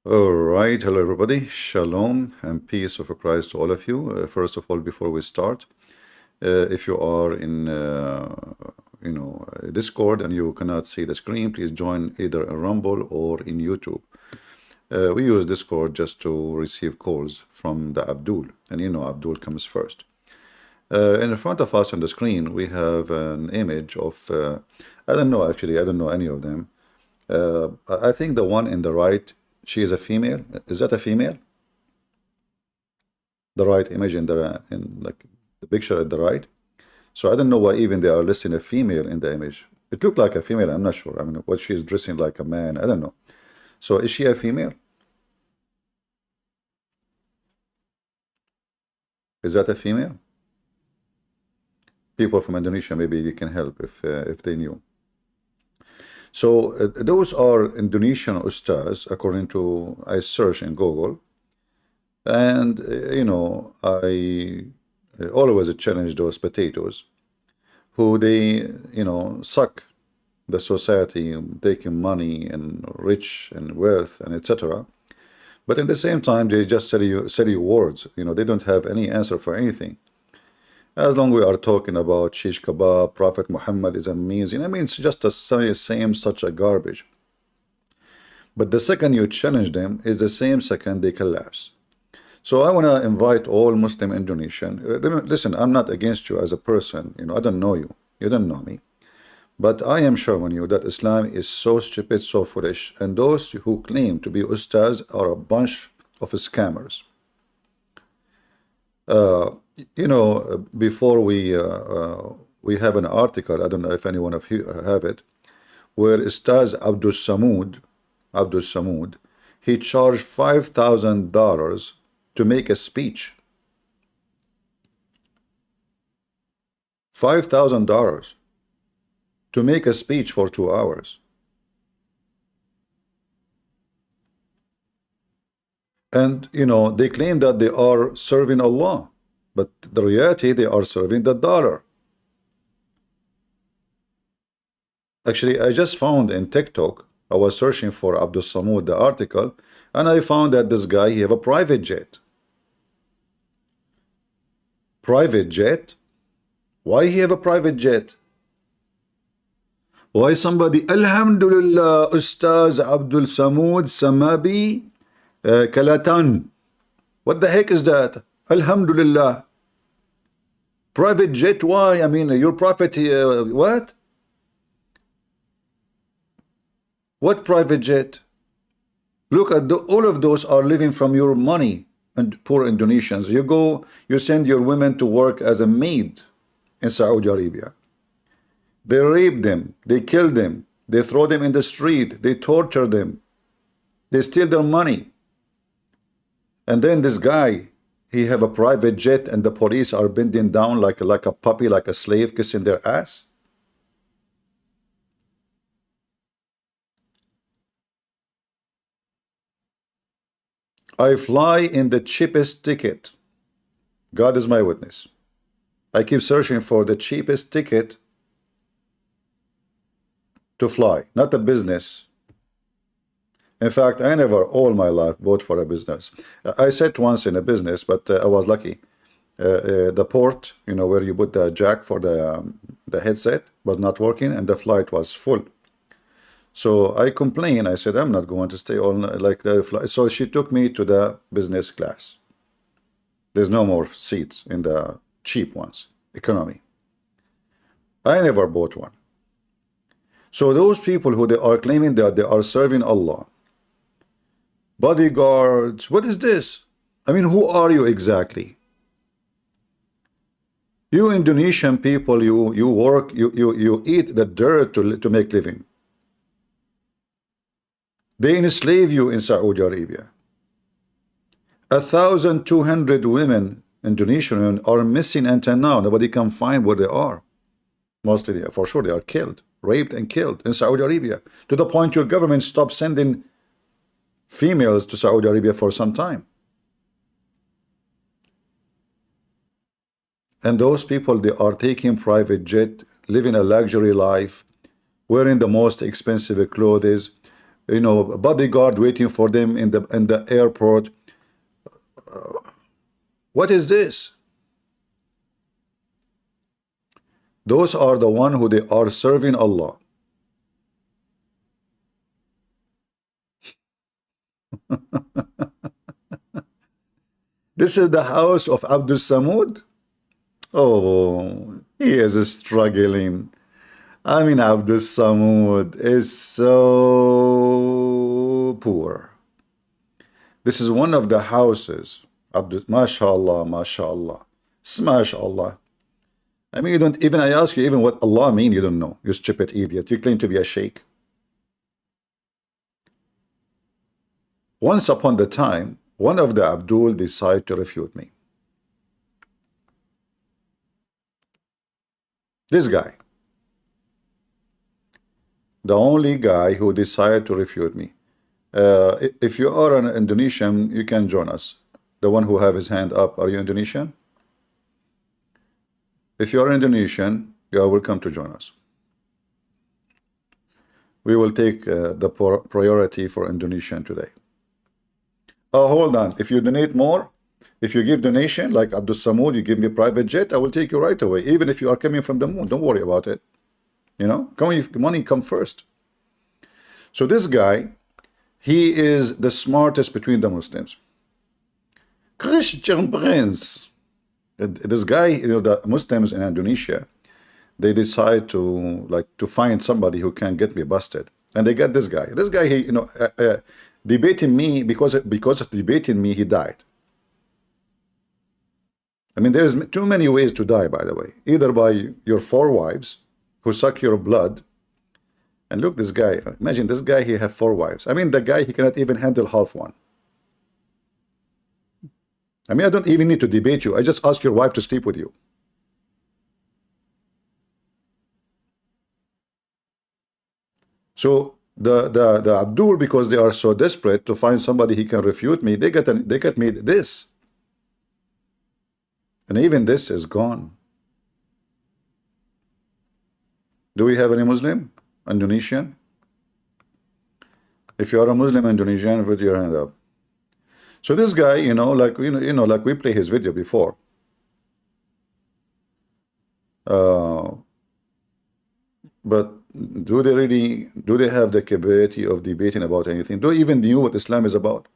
All right, hello everybody. Shalom and peace of Christ to all of you. First of all, before we start, if you are in, Discord and you cannot see the screen, please join either in Rumble or in YouTube. We use Discord just to receive calls from the Abdul, and Abdul comes first. In front of us on the screen, we have an image of, I don't know actually, I don't know any of them. I think the one in the right, she is a female. Is that a female? The right image in like the picture at the right. So I don't know why even they are listing a female in the image. It looked like a female. I'm not sure. I mean, what she is dressing like a man. I don't know. So is she a female? Is that a female? People from Indonesia, maybe they can help if they knew. So those are Indonesian ustaz, according to I search in Google, and I always challenge those potatoes who they suck the society, taking money and rich and wealth and etc. But in the same time, they just say you words. They don't have any answer for anything. As long we are talking about shish kebab, Prophet Muhammad is amazing. I mean, it's just the same such a garbage. But the second you challenge them is the same second they collapse. So I want to invite all Muslim Indonesian. Listen, I'm not against you as a person. I don't know you. You don't know me. But I am showing you that Islam is so stupid, so foolish. And those who claim to be ustaz are a bunch of scammers. Before we have an article, I don't know if anyone of you have it, where Ustaz Abdul Samud, he charged $5,000 to make a speech. $5,000 to make a speech for 2 hours. And they claim that they are serving Allah, but the reality they are serving the dollar. Actually, I just found in TikTok, I was searching for Abdul Samud, the article, and I found that this guy, he have a private jet. Private jet? Why he have a private jet? Why somebody, Alhamdulillah, Ustaz Abdul Samud Samabi Kalatan. What the heck is that? Alhamdulillah. Private jet, why? I mean, your prophet, what? What private jet? Look at all of those are living from your money, and poor Indonesians. You send your women to work as a maid in Saudi Arabia. They rape them, they kill them, they throw them in the street, they torture them, they steal their money. And then this guy, he have a private jet and the police are bending down like a puppy, like a slave, kissing their ass. I fly in the cheapest ticket. God is my witness. I keep searching for the cheapest ticket to fly, not a business. In fact, I never all my life bought for a business. I sat once in a business, but I was lucky. The port, where you put the jack for the headset, was not working, and the flight was full. So I complained. I said, I'm not going to stay all night like the flight. So she took me to the business class. There's no more seats in the cheap ones, economy. I never bought one. So those people who they are claiming that they are serving Allah, bodyguards, what is this? I mean, who are you exactly? You Indonesian people, you work, you eat the dirt to make living. They enslave you in Saudi Arabia. 1,200 women, Indonesian women, are missing until now. Nobody can find where they are. Mostly, for sure, they are killed, raped and killed in Saudi Arabia, to the point your government stopped sending females to Saudi Arabia for some time. And those people, they are taking private jet, living a luxury life, wearing the most expensive clothes, a bodyguard waiting for them in the airport. What is this? Those are the one who they are serving Allah. This is the house of Abdul Samud. Oh, he is struggling. I mean, Abdul Samud is so poor. This is one of the houses. Abdul, mashallah, mashallah, mashallah. I mean, you don't even, I ask you even what Allah mean, you don't know. You stupid idiot. You claim to be a sheikh. Once upon the time, one of the Abdul decided to refute me. This guy. The only guy who decided to refute me. If you are an Indonesian, you can join us. The one who have his hand up, are you Indonesian? If you are Indonesian, you are welcome to join us. We will take the priority for Indonesian today. Oh, hold on. If you donate more, if you give donation, like Abdul Samud, you give me a private jet, I will take you right away. Even if you are coming from the moon, don't worry about it. You know, money come first. So this guy, he is the smartest between the Muslims. Christian Prince. This guy, you know, the Muslims in Indonesia, they decide to find somebody who can get me busted, and they get this guy. This guy, he, you know, debating me because of debating me, he died. I mean, there's too many ways to die, by the way. Either by your 4 wives who suck your blood. And look, this guy, imagine this guy, he have 4 wives. I mean, the guy, he cannot even handle half one. I mean, I don't even need to debate you. I just ask your wife to sleep with you. So the Abdul, because they are so desperate to find somebody he can refute me, they get me this. And even this is gone. Do we have any Muslim? Indonesian? If you are a Muslim Indonesian, put your hand up. So this guy, you know, like we play his video before. But do they have the capability of debating about anything? Do even knew what Islam is about?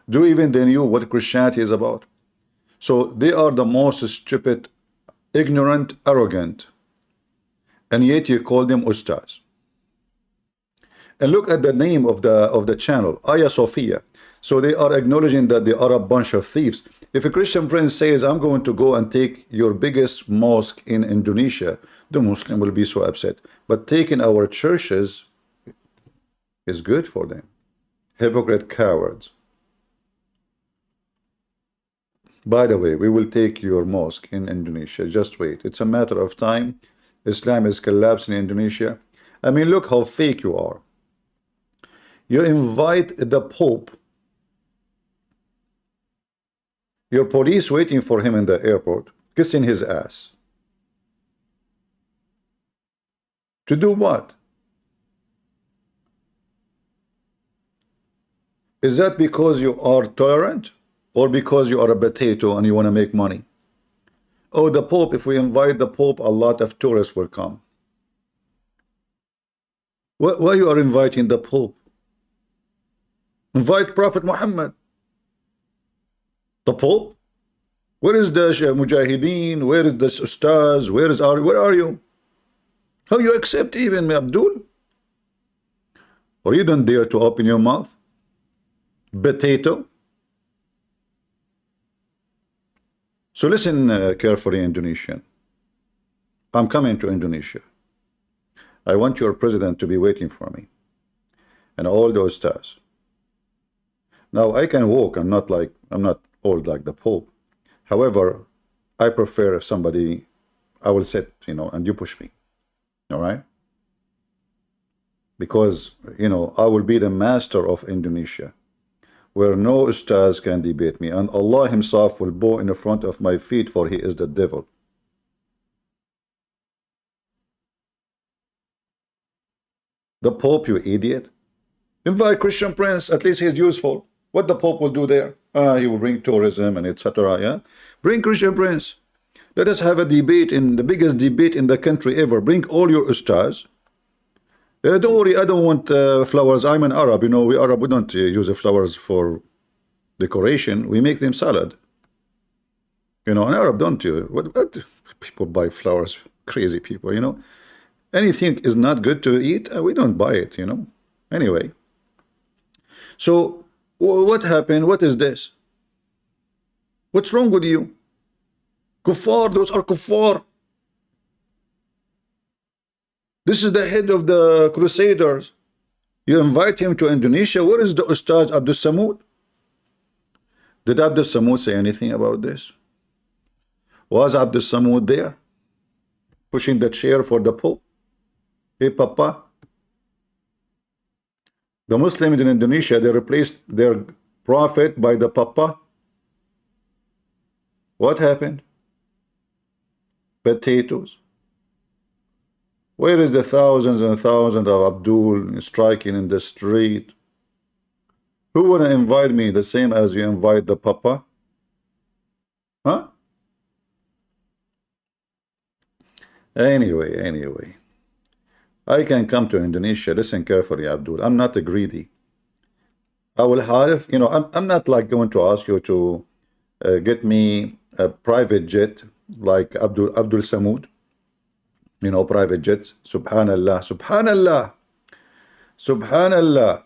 Do even they knew what Christianity is about? So they are the most stupid, ignorant, arrogant, and yet you call them ustaz. And look at the name of the channel, Aya Sophia. So they are acknowledging that they are a bunch of thieves. If a Christian prince says, I'm going to go and take your biggest mosque in Indonesia, the Muslim will be so upset. But taking our churches is good for them. Hypocrite cowards. By the way, we will take your mosque in Indonesia. Just wait. It's a matter of time. Islam is collapsing in Indonesia. I mean, look how fake you are. You invite the Pope. Your police waiting for him in the airport, kissing his ass. To do what? Is that because you are tolerant, or because you are a potato and you want to make money? Oh, the Pope, if we invite the Pope, a lot of tourists will come. Why you are inviting the Pope? Invite Prophet Muhammad. The Pope? Where is the Mujahideen? Where is the Ustaz? Where are you? How you accept even Abdul? Or you don't dare to open your mouth? Potato? So listen carefully, Indonesian. I'm coming to Indonesia. I want your president to be waiting for me. And all those stars. Now I can walk. I'm not old like the Pope. However, I prefer if somebody, I will sit, you know, and you push me. All right? Because, you know, I will be the master of Indonesia, where no ustaz can debate me, and Allah himself will bow in the front of my feet, for he is the devil. The Pope, you idiot. Invite Christian Prince, at least he's useful. What the Pope will do there? He will bring tourism and etc. Yeah, bring Christian Prince. Let us have a debate, in the biggest debate in the country ever. Bring all your ustaz. Don't worry, I don't want flowers. I'm an Arab. You know, we Arab, we don't use the flowers for decoration. We make them salad. You know, an Arab don't you? What people buy flowers? Crazy people. You know, anything is not good to eat, we don't buy it. You know. Anyway, so what happened? What is this? What's wrong with you? Kuffar, those are kuffar. This is the head of the Crusaders. You invite him to Indonesia. Where is the Ustad Abdul Samud? Did Abdul Samud say anything about this? Was Abdul Samud there? Pushing the chair for the Pope? Hey, Papa. The Muslims in Indonesia, they replaced their prophet by the Papa. What happened? Potatoes. Where is the thousands and thousands of Abdul striking in the street? Who wanna invite me the same as you invite the Papa? Huh? Anyway. I can come to Indonesia. Listen carefully, Abdul. I'm not a greedy. I will have, you know, I'm not like going to ask you to get me a private jet like Abdul Samud. You know, private jets. Subhanallah, Subhanallah, Subhanallah.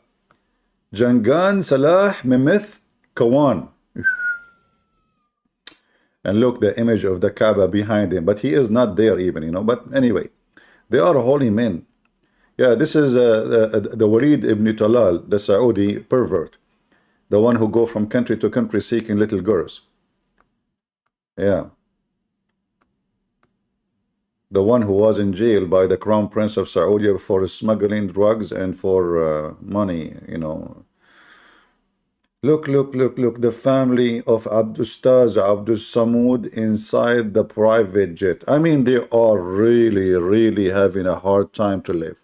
Jangan Salah Mimith Kawan. And look, the image of the Kaaba behind him, but he is not there even, you know. But anyway, they are holy men. Yeah, this is the Walid ibn Talal, the Saudi pervert, the one who go from country to country seeking little girls. Yeah. The one who was in jail by the Crown Prince of Saudi for smuggling drugs and for money, you know. Look, the family of Ustaz Abdul Samud inside the private jet. I mean, they are really having a hard time to live.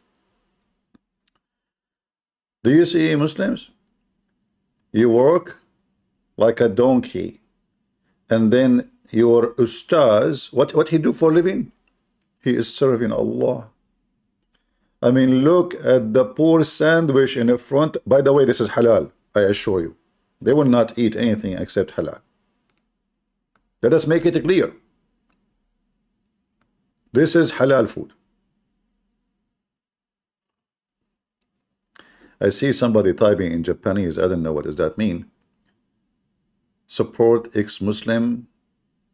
Do you see, Muslims? You work like a donkey, and then your Ustaz, what he do for a living? He is serving Allah. I mean, look at the poor sandwich in the front. By the way, this is halal, I assure you. They will not eat anything except halal. Let us make it clear. This is halal food. I see somebody typing in Japanese. I don't know what does that mean. Support ex-Muslim.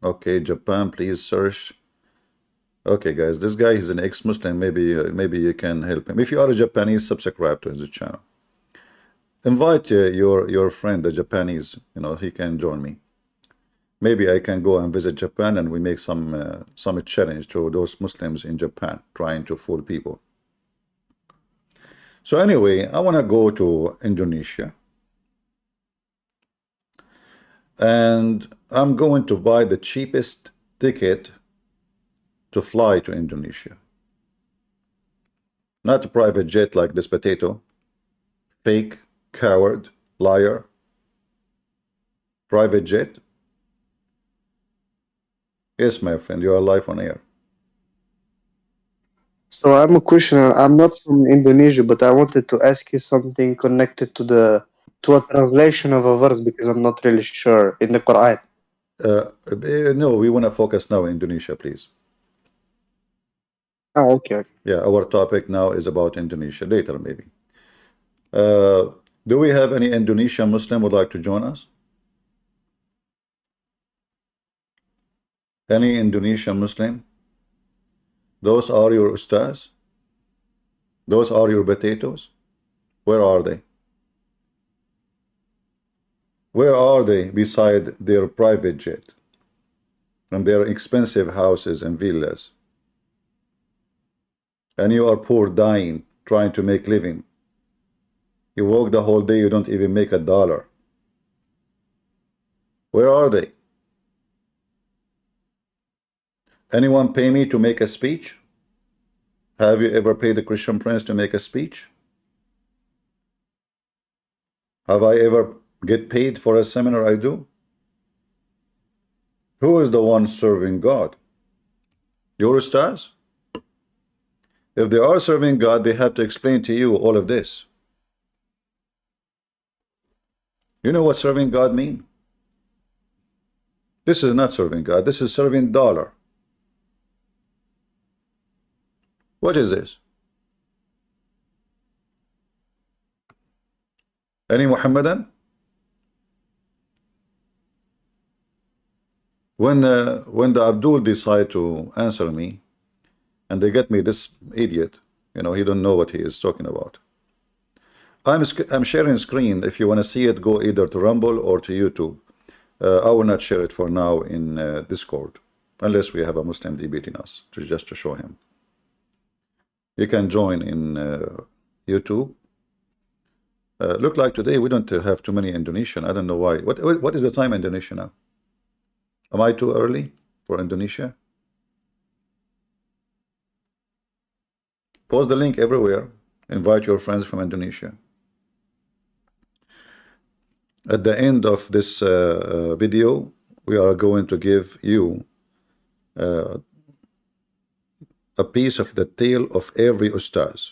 Okay, Japan, please search. Okay, guys, this guy is an ex-Muslim. Maybe you can help him. If you are a Japanese, subscribe to his channel. Invite your friend, the Japanese. You know, he can join me. Maybe I can go and visit Japan, and we make some challenge to those Muslims in Japan trying to fool people. So anyway, I want to go to Indonesia, and I'm going to buy the cheapest ticket to fly to Indonesia. Not a private jet like this potato. Fake, coward, liar. Private jet. Yes, my friend, you are live on air. So I'm a questioner. I'm not from Indonesia, but I wanted to ask you something connected to a translation of a verse because I'm not really sure in the Quran. No, we want to focus now in Indonesia, please. Oh, okay. Yeah, our topic now is about Indonesia. Later, maybe. Do we have any Indonesian Muslim would like to join us? Any Indonesian Muslim? Those are your ustaz? Those are your potatoes? Where are they? Where are they beside their private jet and their expensive houses and villas? And you are poor, dying, trying to make living. You work the whole day, you don't even make $1. Where are they? Anyone pay me to make a speech? Have you ever paid a Christian Prince to make a speech? Have I ever get paid for a seminar I do? Who is the one serving God? Your stars? If they are serving God, they have to explain to you all of this. You know what serving God mean? This is not serving God. This is serving dollar. What is this? Any Muhammadan? When the Abdul decide to answer me, and they get me this idiot, you know, he don't know what he is talking about. I'm sharing screen. If you want to see it, go either to Rumble or to YouTube. I will not share it for now in Discord, unless we have a Muslim debating us, just to show him. You can join in YouTube. Look like today we don't have too many Indonesian. I don't know why. What is the time in Indonesia now? Am I too early for Indonesia? Post the link everywhere. Invite your friends from Indonesia. At the end of this video, we are going to give you a piece of the tail of every ustaz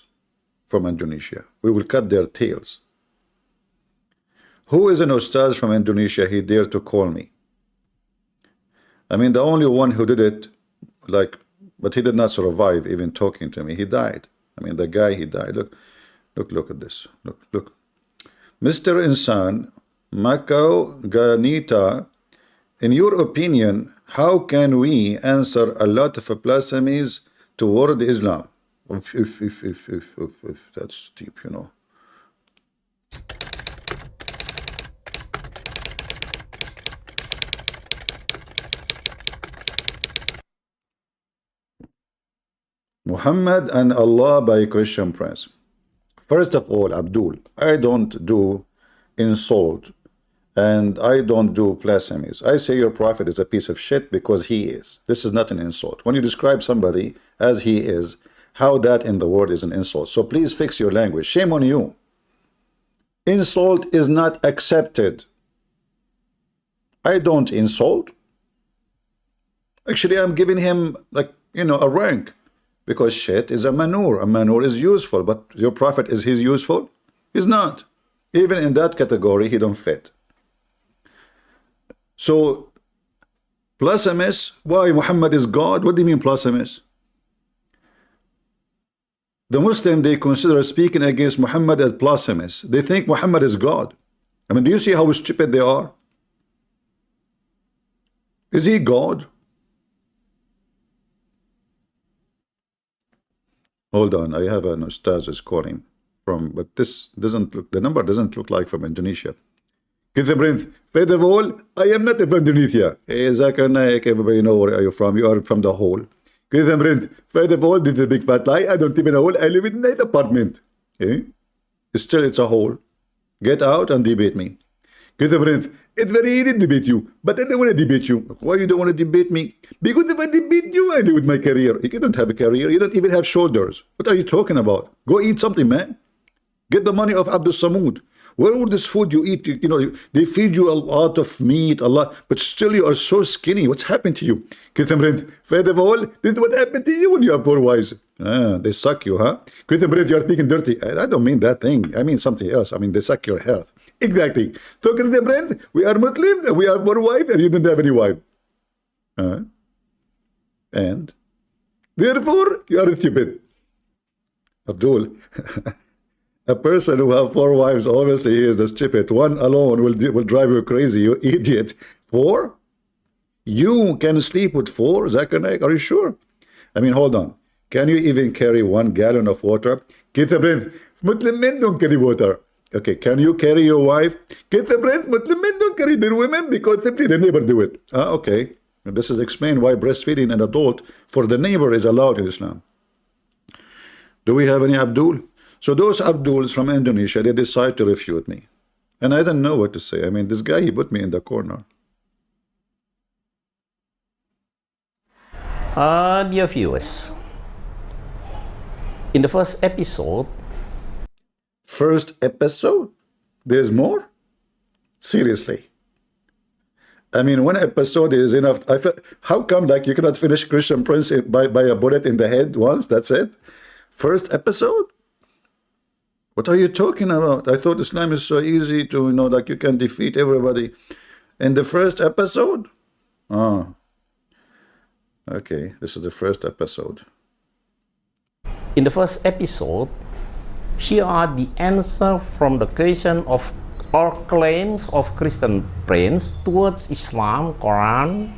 from Indonesia. We will cut their tails. Who is an ustaz from Indonesia? He dared to call me. I mean, the only one who did it, but he did not survive even talking to me. He died. I mean, the guy, he died. Look at this. Look. Mr. Insan, Macau Ganita, in your opinion, how can we answer a lot of blasphemies toward Islam? If that's deep, you know. Muhammad and Allah by Christian Prince. First of all, Abdul, I don't do insult and I don't do blasphemies. I say your prophet is a piece of shit because he is. This is not an insult. When you describe somebody as he is, how that in the word is an insult. So please fix your language. Shame on you. Insult is not accepted. I don't insult. Actually, I'm giving him, like, you know, a rank. Because shit is a manure. A manure is useful, but your prophet, is he useful? He's not. Even in that category, he don't fit. So, blasphemous, why Muhammad is God? What do you mean blasphemous? The Muslim, they consider speaking against Muhammad as blasphemous. They think Muhammad is God. I mean, do you see how stupid they are? Is he God? Hold on, I have an ustaz is calling from, but this doesn't look, the number doesn't look like from Indonesia. First of all, I am not from Indonesia. Hey, Zakir Naik, everybody know where are you from? You are from the hole. First of all, this is a big fat lie. I don't live in a hole. I live in a nice apartment. Okay? Still, it's a hole. Get out and debate me. It's very easy to debate you, but I don't want to debate you. Why you don't want to debate me? Because if I debate you, I do with my career. You don't have a career. You don't even have shoulders. What are you talking about? Go eat something, man. Get the money of Abdul Samud. Where all this food you eat, you know, they feed you a lot of meat, a lot, but still you are so skinny. What's happened to you? First of all, this is what happened to you when you have poor wives. They suck you, huh? You are speaking dirty. I don't mean that thing. I mean something else. I mean, they suck your health. Exactly. So, we are Muslims and we have four wives and you don't have any wife. And therefore, you are stupid. Abdul. A person who have four wives, obviously he is the stupid. One alone will drive you crazy, you idiot. Four? You can sleep with four, Zakir Naik? Are you sure? I mean, hold on. Can you even carry 1 gallon of water? Muslim men don't carry water. Okay, can you carry your wife? Muslim men don't carry their women because simply they never do it. Okay. And this is explained why breastfeeding an adult for the neighbor is allowed in Islam. Do we have any Abdul? So those Abduls from Indonesia, they decide to refute me. And I don't know what to say. I mean, this guy, he put me in the corner. Dear viewers, in the first episode, First episode? There's more? Seriously. I mean, one episode is enough. How come like you cannot finish Christian Prince by a bullet in the head once? That's it? First episode? What are you talking about? I thought Islam is so easy to, like you can defeat everybody in the first episode? Oh, okay. This is the first episode. In the first episode, here are the answers from the question of or claims of Christian Prince towards Islam, Quran,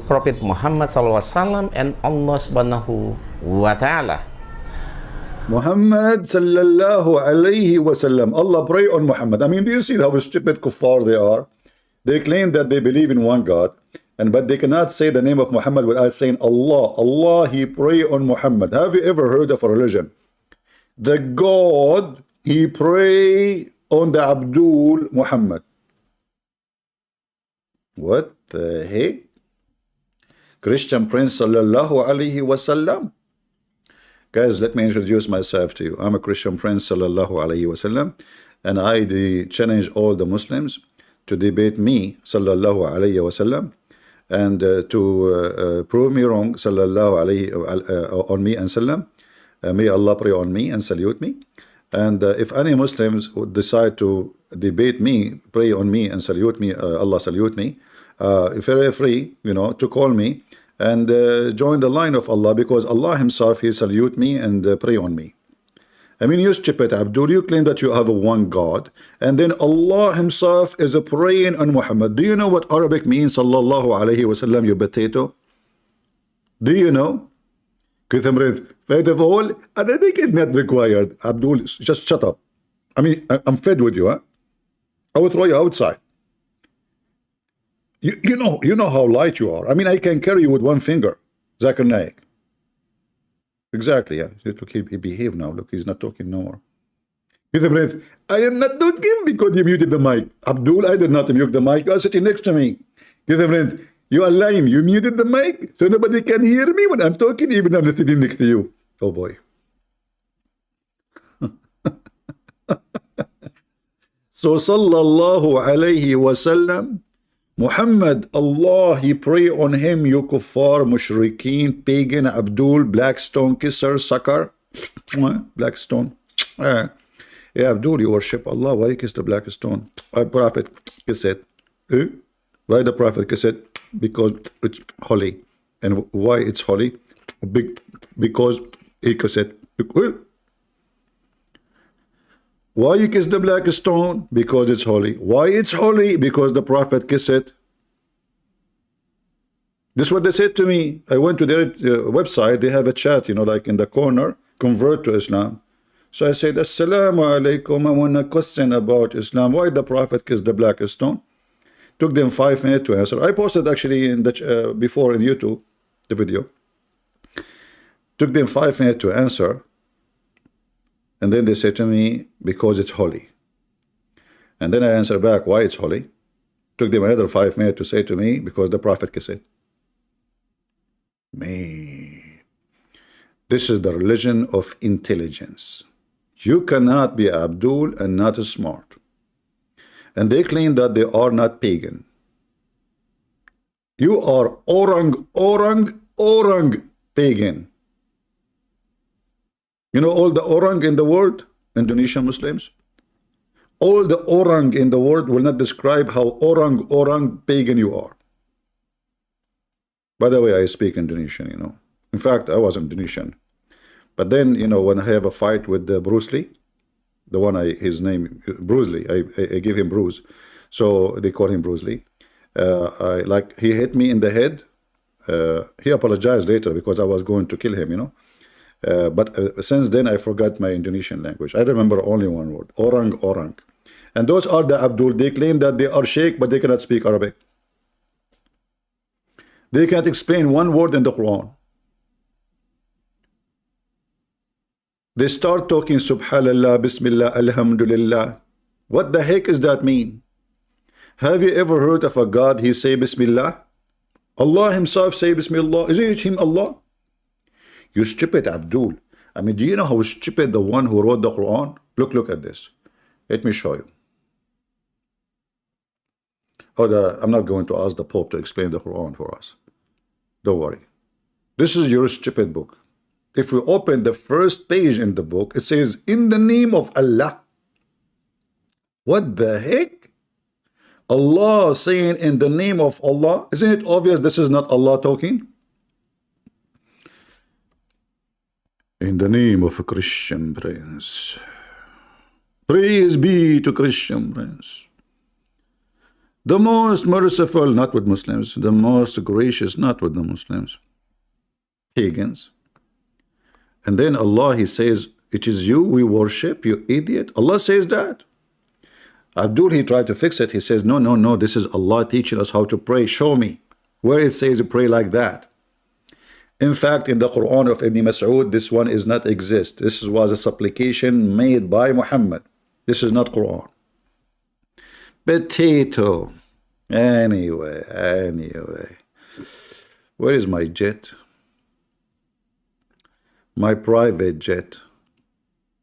Prophet Muhammad SAW, and Allah Subhanahu wa Ta'ala. Muhammad sallallahu alayhi wasallam. Allah pray on Muhammad. I mean, do you see how stupid kuffar they are? They claim that they believe in one God, but they cannot say the name of Muhammad without saying Allah. Allah, he pray on Muhammad. Have you ever heard of a religion? The God, he pray on the Abdul Muhammad. What the heck? Christian Prince sallallahu alayhi wasallam. Guys, let me introduce myself to you. I'm a Christian Prince sallallahu alayhi wasallam, and I challenge all the Muslims to debate me sallallahu alayhi wasallam, and to prove me wrong sallallahu alayhi on me and sallam. May Allah pray on me and salute me. And if any Muslims would decide to debate me, pray on me and salute me, Allah salute me, very free, to call me and join the line of Allah, because Allah himself, he salute me and pray on me. I mean, you stupid Abdul, you claim that you have a one God, and then Allah himself is a praying on Muhammad. Do you know what Arabic means, sallallahu alayhi wasallam, you potato? Do you know? First of all, I think it's not required. Abdul, just shut up. I mean, I'm fed with you, huh? I will throw you outside. You know how light you are. I mean, I can carry you with one finger. Zakir Naik. Exactly, yeah. Look, he behave now. Look, he's not talking no more. I am not talking because you muted the mic. Abdul, I did not mute the mic. You are sitting next to me. You are lying. You muted the mic, so nobody can hear me when I'm talking, even though I'm not sitting next to you. Oh boy. So sallallahu alayhi wasallam, Muhammad, Allah, he pray on him, you kuffar, mushrikeen, pagan, Abdul, black stone kisser, sucker. Black stone. Yeah, Abdul, you worship Allah. Why you kiss the black stone? Prophet kiss it. Why the Prophet kiss it? Because it's holy. And why it's holy? Because he kiss it. Why you kiss the black stone? Because it's holy. Why it's holy? Because the Prophet kissed it. This is what they said to me. I went to their website. They have a chat, like in the corner, convert to Islam. So I said, Assalamu alaikum. I want a question about Islam. Why the Prophet kissed the black stone? Took them 5 minutes to answer. I posted actually in the before in YouTube, the video. Took them 5 minutes to answer. And then they say to me, because it's holy. And then I answer back, why it's holy? Took them another 5 minutes to say to me, because the Prophet kissed it. Man, this is the religion of intelligence. You cannot be Abdul and not smart. And they claim that they are not pagan. You are orang pagan. You know all the orang in the world, Indonesian Muslims? All the orang in the world will not describe how orang pagan you are. By the way, I speak Indonesian, In fact, I was Indonesian. But then, when I have a fight with Bruce Lee, the one his name, Bruce Lee, I give him Bruce. So they call him Bruce Lee. He hit me in the head. He apologized later because I was going to kill him, But since then, I forgot my Indonesian language. I remember only one word, orang. And those are the Abdul. They claim that they are Sheikh, but they cannot speak Arabic. They can't explain one word in the Quran. They start talking Subhanallah, Bismillah, Alhamdulillah. What the heck does that mean? Have you ever heard of a God, he say Bismillah? Allah himself say Bismillah. Isn't it him Allah? You stupid Abdul. Do you know how stupid the one who wrote the Quran? Look at this. Let me show you. I'm not going to ask the Pope to explain the Quran for us. Don't worry. This is your stupid book. If we open the first page in the book, it says, in the name of Allah. What the heck? Allah saying in the name of Allah? Isn't it obvious this is not Allah talking? In the name of a Christian prince. Praise be to Christian prince. The most merciful, not with Muslims. The most gracious, not with the Muslims. Pagans. And then Allah, he says, it is you we worship, you idiot. Allah says that. Abdul, he tried to fix it. He says, no, no, no, this is Allah teaching us how to pray. Show me where it says pray like that. In fact, in the Quran of Ibn Mas'ud, this one is not exist. This was a supplication made by Muhammad. This is not Quran. Potato. Anyway. Where is my jet? My private jet.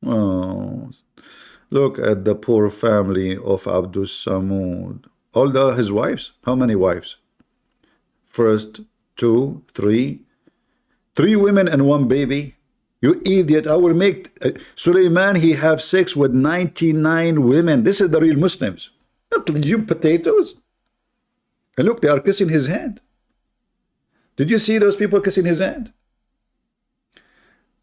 Oh, look at the poor family of Abdul Samud. All his wives. How many wives? First, 2, 3. 3 women and 1 baby. You idiot. I will make Sulaiman, he have sex with 99 women. This is the real Muslims. Not you potatoes. And look, they are kissing his hand. Did you see those people kissing his hand?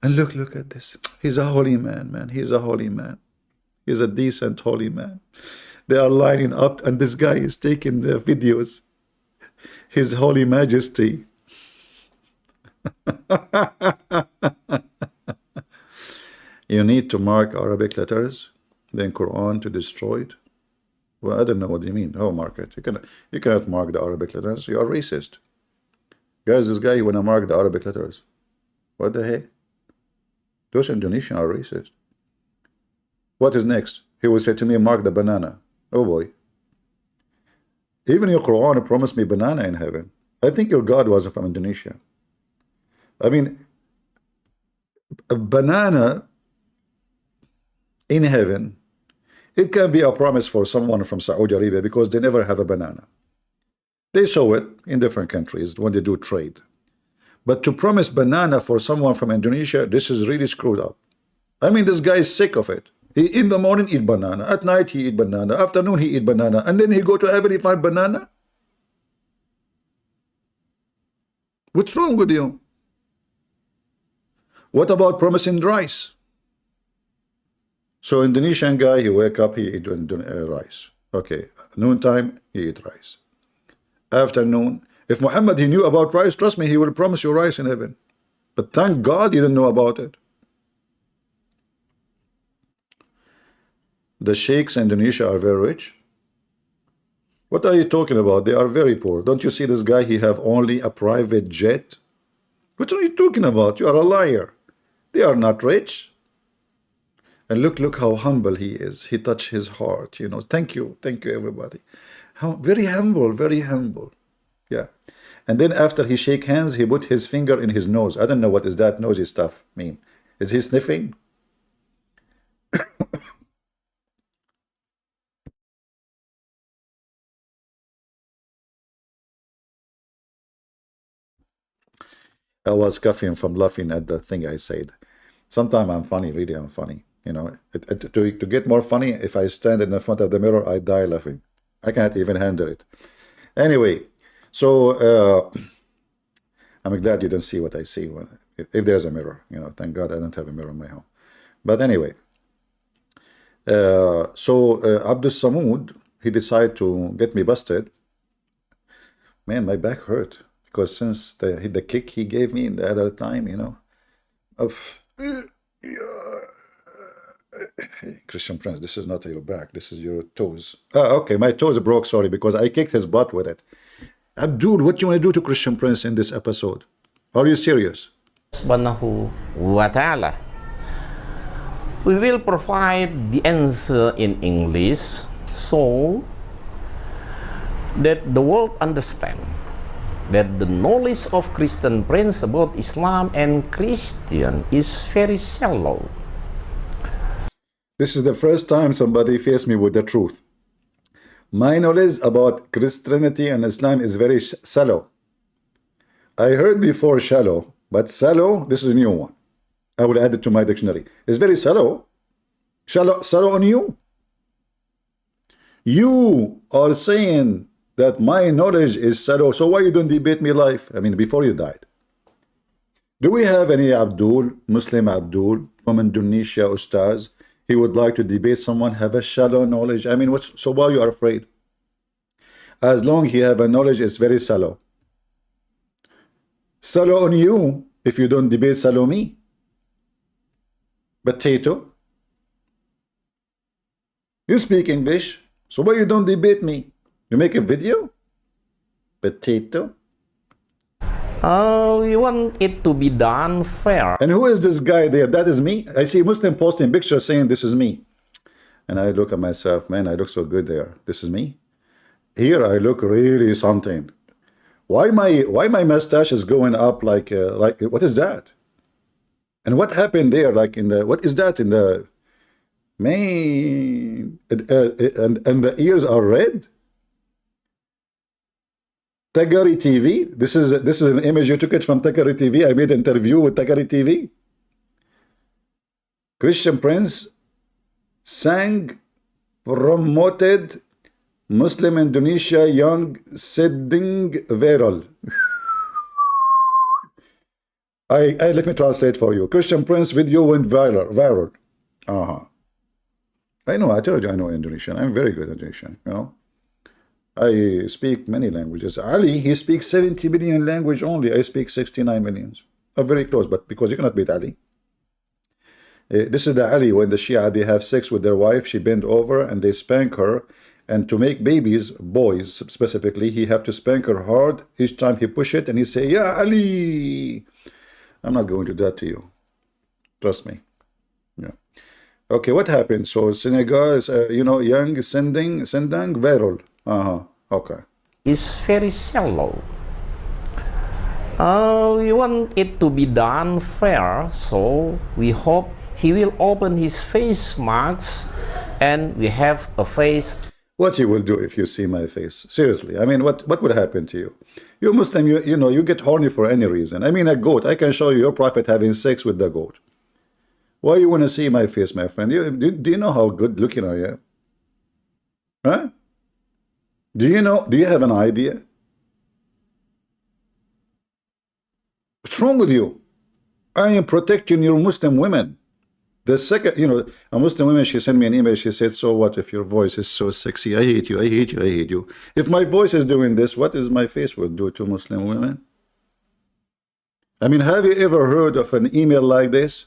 And look at this. He's a holy man, man. He's a holy man. He's a decent, holy man. They are lining up, and this guy is taking the videos. His Holy Majesty. You need to mark Arabic letters, then Quran to destroy it. Well, I don't know what you mean. Oh, mark it. You cannot mark the Arabic letters. You are racist. Guys, this guy, you want to mark the Arabic letters. What the heck? Those Indonesians are racist. What is next? He will say to me, mark the banana. Oh boy. Even your Quran promised me banana in heaven. I think your God was from Indonesia. I mean, a banana in heaven, it can be a promise for someone from Saudi Arabia because they never have a banana. They saw it in different countries when they do trade. But to promise banana for someone from Indonesia, this is really screwed up. I mean, this guy is sick of it. He in the morning eat banana, at night he eat banana, afternoon he eat banana, and then he go to heaven, he find banana. What's wrong with you? What about promising rice? So Indonesian guy, he wake up, he eat rice. Okay, noontime, he eat rice. Afternoon, if Muhammad, he knew about rice, trust me, he will promise you rice in heaven. But thank God you didn't know about it. The sheikhs in Indonesia are very rich. What are you talking about? They are very poor. Don't you see this guy? He have only a private jet. What are you talking about? You are a liar. They are not rich. And look how humble he is. He touched his heart. You know. Thank you everybody. How very humble, very humble. Yeah. And then after he shake hands, he put his finger in his nose. I don't know what is that nosy stuff mean. Is he sniffing? I was coughing from laughing at the thing I said. Sometimes I'm funny, really I'm funny. You know, to get more funny, if I stand in the front of the mirror, I die laughing. I can't even handle it. Anyway, so I'm glad you don't see what I see if there's a mirror. You know, thank God I don't have a mirror in my home. But anyway, Abdul Samud, he decided to get me busted. Man, my back hurt. Because since the kick he gave me the other time, you know, Christian Prince, this is not your back, this is your toes. Okay, my toes broke, sorry, because I kicked his butt with it. Abdul, what you want to do to Christian Prince in this episode? Are you serious? Subhanahu wa ta'ala. We will provide the answer in English so that the world understands that the knowledge of Christian Prince about Islam and Christian is very shallow. This is the first time somebody faced me with the truth. My knowledge about Christianity and Islam is very shallow. I heard before shallow, but shallow, this is a new one. I will add it to my dictionary. It's very shallow. Shallow on you. You are saying that my knowledge is shallow, so why you don't debate me live? I mean, before you died. Do we have any Muslim Abdul from Indonesia, Ustaz? He would like to debate someone, have a shallow knowledge. I mean, so why you are afraid? As long he have a knowledge, it's very shallow. Shallow on you if you don't debate shallow me. Potato. You speak English, so why you don't debate me? You make a video? Potato. We want it to be done fair. And who is this guy there? That is me. I see Muslim posting pictures saying this is me. And I look at myself, man, I look so good there. This is me. Here I look really something. Why my mustache is going up like what is that? And what happened there? Like in the what is that in the man? And the ears are red. Tagari TV. This is an image you took it from Tagari TV. I made an interview with Tagari TV. Christian Prince sang, promoted Muslim Indonesia young sending viral. I let me translate for you. Christian Prince video went viral. I know, I told you I know Indonesian. I'm very good at Indonesian, you know. I speak many languages. Ali, he speaks 70 million language only. I speak 69 millions. I'm very close, but because you cannot beat Ali. This is the Ali when the Shia, they have sex with their wife, she bend over and they spank her. And to make babies, boys specifically, he have to spank her hard. Each time he push it and he say, yeah, Ali. I'm not going to do that to you. Trust me. Yeah. Okay, what happened? So Senegal is, you know, young sendang viral. Okay. It's very shallow. We want it to be done fair, so we hope he will open his face marks and we have a face. What you will do if you see my face? Seriously, I mean, what would happen to you? You Muslim, you know, you get horny for any reason. I mean, a goat, I can show you your prophet having sex with the goat. Why you want to see my face, my friend? Do you know how good looking I am? Huh? Do you have an idea? What's wrong with you? I am protecting your Muslim women. The second, you know, a Muslim woman, she sent me an email, she said, so what if your voice is so sexy? I hate you, I hate you, I hate you. If my voice is doing this, what is my face will do to Muslim women? I mean, have you ever heard of an email like this?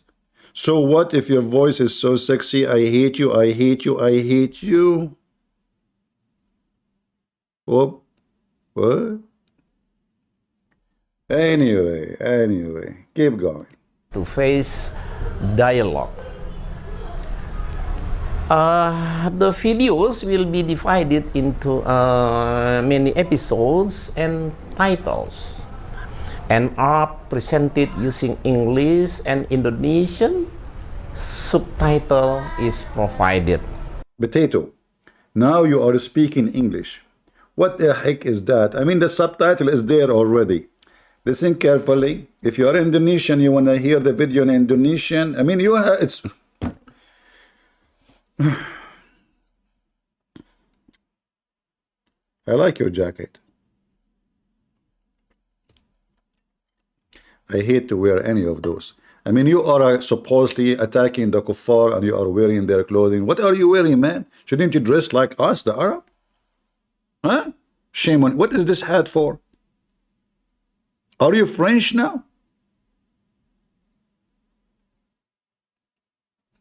So what if your voice is so sexy? I hate you, I hate you, I hate you. Whoop. What? Anyway, keep going. To face dialogue. The videos will be divided into many episodes and titles and are presented using English and Indonesian. Subtitle is provided. Potato, now you are speaking English. What the heck is that? I mean, the subtitle is there already. Listen carefully. If you are Indonesian, you want to hear the video in Indonesian. I mean, you have it's. I like your jacket. I hate to wear any of those. I mean, you are supposedly attacking the kuffar and you are wearing their clothing. What are you wearing, man? Shouldn't you dress like us, the Arab? Huh? Shame on. What is this hat for? Are you French now?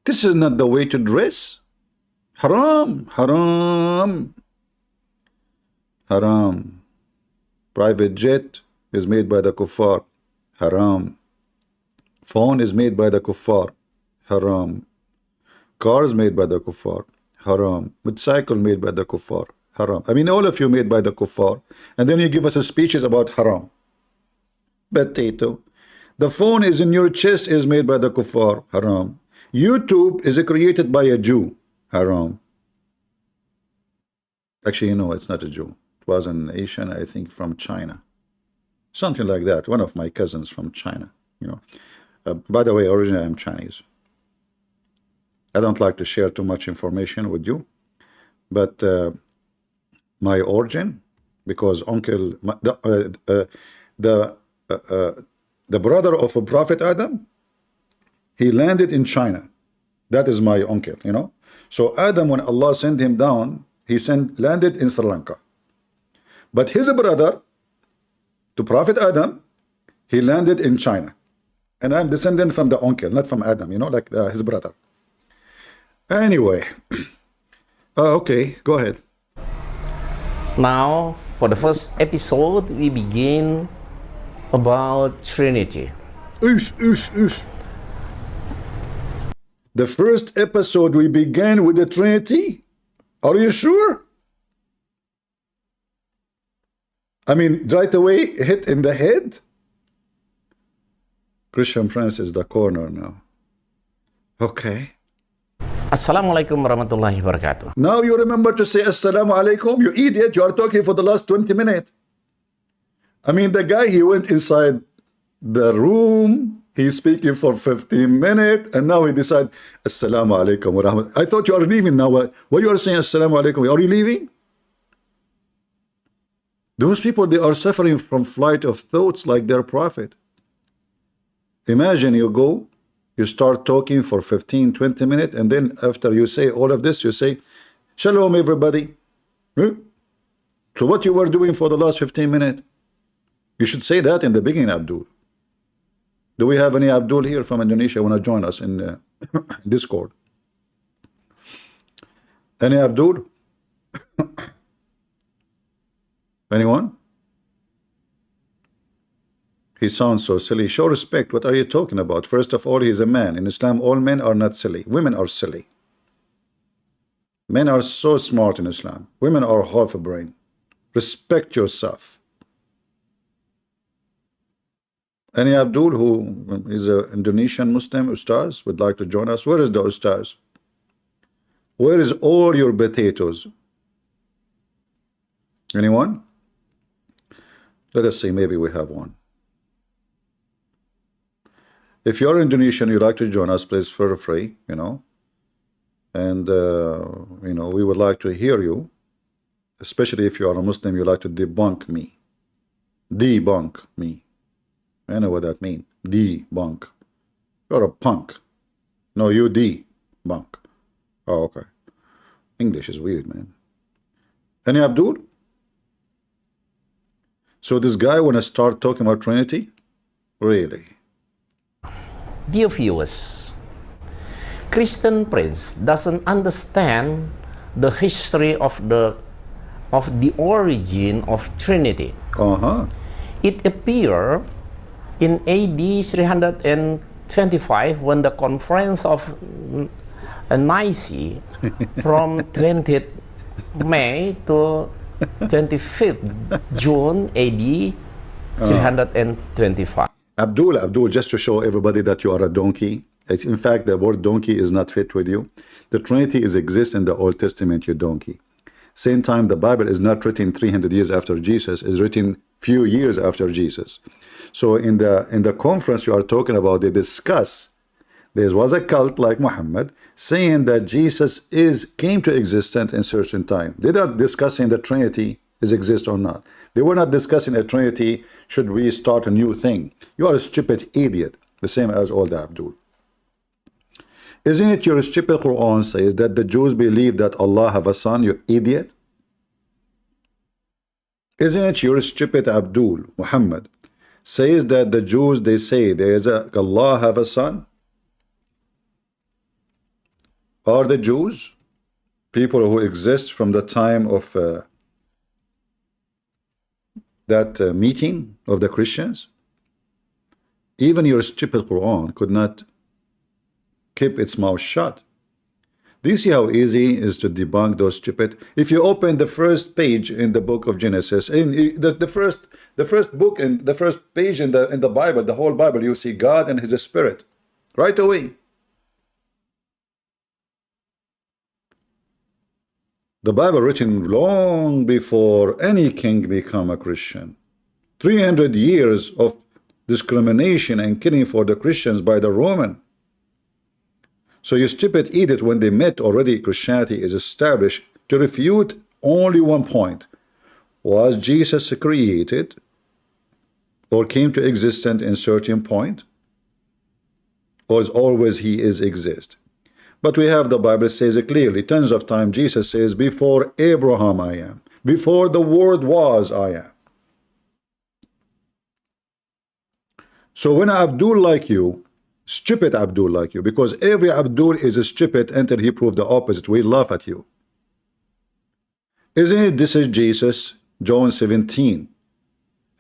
This is not the way to dress. Haram, haram, haram. Private jet is made by the kuffar. Haram. Phone is made by the kuffar. Haram. Cars made by the kuffar. Haram. Motorcycle made by the kuffar. Haram. I mean, all of you made by the kuffar. And then you give us a speeches about haram. Potato. The phone is in your chest is made by the kuffar. Haram. YouTube is created by a Jew. Haram. Actually, no, it's not a Jew. It was an Asian, I think, from China. Something like that. One of my cousins from China, you know. By the way, originally I'm Chinese. I don't like to share too much information with you, but my origin, because uncle, the brother of a prophet Adam, he landed in China. That is my uncle, you know. So Adam, when Allah sent him down, he landed in Sri Lanka. But his brother, to Prophet Adam, he landed in China. And I'm descendant from the uncle, not from Adam, you know, like his brother. Anyway, okay, go ahead. Now, for the first episode, we begin about Trinity. The first episode, we began with the Trinity? Are you sure? I mean, right away, hit in the head? Christian Prince is the corner now. Okay. Assalamualaikum warahmatullahi wabarakatuh. Now you remember to say Assalamu alaikum? You idiot, you are talking for the last 20 minutes. I mean, the guy, he went inside the room, he's speaking for 15 minutes, and now he decided, Assalamu alaikum wa rahmat. I thought you are leaving now. Why you are saying Assalamu alaikum? Are you leaving? Those people, they are suffering from flight of thoughts like their prophet. Imagine you go, you start talking for 15, 20 minutes, and then after you say all of this, you say, Shalom, everybody. So what you were doing for the last 15 minutes? You should say that in the beginning, Abdul. Do we have any Abdul here from Indonesia want to join us in Discord? Any Abdul? Anyone? He sounds so silly. Show respect. What are you talking about? First of all, he's a man. In Islam, all men are not silly. Women are silly. Men are so smart in Islam. Women are half a brain. Respect yourself. Any Abdul who is an Indonesian Muslim Ustaz would like to join us? Where is the Ustaz? Where is all your potatoes? Anyone? Let us see, maybe we have one. If you're Indonesian, you'd like to join us, please feel free, you know. And, you know, we would like to hear you, especially if you are a Muslim, you like to debunk me. Debunk me. I know what that means. Debunk. You're a punk. No, you debunk. Oh, okay. English is weird, man. Any Abdul? So this guy want to start talking about Trinity? Really? Dear viewers, Christian Prince doesn't understand the history of the origin of Trinity. It appeared in AD 325 when the conference of Nicaea from 20th May to 25th June AD 325. Abdul, just to show everybody that you are a donkey. In fact, the word donkey is not fit with you. The Trinity exists in the Old Testament, you donkey. Same time, the Bible is not written 300 years after Jesus, it's written few years after Jesus. So in the conference you are talking about, they discuss, there was a cult like Muhammad saying that Jesus came to existence in certain time. They are discussing the Trinity exist or not. They were not discussing a Trinity, should we start a new thing. You are a stupid idiot, the same as old Abdul. Isn't it your stupid Quran says that the Jews believe that Allah have a son, you idiot? Isn't it your stupid Abdul Muhammad says that the Jews, they say there is Allah have a son? Are the Jews people who exist from the time of that meeting of the Christians? Even your stupid Quran could not keep its mouth shut. Do you see how easy it is to debunk those stupid? If you open the first page in the book of Genesis, in the first book and the first page in the Bible, the whole Bible, you see God and His Spirit right away. The Bible written long before any king become a Christian. 300 years of discrimination and killing for the Christians by the Roman. So you stupid edict when they met already Christianity is established to refute only one point. Was Jesus created or came to existence in certain point? Or is always he is exist? But we have the Bible says it clearly, tons of times Jesus says, before Abraham I am, before the word was I am. So when Abdul like you, stupid Abdul like you, because every Abdul is a stupid until he proved the opposite, we laugh at you. Isn't it this is Jesus, John 17,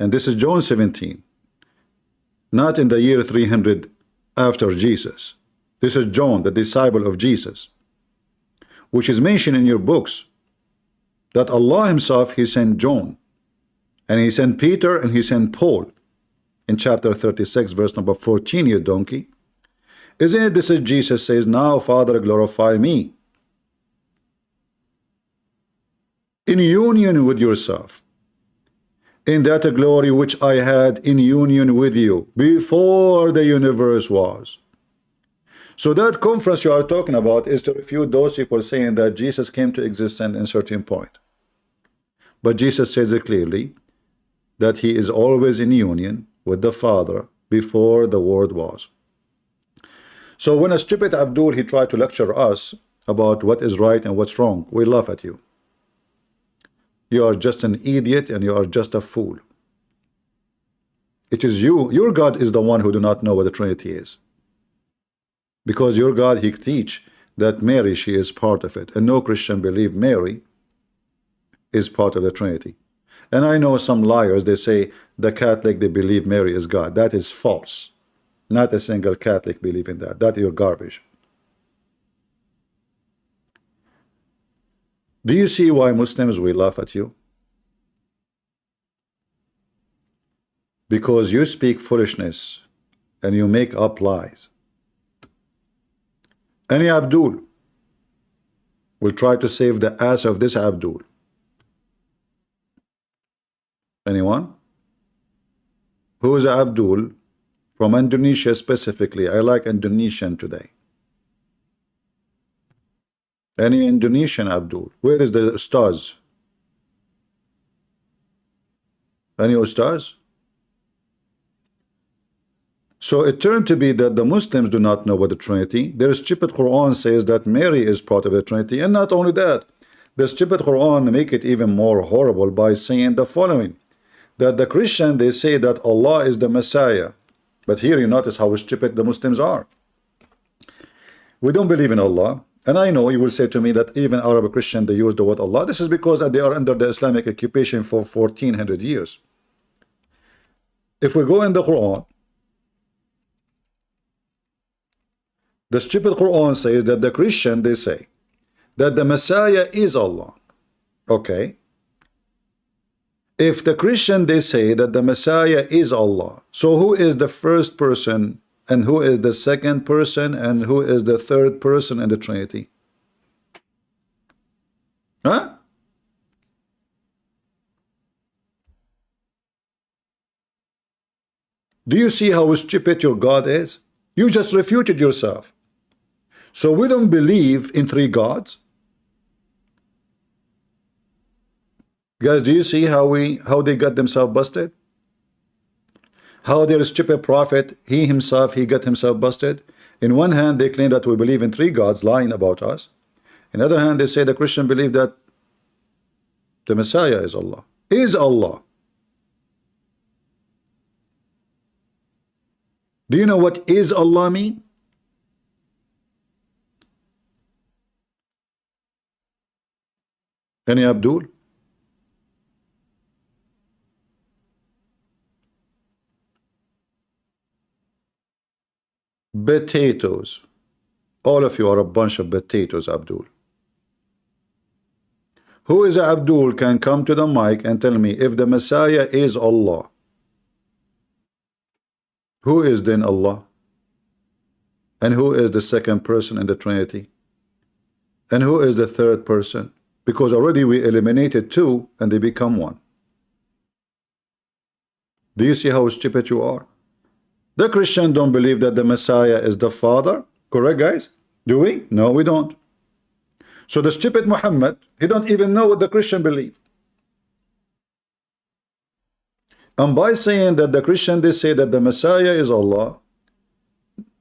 and this is John 17, not in the year 300 after Jesus. This is John, the disciple of Jesus, which is mentioned in your books, that Allah himself, he sent John, and he sent Peter, and he sent Paul, in chapter 36, verse number 14, you donkey. Isn't it this is Jesus says, now Father glorify me in union with yourself, in that glory which I had in union with you before the universe was. So that conference you are talking about is to refute those people saying that Jesus came to existence in a certain point. But Jesus says it clearly that he is always in union with the Father before the world was. So when a stupid Abdul, he tried to lecture us about what is right and what's wrong, we laugh at you. You are just an idiot and you are just a fool. It is you, your God is the one who do not know what the Trinity is. Because your God, he teach that Mary, she is part of it. And no Christian believe Mary is part of the Trinity. And I know some liars, they say the Catholic, they believe Mary is God. That is false. Not a single Catholic believe in that. That is garbage. Do you see why Muslims will laugh at you? Because you speak foolishness and you make up lies. Any Abdul will try to save the ass of this Abdul. Anyone? Who is Abdul from Indonesia specifically? I like Indonesian today. Any Indonesian Abdul? Where is the Ustaz? Any Ustaz? So it turned to be that the Muslims do not know what the Trinity. Their stupid Quran says that Mary is part of the Trinity. And not only that, the stupid Quran make it even more horrible by saying the following. That the Christian, they say that Allah is the Messiah. But here you notice how stupid the Muslims are. We don't believe in Allah. And I know you will say to me that even Arab Christian, they use the word Allah. This is because they are under the Islamic occupation for 1400 years. If we go in the Quran, the stupid Quran says that the Christian, they say that the Messiah is Allah. Okay. If the Christian, they say that the Messiah is Allah, so who is the first person and who is the second person and who is the third person in the Trinity? Huh? Do you see how stupid your God is? You just refuted yourself. So we don't believe in three gods. Guys, do you see how they got themselves busted? How their stupid prophet, he himself, he got himself busted. In one hand, they claim that we believe in three gods, lying about us. In the other hand, they say the Christian believe that the Messiah is Allah. Is Allah. Do you know what is Allah mean? Any Abdul? Potatoes. All of you are a bunch of potatoes, Abdul. Who is Abdul can come to the mic and tell me if the Messiah is Allah. Who is then Allah? And who is the second person in the Trinity? And who is the third person? because already we eliminated two and they become one. Do you see how stupid you are? The Christian don't believe that the Messiah is the Father. Correct, guys? Do we? No, we don't. So the stupid Muhammad, he don't even know what the Christian believe. And by saying that the Christian, they say that the Messiah is Allah,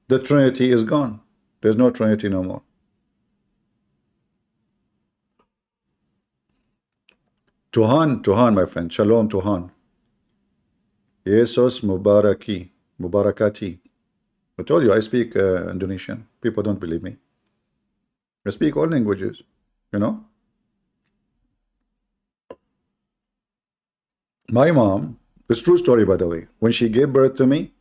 the Trinity is gone. There's no Trinity no more. Tuhan, my friend. Shalom, Tuhan. Jesus Mubarakati. I told you I speak Indonesian. People don't believe me. I speak all languages, you know. My mom, it's true story by the way, when she gave birth to me,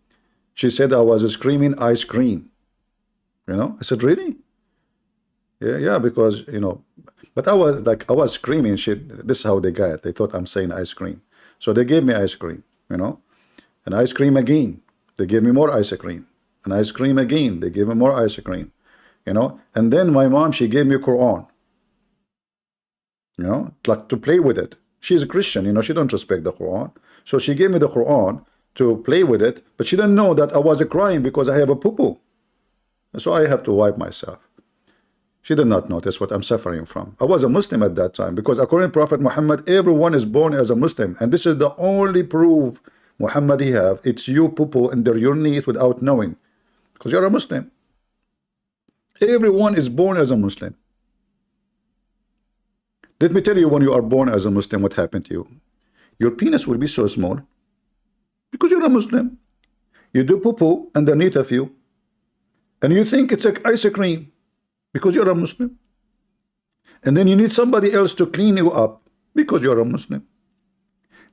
she said I was screaming ice cream. You know, I said, really? Yeah, because, you know, but I was screaming shit. This is how they got it. They thought I'm saying ice cream. So they gave me ice cream, you know, and ice cream again. They gave me more ice cream. And ice cream again. They gave me more ice cream, you know. And then my mom, she gave me Quran, you know, like to play with it. She's a Christian, you know, she don't respect the Quran. So she gave me the Quran to play with it, but she didn't know that I was crying because I have a poo-poo. So I have to wipe myself. She did not notice what I'm suffering from. I was a Muslim at that time because according to Prophet Muhammad, everyone is born as a Muslim. And this is the only proof Muhammad he have. It's you poo-poo under your knees without knowing. Because you're a Muslim. Everyone is born as a Muslim. Let me tell you, when you are born as a Muslim, what happened to you? Your penis will be so small because you're a Muslim. You do poo-poo underneath of you, and you think it's like ice cream because you're a Muslim. And then you need somebody else to clean you up because you're a Muslim.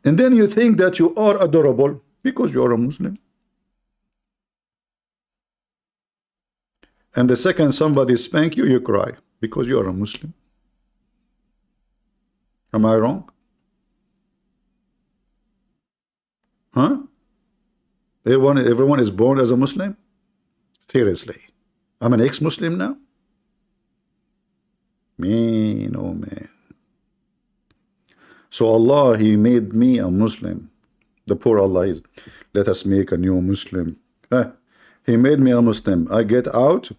And then you think that you are adorable because you're a Muslim. And the second somebody spank you, you cry because you're a Muslim. Am I wrong? Huh? Everyone is born as a Muslim? Seriously. I'm an ex-Muslim now? Man, oh man. So Allah, He made me a Muslim. The poor Allah is, let us make a new Muslim. He made me a Muslim. I get out.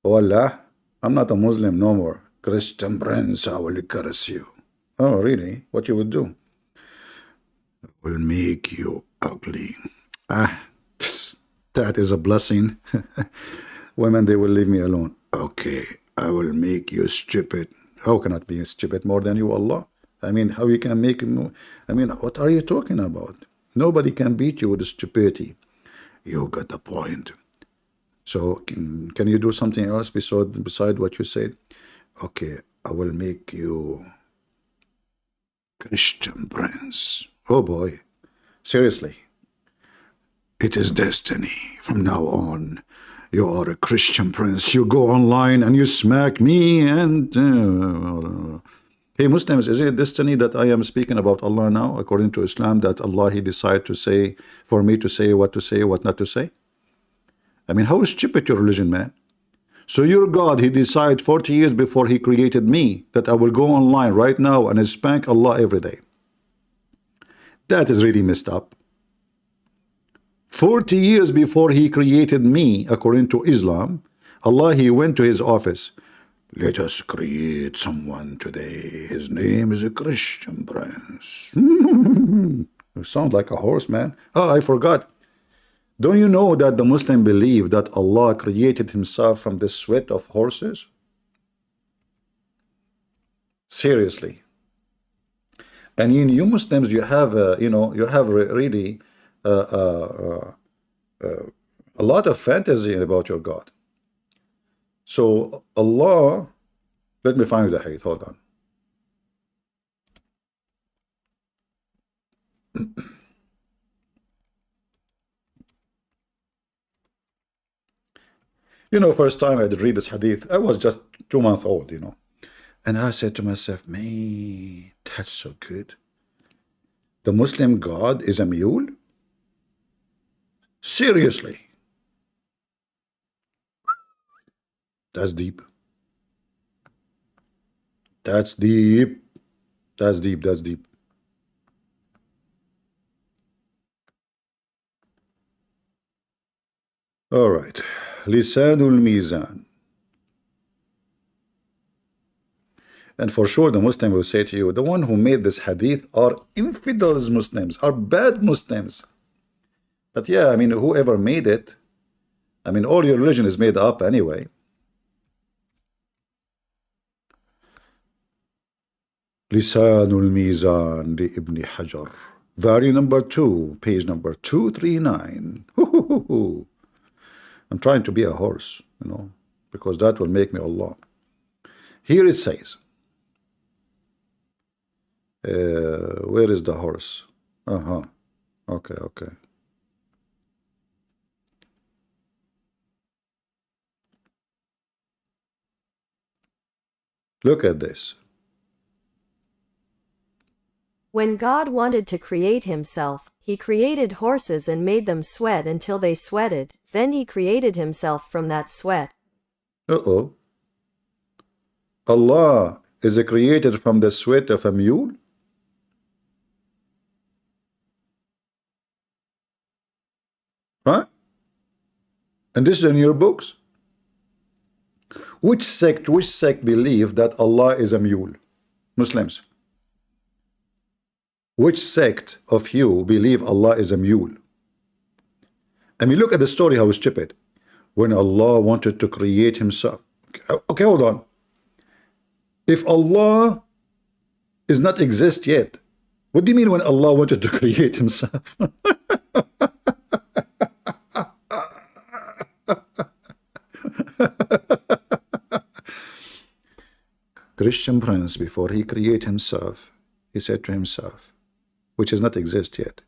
Oh Allah, I'm not a Muslim no more. Christian prince, I will curse you. Oh, really? What you would do? I will make you ugly. That is a blessing. Women, they will leave me alone. Okay, I will make you stupid. How can I be stupid more than you, Allah? I mean, how you can make him? I mean, what are you talking about? Nobody can beat you with stupidity. You got the point. So can you do something else beside what you said? Okay, I will make you Christian prince. Oh boy, seriously. It is destiny. From now on, you are a Christian prince. You go online and you smack me and... Hey Muslims, is it destiny that I am speaking about Allah now, according to Islam, that Allah, He decided to say, for me to say, what not to say? I mean, how stupid your religion, man. So your God, He decided 40 years before He created me that I will go online right now and spank Allah every day. That is really messed up. 40 years before He created me, according to Islam, Allah, He went to His office. Let us create someone today. His name is a Christian prince. You sound like a horse, man. Oh, I forgot. Don't you know that the Muslim believe that Allah created Himself from the sweat of horses? Seriously. And in you Muslims, you have, you have really a lot of fantasy about your God. So Allah, let me find you the hadith. Hold on. You know, first time I did read this hadith, I was just 2 months old, you know. And I said to myself, man, that's so good. The Muslim God is a mule? Seriously. That's deep. That's deep. That's deep. That's deep. All right. Lisanul Mizan. And for sure, the Muslim will say to you, the one who made this hadith are infidels Muslims, are bad Muslims. But yeah, I mean, whoever made it, I mean, all your religion is made up anyway. Lisanul Mizan li Ibn Hajar. Volume number 2, page number 239. I'm trying to be a horse, you know, because that will make me Allah. Here it says, where is the horse? Okay, okay. Look at this. When God wanted to create himself, he created horses and made them sweat until they sweated. Then he created himself from that sweat. Uh-oh. Allah is created from the sweat of a mule? Right? And this is in your books? Which sect believe that Allah is a mule? Muslims. Which sect of you believe Allah is a mule? I mean, look at the story, how stupid. When Allah wanted to create himself. Okay, hold on. If Allah is not exist yet, what do you mean when Allah wanted to create himself? Christian Prince, before he created himself, he said to himself, which is not exist yet.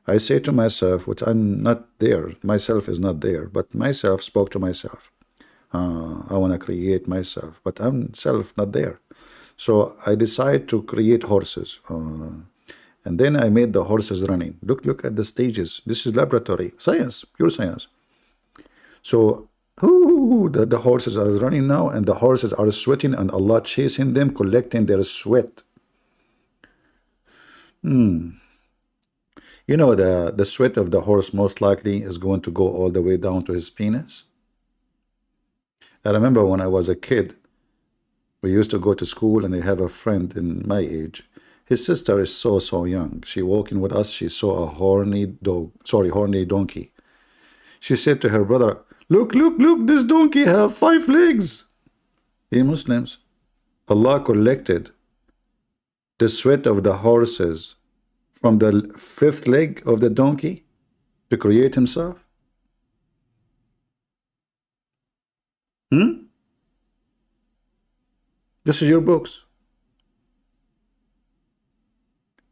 I say to myself, which I'm not there, myself is not there, but myself spoke to myself. I want to create myself, but I'm self not there. So I decide to create horses. And then I made the horses running. Look at the stages. This is laboratory, science, pure science. So the horses are running now, and the horses are sweating, and Allah chasing them, collecting their sweat. You know, the sweat of the horse most likely is going to go all the way down to his penis. I remember when I was a kid, we used to go to school, and I have a friend in my age. His sister is so young. She walking with us. She saw a horny donkey. She said to her brother, look, this donkey have 5 legs. Hey Muslims, Allah collected the sweat of the horses from the 5th leg of the donkey to create himself. This is your books.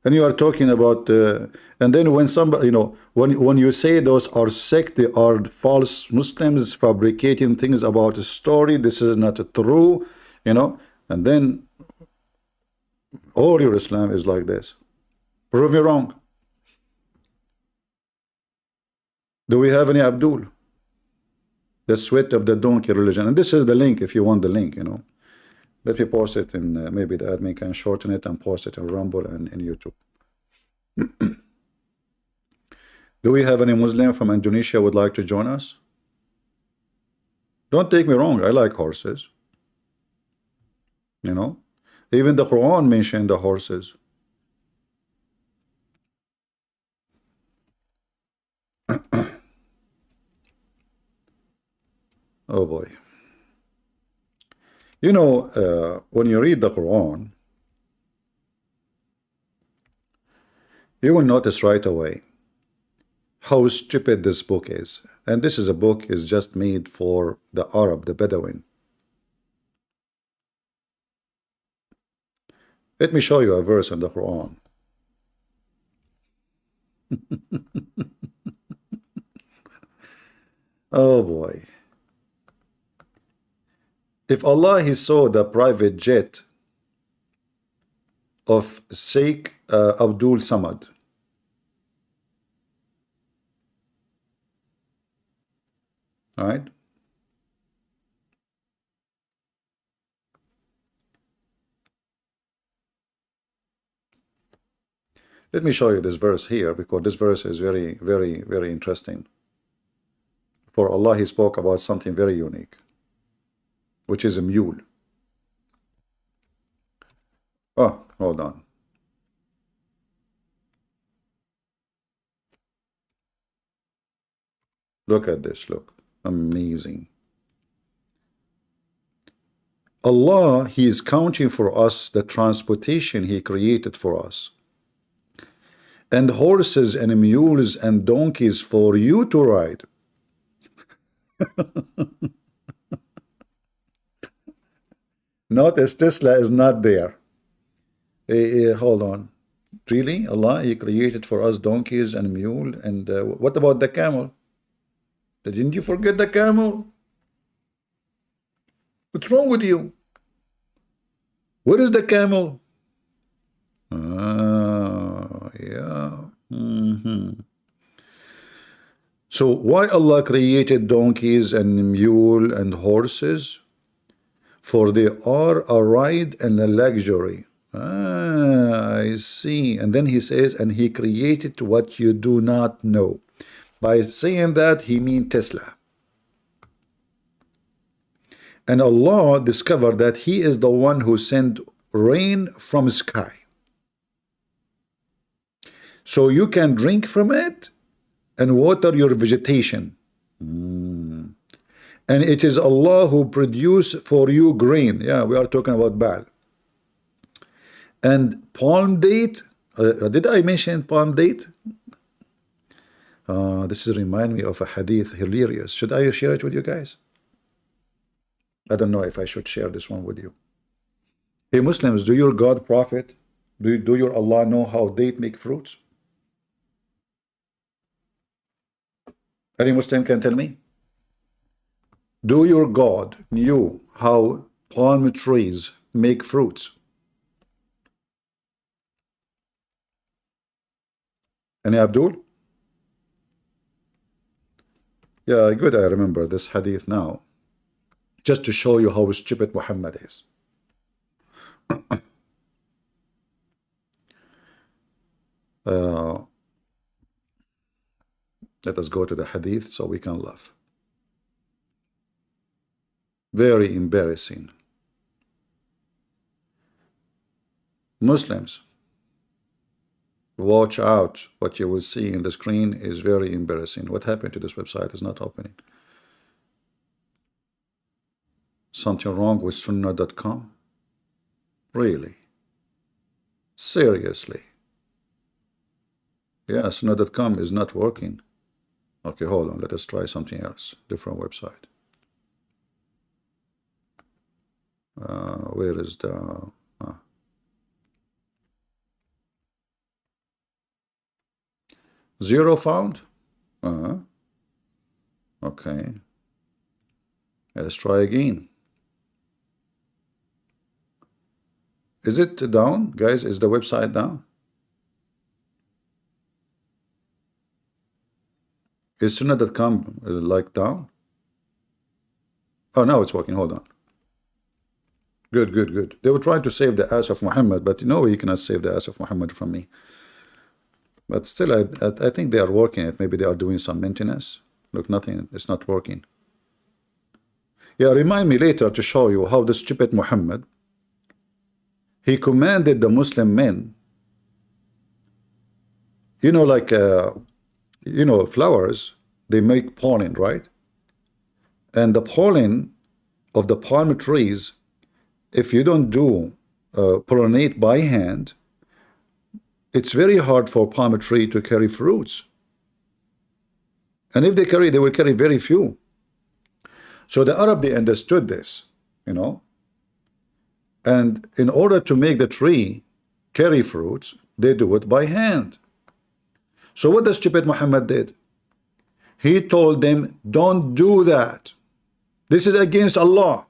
And you are talking about, and then when somebody, you know, when you say those are sect, they are false Muslims fabricating things about a story, this is not true, you know, and then all your Islam is like this. Prove me wrong. Do we have any Abdul? The sweat of the donkey religion. And this is the link if you want the link, you know. Let me post it in, maybe the admin can shorten it and post it in Rumble and in YouTube. Do we have any Muslim from Indonesia would like to join us? Don't take me wrong, I like horses. You know, even the Quran mentioned the horses. Oh boy. You know, when you read the Quran, you will notice right away how stupid this book is. And this is a book is just made for the Arab, the Bedouin. Let me show you a verse in the Quran. Oh boy. If Allah he saw the private jet of Sheikh Abdul Samad, all right, Let me show you this verse here, because this verse is very, very, very interesting. For Allah, He spoke about something very unique, which is a mule. Oh, hold on. Look at this, look. Amazing. Allah, He is counting for us the transportation He created for us. And horses and mules and donkeys for you to ride. Notice Tesla is not there. Hold on. Really? Allah, He created for us donkeys and mule. And what about the camel? Didn't you forget the camel? What's wrong with you? Where is the camel? Yeah. So why Allah created donkeys and mule and horses? For they are a ride and a luxury. I see. And then He says, and He created what you do not know. By saying that, He means Tesla. And Allah discovered that He is the one who sent rain from sky. So you can drink from it and water your vegetation. And it is Allah who produce for you grain. Yeah, we are talking about Baal. And palm date. Did I mention palm date? This is remind me of a hadith, hilarious. Should I share it with you guys? I don't know if I should share this one with you. Hey Muslims, do your God prophet, do your Allah know how date make fruits? Any Muslim can tell me? Do your God knew how palm trees make fruits? Any Abdul? Yeah, good, I remember this hadith now. Just to show you how stupid Muhammad is. Let us go to the hadith so we can laugh. Very embarrassing. Muslims, watch out. What you will see in the screen is very embarrassing. What happened to this website is not opening. Something wrong with sunnah.com? Really? Seriously? Yeah, sunnah.com is not working. Okay, hold on. Let us try something else. Different website. Where is the... Zero found? Okay. Let's try again. Is it down? Guys, is the website down? Is sunnah.com like down? Oh, now it's working. Hold on. Good, good, good. They were trying to save the ass of Muhammad, but you know you cannot save the ass of Muhammad from me. But still, I think they are working it. Maybe they are doing some maintenance. Look, nothing. It's not working. Yeah, remind me later to show you how the stupid Muhammad, he commanded the Muslim men, you know, like, you know, flowers, they make pollen, right? And the pollen of the palm trees, if you don't do pollinate by hand, it's very hard for palm tree to carry fruits. And if they carry, they will carry very few. So the Arab, they understood this, you know. And in order to make the tree carry fruits, they do it by hand. So what the stupid Muhammad did? He told them, don't do that. This is against Allah.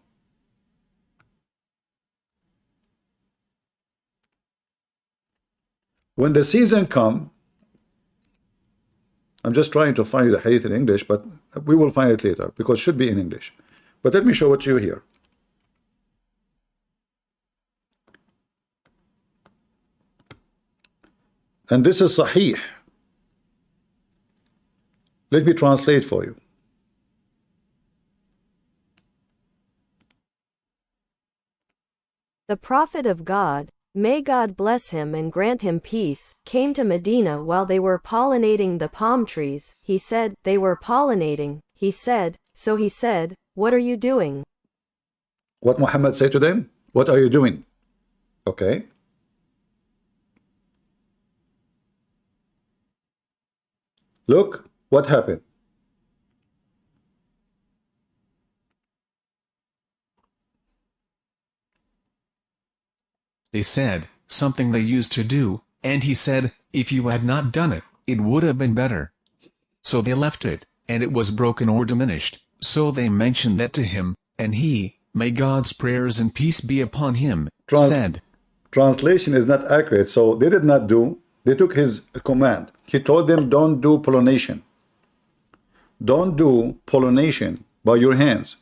When the season come, I'm just trying to find the hadith in English, but we will find it later because it should be in English. But let me show it to you here. And this is Sahih. Let me translate for you. The prophet of God, may God bless him and grant him peace, came to Medina while they were pollinating the palm trees. He said, they were pollinating. He said, so he said, what are you doing? What Muhammad said to them? What are you doing? Okay. Look what happened. They said, something they used to do, and he said, if you had not done it, it would have been better. So they left it, and it was broken or diminished, so they mentioned that to him, and he, may God's prayers and peace be upon him, said. Translation is not accurate, so they did not do, they took his command. He told them, don't do pollination. Don't do pollination by your hands.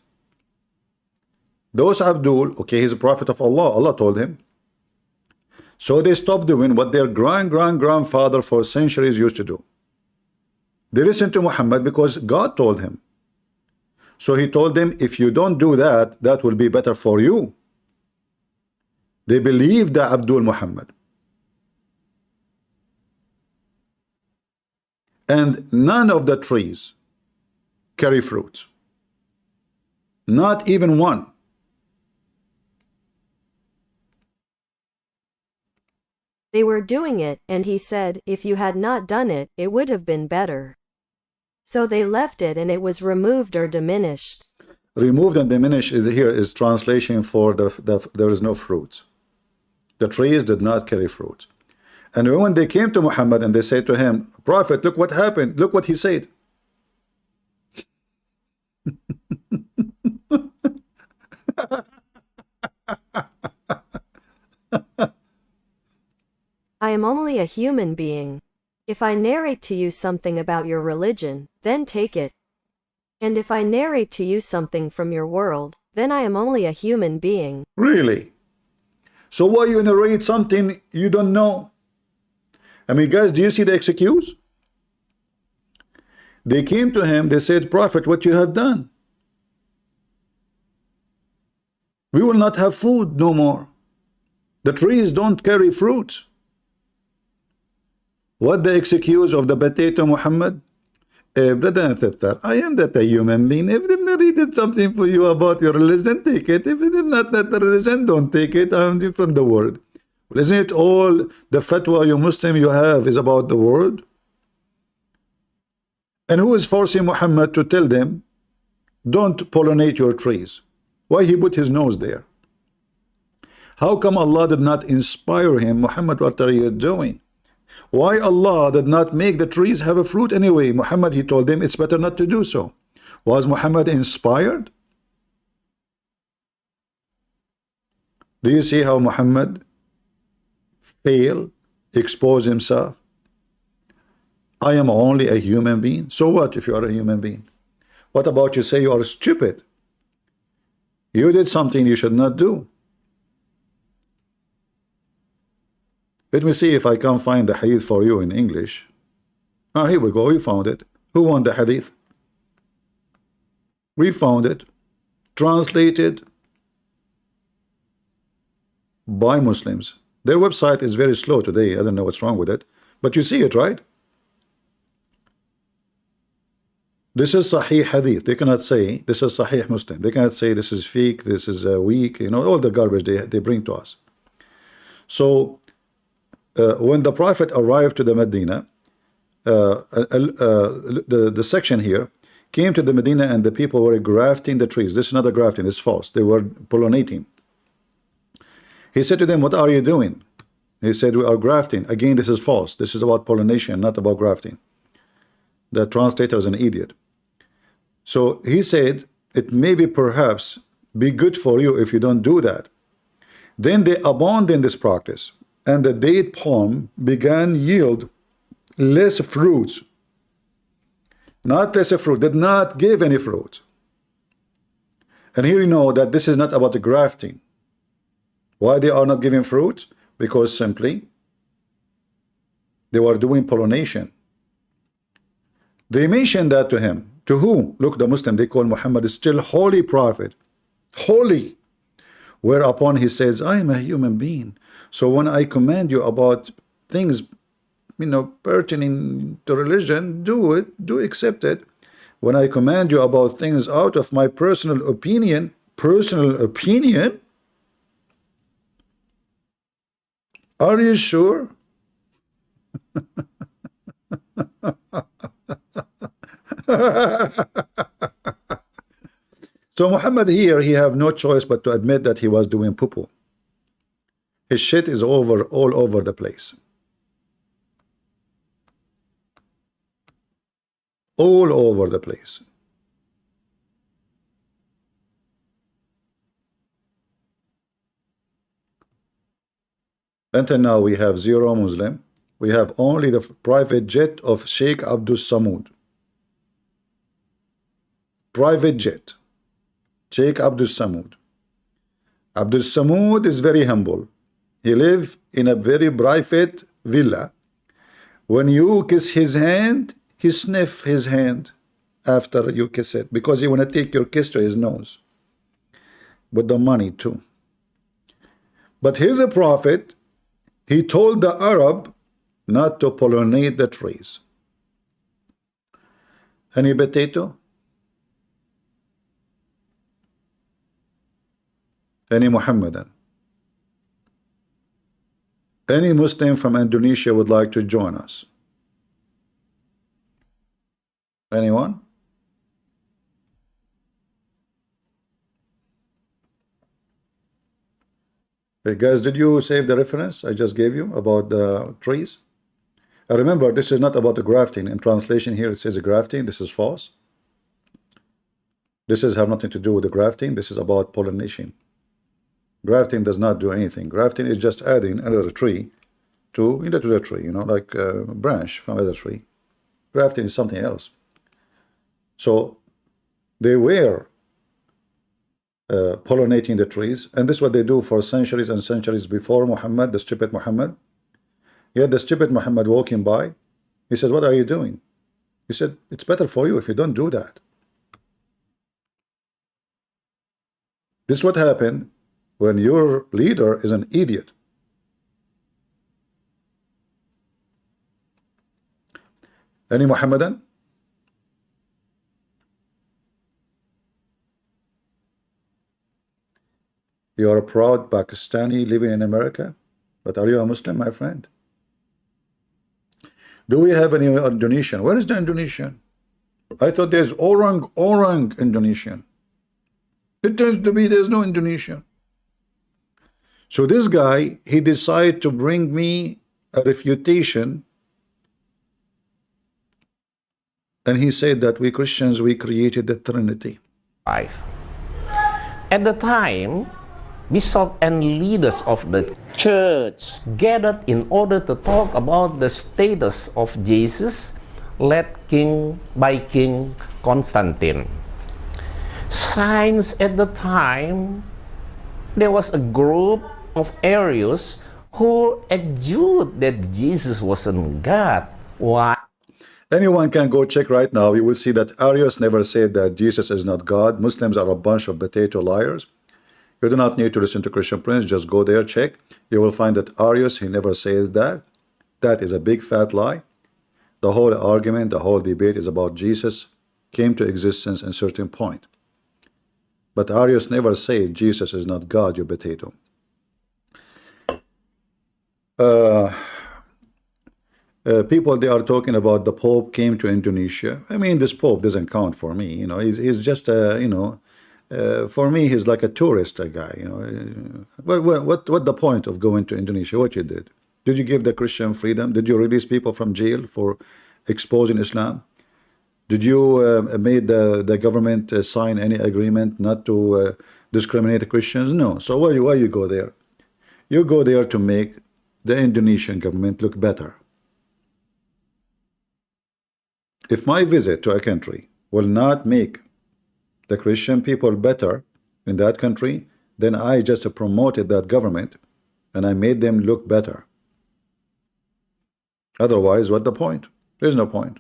Those Abdul, okay, he's a prophet of Allah, Allah told him. So they stopped doing what their grandfather for centuries used to do. They listened to Muhammad because God told him. So he told them, if you don't do that, that will be better for you. They believed the Abdul Muhammad. And none of the trees carry fruits. Not even one. They were doing it, and he said, if you had not done it, it would have been better. So they left it and it was removed or diminished. Removed and diminished is here is translation for there is no fruits. The trees did not carry fruits. And when they came to Muhammad and they said to him, Prophet, look what happened. Look what he said. I am only a human being. If I narrate to you something about your religion, then take it. And if I narrate to you something from your world, then I am only a human being. Really? So why you narrate something you don't know? I mean, guys, do you see the excuse? They came to him, they said, Prophet, what you have done? We will not have food no more. The trees don't carry fruits. What the excuse of the potato, Muhammad? Brother and sister, I am that a human being. If they narrated something for you about your religion, take it. If it is not that the religion, don't take it. I am from the world. Well, isn't it all the fatwa you Muslim you have is about the world? And who is forcing Muhammad to tell them, don't pollinate your trees? Why he put his nose there? How come Allah did not inspire him? Muhammad, what are you doing? Why Allah did not make the trees have a fruit anyway? Muhammad, he told them it's better not to do so. Was Muhammad inspired? Do you see how Muhammad failed, exposed himself? I am only a human being. So what if you are a human being? What about you say you are stupid? You did something you should not do. Let me see if I can find the hadith for you in English. Ah, here we go. We found it. Who won the hadith? We found it. Translated by Muslims. Their website is very slow today. I don't know what's wrong with it. But you see it, right? This is Sahih Hadith. They cannot say this is Sahih Muslim. They cannot say this is fake, this is weak. You know, all the garbage they bring to us. So, when the Prophet arrived to the Medina, the section here came to the Medina and the people were grafting the trees. This is not a grafting, it's false. They were pollinating. He said to them, what are you doing? He said, we are grafting. Again, this is false. This is about pollination, not about grafting. The translator is an idiot. So he said, it may be perhaps be good for you if you don't do that. Then they abandoned this practice, and the date palm began yield less fruits. Not less fruit, did not give any fruit. And here you know that this is not about the grafting. Why they are not giving fruits? Because simply They were doing pollination. They mentioned that to him. To who? Look, the Muslim, they call Muhammad still holy prophet. Holy. Whereupon he says, I am a human being. So when I command you about things, pertaining to religion, do it, do accept it. When I command you about things out of my personal opinion, are you sure? So Muhammad here, he have no choice but to admit that he was doing poo-poo. His shit is all over the place. All over the place. Until now we have zero Muslim. We have only the private jet of Sheikh Abdul Samud. Private jet. Sheikh Abdul Samud. Abdul Samud is very humble. He lives in a very private villa. When you kiss his hand, he sniff his hand after you kiss it, because he want to take your kiss to his nose with the money too. But he's a prophet. He told the Arab not to pollinate the trees. Any potato? Any Muhammadan? Any Muslim from Indonesia would like to join us? Anyone? Hey guys, did you save the reference I just gave you about the trees? Remember, this is not about the grafting. In translation here it says grafting. This is false. This has nothing to do with the grafting. This is about pollination. Grafting does not do anything. Grafting is just adding another tree to the tree, like a branch from another tree. Grafting is something else. So they were pollinating the trees, and this is what they do for centuries and centuries before Muhammad, the stupid Muhammad. Yet the stupid Muhammad walking by, he said, what are you doing? He said, it's better for you if you don't do that. This is what happened when your leader is an idiot. Any Muhammadan? You are a proud Pakistani living in America, but are you a Muslim, my friend? Do we have any Indonesian? Where is the Indonesian? I thought there's orang Indonesian. It turns to be there's no Indonesian. So this guy, he decided to bring me a refutation, and he said that we Christians, we created the Trinity. At the time, bishops and leaders of the church gathered in order to talk about the status of Jesus, led by King Constantine. Since at the time, there was a group of Arians who argued that Jesus wasn't God. Why? Anyone can go check right now. You will see that Arius never said that Jesus is not God. Muslims are a bunch of potato liars. You do not need to listen to Christian Prince. Just go there, check. You will find that Arius, he never says that. That is a big fat lie. The whole argument, the whole debate is about Jesus came to existence at a certain point. But Arius never said Jesus is not God, you potato. People, they are talking about the Pope came to Indonesia. I mean, this Pope doesn't count for me. He's just for me, he's like a tourist, a guy. What the point of going to Indonesia? What you did? Did you give the Christian freedom? Did you release people from jail for exposing Islam? Did you made the government sign any agreement not to discriminate Christians? No. So why you go there? You go there to make the Indonesian government look better. If my visit to a country will not make the Christian people better in that country, then I just promoted that government and I made them look better. Otherwise, what the point? There's no point.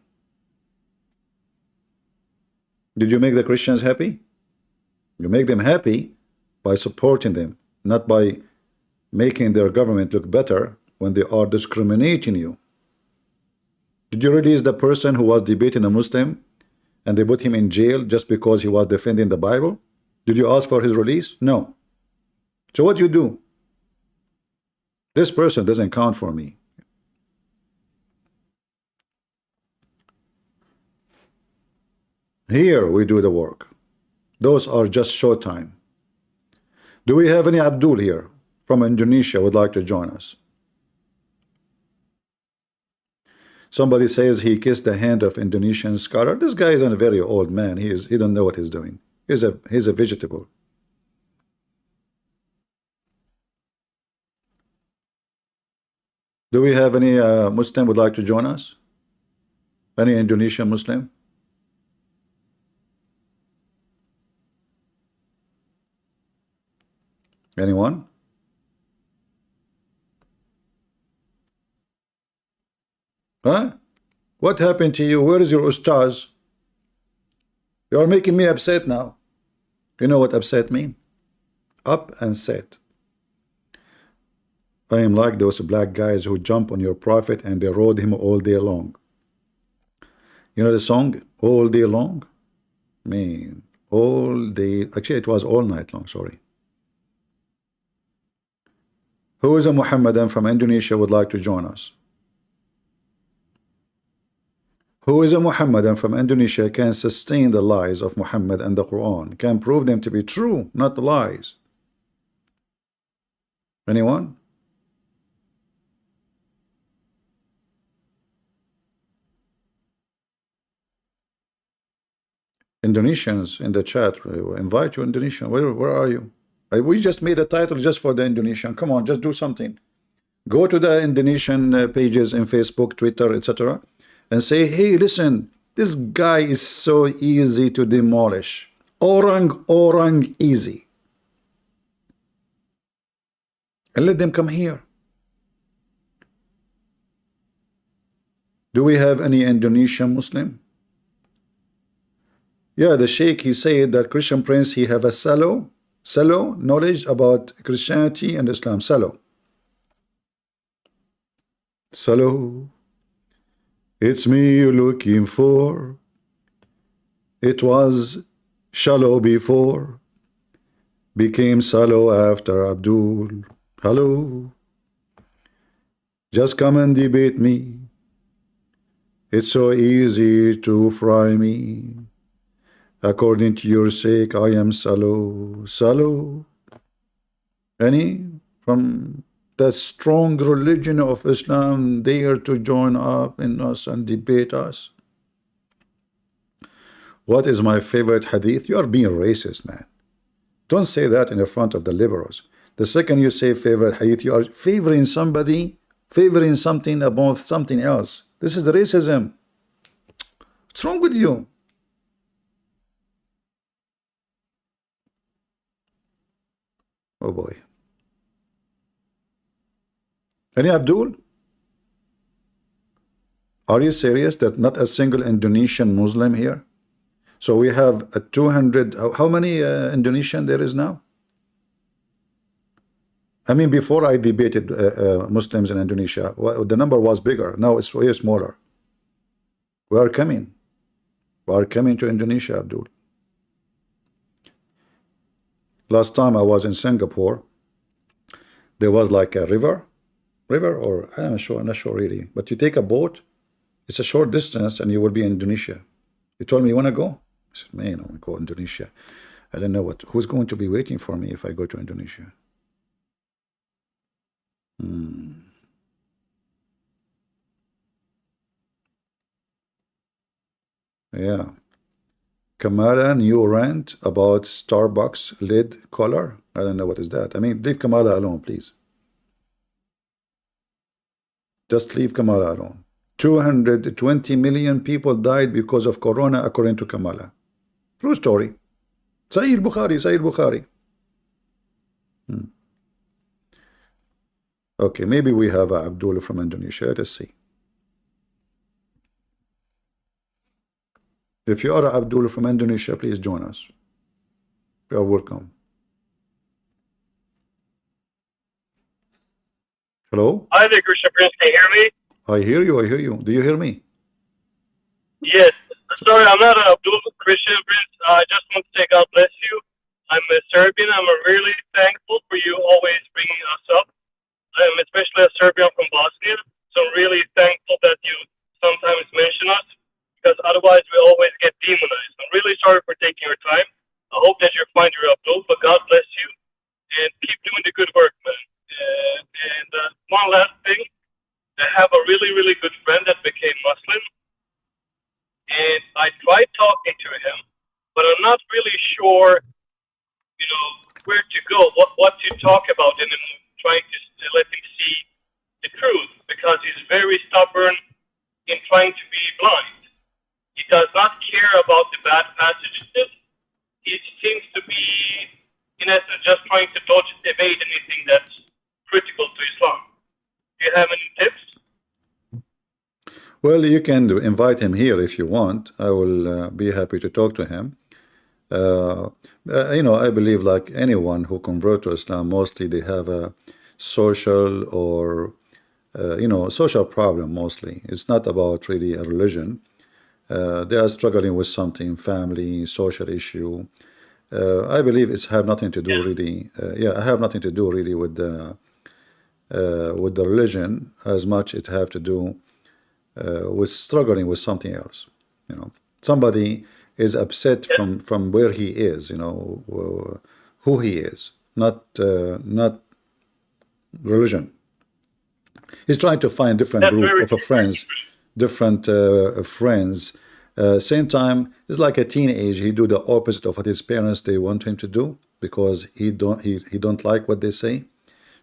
Did you make the Christians happy? You make them happy by supporting them, not by making their government look better when they are discriminating you. Did you release the person who was debating a Muslim and they put him in jail just because he was defending the Bible? Did you ask for his release? No. So what do you do? This person doesn't count for me. Here we do the work. Those are just short time. Do we have any Abdul here from Indonesia would like to join us? Somebody says he kissed the hand of Indonesian scholar. This guy is a very old man. He don't know what he's doing. He's a vegetable. Do we have any Muslim would like to join us? Any Indonesian Muslim? Anyone? Huh? What happened to you? Where is your ustaz? You are making me upset now. You know what upset mean? Up and set. I am like those black guys who jump on your prophet and they rode him all day long. You know the song, All Day Long? Man, all day. Actually, it was all night long, sorry. Who is a Muhammadan from Indonesia would like to join us? Who is a Muhammadan from Indonesia can sustain the lies of Muhammad and the Quran, can prove them to be true, not lies? Anyone? Indonesians in the chat, we invite you, Indonesian. Where are you? We just made a title just for the Indonesian. Come on, just do something. Go to the Indonesian pages in Facebook, Twitter, etc. and say, hey, listen, this guy is so easy to demolish. Orang easy. And let them come here. Do we have any Indonesian Muslim? Yeah, the Sheikh, he said that Christian Prince, he have a shallow knowledge about Christianity and Islam. Shallow. It's me you're looking for. It was shallow before, became shallow after Abdul. Hello. Just come and debate me. It's so easy to fry me. According to your sake, I am shallow. Any from the strong religion of Islam dare to join up in us and debate us? What is my favorite hadith? You are being racist, man. Don't say that in the front of the liberals. The second you say favorite hadith, you are favoring somebody, favoring something above something else. This is racism. What's wrong with you? Oh boy. Any Abdul? Are you serious that not a single Indonesian Muslim here? So we have a 200, how many Indonesian there is now? I mean, before I debated Muslims in Indonesia, the number was bigger. Now it's way smaller. We are coming. We are coming to Indonesia, Abdul. Last time I was in Singapore, there was like a river, or I'm not sure really, but you take a boat, it's a short distance and you will be in Indonesia. You told me you want to go? I said, man, I want to go to Indonesia. I don't know who's going to be waiting for me if I go to Indonesia. Yeah. Kamala new rant about Starbucks lid color. I don't know what is that. I mean, leave Kamala alone, please. Just leave Kamala alone. 220 million people died because of Corona, according to Kamala. True story. Sahih Bukhari. Okay, maybe we have Abdullah from Indonesia. Let's see. If you are Abdul from Indonesia, please join us. You are welcome. Hello? Hi there, Christian Prince. Can you hear me? I hear you. I hear you. Do you hear me? Yes. Sorry, I'm not an Abdul Christian Prince. I just want to say God bless you. I'm a Serbian. I'm really thankful for you always bringing us up. I'm especially a Serbian from Bosnia. So I'm really thankful that you sometimes mention us because otherwise we always get demonized. I'm really sorry for taking your time. I hope that you find your Abdul, but God bless you and keep doing the good work, man. One last thing. I have a really, really good friend that became Muslim, and I tried talking to him, but I'm not really sure, where to go, what to talk about, and I'm trying to let him see the truth because he's very stubborn in trying to be blind. He does not care about the bad passages. He seems to be, in essence, just trying to dodge, evade anything that's critical to Islam. Do you have any tips? Well, you can invite him here if you want. I will be happy to talk to him. I believe like anyone who convert to Islam, mostly they have a social or social problem mostly. It's not about really a religion. They are struggling with something, family, social issue. I believe it's have nothing to do really. I have nothing to do really with the religion as much it have to do with struggling with something else. Somebody is upset from where he is, who he is, not religion. He's trying to find different That's very group of friends, different friends. Same time, it's like a teenage. He do the opposite of what his parents they want him to do because he don't like what they say.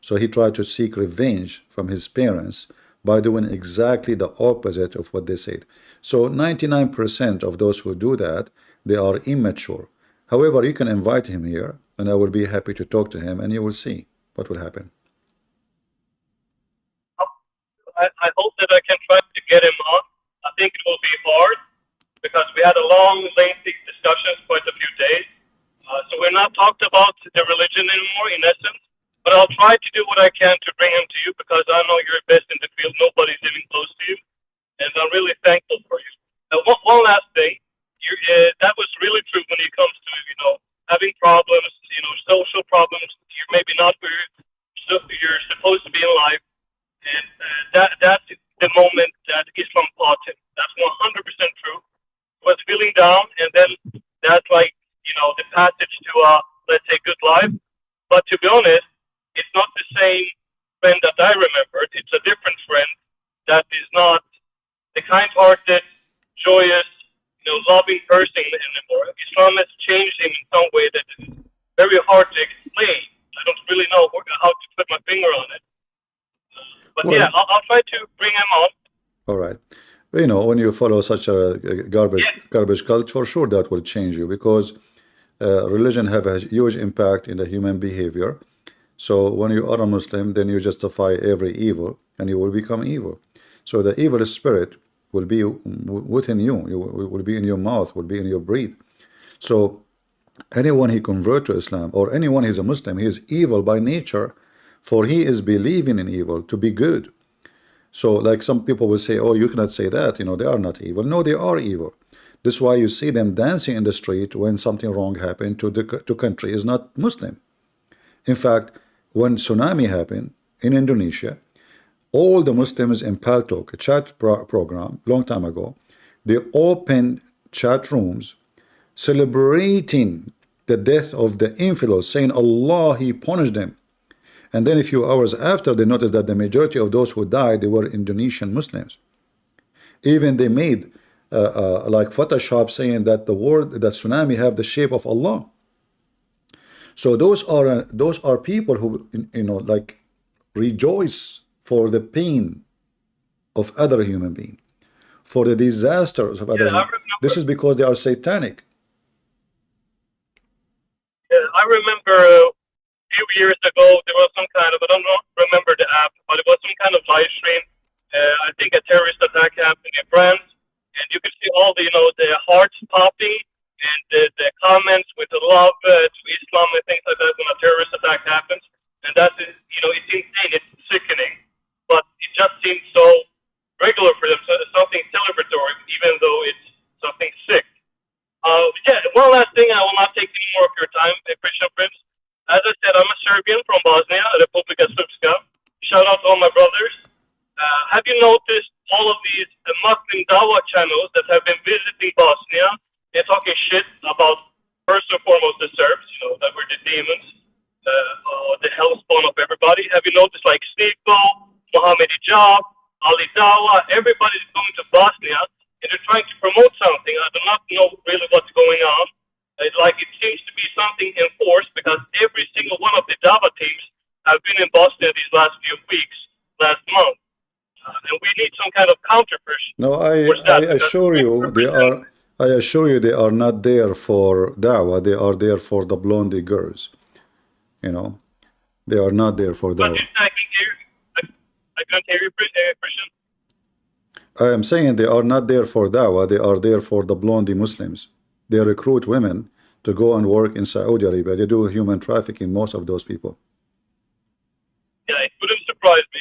So he tried to seek revenge from his parents by doing exactly the opposite of what they said. So 99% of those who do that, they are immature. However, you can invite him here, and I will be happy to talk to him, and you will see what will happen. I hope that I can try to get him on. I think it will be hard because we had a long, lengthy discussions, quite a few days. So we're not talked about the religion anymore, in essence. But I'll try to do what I can to bring him to you because I know you're best in the field. Nobody's even close to you, and I'm really thankful for you. One last thing, that was really true when it comes to having problems, social problems. You're maybe not where you're supposed to be in life, and that's the moment that Islam taught him. That's 100% true. He was feeling down, and then that's like the passage to let's say good life. But to be honest, it's not the same friend that I remembered. It's a different friend that is not the kind-hearted, joyous, loving person anymore. Islam has changed him in some way that is very hard to explain. I don't really know how to put my finger on it. But Well, yeah, I'll try to bring him on. all right. When you follow such a garbage cult, for sure that will change you because religion have a huge impact in the human behavior. So when you are a Muslim, then you justify every evil and you will become evil. So the evil spirit will be within you. It will be in your mouth, will be in your breath. So anyone he convert to Islam or anyone he's a Muslim, he is evil by nature, for he is believing in evil to be good. So like some people will say, oh, you cannot say that, they are not evil. No, they are evil. This is why you see them dancing in the street when something wrong happened to country is not Muslim. In fact, when tsunami happened in Indonesia, all the Muslims in Paltalk, a chat program, long time ago, they opened chat rooms celebrating the death of the infidels, saying Allah, He punished them. And then a few hours after, they noticed that the majority of those who died, they were Indonesian Muslims. Even they made like Photoshop saying that the tsunami have the shape of Allah. So those are people who like rejoice for the pain of other human beings, for the disasters of other human beings. This is because they are satanic. I remember a few years ago there was some kind of, I don't remember the app, but it was some kind of live stream. I think a terrorist attack happened in France, and you can see all the the hearts popping and the comments with the love to Islam and things like that when a terrorist attack happens, and that's it's insane, it's sickening, but it just seems so regular for them, so it's something celebratory, even though it's something sick. Yeah, one last thing, I will not take any more of your time, Christian Prince. As I said, I'm a Serbian from Bosnia, Republika Srpska. Shout out to all my brothers. Have you noticed all of these Muslim Dawa channels that have been visiting Bosnia and talking shit about, first and foremost, the Serbs, that were the demons, the hellspawn of everybody? Have you noticed, like, Sniko, Mohammed Hijab, Ali Dawa, everybody's going to Bosnia, and they're trying to promote something. I do not know really what's going on. It seems to be something enforced, because every single one of the Dawa teams have been in Bosnia these last few weeks, last month. And we need some kind of counterpush. No, I assure you they are. I assure you they are not there for da'wah. They are there for the blondie girls. They are not there for da'wah. I can't hear you, Christian. I am saying they are not there for da'wah. They are there for the blondie Muslims. They recruit women to go and work in Saudi Arabia. They do human trafficking, most of those people. Yeah, it wouldn't surprise me.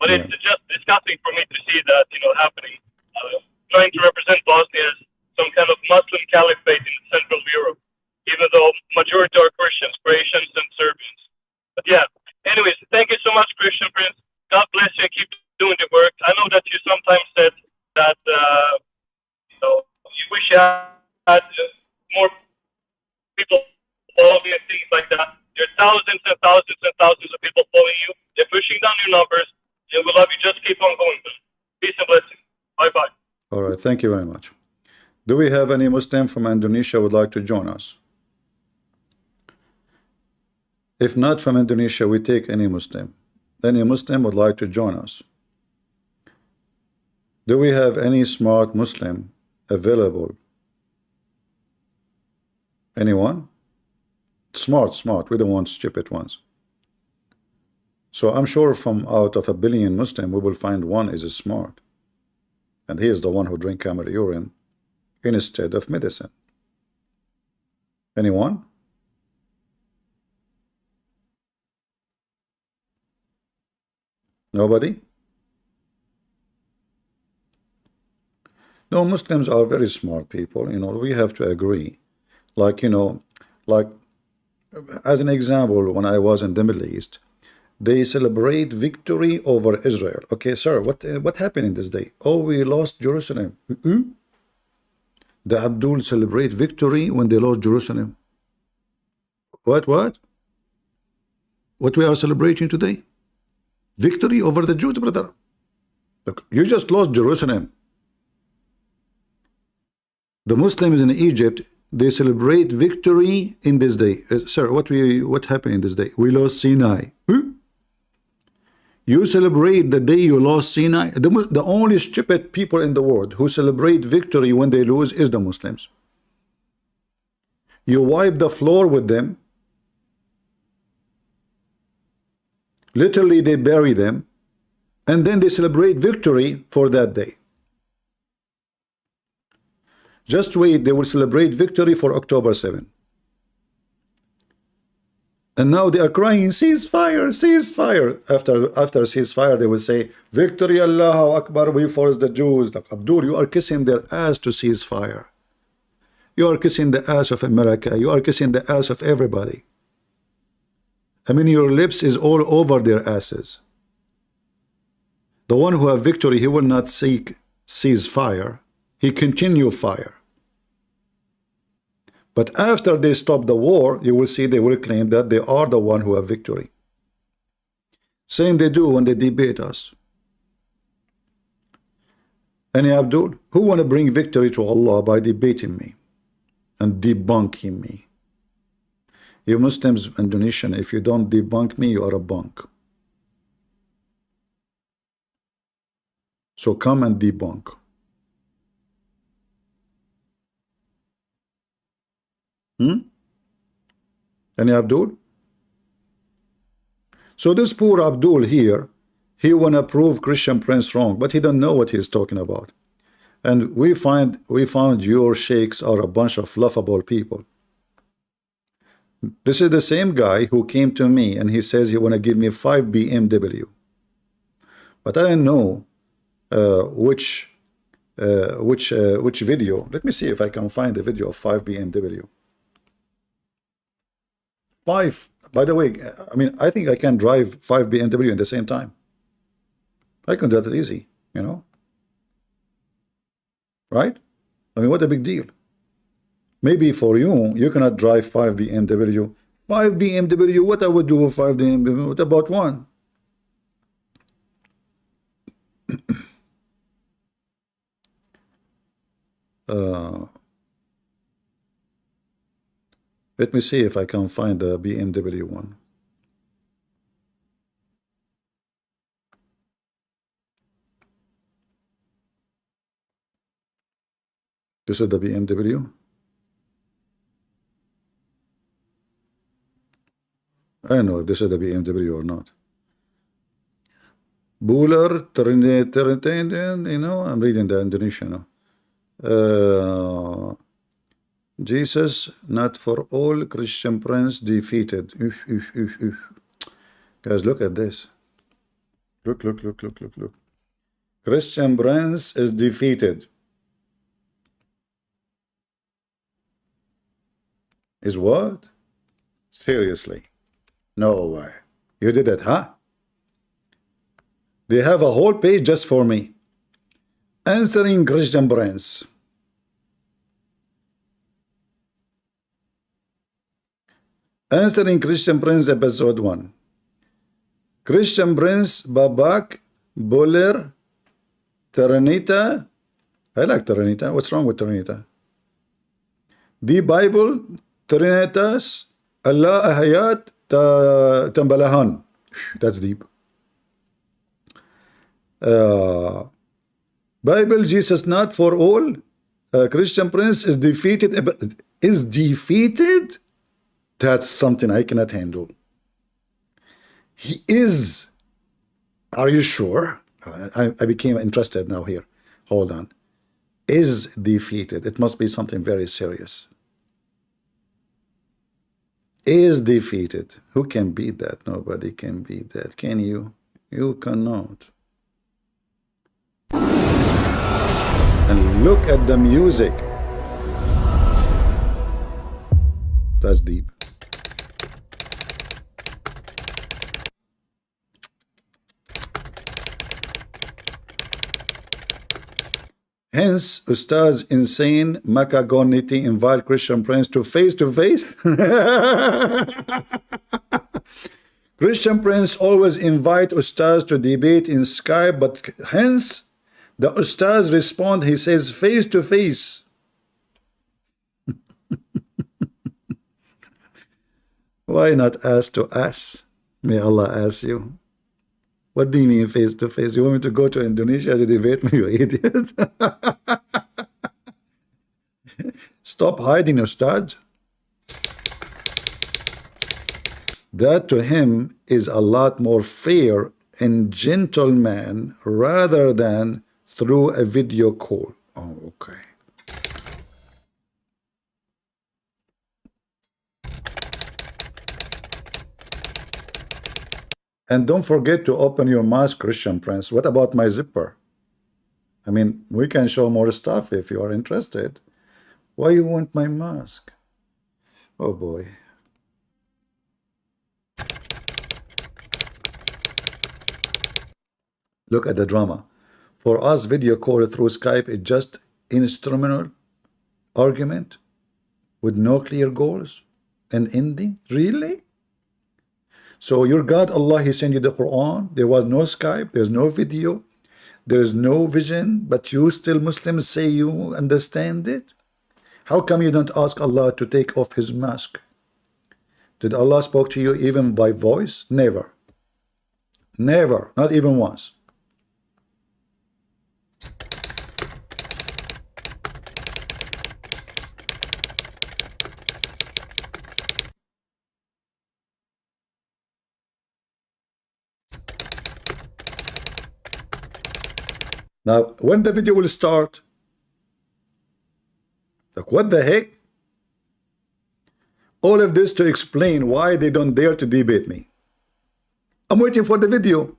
But Yeah. it's just disgusting for me to see that, happening. Trying to represent Bosnia as some kind of Muslim caliphate in Central Europe, even though majority are Christians, Croatians, and Serbians. But yeah, anyways, thank you so much, Christian Prince. God bless you. Keep doing the work. I know that you sometimes said that, you wish you had more people following and things like that. There are thousands and thousands and thousands of people following you. They're pushing down your numbers. And we love you. Just keep on going. Peace and blessings. Bye-bye. All right, thank you very much. Do we have any Muslim from Indonesia who would like to join us? If not from Indonesia, we take any Muslim. Any Muslim would like to join us. Do we have any smart Muslim available? Anyone? Smart. We don't want stupid ones. So I'm sure from out of 1 billion Muslim, we will find one is smart. And he is the one who drink camel urine instead of medicine. Anyone? Nobody? No, Muslims are very smart people. We have to agree. Like as an example, when I was in the Middle East, they celebrate victory over Israel. Okay, sir, what happened in this day? Oh, we lost Jerusalem. The Abdul celebrate victory when they lost Jerusalem. What? What we are celebrating today? Victory over the Jews, brother. Look, you just lost Jerusalem. The Muslims in Egypt, they celebrate victory in this day. Sir, what happened in this day? We lost Sinai. You celebrate the day you lost Sinai. The only stupid people in the world who celebrate victory when they lose is the Muslims. You wipe the floor with them. Literally, they bury them. And then they celebrate victory for that day. Just wait, they will celebrate victory for October 7. And now they are crying, ceasefire, ceasefire. After ceasefire, they will say, victory, Allahu Akbar, we force the Jews. Like, Abdul, you are kissing their ass to ceasefire. You are kissing the ass of America. You are kissing the ass of everybody. I mean, your lips is all over their asses. The one who have victory, he will not seek ceasefire. He continue fire. But after they stop the war, you will see they will claim that they are the one who have victory. Same they do when they debate us. Any Abdul, who want to bring victory to Allah by debating me and debunking me? You Muslims, Indonesian, if you don't debunk me, you are a bunk. So come and debunk. Any Abdul? So this poor Abdul here, he wanna prove Christian Prince wrong, but he don't know what he's talking about. And we found your sheikhs are a bunch of laughable people. This is the same guy who came to me and he says he want to give me 5 BMW. But I don't know which video. Let me see if I can find a video of 5 BMW. 5. By the way, I mean, I think I can drive 5 BMW at the same time. I can do that easy, you know? Right? I mean, what a big deal. Maybe for you, you cannot drive 5 BMW. 5 BMW, what I would do with 5 BMW? What about one? Let me see if I can find a BMW one. This is the BMW. I don't know if this is the BMW or not. Buller, you know, I'm reading the Indonesian. Jesus, not for all, Christian prince defeated. Guys, look at this. Look. Christian prince is defeated. Is what? Seriously? No way. You did it, huh? They have a whole page just for me. Answering Christian prince. Answering Christian Prince episode 1. Christian Prince, Babak, Buller, Terenita. I like Terenita. What's wrong with Terenita? The Bible, Terenitas, Allah Ahayat, Tambalahan. That's deep. Bible, Jesus not for all. Christian Prince is defeated. Is defeated? That's something I cannot handle. He is. Are you sure? I became interested now here. Hold on. Is defeated. It must be something very serious. Is defeated. Who can beat that? Nobody can beat that. Can you? You cannot. And look at the music. That's deep. Hence, Ustaz insane Makagoniti invite Christian Prince to face. Christian Prince always invite Ustaz to debate in Skype, but hence the Ustaz respond, he says face to face. Why not ask to ask? May Allah ask you. What do you mean face to face? You want me to go to Indonesia to debate me, you idiot? Stop hiding, Ustad. That to him is a lot more fair and gentleman rather than through a video call. Oh, okay. And don't forget to open your mask, Christian Prince. What about my zipper? I mean, we can show more stuff if you are interested. Why you want my mask? Oh boy. Look at the drama. For us, video call through Skype is just instrumental argument with no clear goals and ending. Really? So your God, Allah, He sent you the Quran. There was no Skype. There's no video. There's no vision. But you still Muslims say you understand it. How come you don't ask Allah to take off His mask? Did Allah spoke to you even by voice? Never. Never. Not even once. Now, when the video will start, Like, what the heck? All of this to explain why they don't dare to debate me. I'm waiting for the video.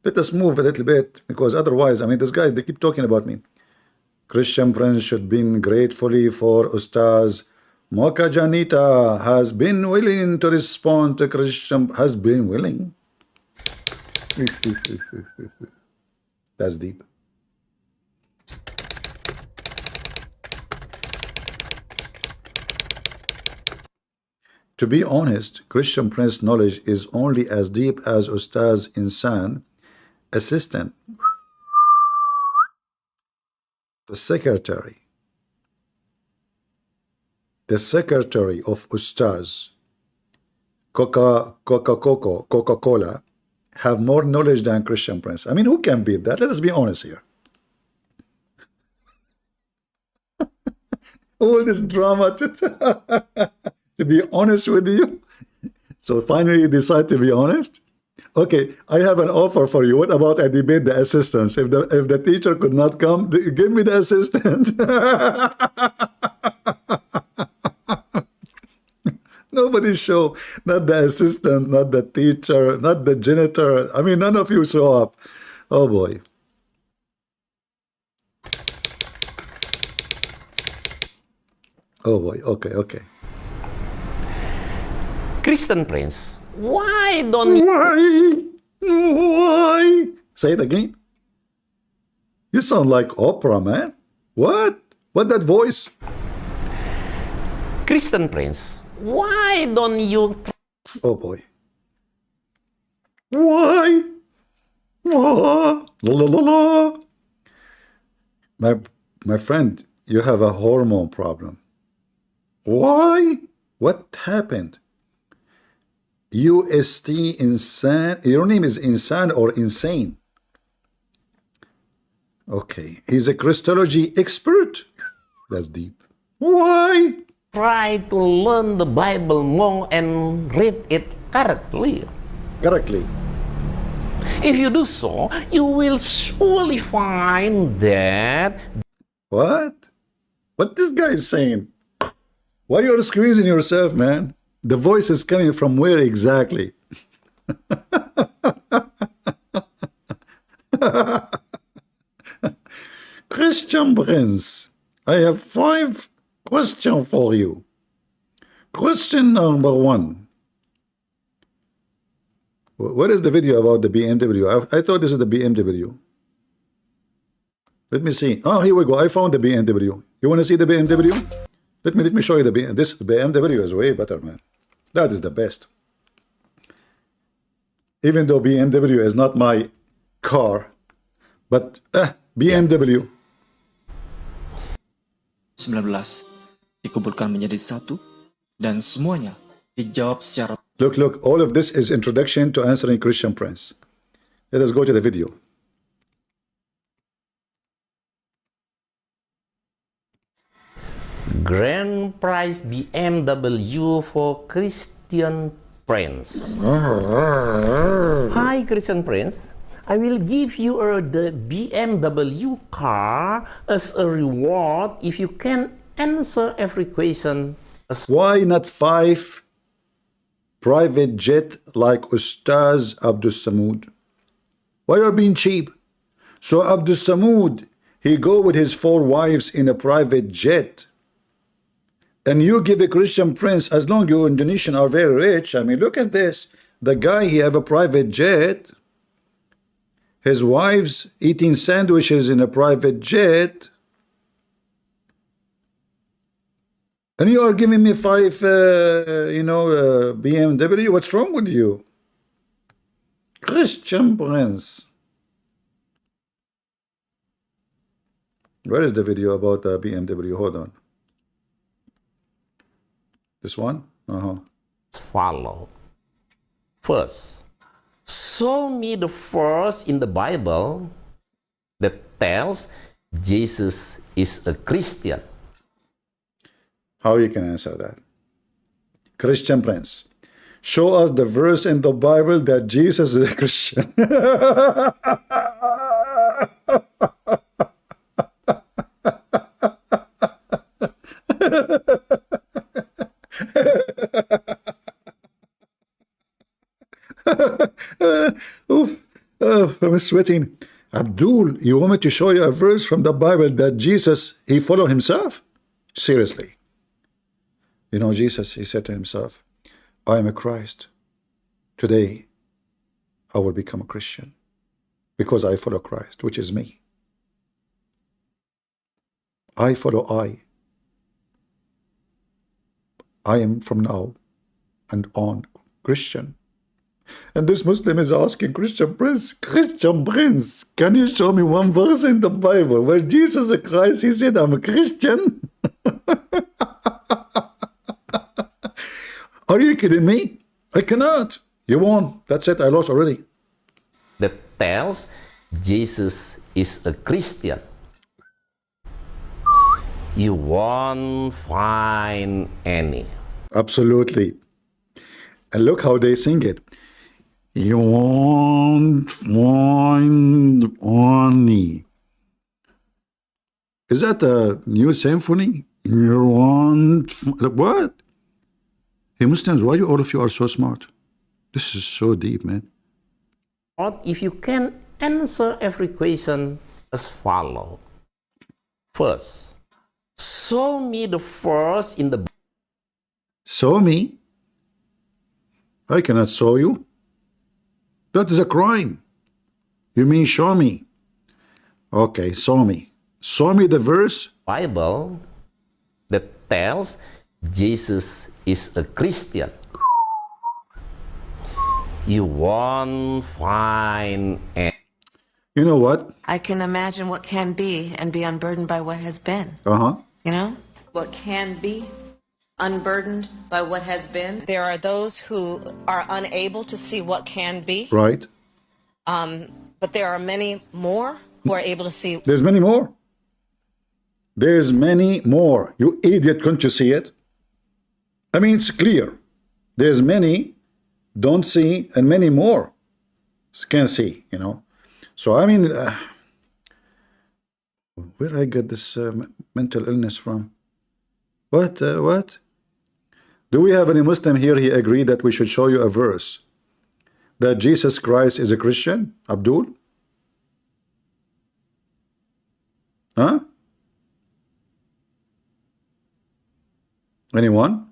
Let us move a little bit, because otherwise, I mean, this guy, they keep talking about me. Christian Prince should be gratefully for Ustaz. Mocha Janita has been willing to respond to Christian, has been willing. That's deep. To be honest, Christian Prince knowledge is only as deep as Ustaz Insan assistant, the secretary of Ustaz Coca-Cola have more knowledge than Christian Prince. I mean, who can beat that? Let us be honest here. All this drama to be honest with you. So finally you decide to be honest. Okay, I have an offer for you. What about I debate the assistants? If the teacher could not come, give me the assistant. Nobody's show. Not the assistant, not the teacher, not the janitor. I mean, none of you show up. Oh boy. Oh boy. Okay. Christian Prince, why don't you... Why? Say it again. You sound like Oprah, man. What? What that voice? Christian Prince, why don't you... Oh boy. Why? La, la, la, la. My friend, you have a hormone problem. Why? What happened? UST Insan. Your name is Insan or Insane? Okay. He's a Christology expert. That's deep. Why? try to learn the Bible more and read it correctly? Correctly. If you do so, you will surely find that... What? What this guy is saying? Why you're squeezing yourself, man? The voice is coming from where exactly? Christian Prince, I have 5 questions for you. Question number 1. What is the video about the BMW? I thought this is the BMW. Let me see. Oh, here we go. I found the BMW. You want to see the BMW? Let me show you the BMW. This BMW is way better, man. That is the best. Even though BMW is not my car, but BMW. 19 dikumpulkan menjadi satu dan semuanya dijawab secara Look, all of this is introduction to answering Christian Prince. Let us go to the video. Grand prize BMW for Christian Prince. Hi, Christian Prince. I will give you the BMW car as a reward if you can answer every question. Why not 5 private jet like Ustaz Abdul Samud? Why are being cheap? So Abdul Samud, he go with his 4 wives in a private jet. And you give a Christian Prince, as long you Indonesian are very rich. I mean, look at this. The guy, he have a private jet. His wives eating sandwiches in a private jet. And you are giving me 5, BMW. What's wrong with you? Christian Prince. Where is the video about BMW? Hold on. This one? Follow. First, show me the verse in the Bible that tells Jesus is a Christian. How you can answer that? Christian Prince, show us the verse in the Bible that Jesus is a Christian. I'm sweating. Abdul, you want me to show you a verse from the Bible that Jesus, he followed himself? Seriously. You know, Jesus, he said to himself, I am a Christ. Today, I will become a Christian because I follow Christ, which is me. I follow I am from now and on Christian. And this Muslim is asking, Christian Prince, can you show me one verse in the Bible where Jesus Christ, he said, I'm a Christian? Are you kidding me? I cannot. You won. That's it. I lost already. That tells Jesus is a Christian. You won't find any. Absolutely. And look how they sing it. You won't find any. Is that a new symphony? You won't. What? Hey, Muslims, why all of you are so smart? This is so deep, man. Or if you can answer every question as follows. First, show me the verse in the. Show me? I cannot show you. That is a crime. You mean show me? Okay, show me. Show me the verse. Bible that tells Jesus is a Christian. You won't find any. You know what? I can imagine what can be and be unburdened by what has been. Uh-huh. You know? What can be unburdened by what has been. There are those who are unable to see what can be. Right. But there are many more who are able to see. There's many more. There's many more. You idiot, couldn't you see it? I mean, it's clear. There's many don't see and many more can see, you know. So, I mean, where I get this mental illness from? What? Do we have any Muslim here? He agreed that we should show you a verse that Jesus Christ is a Christian? Abdul? Huh? Anyone?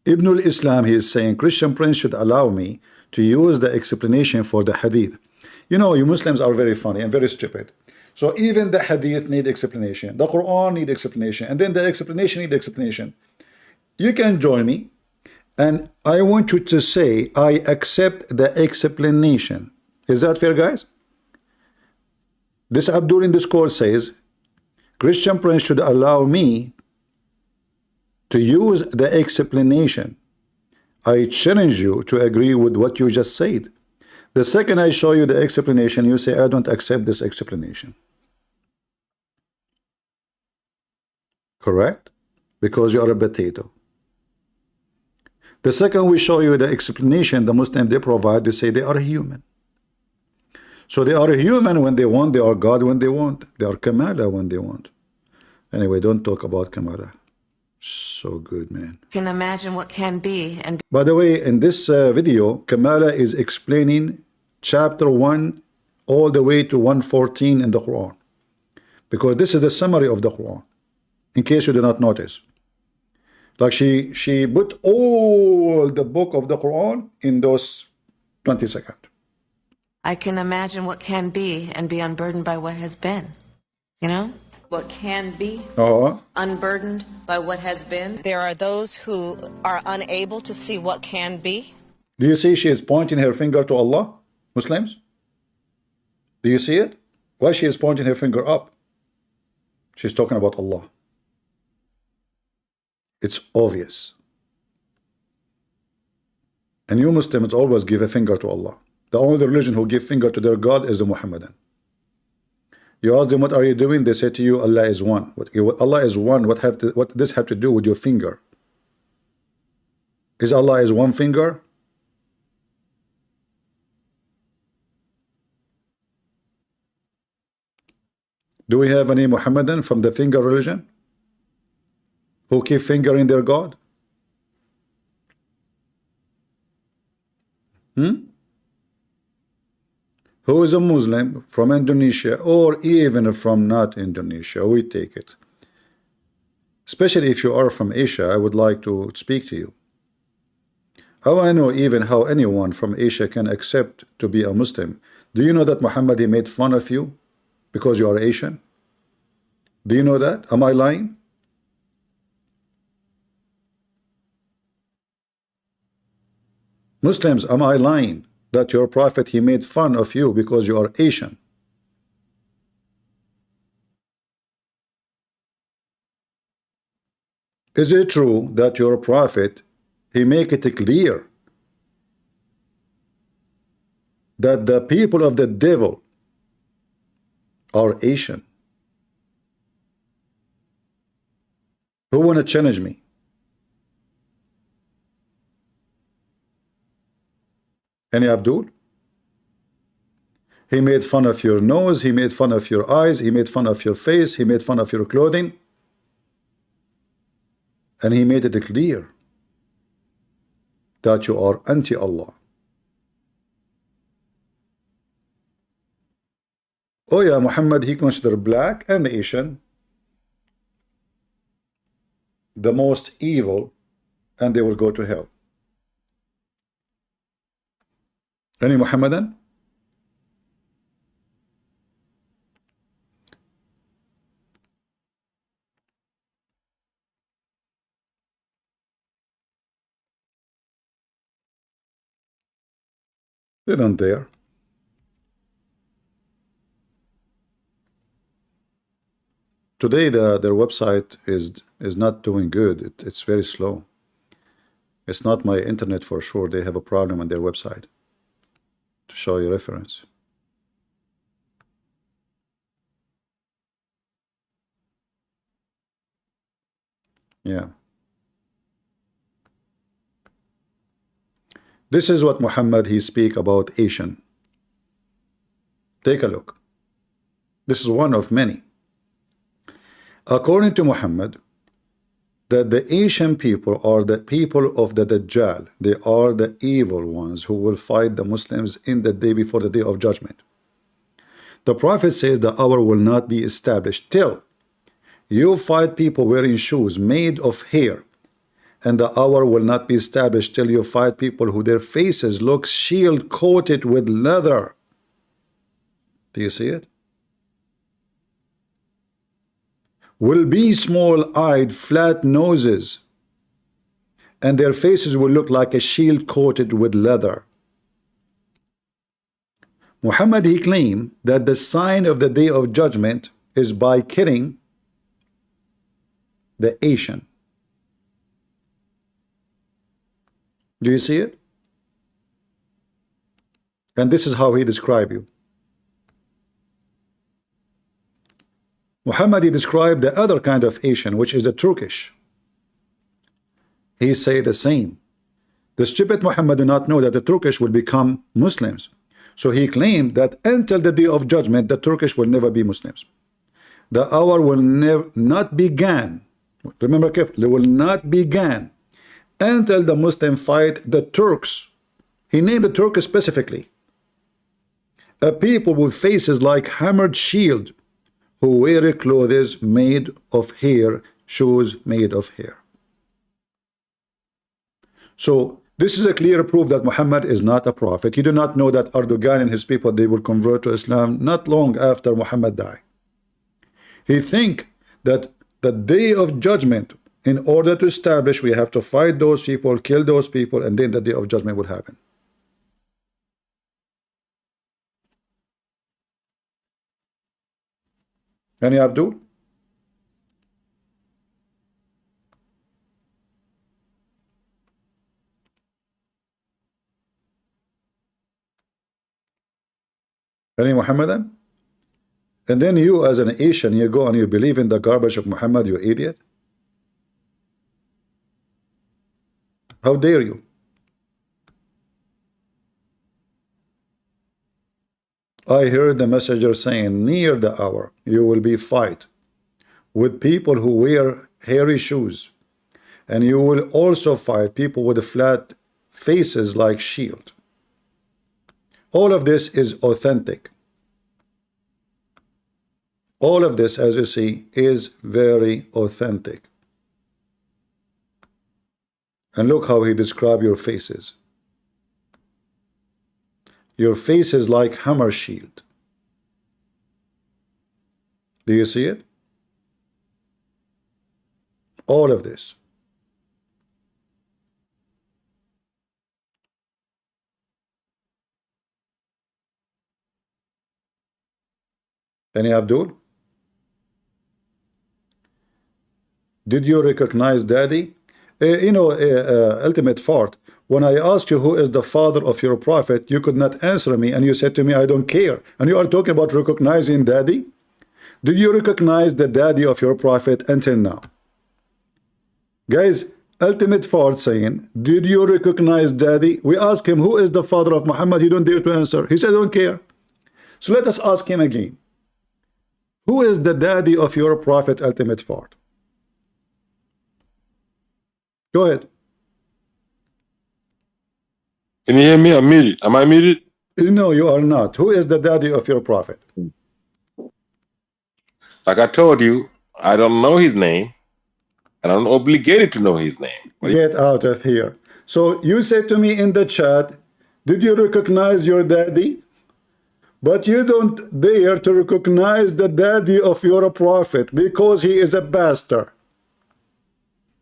Ibn al-Islam, he is saying, Christian Prince should allow me to use the explanation for the hadith. You know, you Muslims are very funny and very stupid. So even the hadith need explanation. The Quran need explanation. And then the explanation need explanation. You can join me. And I want you to say, I accept the explanation. Is that fair, guys? This Abdul in this course says, Christian Prince should allow me to use the explanation. I challenge you to agree with what you just said. The second I show you the explanation, you say, I don't accept this explanation. Correct? Because you are a potato. The second we show you the explanation, the Muslim they provide, they say they are human. So they are human when they want, they are God when they want, they are Kamala when they want. Anyway, don't talk about Kamala. So good, man. Can imagine what can be and. By the way, in this video, Kamala is explaining chapter 1 all the way to 114 in the Quran. Because this is the summary of the Quran. In case you did not notice. Like she put all the book of the Quran in those 20 seconds. I can imagine what can be and be unburdened by what has been. You know? What can be unburdened by what has been. There are those who are unable to see what can be. Do you see she is pointing her finger to Allah, Muslims? Do you see it? Why she is pointing her finger up? She's talking about Allah. It's obvious. And you Muslims always give a finger to Allah. The only religion who give finger to their God is the Muhammadan. You ask them, what are you doing? They say to you, Allah is one. What Allah is one, what this have to do with your finger? Is Allah is one finger? Do we have any Muhammadan from the finger religion who keep fingering their God? Who is a Muslim from Indonesia or even from not Indonesia, we take it. Especially if you are from Asia, I would like to speak to you. How I know even how anyone from Asia can accept to be a Muslim? Do you know that Muhammad, he made fun of you because you are Asian? Do you know that? Am I lying? Muslims, am I lying that your prophet, he made fun of you because you are Asian? Is it true that your prophet, he make it clear that the people of the devil are Asian? Who want to challenge me? Any Abdul? He made fun of your nose, he made fun of your eyes, he made fun of your face, he made fun of your clothing, and he made it clear that you are anti-Allah. Oh yeah, Muhammad, he considered black and Asian the most evil, and they will go to hell. Any Muhammadan? They don't dare. Today their website is not doing good. It's very slow. It's not my internet for sure. They have a problem on their website. To show you reference. Yeah. This is what Muhammad he speak about Asian. Take a look. This is one of many. According to Muhammad, that the Asian people are the people of the Dajjal. They are the evil ones who will fight the Muslims in the day before the day of judgment. The Prophet says the hour will not be established till you fight people wearing shoes made of hair, and the hour will not be established till you fight people who their faces look shield coated with leather. Do you see it? Will be small-eyed, flat noses, and their faces will look like a shield coated with leather. Muhammad he claimed that the sign of the day of judgment is by killing the Asian. Do you see it? And this is how he described you. Muhammad he described the other kind of Asian, which is the Turkish. He said the same. The stupid Muhammad do not know that the Turkish will become Muslims. So he claimed that until the day of judgment, the Turkish will never be Muslims. The hour will not begin. Remember carefully, it will not begin until the Muslim fight the Turks. He named the Turks specifically. A people with faces like hammered shield, who wear clothes made of hair, shoes made of hair. So this is a clear proof that Muhammad is not a prophet. You do not know that Erdogan and his people, they will convert to Islam not long after Muhammad died. He think that the day of judgment, in order to establish, we have to fight those people, kill those people, and then the day of judgment will happen. Any Abdul? Any Muhammadan? And then you as an Asian, you go and you believe in the garbage of Muhammad, you idiot. How dare you? I heard the messenger saying, near the hour you will be fight with people who wear hairy shoes, and you will also fight people with flat faces like shield. All of this is authentic. All of this, as you see, is very authentic. And look how he described your faces. Your face is like hammer shield. Do you see it? All of this. Any Abdul? Did you recognize Daddy? Ultimate fart. When I asked you who is the father of your prophet, you could not answer me, and you said to me, I don't care. And you are talking about recognizing Daddy? Did you recognize the daddy of your prophet until now? Guys, ultimate fart saying, did you recognize Daddy? We asked him, who is the father of Muhammad? He don't dare to answer. He said, I don't care. So let us ask him again. Who is the daddy of your prophet, ultimate fart? Go ahead. Can you hear me? I'm muted. Am I muted? No, you are not. Who is the daddy of your prophet? Like I told you, I don't know his name, and I'm obligated to know his name. Get out of here. So you said to me in the chat, did you recognize your daddy? But you don't dare to recognize the daddy of your prophet because he is a bastard.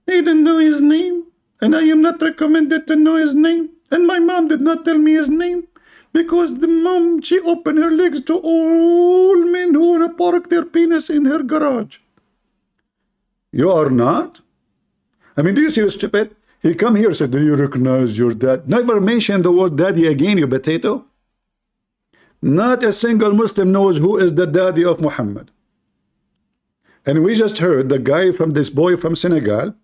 He didn't know his name, and I am not recommended to know his name. And my mom did not tell me his name because the mom, she opened her legs to all men who want to park their penis in her garage. You are not? I mean, do you see the stupid? He come here and said, do you recognize your dad? Never mention the word daddy again, you potato. Not a single Muslim knows who is the daddy of Muhammad. And we just heard the guy from this boy from Senegal.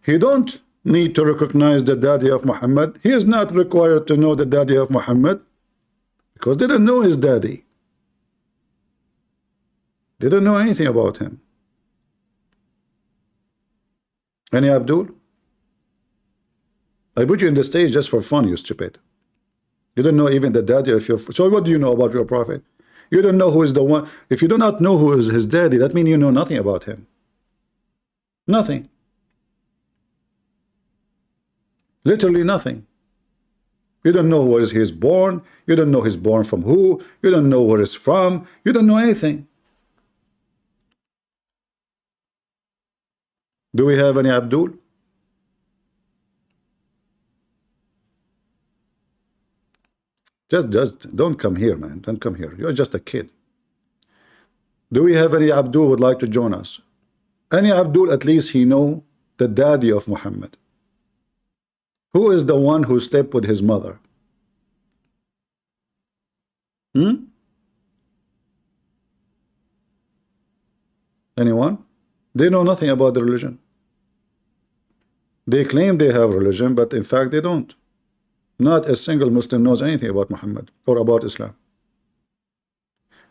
He don't need to recognize the daddy of Muhammad. He is not required to know the daddy of Muhammad because they don't know his daddy. They don't know anything about him. Any Abdul? I put you in the stage just for fun, you stupid. You don't know even the daddy of your... So what do you know about your prophet? You don't know who is the one... If you do not know who is his daddy, that means you know nothing about him. Nothing. Literally nothing. You don't know where he is born. You don't know he's born from who. You don't know where he's from. You don't know anything. Do we have any Abdul? Just don't come here, man. Don't come here. You're just a kid. Do we have any Abdul would like to join us? Any Abdul, at least he know the daddy of Muhammad. Who is the one who slept with his mother? Anyone? They know nothing about the religion. They claim they have religion, but in fact they don't. Not a single Muslim knows anything about Muhammad or about Islam.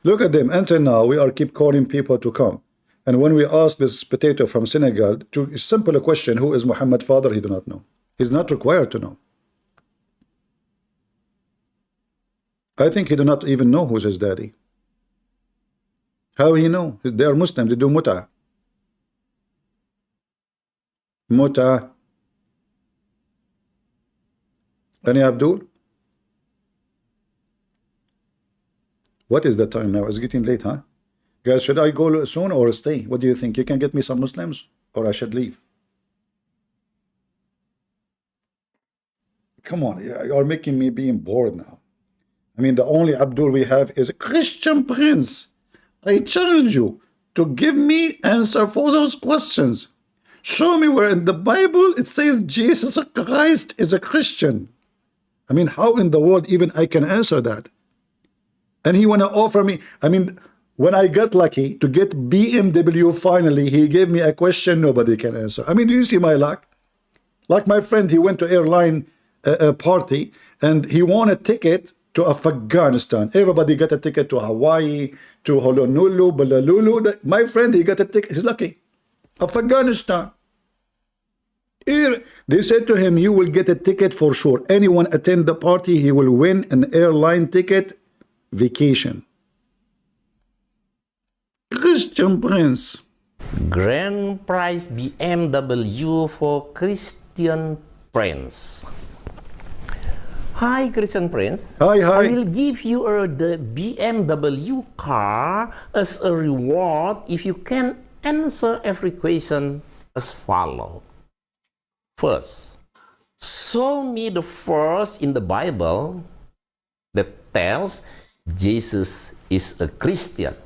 Look at them. Until now, we are keep calling people to come. And when we ask this potato from Senegal to a simple question, who is Muhammad's father, he do not know. He's not required to know. I think he do not even know who's his daddy. How he know? They are Muslim. They do mut'ah. Mut'ah. Any Abdul? What is the time now? It's getting late, huh? Guys, should I go soon or stay? What do you think? You can get me some Muslims or I should leave? Come on, you're making me being bored now. I mean, the only Abdul we have is a Christian Prince. I challenge you to give me answer for those questions. Show me where in the Bible it says Jesus Christ is a Christian. I mean, how in the world even I can answer that? And he want to offer me, I mean, when I got lucky to get BMW finally, he gave me a question nobody can answer. I mean, do you see my luck? Like my friend, he went to airline party and he won a ticket to Afghanistan. Everybody got a ticket to Hawaii, to Honolulu, Balalulu. My friend, he got a ticket. He's lucky. Afghanistan. Here, they said to him, you will get a ticket for sure. Anyone attend the party, he will win an airline ticket, vacation. Christian Prince. Grand prize BMW for Christian Prince. Hi, Christian Prince. Hi, hi. I will give you the BMW car as a reward if you can answer every question as follows. First, show me the verse in the Bible that tells Jesus is a Christian.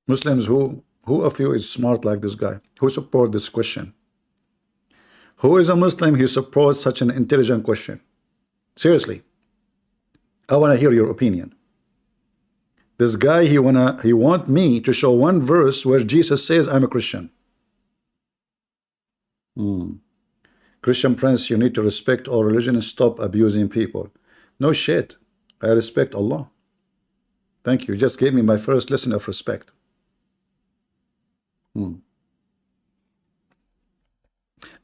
Muslims, who of you is smart like this guy? Who support this question? Who is a Muslim who supports such an intelligent question? Seriously, I want to hear your opinion. This guy, he want me to show one verse where Jesus says I'm a Christian. Christian Prince, you need to respect all religion and stop abusing people. No shit. I respect Allah. Thank you. You just gave me my first lesson of respect. And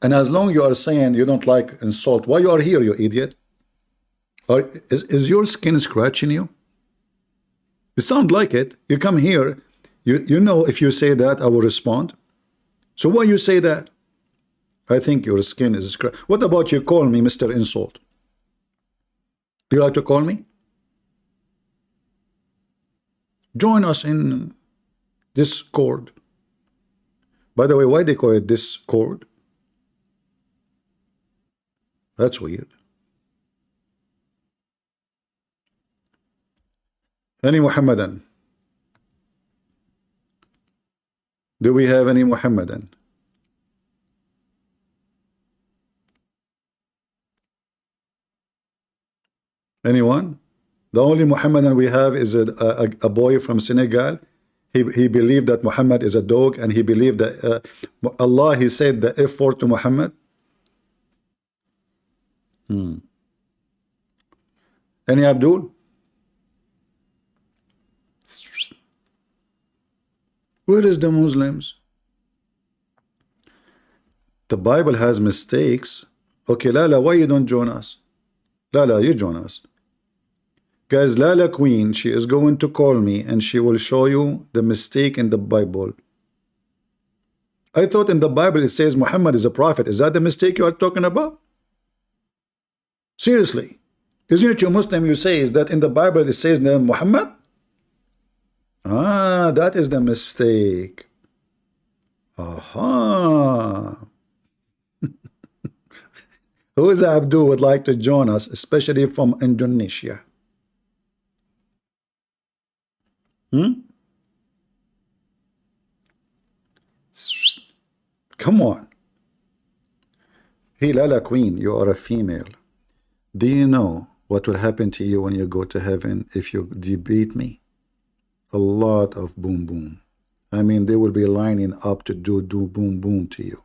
as long you are saying you don't like insult, why you are here, you idiot? Or is your skin scratching you? You sound like it. You come here. You know if you say that, I will respond. So why you say that? I think your skin is scratching. What about you call me Mr. Insult? Do you like to call me? Join us in Discord. By the way, why they call it Discord? That's weird. Any Muhammadan? Do we have any Muhammadan? Anyone? The only Muhammadan we have is a boy from Senegal. He believed that Muhammad is a dog, and he believed that Allah, he said the F word to Muhammad. Any Abdul? Where is the Muslims? The Bible has mistakes. Okay, Lala, why you don't join us? Lala, you join us. Guys, Lala Queen, she is going to call me and she will show you the mistake in the Bible. I thought in the Bible it says Muhammad is a prophet. Is that the mistake you are talking about? Seriously. Isn't it you Muslim you say is that in the Bible it says name Muhammad? Ah, that is the mistake. Aha. Who is Abdul would like to join us, especially from Indonesia? Come on. Hey, Lala Queen, you are a female. Do you know what will happen to you when you go to heaven if you debate me? A lot of boom boom. I mean, they will be lining up to do boom boom to you.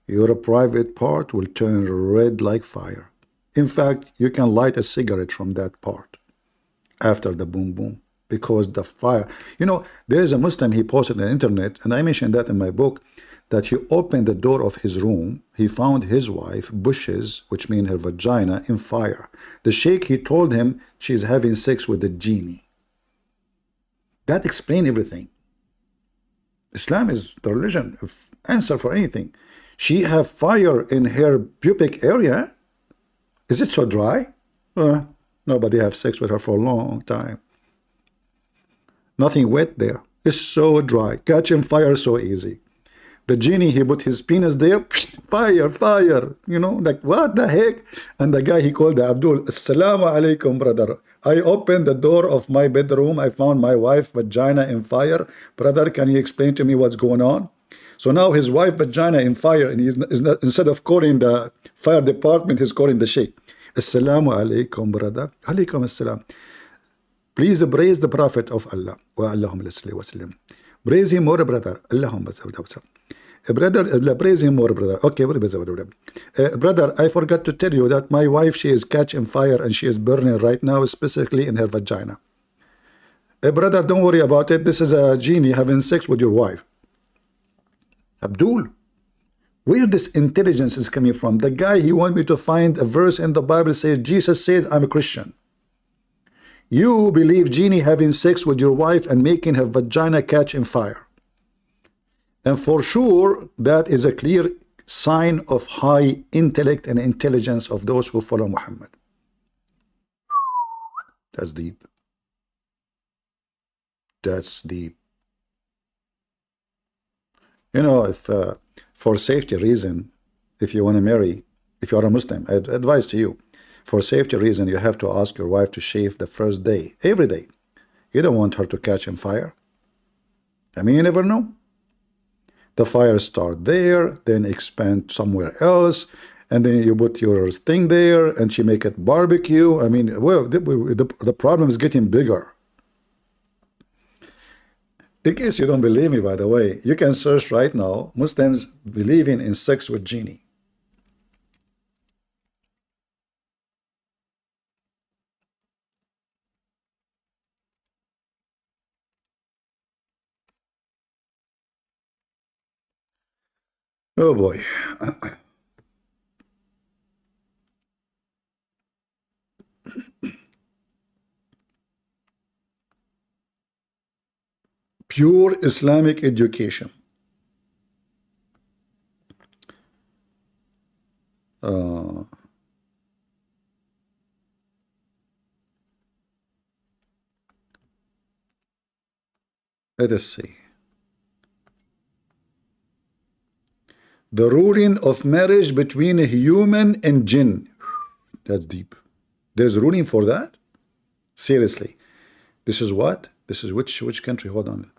Your private part will turn red like fire. In fact, you can light a cigarette from that part after the boom boom, because the fire, you know, there is a Muslim, he posted on the internet, and I mentioned that in my book, that he opened the door of his room, he found his wife bushes, which mean her vagina, in fire. The sheikh, he told him she's having sex with the genie. That explains everything. Islam is the religion of answer for anything. She have fire in her pubic area. Is it so dry? Nobody have sex with her for a long time. Nothing wet there. It's so dry. Catching fire so easy. The genie, he put his penis there. Fire, fire. You know, like what the heck? And the guy, he called Abdul. Assalamu alaikum, brother. I opened the door of my bedroom. I found my wife vagina in fire. Brother, can you explain to me what's going on? So now his wife vagina in fire, and he's not, instead of calling the fire department, he's calling the sheikh. Assalamu alaikum, brother. Alaikum assalam. Please praise the Prophet of Allah. Wa Allahumma salli wa sallim. Praise him more, brother. Allahumma salli wa sallim. Brother, praise him more, brother. Okay, brother, I forgot to tell you that my wife, she is catching fire and she is burning right now, specifically in her vagina. Brother, don't worry about it. This is a genie having sex with your wife. Abdul, Where this intelligence is coming from? The guy, he want me to find a verse in the Bible says, Jesus says, I'm a Christian. You believe genie having sex with your wife and making her vagina catch in fire. And for sure, that is a clear sign of high intellect and intelligence of those who follow Muhammad. That's deep. That's deep. You know, if for safety reason, if you want to marry, if you are a Muslim, I advise to you, for safety reason, you have to ask your wife to shave the first day, every day. You don't want her to catch on fire. I mean, you never know. The fire start there, then expand somewhere else, and then you put your thing there, and she make it barbecue. I mean, well, the problem is getting bigger. In case you don't believe me, by the way, you can search right now, Muslims believing in sex with genie. Oh boy. Pure Islamic education. Let us see. The ruling of marriage between a human and jinn. That's deep. There's ruling for that? Seriously. This is what? This is which country? Hold on.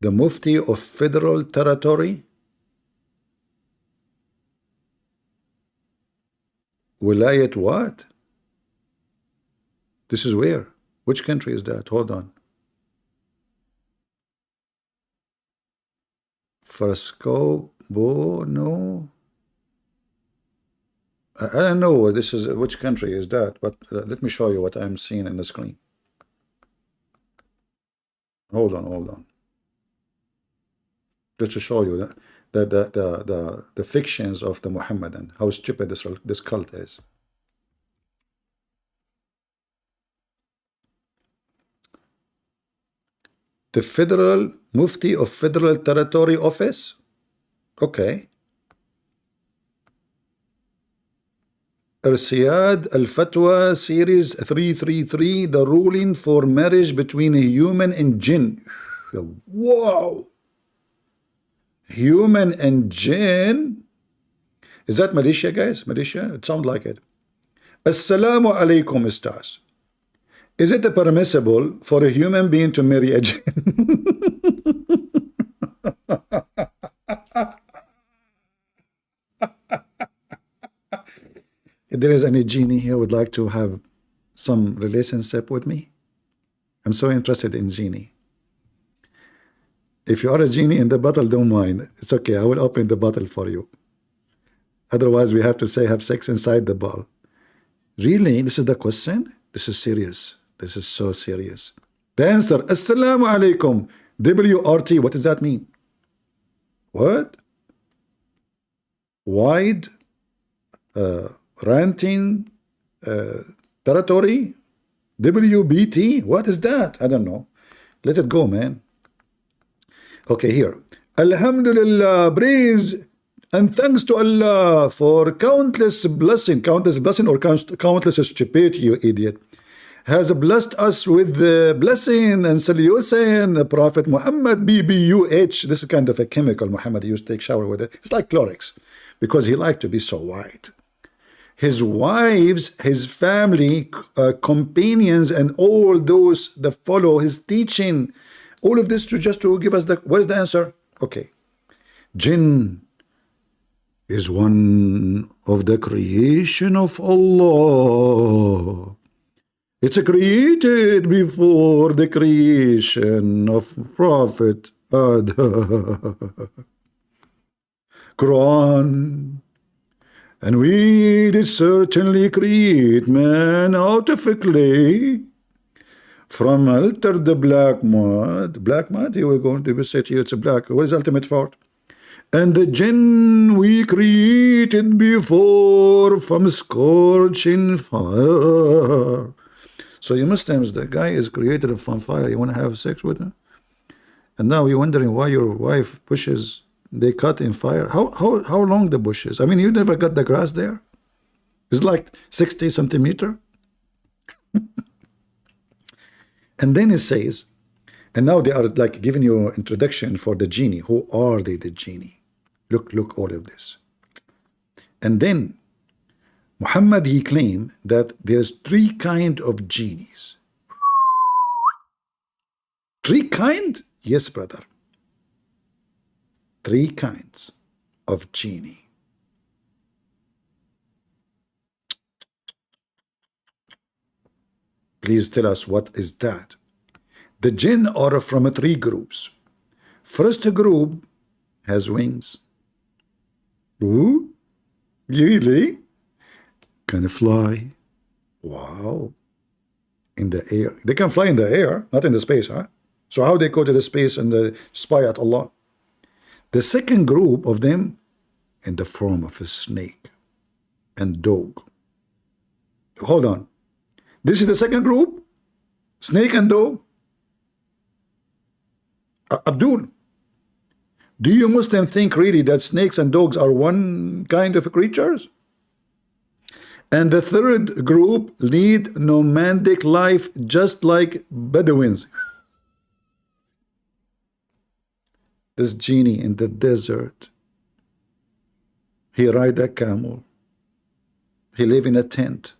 The Mufti of Federal Territory? Wilayat what? This is where? Which country is that? Hold on. Fresco, no. I don't know this is which country is that, but let me show you what I'm seeing in the screen. Hold on. Just to show you that the fictions of the Muhammadan, how stupid this cult is. The Federal Mufti of Federal Territory Office. Okay. Irsiyad Al-Fatwa Series 333, the ruling for marriage between a human and jinn. Wow. Human and jinn. Is that Malaysia, guys? Malaysia? It sounds like it. Assalamu alaikum, Ustaz. Is it permissible for a human being to marry a jinn? If there is any genie here would like to have some relationship with me, I'm so interested in genie. If you are a genie in the bottle, don't mind. It's okay. I will open the bottle for you. Otherwise, we have to say have sex inside the ball. Really? This is the question? This is serious. This is so serious. The answer, Assalamu alaikum. WRT, what does that mean? What? Wide ranting territory? WBT? What is that? I don't know. Let it go, man. Okay, here. Alhamdulillah, praise and thanks to Allah for countless blessing or countless stupidity, you idiot, has blessed us with the blessing and salutation, Prophet Muhammad, BBUH. This is kind of a chemical Muhammad used to take shower with it. It's like Clorox, because he liked to be so white. His wives, his family, companions, and all those that follow his teaching, all of this just to give us what is the answer? Okay. Jinn is one of the creation of Allah. It's created before the creation of Prophet Adam. Quran. And we did certainly create man out of a clay, From alter the black mud. Black mud, you were going to say to you it's a black. What is ultimate fault? And the jinn we created before from scorching fire. So you Muslims, the guy is created from fire. You want to have sex with him? And now you're wondering why your wife bushes, they cut in fire. How long the bushes? I mean, you never got the grass there? It's like 60 centimeter. And then it says, and now they are like giving you an introduction for the genie. Who are they, the genie? Look, all of this. And then Muhammad, he claimed that there's 3 kinds of genies. 3 kinds? Yes, brother. 3 kinds of genie. Please tell us what is that. The jinn are from 3 groups. First group has wings. Ooh, really? Can fly. Wow. In the air. They can fly in the air, not in the space, huh? So how they go to the space and spy at Allah? The second group of them in the form of a snake and dog. Hold on. This is the second group? Snake and dog? Abdul, do you Muslims think really that snakes and dogs are one kind of creatures? And the third group lead nomadic life just like Bedouins. This genie in the desert, he ride a camel, he live in a tent.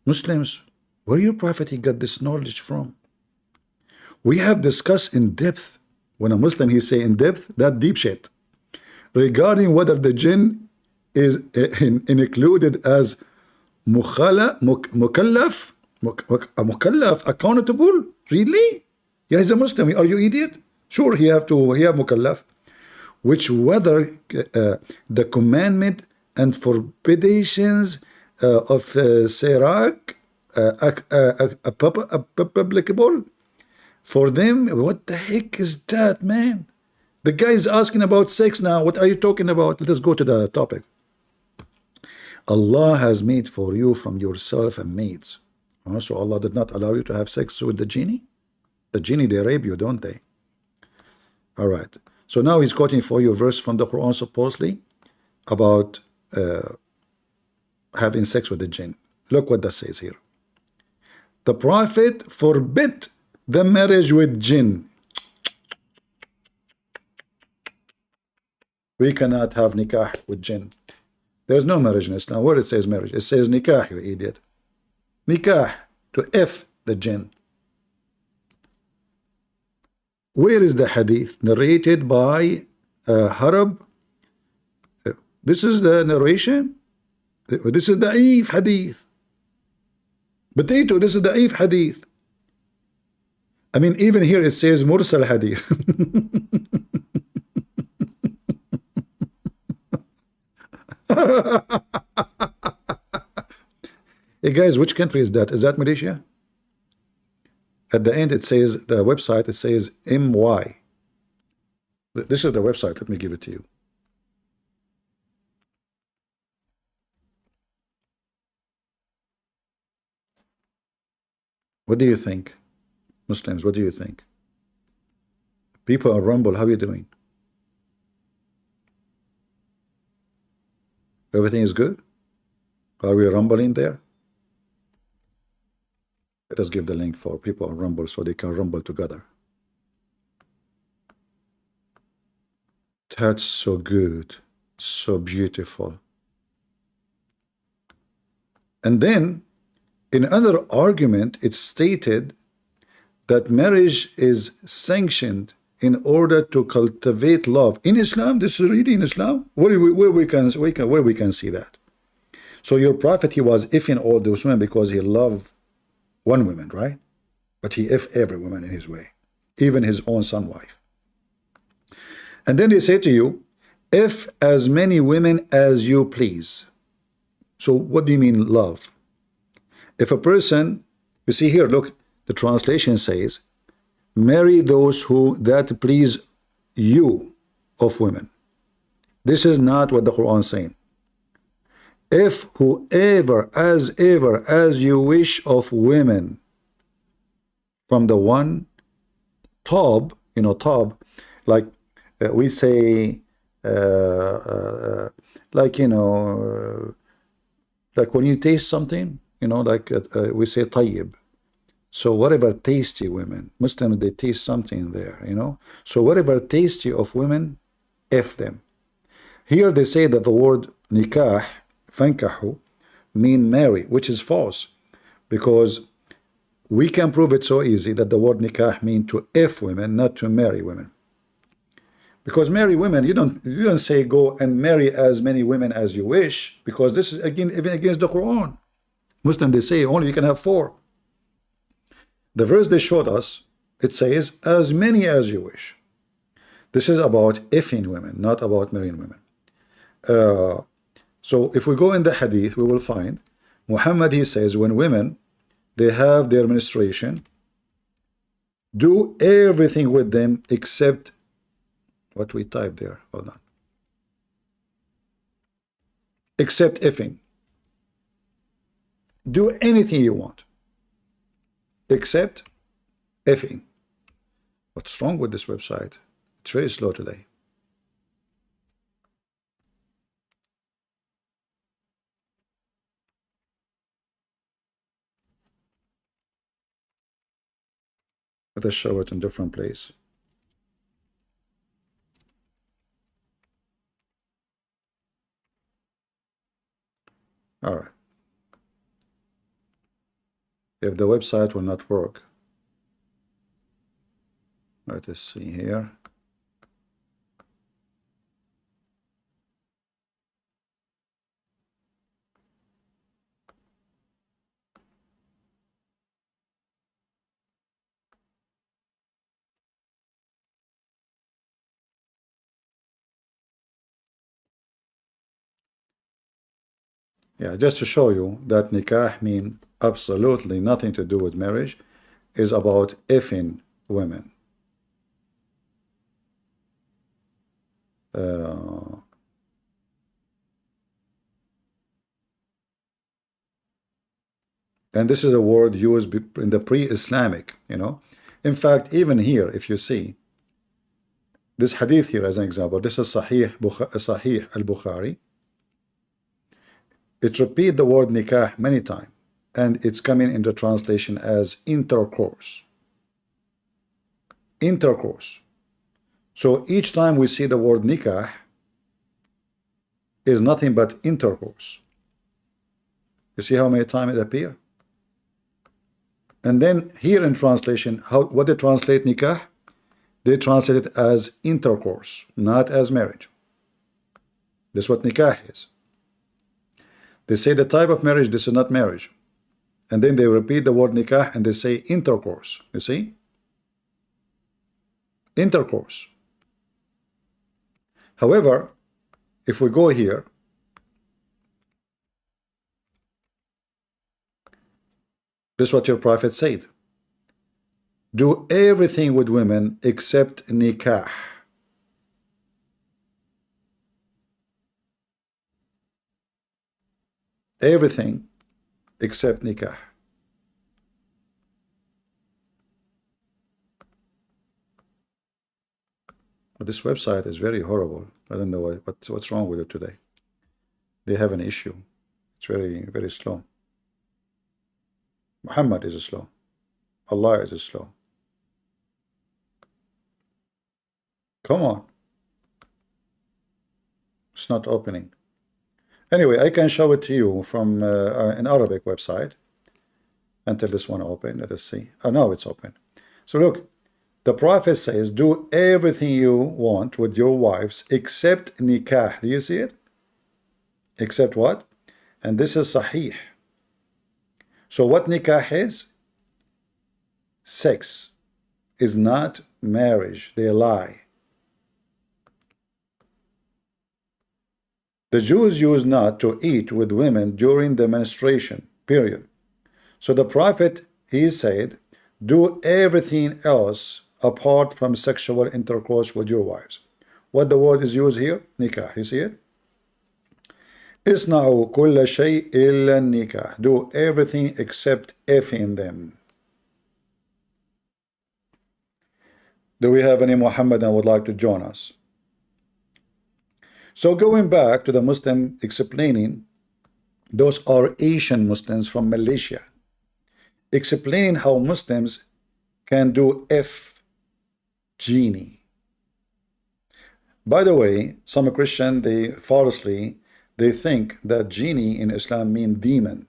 Muslims, where your prophet he got this knowledge from? We have discussed in depth, when a Muslim he say in depth, that deep shit, regarding whether the jinn is included as mukallaf, accountable. Really? Yeah, he's a Muslim. Are you idiot? Sure, he have mukallaf, which whether the commandment and forbidations of Sirach applicable for them. What the heck is that, man? The guy is asking about sex now. What are you talking about? Let us go to the topic. Allah has made for you from yourself a mates. So Allah did not allow you to have sex with the genie? The genie, they rape you, don't they? All right. So now he's quoting for you a verse from the Quran, supposedly, about having sex with the jinn. Look what that says here. The Prophet forbid the marriage with jinn. We cannot have nikah with jinn. There's no marriage in Islam. Where it says marriage? It says nikah, you idiot. Nikah, to F the jinn. Where is the hadith? Narrated by Harab. This is the narration. This is the da'if hadith. Potato, this is the da'if hadith. I mean, even here it says mursal hadith. Hey guys, which country is that? Is that Malaysia? At the end it says, the website, it says MY. This is the website. Let me give it to you. What do you think? Muslims, what do you think? People are Rumble, how are you doing? Everything is good? Are we rumbling there? Let us give the link for people on Rumble so they can rumble together. That's so good, so beautiful. And then, in another argument, it's stated that marriage is sanctioned in order to cultivate love. In Islam, this is really in Islam, where we can see that. So your prophet, he was effing all those women because he loved one woman, right? But he effed every woman in his way, even his own son wife. And then they say to you, if as many women as you please. So what do you mean love? If a person, you see here, look, the translation says, marry those who that please you of women. This is not what the Quran is saying. If whoever, as ever, as you wish of women, from the one top, you know, top, like we say, like, you know, like when you taste something, you know, like we say tayyib. So whatever tasty women, Muslims, they taste something there, you know. So whatever tasty of women, F them. Here they say that the word nikah, fankahu, mean marry, which is false, because we can prove it so easy that the word nikah mean to F women, not to marry women. Because marry women, you don't say go and marry as many women as you wish, because this is again even against the Quran. Muslim, they say only you can have 4. The verse they showed us, it says as many as you wish. This is about effing women, not about marrying women. So if we go in the hadith, we will find Muhammad, he says, when women, they have their menstruation, do everything with them except what we type there. Hold on. Except effing. Do anything you want except effing. What's wrong with this website? It's very slow today. Let us show it in different place. All right. If the website will not work, let us see here. Yeah, just to show you that nikah mean absolutely nothing to do with marriage, is about effing women. And this is a word used in the pre-Islamic, you know. In fact, even here, if you see this hadith here as an example, this is Sahih al-Bukhari. It repeats the word nikah many times, and it's coming in the translation as intercourse. Intercourse. So each time we see the word nikah is nothing but intercourse. You see how many times it appears? And then here in translation, what they translate nikah? They translate it as intercourse, not as marriage. This is what nikah is. They say the type of marriage, this is not marriage. And then they repeat the word nikah and they say intercourse. You see? Intercourse. However, if we go here, this is what your prophet said. Do everything with women except nikah. Everything except nikah. But this website is very horrible. I don't know what's wrong with it today. They have an issue. It's very, very slow. Muhammad is slow. Allah is slow. Come on. It's not opening. Anyway, I can show it to you from an Arabic website until this one open. Let us see. Oh, now it's open. So look, the Prophet says, do everything you want with your wives except nikah. Do you see it? Except what? And this is sahih. So what nikah is? Sex is not marriage. They lie. The Jews used not to eat with women during the menstruation period. So the Prophet, he said, do everything else apart from sexual intercourse with your wives. What the word is used here? Nikah. You see it? Isna'u kulla shay illa nikah. Do everything except effing them. Do we have any Muhammad that would like to join us? So going back to the Muslim explaining, those are Asian Muslims from Malaysia, explaining how Muslims can do F genie. By the way, some Christian, they falsely, they think that genie in Islam mean demon.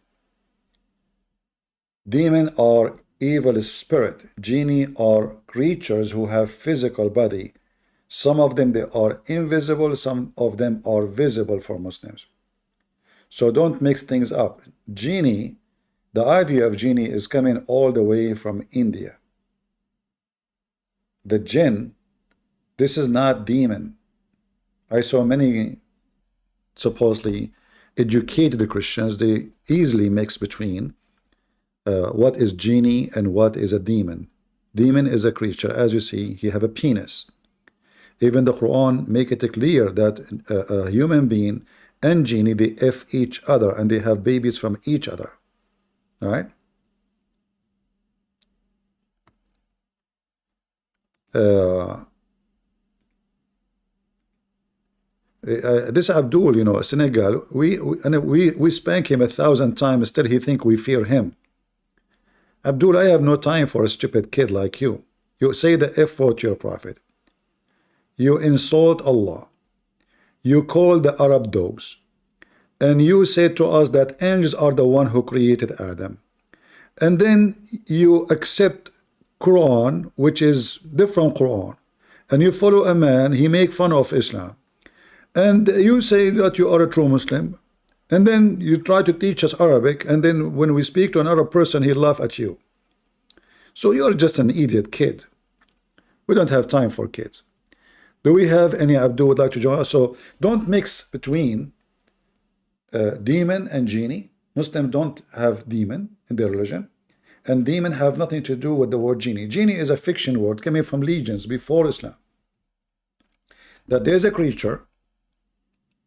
Demon are evil spirit. Genie are creatures who have physical body. Some of them, they are invisible. Some of them are visible for Muslims. So don't mix things up. Genie, the idea of genie is coming all the way from India. The jinn, this is not demon. I saw many supposedly educated Christians, they easily mix between what is genie and what is a demon. Demon is a creature, as you see, he have a penis. Even the Quran make it clear that a human being and genie, they F each other and they have babies from each other. Right? This Abdul, you know, Senegal, we spank him 1,000 times, still he think we fear him. Abdul, I have no time for a stupid kid like you. You say the F word to your prophet. You insult Allah. You call the Arab dogs. And you say to us that angels are the one who created Adam. And then you accept Quran, which is different Quran. And you follow a man, he make fun of Islam. And you say that you are a true Muslim. And then you try to teach us Arabic. And then when we speak to an Arab person, he laugh at you. So you're just an idiot kid. We don't have time for kids. Do we have any Abdul would like to join us? So don't mix between demon and genie. Muslims don't have demon in their religion. And demon have nothing to do with the word genie. Genie is a fiction word coming from legions before Islam. That there's a creature,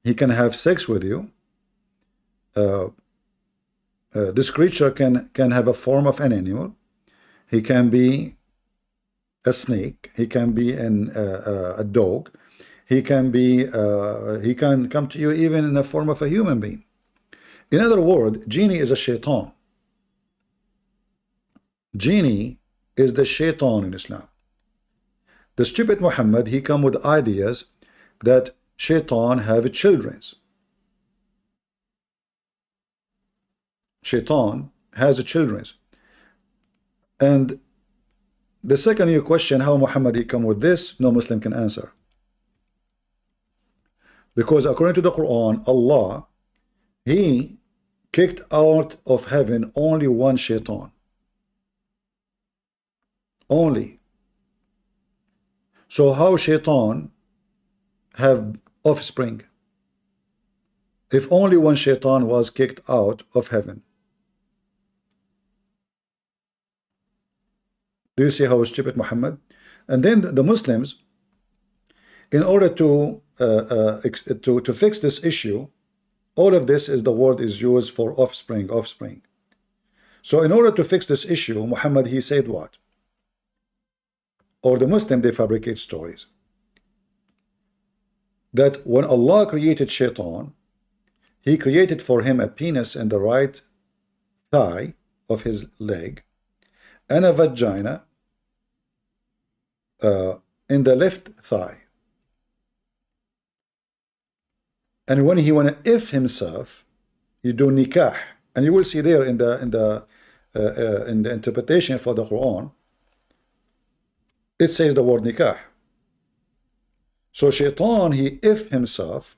he can have sex with you. This creature can have a form of an animal. He can be a snake. He can be a dog. He can come to you even in the form of a human being. In other words, genie is a shaitan. Genie is the shaitan in Islam. The stupid Muhammad, he come with ideas that shaitan have children. Shaitan has children. And the second you question how Muhammad he come with this, no Muslim can answer. Because according to the Quran, Allah, he kicked out of heaven only one shaitan. Only. So how shaitan have offspring? If only one shaitan was kicked out of heaven. Do you see how stupid Muhammad? And then the Muslims, in order to fix this issue, all of this is the word is used for offspring, offspring. So in order to fix this issue, Muhammad, he said what? Or the Muslim, they fabricate stories. That when Allah created shaitan, he created for him a penis in the right thigh of his leg, and a vagina in the left thigh. And when he want to if himself, you do nikah, and you will see there in the interpretation for the Quran, it says the word nikah. So shaitan, he if himself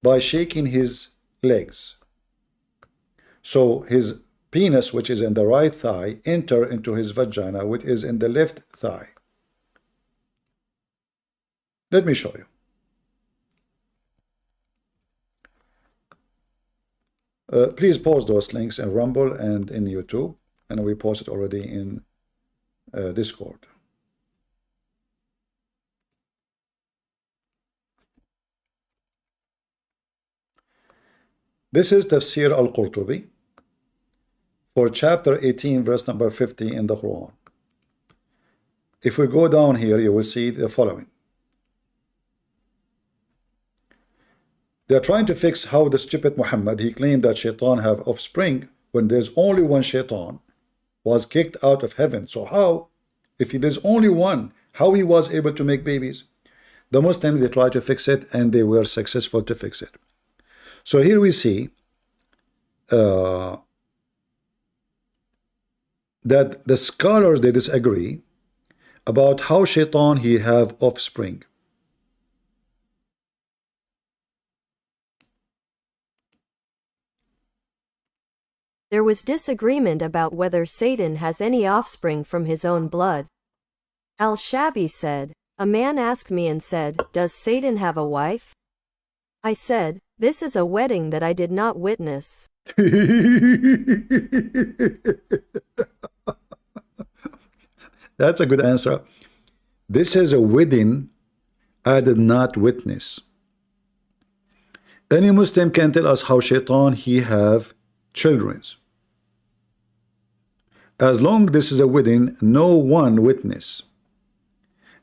by shaking his legs. So his penis, which is in the right thigh, enter into his vagina, which is in the left thigh. Let me show you. Please post those links in Rumble and in YouTube, and we posted already in Discord. This is Tafsir al-Qurtubi for chapter 18, verse number 50 in the Quran. If we go down here, you will see the following. They are trying to fix how the stupid Muhammad, he claimed that shaitan have offspring when there's only one shaitan, was kicked out of heaven. So how, if there's only one, how he was able to make babies? The Muslims, they try to fix it, and they were successful to fix it. So here we see that the scholars, they disagree about how shaitan he have offspring. There was disagreement about whether Satan has any offspring from his own blood. Al-Shabi said, "A man asked me and said, 'Does Satan have a wife?' I said, 'This is a wedding that I did not witness.'" That's a good answer. This is a wedding I did not witness. Any Muslim can tell us how shaitan he have children. As long this is a wedding, no one witness.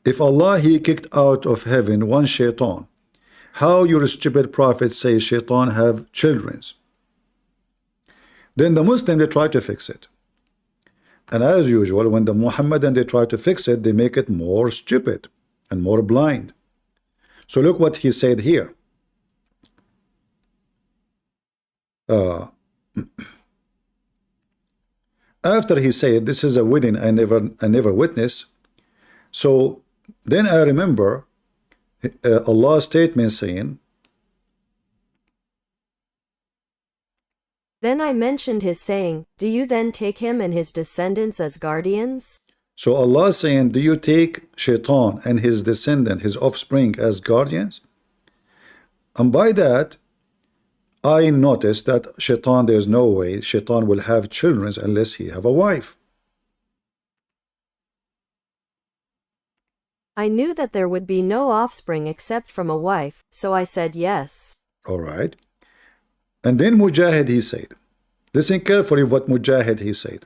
If Allah he kicked out of heaven one shaitan, how your stupid prophet say shaitan have children? Then the Muslim, they try to fix it. And as usual, when the Muhammadan they try to fix it, they make it more stupid and more blind. So look what he said here. After he said, "This is a wedding I never witnessed," so then I remember Allah's statement saying, Then I mentioned his saying, "Do you then take him and his descendants as guardians?" so Allah saying, do you take shaitan and his descendant, his offspring, as guardians? And by that, I noticed that shaitan, there's no way shaitan will have children unless he have a wife. I knew that there would be no offspring except from a wife, so I said yes. All right. And then Mujahid he said, listen carefully what Mujahid he said.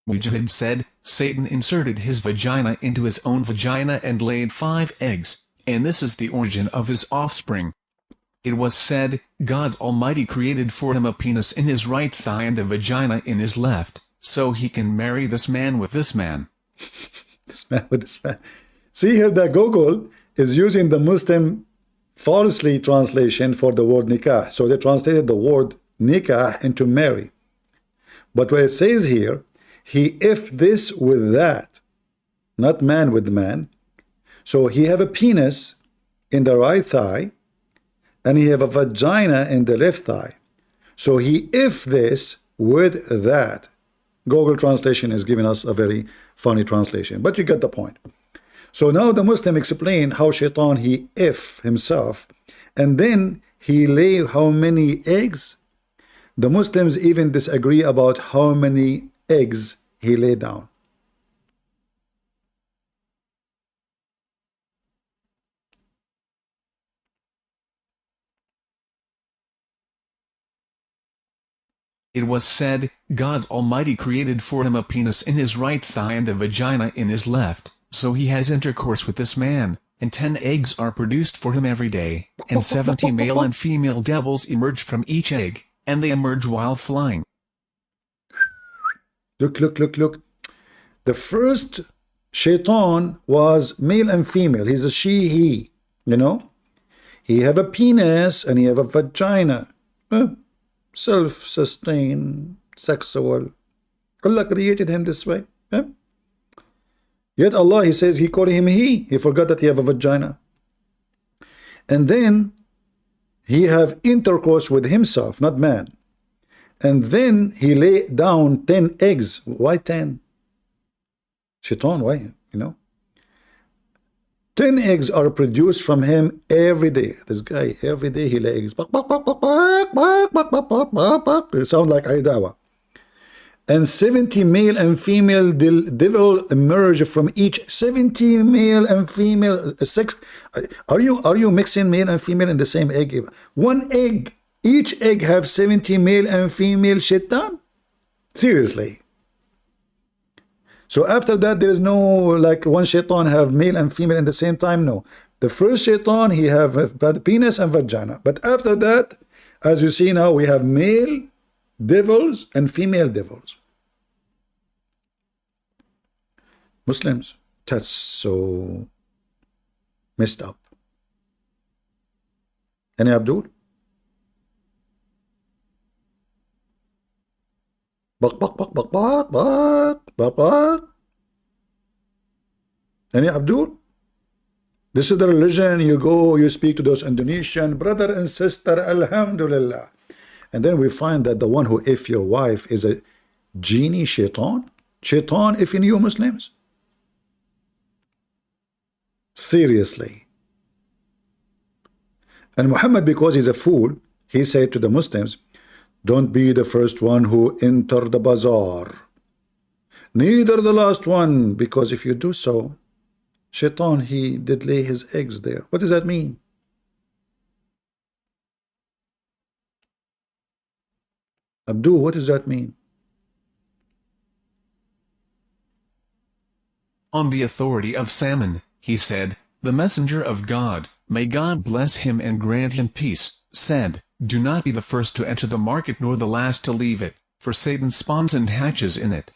Mujahid said, Satan inserted his vagina into his own vagina and laid 5 eggs, and this is the origin of his offspring. It was said, God Almighty created for him a penis in his right thigh and a vagina in his left, so he can marry this man with this man. This man with this man. See here that Google is using the Muslim falsely translation for the word nikah. So they translated the word nikah into marry. But what it says here, he if this with that, not man with man. So he have a penis in the right thigh, and he have a vagina in the left thigh. So he if this with that. Google translation is giving us a very funny translation, but you get the point. So now the Muslim explained how shaitan he if himself, and then he lay how many eggs. The Muslims even disagree about how many eggs he lay down. It was said, God Almighty created for him a penis in his right thigh and a vagina in his left, so he has intercourse with this man, and 10 eggs are produced for him every day, and 70 male and female devils emerge from each egg, and they emerge while flying. Look. The first shaitan was male and female. He's a she, he, you know. He have a penis and he have a vagina. Self-sustained, sexual. Allah created him this way. Yet Allah, he says, he called him he. He forgot that he have a vagina. And then he have intercourse with himself, not man. And then he lay down 10 eggs. Why 10? Shaitan, why? 10 eggs are produced from him every day. This guy, every day he lays eggs. It sounds like Aidawa. And 70 male and female devil emerge from each. 70 male and female sex. Are you mixing male and female in the same egg? One egg, each egg have 70 male and female shaitan? Seriously. So after that, there is no like one shaitan have male and female in the same time. No, the first shaitan he have penis and vagina, but after that, as you see now, we have male devils and female devils. Muslims, that's so messed up. Any Abdul? Bak bak bak bak bak bak bak bak. Any Abdul? This is the religion. You go, you speak to those Indonesian brother and sister, alhamdulillah. And then we find that the one who if your wife is a genie, shaitan. Shaitan if in you Muslims. Seriously. And Muhammad, because he's a fool, he said to the Muslims, don't be the first one who enter the bazaar, neither the last one, because if you do so, shaitan, he did lay his eggs there. What does that mean? Abdul, what does that mean? On the authority of Salmon, he said, the messenger of God, may God bless him and grant him peace, said, do not be the first to enter the market nor the last to leave it, for Satan spawns and hatches in it.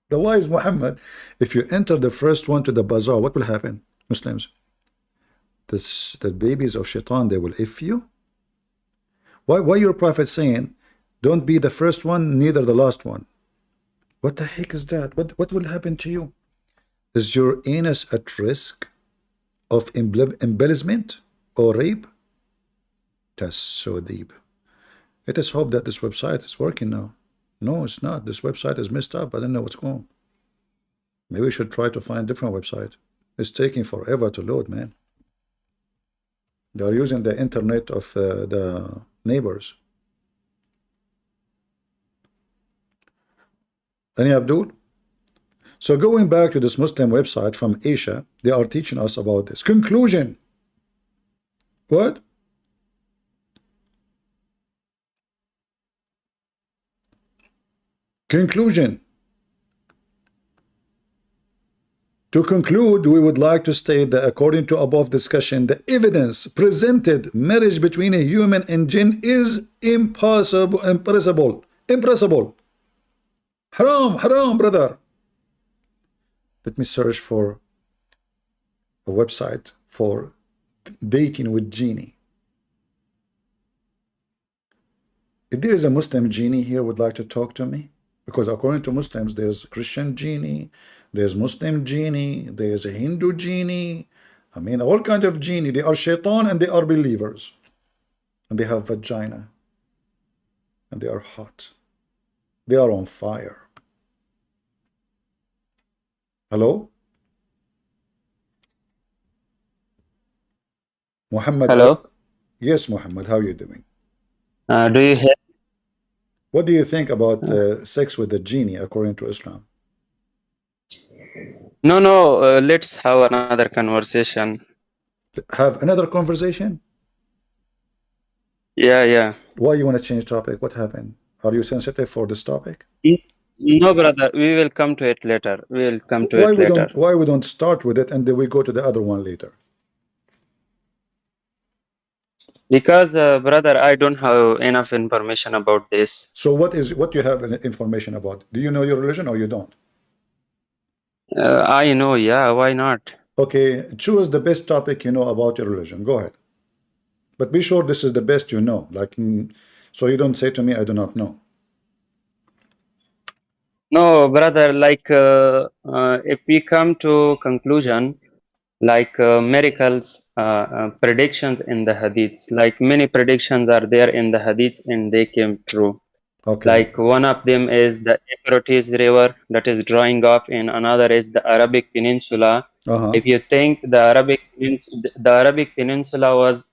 The wise Muhammad, if you enter the first one to the bazaar, what will happen, Muslims? The babies of shaitan, they will if you. Why your prophet saying, don't be the first one, neither the last one? What the heck is that? What will happen to you? Is your anus at risk of embellishment or rape? That's so deep. Let us hope that this website is working now. No, it's not. This website is messed up. I don't know what's going on. Maybe we should try to find a different website. It's taking forever to load, man. They are using the internet of the neighbors. Any Abdul? So going back to this Muslim website from Asia, they are teaching us about this. Conclusion. What? Conclusion. To conclude, we would like to state that according to above discussion, the evidence presented marriage between a human and jinn is impossible. Haram, brother. Let me search for a website for dating with genie. If there is a Muslim genie here would like to talk to me, because according to Muslims, there's Christian genie, there's Muslim genie, there's a Hindu genie. I mean, all kinds of genie. They are shaitan and they are believers. And they have vagina. And they are hot. They are on fire. Hello? Muhammad. Hello. Yes, Muhammad. How are you doing? Do you hear? What do you think about sex with the genie according to Islam? No, let's have another conversation. Have another conversation? Yeah. Why you want to change topic? What happened? Are you sensitive for this topic? No, brother. We will come to it later. We will come to it later. Why we don't start with it and then we go to the other one later? Because, brother, I don't have enough information about this. So what you have information about? Do you know your religion or you don't? I know, yeah, why not? Okay, choose the best topic you know about your religion. Go ahead. But be sure this is the best you know. Like, so you don't say to me, I do not know. No, brother, like, if we come to conclusion, like miracles, predictions in the hadiths, like many predictions are there in the hadiths and they came true. Okay. Like one of them is the Euphrates River that is drying off, and another is the Arabic Peninsula. If you think the Arabic Peninsula was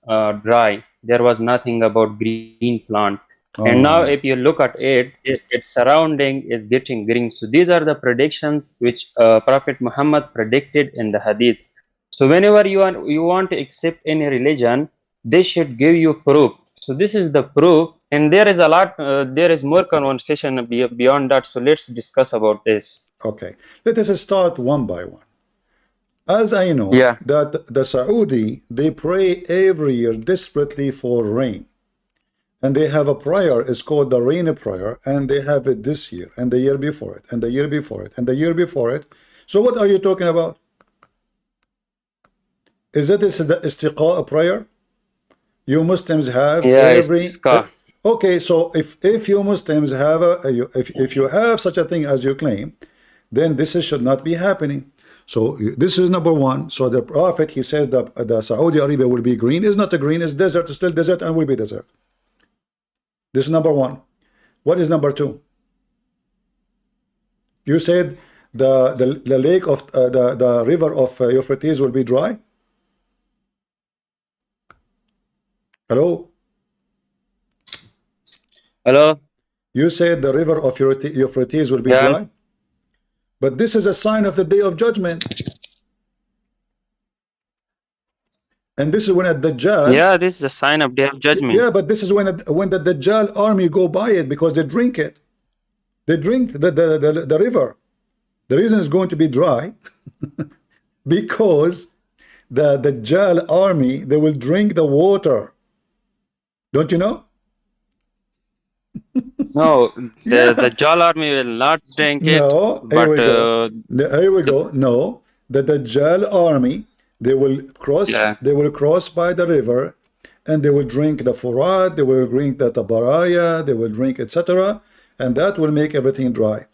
dry, there was nothing about green plant. And now, if you look at its surrounding is getting green. So these are the predictions which Prophet Muhammad predicted in the Hadith. So whenever you want to accept any religion, they should give you proof. So this is the proof, and there is a lot. There is more conversation beyond that. So let's discuss about this. Okay. Let us start one by one. As I know, Yeah. that the Saudi, they pray every year desperately for rain. And they have a prayer, it's called the rain prayer, and they have it this year, and the year before it, and the year before it, and the year before it. So what are you talking about? Is it this the istiqa prayer? You Muslims have every... Okay, so if you Muslims have if you have such a thing as you claim, then this should not be happening. So this is number one. So the Prophet, he says that the Saudi Arabia will be green. It's not a green, it's desert, it's still desert, and will be desert. This is number one. What is number two? You said the lake of the river of Euphrates will be dry. Hello. Hello. You said the river of Euphrates will be dry. But this is a sign of the day of judgment. And this is when a Dajjal... Yeah, this is a sign of day of judgment. Yeah, but this is when the Dajjal army go by it, because they drink it. They drink the river. The reason it's going to be dry because the Dajjal army, they will drink the water. Don't you know? No, the Dajjal army will not drink it. No, but here we go. No, the Dajjal army, they will cross. They will cross by the river, and they will drink the Furat. They will drink the Tabaraya. They will drink, etc., and that will make everything dry.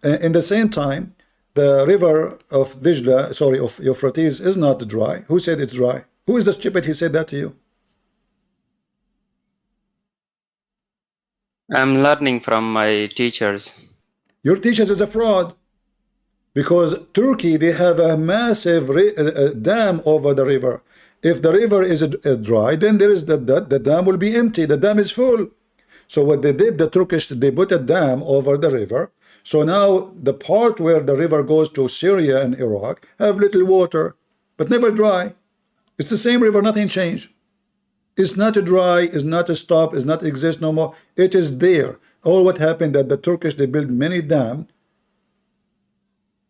In the same time, the river of Dijla, sorry, of Euphrates, is not dry. Who said it's dry? Who is the stupid? He said that to you. I'm learning from my teachers. Your teachers is a fraud, because Turkey, they have a massive dam over the river. If the river is dry, then there is the dam will be empty. The dam is full. So what they did, the Turkish, they put a dam over the river. So now the part where the river goes to Syria and Iraq have little water, but never dry. It's the same river, nothing changed. It's not dry, it's not a stop, it's not exist no more. It is there. All what happened that the Turkish, they built many dams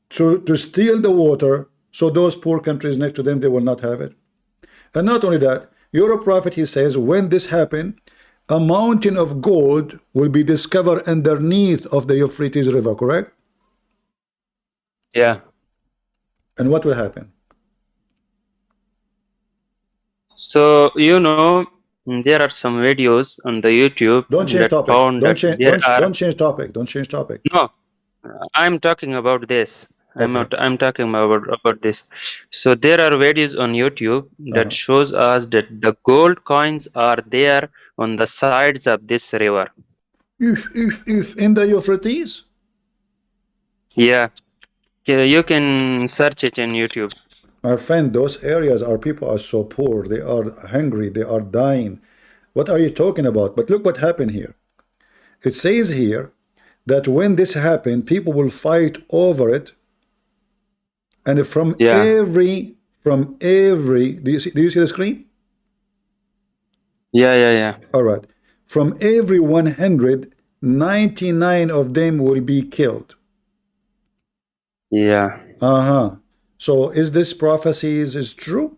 to steal the water, so those poor countries next to them, they will not have it. And not only that, your prophet, he says, when this happened, a mountain of gold will be discovered underneath of the Euphrates River, correct? Yeah. And what will happen? So, you know, there are some videos on the YouTube don't change that topic. found Don't that change, there are... don't change topic. Don't change topic. No, I'm talking about this. Okay. I'm talking about this. So there are videos on YouTube that shows us that the gold coins are there on the sides of this river. If in the Euphrates? Yeah. You can search it in YouTube. My friend, those areas, our people are so poor. They are hungry. They are dying. What are you talking about? But look what happened here. It says here that when this happened, people will fight over it. And from every, do you see the screen? Yeah. All right. From every 100, 99 of them will be killed. Yeah. So is this prophecy is true?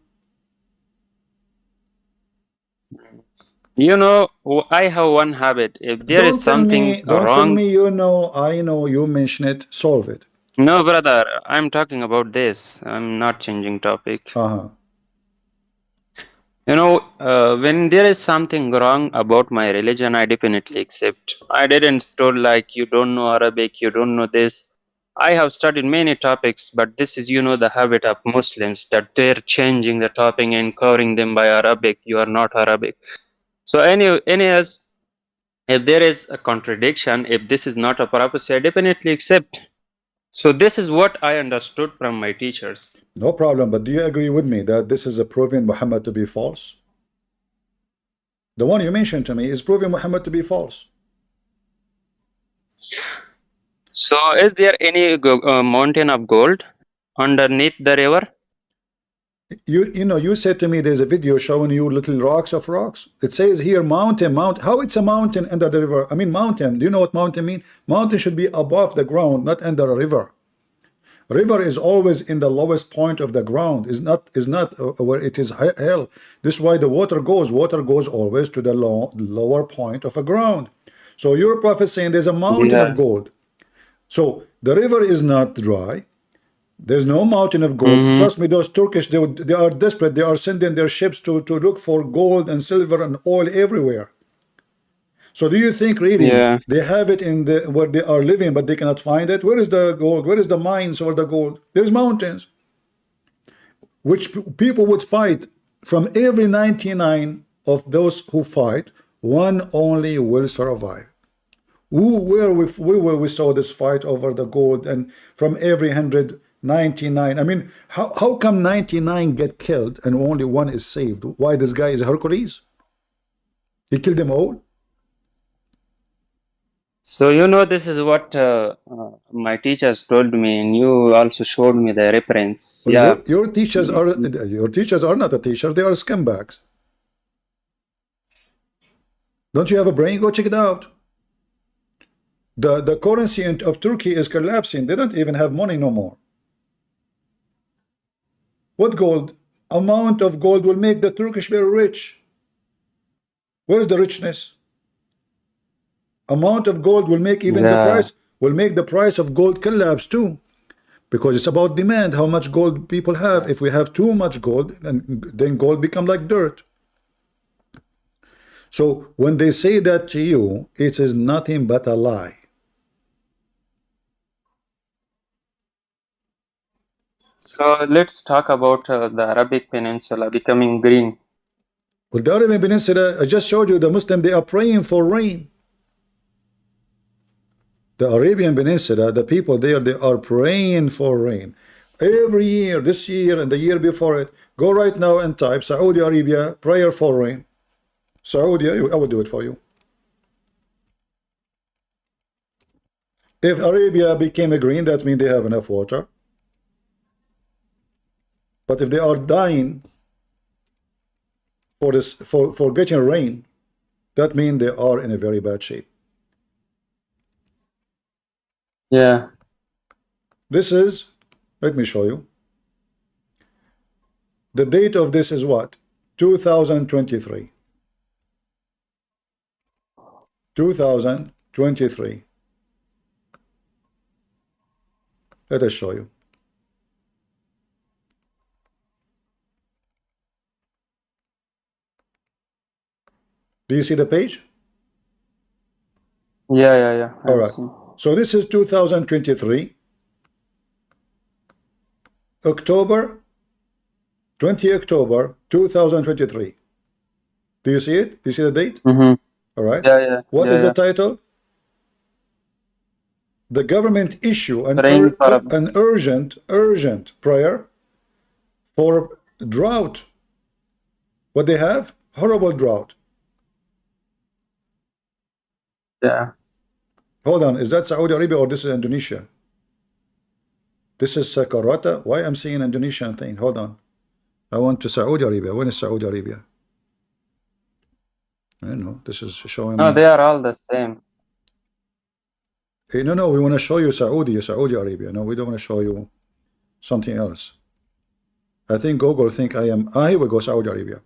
You know, I have one habit. If there is something wrong... Don't tell me you know, I know, you mention it, solve it. No, brother, I'm talking about this. I'm not changing topic. You know, when there is something wrong about my religion, I definitely accept. I didn't told like, you don't know Arabic, you don't know this. I have studied many topics, but this is, you know, the habit of Muslims, that they're changing the topic and covering them by Arabic. You are not Arabic. So anyways, If there is a contradiction, if this is not a prophecy, I definitely accept. So this is what I understood from my teachers. No problem, but do you agree with me that this is a proving Muhammad to be false? The one you mentioned to me is proving Muhammad to be false. So is there any mountain of gold underneath the river? You said to me there's a video showing you little rocks of rocks. It says here mountain. How it's a mountain under the river? I mean mountain. Do you know what mountain mean? Mountain should be above the ground, not under a river. River is always in the lowest point of the ground. Is not where it is hell. This is why the water goes. Water goes always to the lower point of a ground. So your prophet saying there's a mountain of gold. So the river is not dry. There's no mountain of gold. Trust me, those Turkish, they are desperate. They are sending their ships to look for gold and silver and oil everywhere. So do you think really they have it in the where they are living, but they cannot find it? Where is the gold? Where is the mines or the gold? There's mountains. Which people would fight. From every 99 of those who fight, one only will survive. Where we saw this fight over the gold, and from every 199, I mean, how come 99 get killed and only one is saved? Why this guy is Hercules? He killed them all? So this is what my teachers told me, and you also showed me the reference. Well, your teachers are not a teacher, they are scumbags. Don't you have a brain? Go check it out. The currency of Turkey is collapsing. They don't even have money no more. What gold? Amount of gold will make the Turkish very rich. Where is the richness? Amount of gold will make even the price of gold collapse too, because it's about demand. How much gold people have. If we have too much gold, then gold become like dirt. So when they say that to you, it is nothing but a lie. So let's talk about the Arabic Peninsula becoming green. Well, the Arabian Peninsula, I just showed you the Muslim, they are praying for rain. The Arabian Peninsula, the people there, they are praying for rain. Every year, this year and the year before it, go right now and type Saudi Arabia, prayer for rain. Saudi, I will do it for you. If Arabia became a green, that means they have enough water. But if they are dying for getting rain, that means they are in a very bad shape. Yeah. This is, let me show you. The date of this is what? 2023. 2023. Let us show you. Do you see the page? Yeah. All right. So this is 2023. October, 20 October 2023. Do you see it? Do you see the date? All right. Yeah. What is the title? The government issue an urgent prayer for drought. What they have? Horrible drought. Yeah. Hold on. Is that Saudi Arabia or this is Indonesia? This is Sakarata. Why I'm seeing Indonesian thing? Hold on. I want to Saudi Arabia. When is Saudi Arabia? I don't know. This is showing No, me. they are all the same. Hey, no. We want to show you Saudi Arabia. No, we don't want to show you something else. I think Google think I am. Here we go, Saudi Arabia.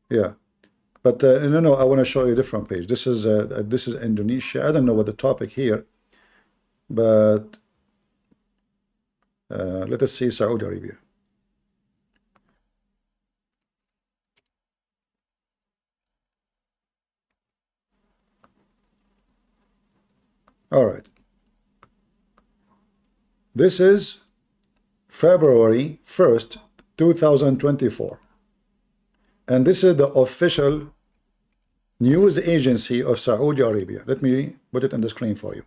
Yeah. But no, I want to show you a different page. This is Indonesia. I don't know what the topic here, but let us see Saudi Arabia. All right. This is February 1st, 2024. And this is the official news agency of Saudi Arabia. Let me put it on the screen for you.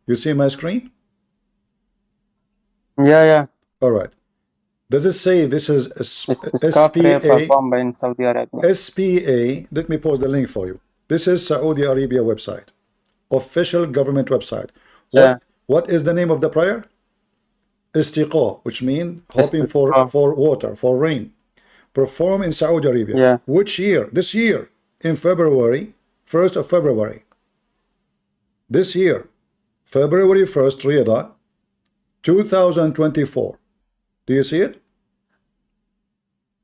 You see my screen? Yeah. All right. Does it say this is Scarf prayer SPA? performed in Saudi Arabia. SPA. Let me post the link for you. This is Saudi Arabia website, official government website. What is the name of the prayer? Istiqa, which means hoping for water, for rain. Perform in Saudi Arabia. Which year? This year, in February, 1st of February. This year, February 1st, Riyadh, 2024. Do you see it?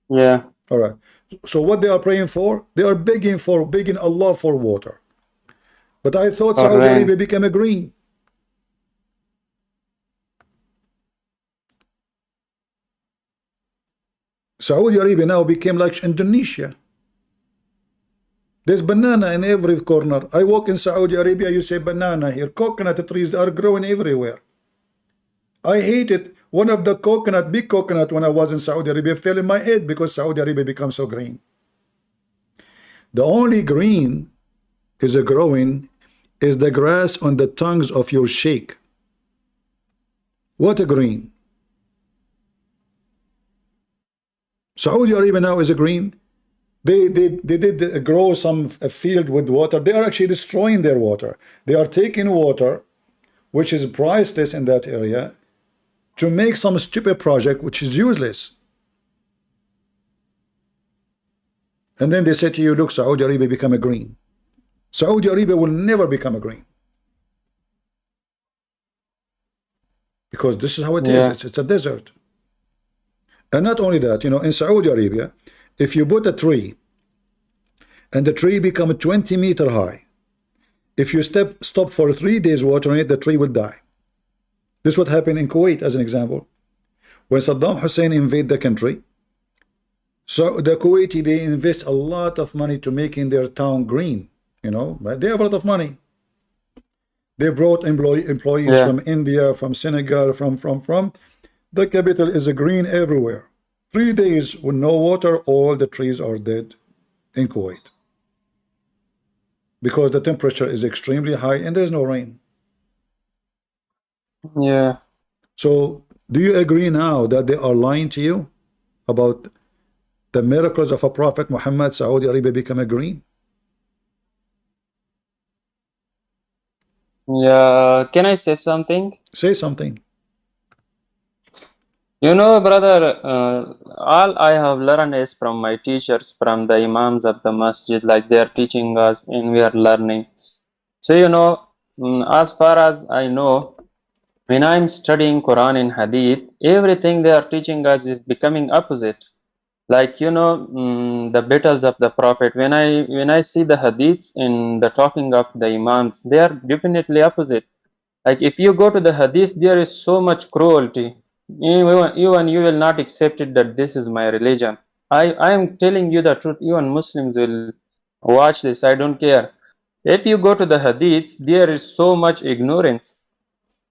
Yeah. All right. So what they are praying for? They are begging Allah for water. But I thought Saudi Arabia became a green. Saudi Arabia now became like Indonesia. There's banana in every corner. I walk in Saudi Arabia, you say banana here. Coconut trees are growing everywhere. I hate it. One of the big coconut when I was in Saudi Arabia fell in my head because Saudi Arabia becomes so green. The only green is growing is the grass on the tongues of your sheikh. What a green. Saudi Arabia now is a green. They did grow a field with water. They are actually destroying their water. They are taking water, which is priceless in that area, to make some stupid project which is useless. And then they say to you, look, Saudi Arabia become a green. Saudi Arabia will never become a green. Because this is how it is. It's a desert. And not only that, in Saudi Arabia, if you put a tree and the tree becomes 20 meters high, if you stop for 3 days watering it, the tree will die. This is what happened in Kuwait, as an example. When Saddam Hussein invaded the country, so the Kuwaiti, they invest a lot of money to making their town green. They have a lot of money. They brought employees from India, from Senegal, from. The capital is a green everywhere. 3 days with no water, all the trees are dead in Kuwait. Because the temperature is extremely high and there's no rain. Yeah. So, do you agree now that they are lying to you about the miracles of a Prophet Muhammad? Saudi Arabia become a green? Yeah. Can I say something? Say something. Brother, all I have learned is from my teachers, from the imams of the masjid, like they are teaching us and we are learning. So, as far as I know, when I'm studying Quran and Hadith, everything they are teaching us is becoming opposite. Like, the battles of the Prophet, when I see the Hadiths and the talking of the imams, they are definitely opposite. Like, if you go to the Hadith, there is so much cruelty. Even you will not accept it that this is my religion. I am telling you the truth. Even Muslims will watch this. I don't care. If you go to the Hadiths, there is so much ignorance.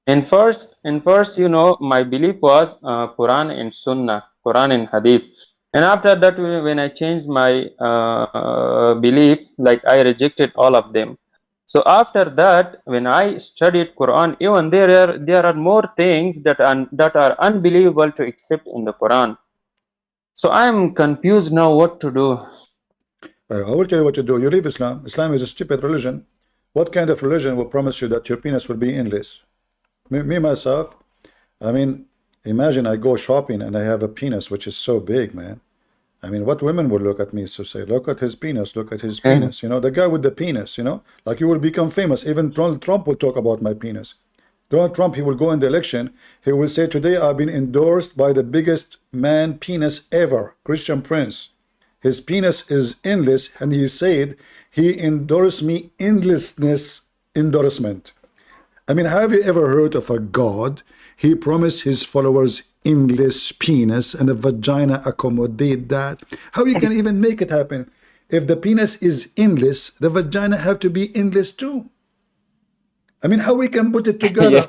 And first, my belief was Quran and Sunnah, Quran and Hadith. And after that, when I changed my belief, like I rejected all of them. So after that, when I studied Quran, even there are more things that are unbelievable to accept in the Quran. So I am confused now what to do. I will tell you what to do. You leave Islam. Islam is a stupid religion. What kind of religion will promise you that your penis will be endless? Me myself, I mean, imagine I go shopping and I have a penis which is so big, man. I mean, what women would look at me to say, look at his penis, look at his penis. The guy with the penis, like you will become famous. Even Donald Trump will talk about my penis. Donald Trump, he will go in the election. He will say, today I've been endorsed by the biggest man penis ever, Christian Prince. His penis is endless, and he said he endorsed me endlessness endorsement. I mean, have you ever heard of a God? He promised his followers endless penis and a vagina accommodate that. How you can even make it happen? If the penis is endless, the vagina have to be endless too. I mean, how we can put it together?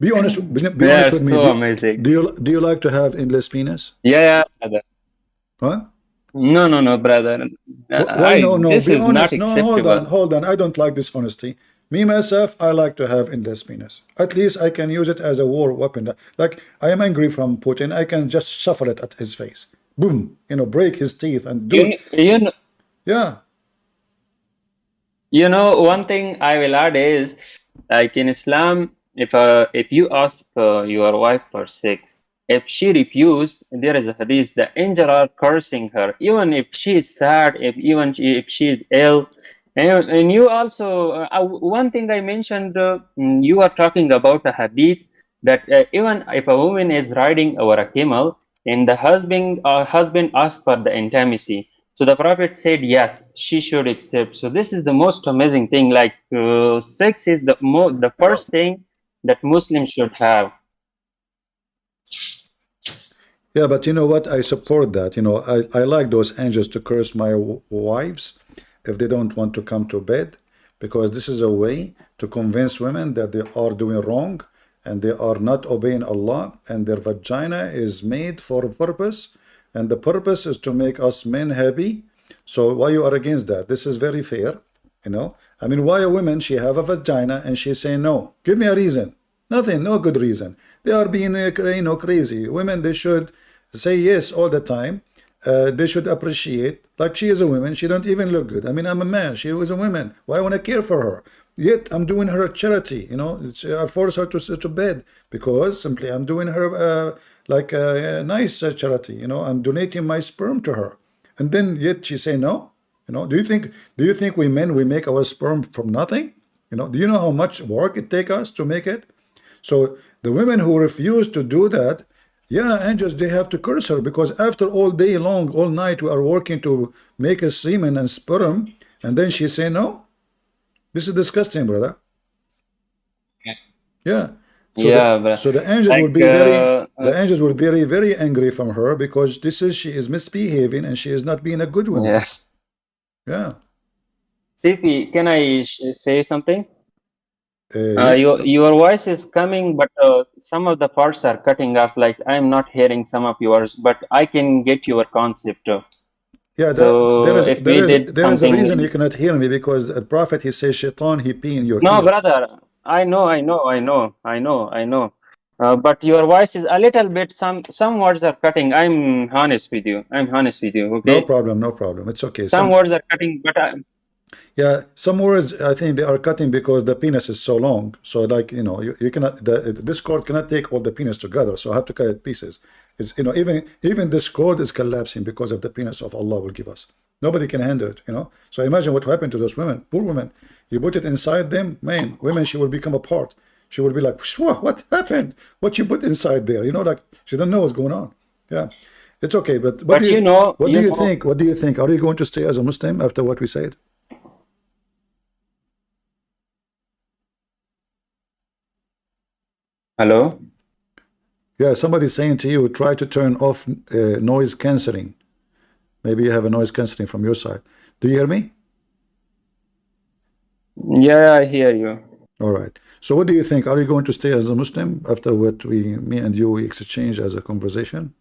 Be honest. Be Yeah, honest with me. so amazing. Do you like to have endless penis? Yeah, brother. Huh? No, brother. Why no? This Be is not honest. No, acceptable. hold on. I don't like dishonesty. Me myself, I like to have endless penis. At least I can use it as a war weapon. Like I am angry from Putin, I can just shuffle it at his face. Boom. Break his teeth and do it. Yeah. One thing I will add is, like in Islam, if you ask your wife for sex, if she refused, there is a hadith, the angel are cursing her, even if she is sad, if she is ill. And you also, one thing I mentioned, you are talking about a hadith that even if a woman is riding over a camel and the husband asks for the intimacy, so the Prophet said, yes, she should accept. So this is the most amazing thing. Like sex is the first thing that Muslims should have. Yeah, but you know what? I support that. I like those angels to curse my wives if they don't want to come to bed, because this is a way to convince women that they are doing wrong and they are not obeying Allah, and their vagina is made for a purpose, and the purpose is to make us men happy. So why you are against that? This is very fair. I mean, why a woman, she have a vagina and she say no? Give me a reason. Nothing, no good reason. They are being crazy. Women, they should say yes all the time. They should appreciate, like she is a woman, she don't even look good. I mean, I'm a man, she was a woman. Why I want to care for her? Yet I'm doing her a charity. I force her to bed because simply I'm doing her like a nice charity. I'm donating my sperm to her, and then yet she say no. Do you think we men, we make our sperm from nothing? Do you know how much work it take us to make it? So the women who refuse to do that, yeah, angels, they have to curse her, because after all day long, all night, we are working to make a semen and sperm, and then she say no. This is disgusting, brother. Yeah. So the angels will Like be very, very angry from her, because she is misbehaving and she is not being a good woman. yes. Yeah. CP, can I say something? Yeah. Your voice is coming, but some of the parts are cutting off. Like I'm not hearing some of yours, but I can get your concept. Yeah, So if we did there is a reason you something, cannot hear me, because the prophet, he says, Shaitan, he pee in your no, ears. brother, I know. But your voice is a little bit. Some words are cutting. I'm honest with you. No Okay. problem. It's okay. Some words are cutting, but Yeah, some words, I think they are cutting because the penis is so long. So like, you cannot, this cord cannot take all the penis together. So I have to cut it pieces. It's, even this cord is collapsing because of the penis of Allah will give us. Nobody can handle it. So imagine what happened to those women, poor women. You put it inside them, man, women, she will become a part. She will be like, what happened? What you put inside there? Like she don't know what's going on. Yeah, it's okay. But what do you think? What do you think? Are you going to stay as a Muslim after what we said? hello. Yeah, somebody's saying to you, try to turn off noise cancelling. Maybe you have a noise cancelling from your side. Do you hear me? Yeah, I hear you. All right. So what do you think? Are you going to stay as a Muslim after what me and you exchange as a conversation?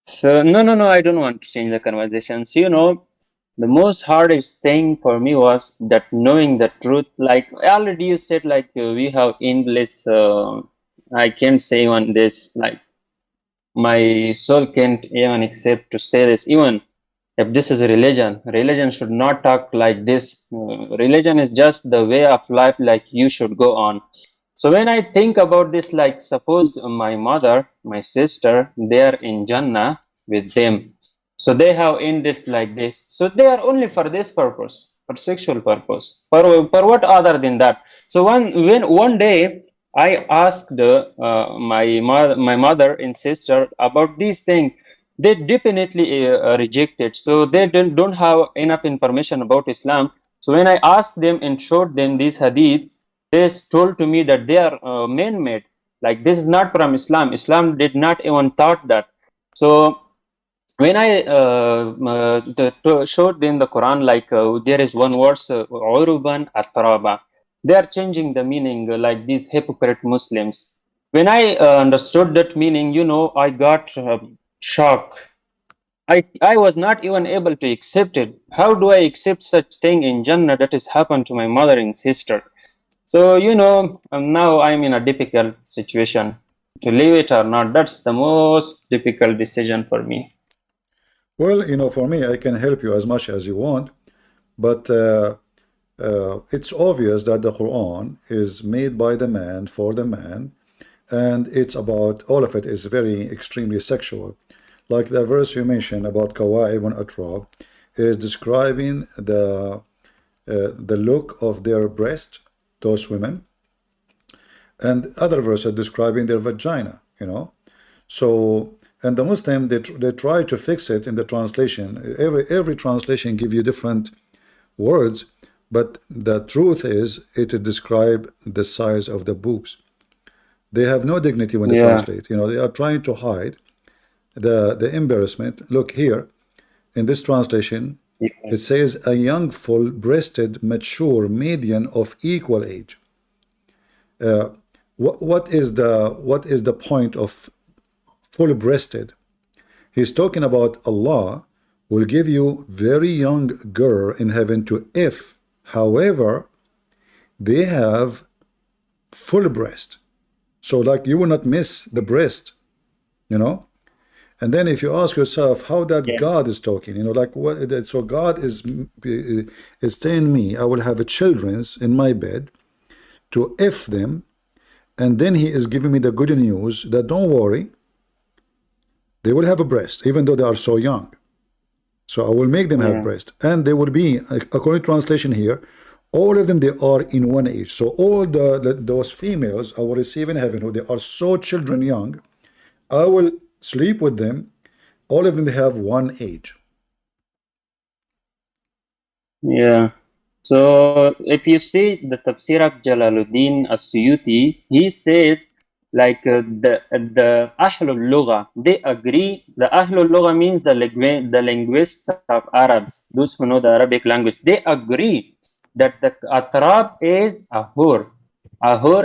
So no, I don't want to change the conversations. The most hardest thing for me was that knowing the truth. Like already you said, like we have endless. I can't say on this. Like my soul can't even accept to say this. Even if this is a religion should not talk like this. Religion is just the way of life. Like you should go on. So when I think about this, like suppose my mother, my sister, they are in Jannah with them. So they have in this like this. So they are only for this purpose, for sexual purpose. For what other than that? So one day I asked my mother and sister about these things. They definitely rejected. So they don't have enough information about Islam. So when I asked them and showed them these hadiths, they told to me that they are man-made. Like this is not from Islam. Islam did not even thought that. So when I showed them the Quran, like there is one verse, Uruban Atraba. They are changing the meaning like these hypocrite Muslims. When I understood that meaning, I got shocked. I was not even able to accept it. How do I accept such thing in Jannah that has happened to my mother and sister? So, now I'm in a difficult situation to leave it or not. That's the most difficult decision for me. Well, for me, I can help you as much as you want, but it's obvious that the Quran is made by the man for the man, and it's about all of it is very extremely sexual. Like the verse you mentioned about Kawa'ib and Atrab is describing the look of their breast, those women, and other verses describing their vagina. So, and the Muslim, they try to fix it in the translation. Every translation give you different words, but the truth is it describe the size of the boobs. They have no dignity when they Yeah. translate. They are trying to hide the embarrassment. Look here, in this translation, it says a young, full-breasted, mature, median of equal age. What is the point of full-breasted? He's talking about Allah will give you very young girl in heaven to if, however, they have full breast. So like you will not miss the breast, And then if you ask yourself how that God is talking, like what, so God is telling me I will have a children's in my bed to if them, and then he is giving me the good news that don't worry, they will have a breast, even though they are so young. So I will make them have breast, and they will be, according to translation here, all of them they are in one age. So all those females I will receive in heaven, who they are so children young, I will sleep with them. All of them they have one age. Yeah. So if you see the Tafsir of Jalaluddin As-Suyuti, he says like the Ahlul Lugha, they agree. The Ahlul Lugha means the linguists of Arabs, those who know the Arabic language. They agree that the Atrab is a hur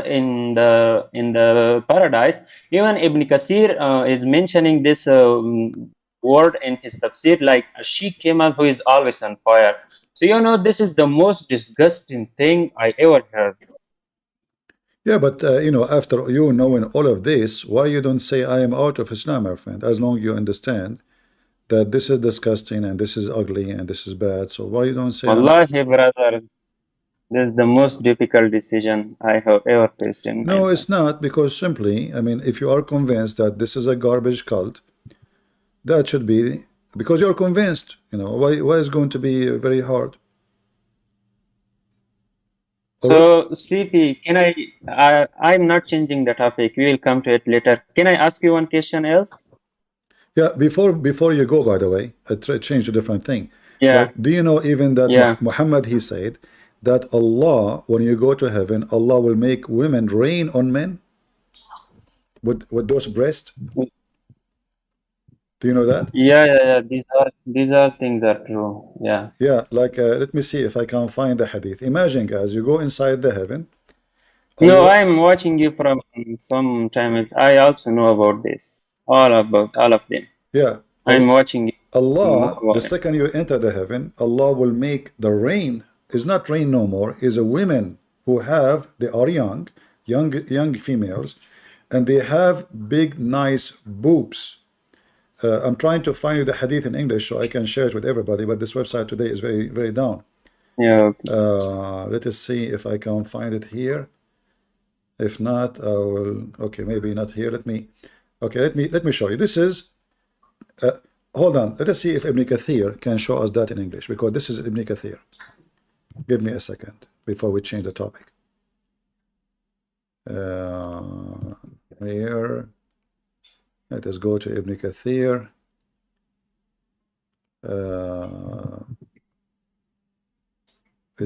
in the paradise. Even Ibn Kasir is mentioning this word in his tafsir, like a she-camel who is always on fire. So this is the most disgusting thing I ever heard. Yeah, but after you knowing all of this, why you don't say I am out of Islam, my friend? As long you understand that this is disgusting and this is ugly and this is bad, so why you don't say I'm out? Wallahi, brother, this is the most difficult decision I have ever faced in my No, life. it's not, because simply, I mean, if you are convinced that this is a garbage cult, that should be because you're convinced. Why is going to be very hard? All right. So, CP, I'm not changing the topic. We will come to it later. Can I ask you one question else? Yeah, before you go, by the way, I changed a different thing. Yeah, Like, do you know even that yeah. Muhammad, he said that Allah, when you go to heaven, Allah will make women rain on men with those breasts? Do you know that? Yeah. These are things are true. Yeah. Yeah, like let me see if I can find the hadith. Imagine, guys, you go inside the heaven. No, Allah, I'm watching you from some time. I also know about this. About all of them. yeah, I'm watching you. Allah, the second you enter the heaven, Allah will make the rain is not rain no more, is a women who they are young females, and they have big nice boobs. I'm trying to find you the hadith in English so I can share it with everybody, but this website today is very, very down. Yeah. Let us see if I can find it here. If not, I will. Okay, maybe not here. Let me show you. This is. Hold on. Let us see if Ibn Kathir can show us that in English, because this is Ibn Kathir. Give me a second before we change the topic. Here. Let us go to Ibn Kathir.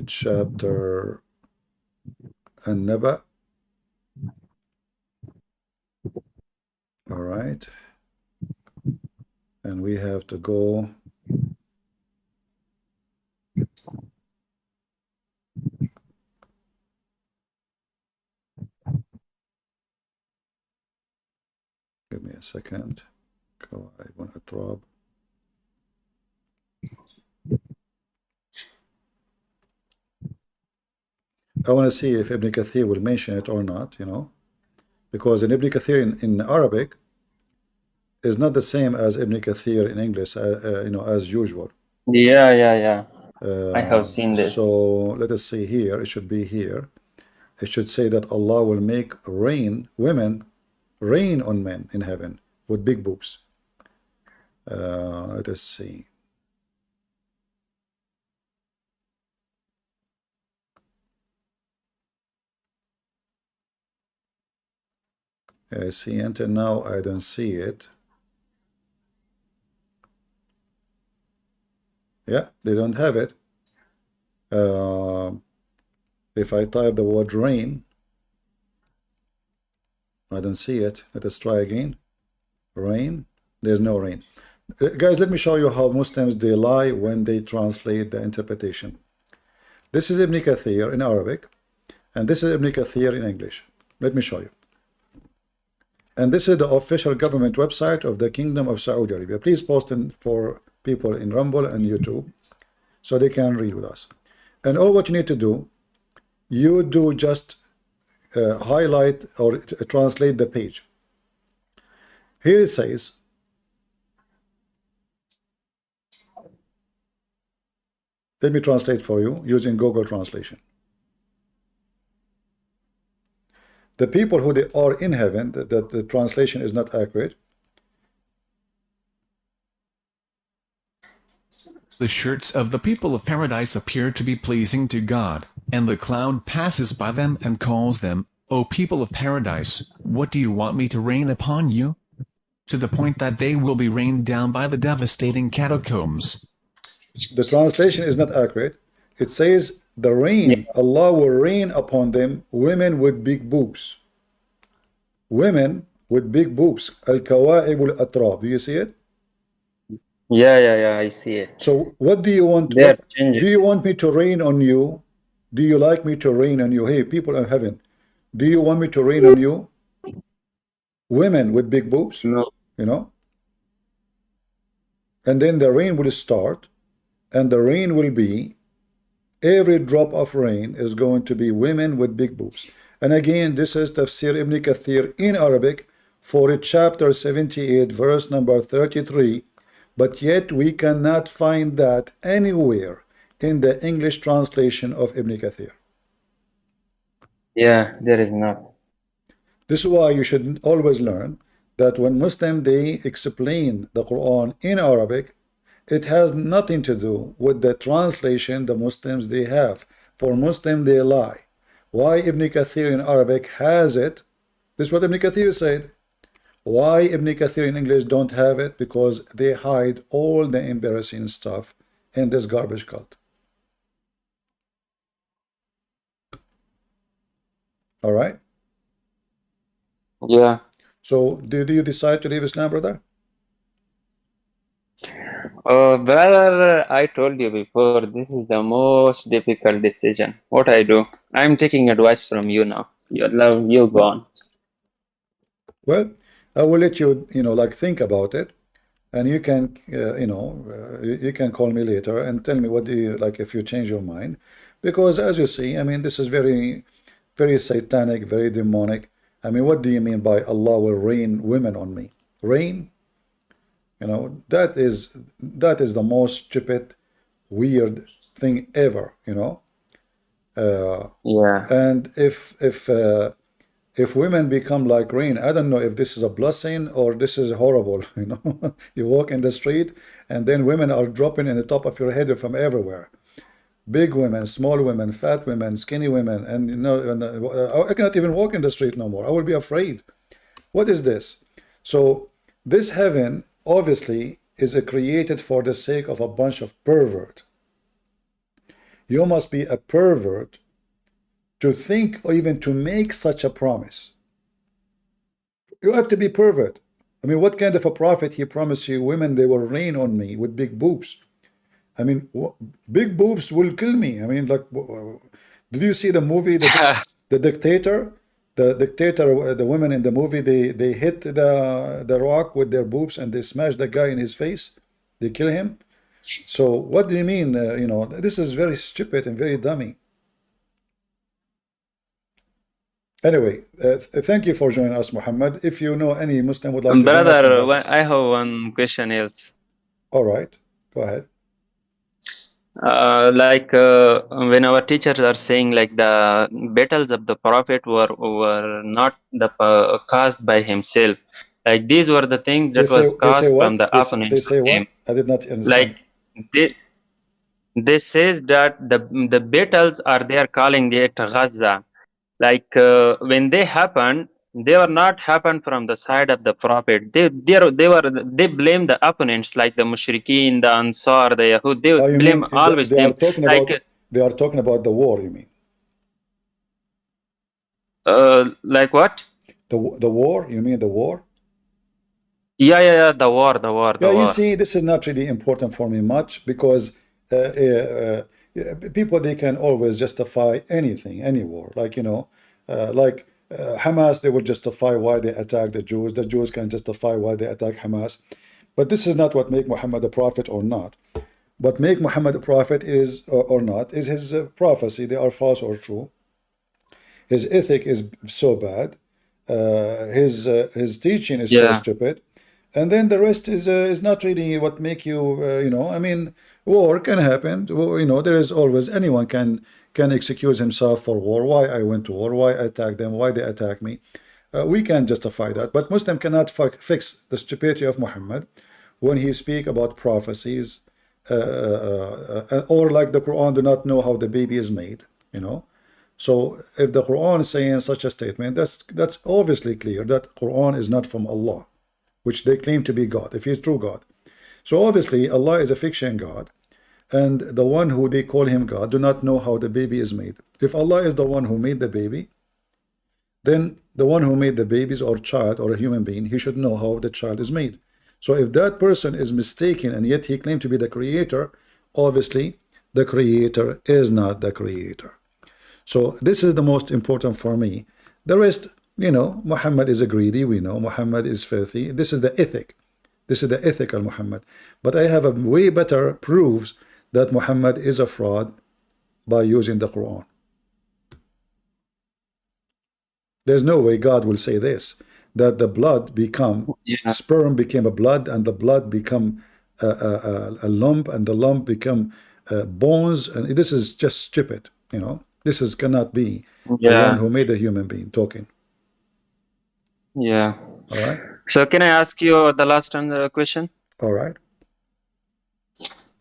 Chapter An-Naba. All right. And we have to go. Give me a second. I want to drop. I want to see if Ibn Kathir will mention it or not, you know, because in Ibn Kathir in Arabic is not the same as Ibn Kathir in English, you know, as usual. Yeah. I have seen this. So let us see here. It should be here. It should say that Allah will make women rain on men in heaven with big boobs. Let us see. I see until now I don't see it. Yeah, they don't have it. If I type the word rain, I don't see it. Let us try again. Rain. There's no rain. Guys, let me show you how Muslims they lie when they translate the interpretation. This is Ibn Kathir in Arabic, and this is Ibn Kathir in English. Let me show you. And this is the official government website of the Kingdom of Saudi Arabia. Please post it for people in Rumble and YouTube so they can read with us. And all what you need to do, you do just highlight or translate the page. Here it says, let me translate for you using Google Translation. The people who they are in heaven, that the translation is not accurate. The shirts of the people of paradise appear to be pleasing to God, and the cloud passes by them and calls them, O people of paradise, what do you want me to rain upon you? To the point that they will be rained down by the devastating catacombs. The translation is not accurate. It says the rain, Allah will rain upon them women with big boobs. Women with big boobs. Al-Kawa'ib al-Atrab. Do you see it? Yeah, I see it. So what do you want? They are Do changing. you want me to rain on you? Do you like me to rain on you? Hey, people of heaven, do you want me to rain on you? Women with big boobs? No. You know? And then the rain will start, and the rain will be, every drop of rain is going to be women with big boobs. And again, this is Tafsir Ibn Kathir in Arabic for chapter 78, verse number 33. But yet we cannot find that anywhere in the English translation of Ibn Kathir. Yeah, there is not. This is why you should always learn that when Muslim they explain the Quran in Arabic, it has nothing to do with the translation the Muslims they have. For Muslim they lie. Why Ibn Kathir in Arabic has it? This is what Ibn Kathir said. Why Ibn Kathir in English don't have it? Because they hide all the embarrassing stuff in this garbage cult. All right? Yeah. So did you decide to leave Islam, brother? Brother, I told you before, this is the most difficult decision. What I do? I'm taking advice from you now. You go on. Well, I will let you, like think about it, and you can, you can call me later and tell me what do you like if you change your mind, because as you see, I mean, this is very, very satanic, very demonic. I mean, what do you mean by Allah will rain women on me? Rain? That is the most stupid, weird thing ever. Yeah. And if women become like rain, I don't know if this is a blessing or this is horrible. You walk in the street and then women are dropping in the top of your head from everywhere. Big women, small women, fat women, skinny women, and I cannot even walk in the street no more. I will be afraid. What is this? So this heaven obviously is created for the sake of a bunch of pervert. You must be a pervert to think or even to make such a promise. You have to be pervert. I mean, what kind of a prophet he promised you women they will rain on me with big boobs? I mean, big boobs will kill me. I mean, like, did you see the movie The Dictator? The dictator, the women in the movie, they hit the rock with their boobs and they smash the guy in his face. They kill him. So what do you mean? This is very stupid and very dummy. Anyway, thank you for joining us, Muhammad. If you know any Muslim would like to join us, Brother, invite us. I have one question else. All right, go ahead. When our teachers are saying like the battles of the prophet were not caused by himself, like these were the things that was They say caused from what? the They opponents say of what? him. I did not understand. Like they says that the battles are they are calling it Gaza. Like when they happened, they were not happened from the side of the prophet. They blame the opponents like the mushrikeen, the Ansar, the Yahud. They Oh, you blame mean always they are them. talking Like about the war? You mean like what? the war? You mean the war? Yeah. The war. Yeah, you see, this is not really important for me much because people, they can always justify anything, any war. Like, Hamas, they will justify why they attack the Jews. The Jews can justify why they attack Hamas. But this is not what make Muhammad a prophet or not. What make Muhammad a prophet is or not is his prophecy. They are false or true. His ethic is so bad. His teaching is so stupid. And then the rest is not really what make you I mean, war can happen. There is always, anyone can excuse himself for war. Why I went to war? Why I attacked them? Why they attack me? We can justify that, but Muslim cannot fix the stupidity of Muhammad when he speak about prophecies, or like the Quran do not know how the baby is made. So if the Quran is saying such a statement, that's obviously clear that Quran is not from Allah, which they claim to be God, if he's true God. So obviously Allah is a fiction God, and the one who they call him God do not know how the baby is made. If Allah is the one who made the baby, then the one who made the babies or child or a human being, he should know how the child is made. So if that person is mistaken and yet he claimed to be the creator, obviously the creator is not the creator. So this is the most important for me. The rest, Muhammad is a greedy, we know. Muhammad is filthy. This is the ethic. This is the ethical Muhammad. But I have a way better proofs that Muhammad is a fraud by using the Quran. There's no way God will say this, that the blood become, sperm became a blood, and the blood become a lump, and the lump become bones, and this is just stupid, This cannot be the one who made a human being talking. Yeah. All right. So can I ask you the last question? All right.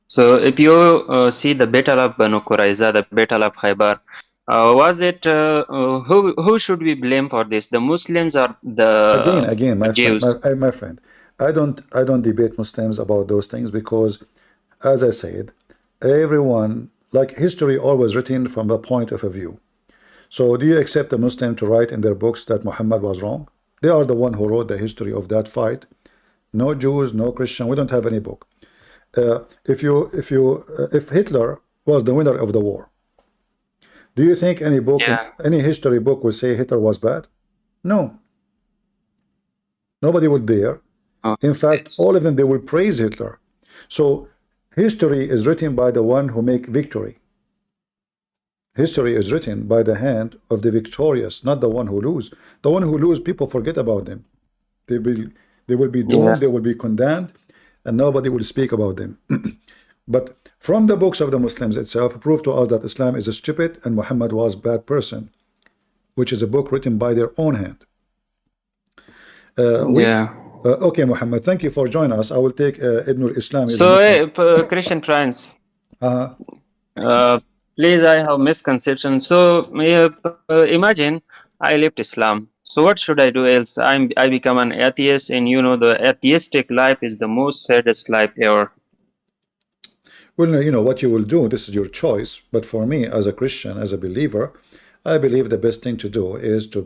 So if you see the Battle of Banu Qurayza, the Battle of Khaybar, was it who should we blame for this? The Muslims or the again, my Jews? my friend, I don't debate Muslims about those things because, as I said, everyone, like, history always written from the point of a view. So do you accept a Muslim to write in their books that Muhammad was wrong? They are the one who wrote the history of that fight. No Jews, no Christian. We don't have any book. If Hitler was the winner of the war, do you think any book, any history book will say Hitler was bad? No. Nobody would dare. In fact, all of them, they will praise Hitler. So history is written by the one who make victory. History is written by the hand of the victorious, not the one who lose. The one who lose, people forget about them. They will be doomed, they will be condemned, and nobody will speak about them. But from the books of the Muslims itself, prove to us that Islam is a stupid and Muhammad was a bad person, which is a book written by their own hand. Okay, Muhammad, thank you for joining us. I will take Ibn al-Islam. So, Christian friends, please, I have misconception. So, imagine I left Islam. So, what should I do else? I become an atheist, and the atheistic life is the most saddest life ever. Well, what you will do, this is your choice. But for me, as a Christian, as a believer, I believe the best thing to do is to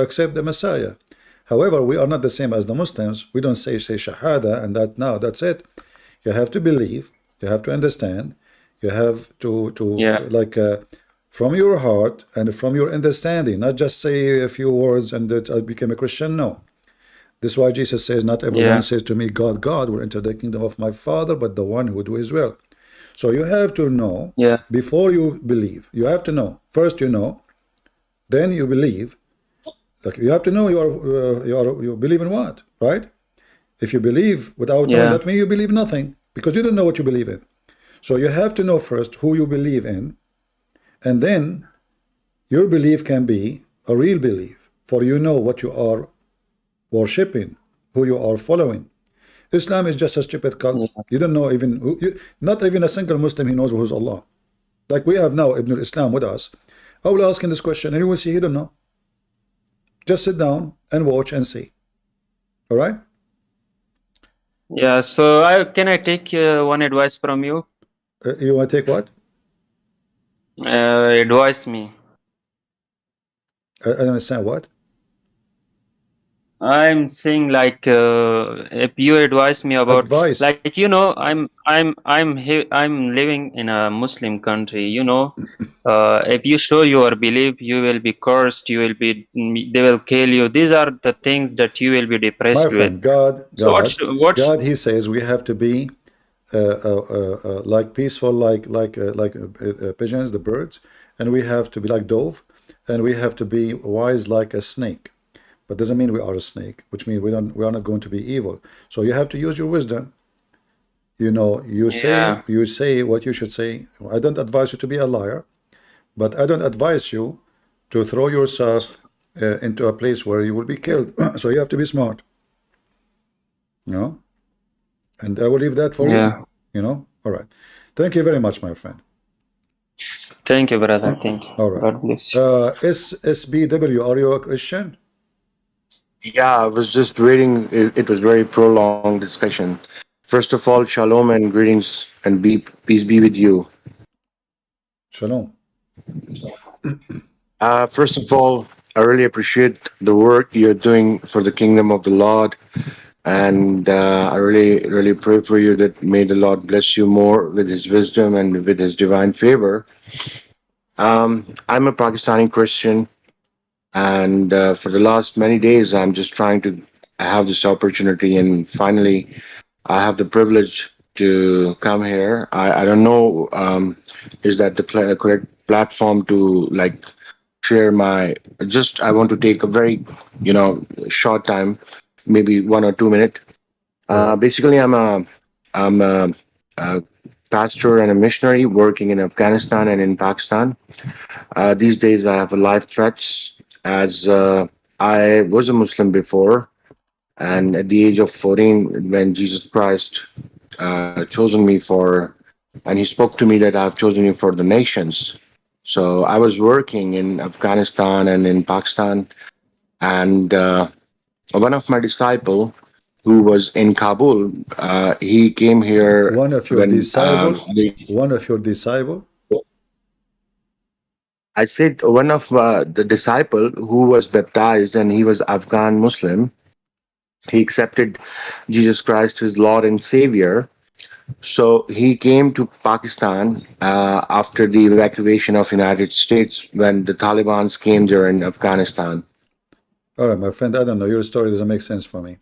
accept the Messiah. However, we are not the same as the Muslims. We don't say Shahada and that's it. You have to believe, you have to understand, you have to from your heart and from your understanding, not just say a few words and that I became a Christian. No. This is why Jesus says, not everyone says to me, God, God, will enter the kingdom of my Father, but the one who do his will. So you have to know before you believe. You have to know. First you know, then you believe. Like you have to know you believe in what, right? If you believe without knowing, that means you believe nothing, because you don't know what you believe in. So you have to know first who you believe in, and then your belief can be a real belief, for you know what you are worshipping, who you are following. Islam is just a stupid cult. You don't know even who, not even a single Muslim he knows who's Allah. Like we have now Ibn al-Islam with us. I will ask him this question and you will see he don't know. Just sit down and watch and see. All right? Yeah, so can I take one advice from you? You want to take what? Advise me. I don't understand what? I'm saying like if you advise me about Advice. like you know I'm living in a Muslim country, you know. If you show your belief, you will be cursed, they will kill you. These are the things that you will be depressed My with. friend, God, So God, he says we have to be like peaceful, like pigeons, the birds, and we have to be like dove, and we have to be wise like a snake. But doesn't mean we are a snake, which means we are not going to be evil. So you have to use your wisdom. You know, you say what you should say. I don't advise you to be a liar, but I don't advise you to throw yourself into a place where you will be killed. So you have to be smart. You know? And I will leave that for you. You know? All right. Thank you very much, my friend. Thank you, brother. Thank you. All right. God bless you. SBW, are you a Christian? Yeah, I was just reading. It was very prolonged discussion. First of all, shalom and greetings and peace be with you. Shalom. First of all, I really appreciate the work you're doing for the kingdom of the Lord, and I really pray for you that may the Lord bless you more with His wisdom and with His divine favor. I'm a Pakistani Christian, and for the last many days, I'm just trying to have this opportunity, and finally, I have the privilege to come here. I don't know, is that the correct platform to like share my, just I want to take a very, short time, maybe 1 or 2 minutes. Basically, I'm a pastor and a missionary working in Afghanistan and in Pakistan. These days, I have a life threats as I was a Muslim before, and at the age of 14, when Jesus Christ chosen me for, and He spoke to me that I've chosen you for the nations. So I was working in Afghanistan and in Pakistan, and one of my disciple who was in Kabul, he came here. One of your disciple? I said one of the disciple who was baptized, and he was Afghan Muslim. He accepted Jesus Christ his Lord and Savior. So he came to Pakistan after the evacuation of United States when the Taliban came there in Afghanistan. All right, my friend, I don't know. Your story doesn't make sense for me.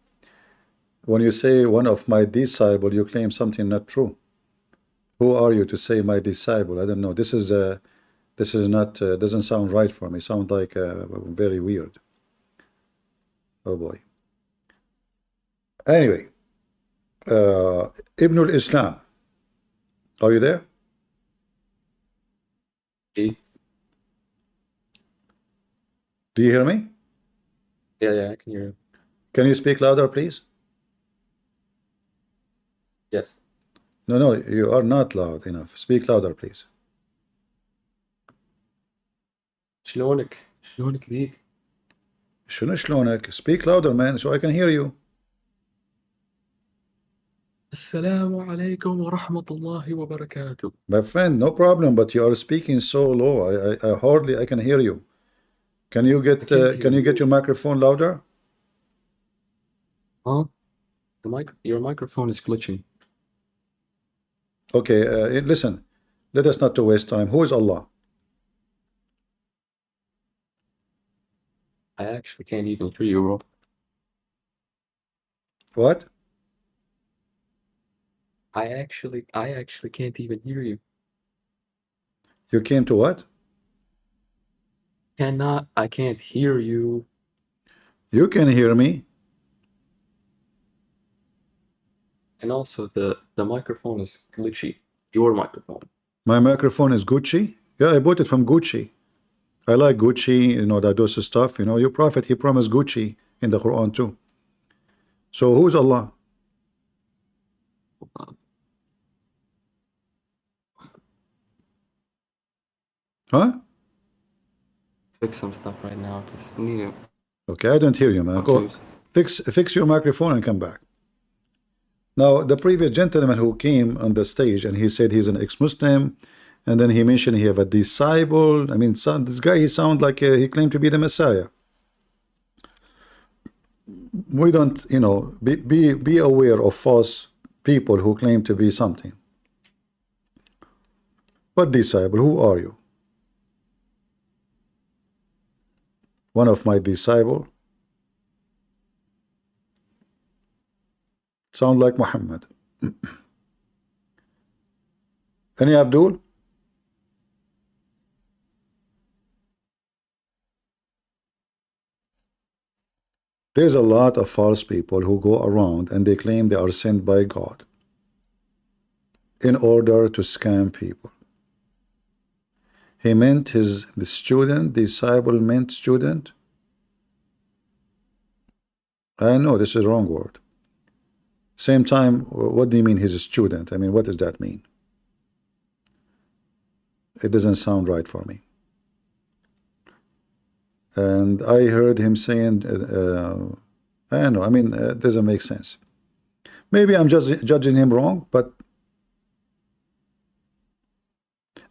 When you say one of my disciple, you claim something not true. Who are you to say my disciple? I don't know. This is not doesn't sound right for me. Sound like very weird. Oh boy. Anyway, Ibn al-Islam, are you there? Hey. Do you hear me? Yeah, I can hear you. Can you speak louder, please? Yes. No, you are not loud enough. Speak louder, please. شلونك بيك؟ شنو شلونك? Speak louder, man, so I can hear you. السلام عليكم ورحمة الله وبركاته. My friend, no problem, but you are speaking so low. I hardly I can hear you. Can you get your microphone louder? Huh? Your microphone is glitching. Okay, listen. Let us not to waste time. Who is Allah? actually can't even hear you, bro. What? I actually can't even hear you. You came to what? I can't hear you. You can hear me. And also the microphone is glitchy. Your microphone. My microphone is Gucci. Yeah, I bought it from Gucci. I like Gucci, you know, that those stuff. You know, your prophet, he promised Gucci in the Quran too. So who's Allah? Huh? Fix some stuff right now. Just need it. Okay, I don't hear you, man. Go fix your microphone and come back. Now, the previous gentleman who came on the stage and he said he's an ex-Muslim, and then he mentioned he have a disciple. I mean, this guy, he sound like he claimed to be the Messiah. We don't, you know, be aware of false people who claim to be something. What disciple? Who are you? One of my disciple? Sound like Muhammad. Any Abdul? There's a lot of false people who go around and they claim they are sent by God in order to scam people. He meant the student, disciple meant student. I know this is a wrong word. Same time, what do you mean he's a student? I mean, what does that mean? It doesn't sound right for me. And I heard him saying, I don't know, I mean, it doesn't make sense. Maybe I'm just judging him wrong, but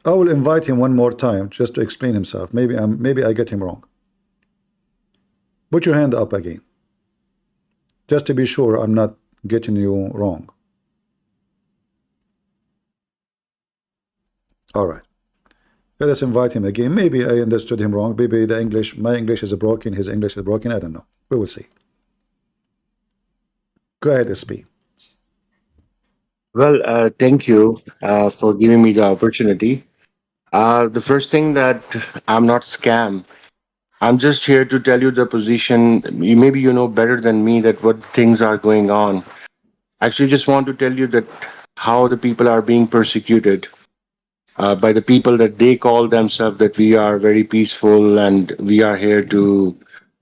I will invite him one more time just to explain himself. Maybe I get him wrong. Put your hand up again, just to be sure I'm not getting you wrong. All right. Let us invite him again. Maybe I understood him wrong. Maybe my English is broken, his English is broken. I don't know. We will see. Go ahead, SP. Well, thank you for giving me the opportunity. The first thing that I'm not scam. I'm just here to tell you the position. Maybe you know better than me that what things are going on. Actually, just want to tell you that how the people are being persecuted by the people that they call themselves that we are very peaceful and we are here to,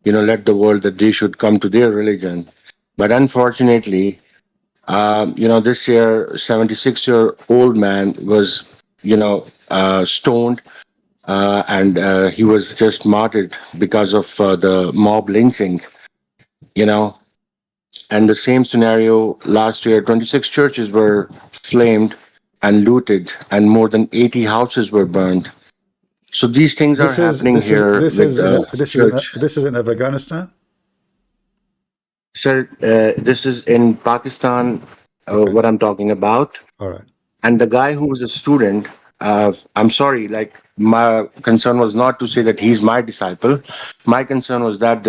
you know, let the world that they should come to their religion. But unfortunately, you know, this year, 76-year-old man was, you know, stoned and he was just martyred because of the mob lynching, you know. And the same scenario last year, 26 churches were flamed and looted, and more than 80 houses were burned. So these things are happening here with the church. This is in Afghanistan. Sir, this is in Pakistan, Okay. what I'm talking about. All right. And the guy who was a student, I'm sorry, like my concern was not to say that he's my disciple. My concern was that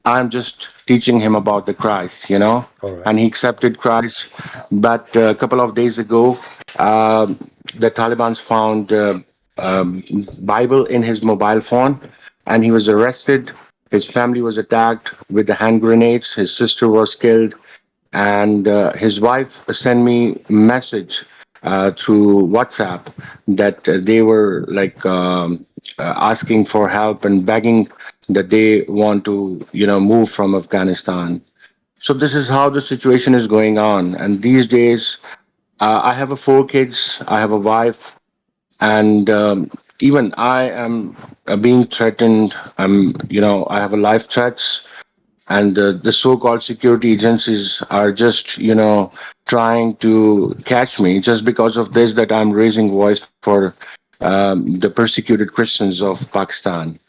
I'm just teaching him about the Christ, you know, All right. and he accepted Christ. But a couple of days ago, the Taliban found Bible in his mobile phone, and he was arrested. His family was attacked with the hand grenades. His sister was killed, and his wife sent me a message through WhatsApp that they were like asking for help and begging that they want to, you know, move from Afghanistan. So this is how the situation is going on. And these days, I have 4 kids, I have a wife, and even I am being threatened. You know, I have a life threats, and the so-called security agencies are just, you know, trying to catch me just because of this, that I'm raising voice for the persecuted Christians of Pakistan.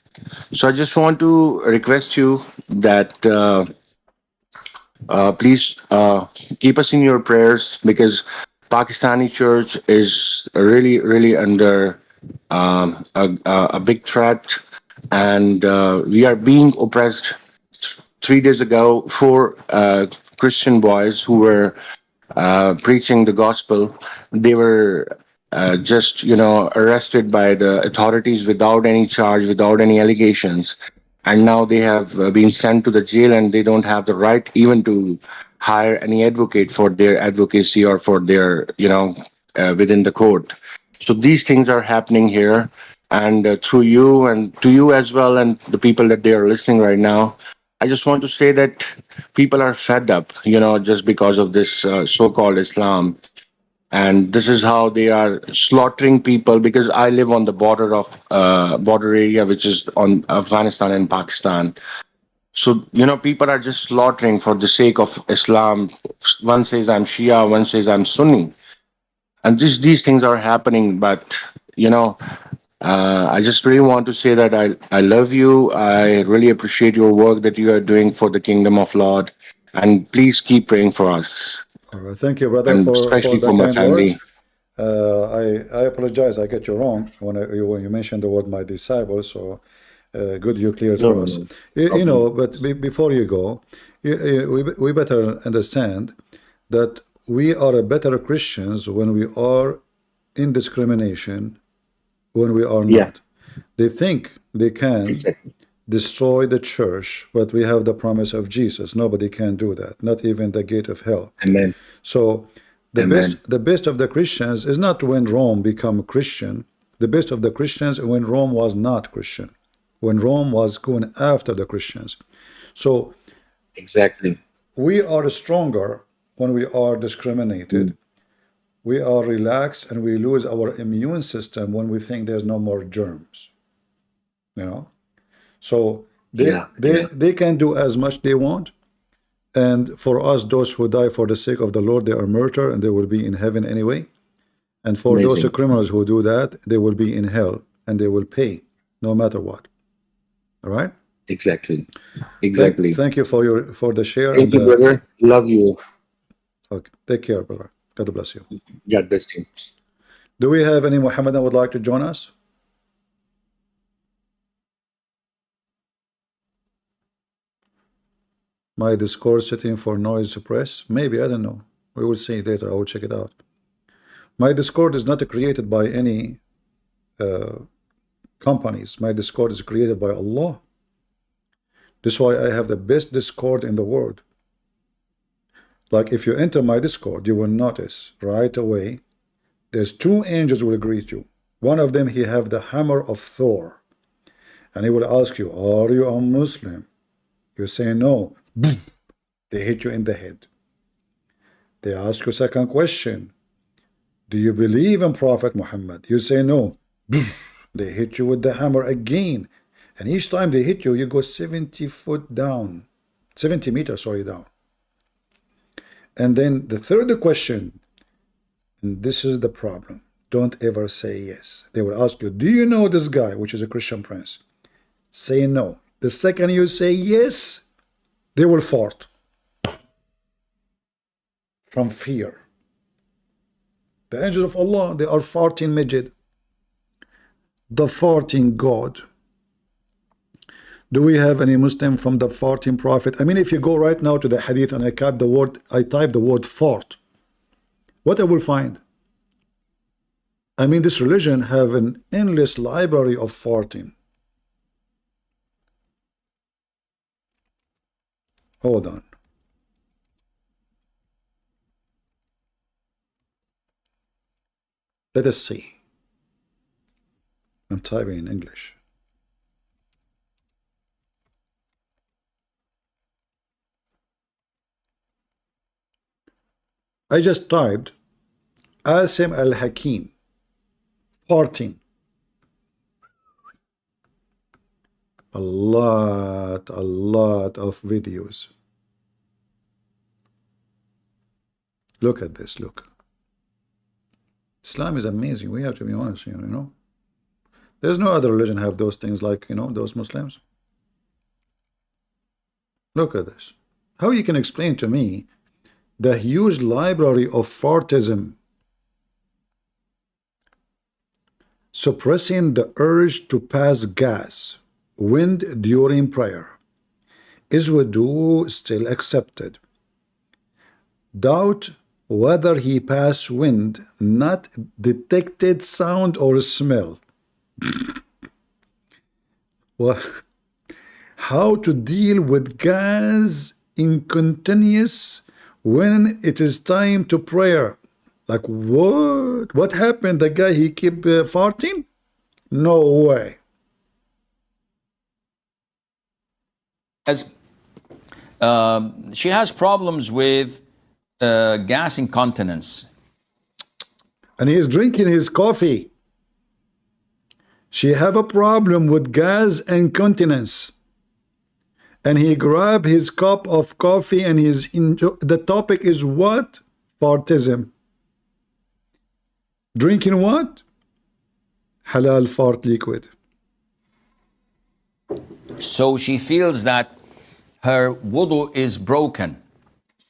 So I just want to request you that please keep us in your prayers, because Pakistani church is really under a big threat, and we are being oppressed 3 days ago, four Christian boys who were preaching the gospel. They were just, arrested by the authorities without any charge, without any allegations. And now they have been sent to the jail, and they don't have the right even to hire any advocate for their advocacy or for their, within the court. So these things are happening here. And through you and to you as well, and the people that they are listening right now, I just want to say that people are fed up, just because of this so-called Islam. And this is how they are slaughtering people, because I live on the border area, which is on Afghanistan and Pakistan. So, people are just slaughtering for the sake of Islam. One says I'm Shia, one says I'm Sunni. And these things are happening. But, I just really want to say that I love you. I really appreciate your work that you are doing for the kingdom of Lord. And please keep praying for us. All right. Thank you, brother, And for especially the for my kind words. family. I apologize. I get you wrong when you mentioned the word my disciple. So good you cleared No, for no, us. no. But before you go, we better understand that we are a better Christians when we are in discrimination, when we are Yeah, not. They think they can exactly. destroy the church, but we have the promise of Jesus. Nobody can do that, not even the gate of hell. Amen. So Amen. the best of the Christians is not when Rome become Christian. The best of the Christians when Rome was not Christian, when Rome was going after the Christians. So Exactly. we are stronger when we are discriminated. Mm. We are relaxed and we lose our immune system when we think there's no more germs. You know? So Yeah, yeah. they can do as much they want. And for us, those who die for the sake of the Lord, they are martyrs and they will be in heaven anyway. And for those Amazing. criminals who do that, they will be in hell and they will pay no matter what. All right? Exactly. Exactly. Thank you for the share Thank and you, brother. Love you. okay, take care, brother. God bless you. God bless you. Do we have any Muhammadan would like to join us? My Discord setting for noise suppress? Maybe, I don't know. We will see later. I will check it out. My Discord is not created by any companies. My Discord is created by Allah. This is why I have the best Discord in the world. Like if you enter my Discord, you will notice right away there's two angels will greet you. One of them, he have the hammer of Thor. And he will ask you, are you a Muslim? You say no. They hit you in the head. They ask you second question. Do you believe in Prophet Muhammad? You say no. They hit you with the hammer again. And each time they hit you, you go 70 foot down. 70 meters, sorry, down. And then the third question, and this is the problem. Don't ever say yes. They will ask you, do you know this guy, which is a Christian prince? Say no. The second you say yes, they will fart from fear. The angels of Allah, they are farting midget. The farting God. Do we have any Muslim from the farting prophet? I mean, if you go right now to the hadith and I type the word fart, what I will find? I mean, this religion have an endless library of farting. Hold on. Let us see. I'm typing in English. I just typed Asim al-Hakim farting. A lot of videos. Look at this, look. Islam is amazing. We have to be honest here, you know. There's no other religion have those things like, you know, those Muslims. Look at this. How you can explain to me the huge library of fartism, suppressing the urge to pass gas, wind during prayer, Is wudu still accepted? Doubt whether he passed wind, not detected sound or smell. Well, how to deal with gas incontinence when it is time to prayer? Like what? What happened? The guy, he keep farting? No way. She has problems with gas incontinence. And he is drinking his coffee. She have a problem with gas incontinence. And he grab his cup of coffee and the topic is what? Fartism. Drinking what? Halal fart liquid. So she feels that her wudu is broken.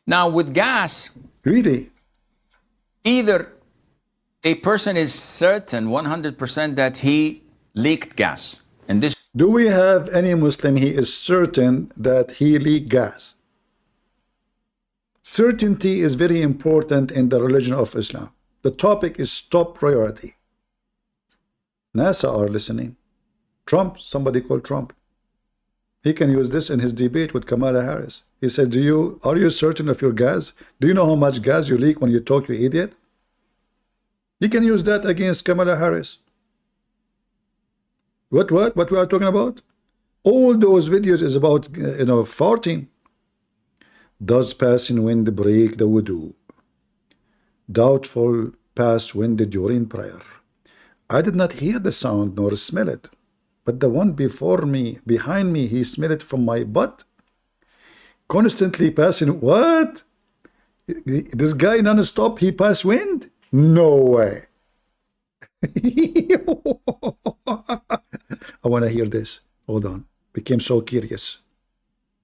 Now with gas, really, either a person is certain 100% that he leaked gas, and this. Do we have any Muslim he is certain that he leaked gas? Certainty is very important in the religion of Islam. The topic is top priority. NASA are listening. Trump, somebody called Trump. He can use this in his debate with Kamala Harris. He said, are you certain of your gas? Do you know how much gas you leak when you talk, you idiot? He can use that against Kamala Harris. What we are talking about? All those videos is about, farting. Does passing wind break the wudu? Doubtful pass wind during prayer. I did not hear the sound nor smell it. But the one before me, behind me, he smelled it from my butt. Constantly passing. What? This guy non-stop, he pass wind? No way. I want to hear this. Hold on. Became so curious.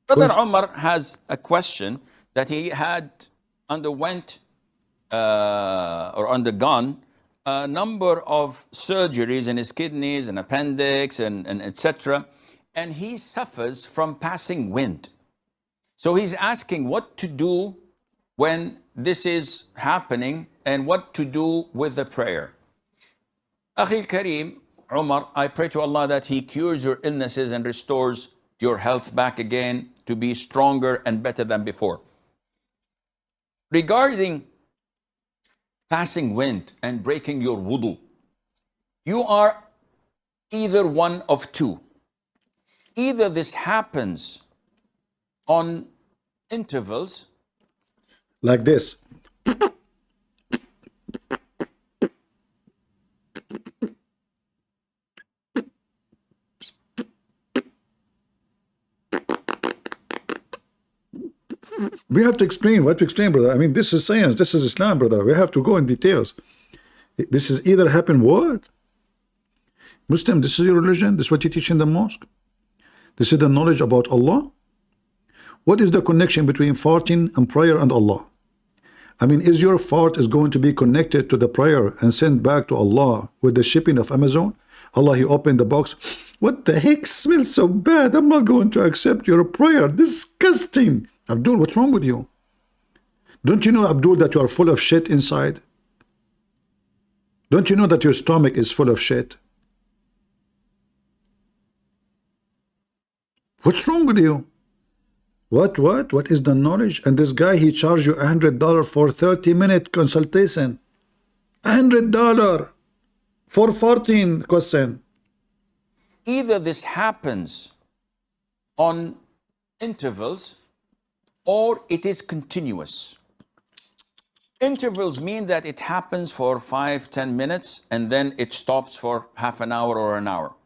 Brother Omar has a question that he had undergone a number of surgeries in his kidneys and appendix and etc. And he suffers from passing wind. So he's asking what to do when this is happening and what to do with the prayer. Akhil Kareem, Umar, I pray to Allah that He cures your illnesses and restores your health back again to be stronger and better than before. Regarding passing wind and breaking your wudu, you are either one of two. Either this happens on intervals, like this. We have to explain. What to explain, brother? I mean, this is science. This is Islam, brother. We have to go in details. This is either happen what? Muslim, this is your religion? This is what you teach in the mosque? This is the knowledge about Allah? What is the connection between farting and prayer and Allah? I mean, is your fart is going to be connected to the prayer and sent back to Allah with the shipping of Amazon? Allah, He opened the box. What the heck smells so bad? I'm not going to accept your prayer. Disgusting. Abdul, what's wrong with you? Don't you know, Abdul, that you are full of shit inside? Don't you know that your stomach is full of shit? What's wrong with you? What is the knowledge? And this guy, he charged you $100 for 30-minute consultation. $100 for 14 question. Either this happens on intervals or it is continuous. Intervals mean that it happens for 5-10 minutes and then it stops for half an hour or an hour.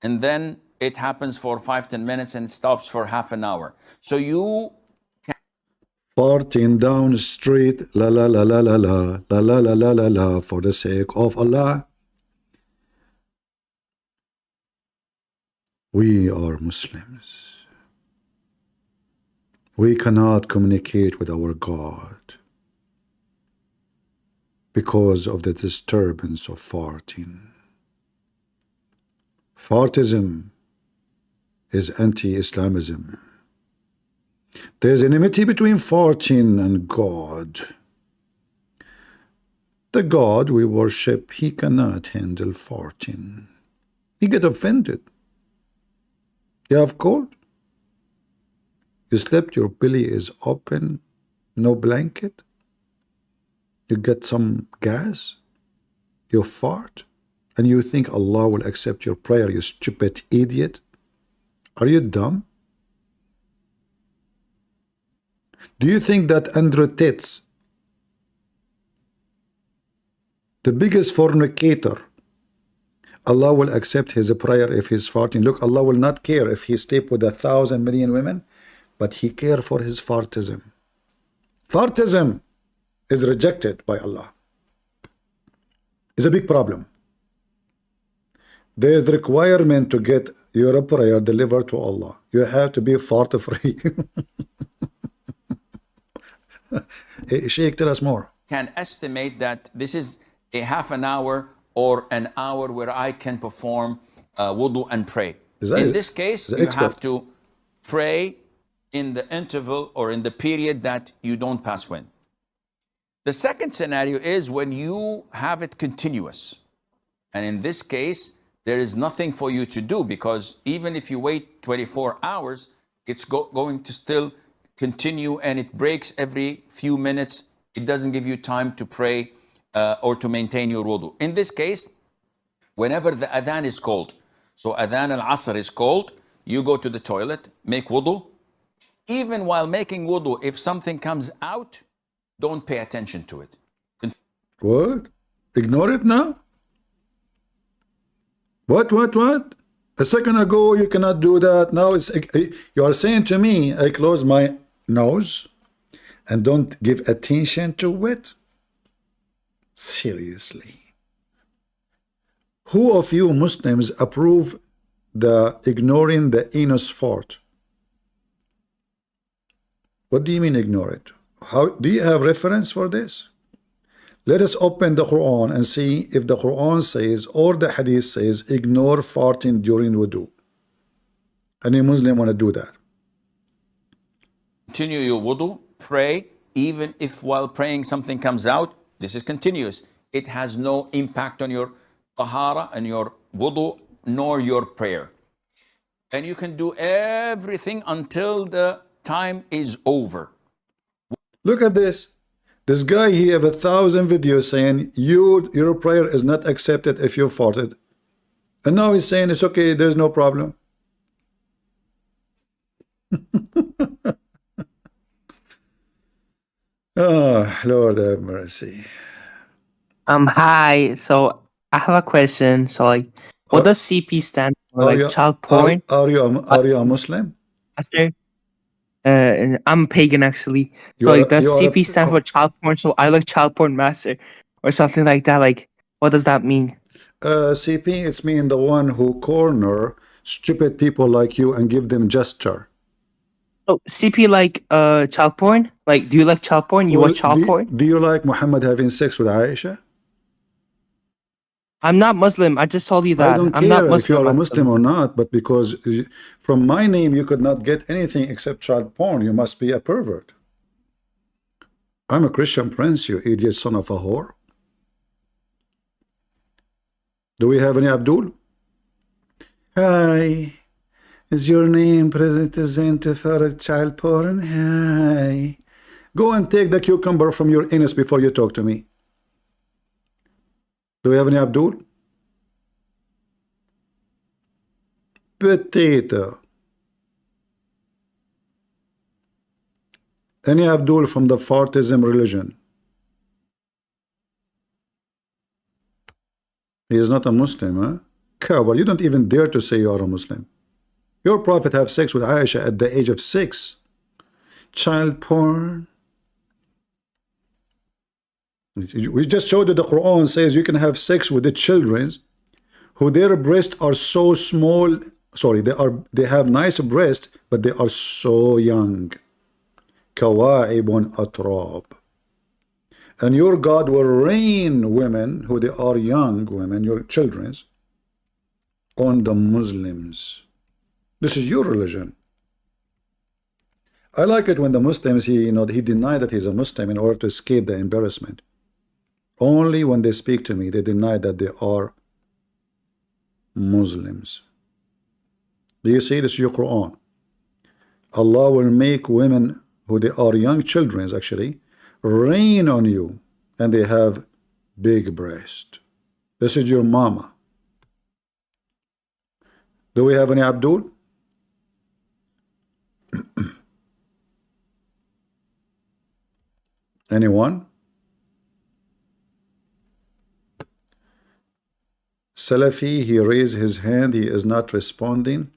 And then it happens for 5-10 minutes and stops for half an hour. So you can farting down the street, la la la la la la la la la la la la, for the sake of Allah. We are Muslims. We cannot communicate with our God because of the disturbance of farting. Fartism is anti-Islamism. There's enmity between farting and God. The God we worship, he cannot handle farting. He get offended. You have cold? You slept, your belly is open, no blanket. You get some gas, you fart, and you think Allah will accept your prayer, you stupid idiot. Are you dumb? Do you think that Andrew Tate, the biggest fornicator, Allah will accept his prayer if he's farting? Look, Allah will not care if he sleep with 1,000 million women, but he care for his fartism. Fartism is rejected by Allah. It's a big problem. There is the requirement to get your prayer delivered to Allah. You have to be fart free. Sheikh, tell us more. Can estimate that this is a half an hour or an hour where I can perform wudu and pray. In this case, you have to pray in the interval or in the period that you don't pass wind. The second scenario is when you have it continuous. And in this case, there is nothing for you to do, because even if you wait 24 hours, it's going to still continue, and it breaks every few minutes. It doesn't give you time to pray or to maintain your wudu. In this case, whenever the adhan is called, so adhan al-asr is called, you go to the toilet, make wudu. Even while making wudu, if something comes out, don't pay attention to it. What? Ignore it now? What? A second ago you cannot do that. Now it's you are saying to me, I close my nose and don't give attention to it? Seriously. Who of you Muslims approve the ignoring the anus fart? What do you mean ignore it? How do you have reference for this? Let us open the Quran and see if the Quran says or the Hadith says ignore farting during wudu. Any Muslim want to do that? Continue your wudu, pray, even if while praying something comes out. This is continuous. It has no impact on your tahara and your wudu nor your prayer. And you can do everything until the time is over. Look at this. This guy, he have 1,000 videos saying your prayer is not accepted if you farted. And now he's saying it's okay, there's no problem. Oh, Lord have mercy. Hi. So I have a question. So like, what does CP stand for? Like child porn? Are you a Muslim? Master? I'm pagan actually. So like, does CP stand for child porn? So I like child porn master or something like that. Like, what does that mean? CP, it's mean the one who corner stupid people like you and give them gesture. Oh, CP like child porn? Like, do you like child porn? You watch child porn? Do you like Muhammad having sex with Aisha? I'm not Muslim. I just told you that. I don't I'm care not Muslim. if you're a Muslim or not, but because from my name you could not get anything except child porn. You must be a pervert. I'm a Christian prince, you idiot son of a whore. Do we have any Abdul? Hi. Is your name present for child porn? Hi. Go and take the cucumber from your anus before you talk to me. Do we have any Abdul? Potato. Any Abdul from the Fartism religion? He is not a Muslim, huh? Coward, you don't even dare to say you are a Muslim. Your prophet have sex with Aisha at the age of 6. Child porn. We just showed that the Quran says you can have sex with the children who their breasts are so small. Sorry, they have nice breasts, but they are so young. Kawa'ibun atrab. And your God will rain women who they are young women, your children's, on the Muslims. This is your religion. I like it when the Muslims, he denied that he's a Muslim in order to escape the embarrassment. Only when they speak to me, they deny that they are Muslims. Do you see this is your Quran? Allah will make women who they are young children actually rain on you, and they have big breast. This is your mama. Do we have any Abdul? Anyone? Salafi, he raised his hand, he is not responding.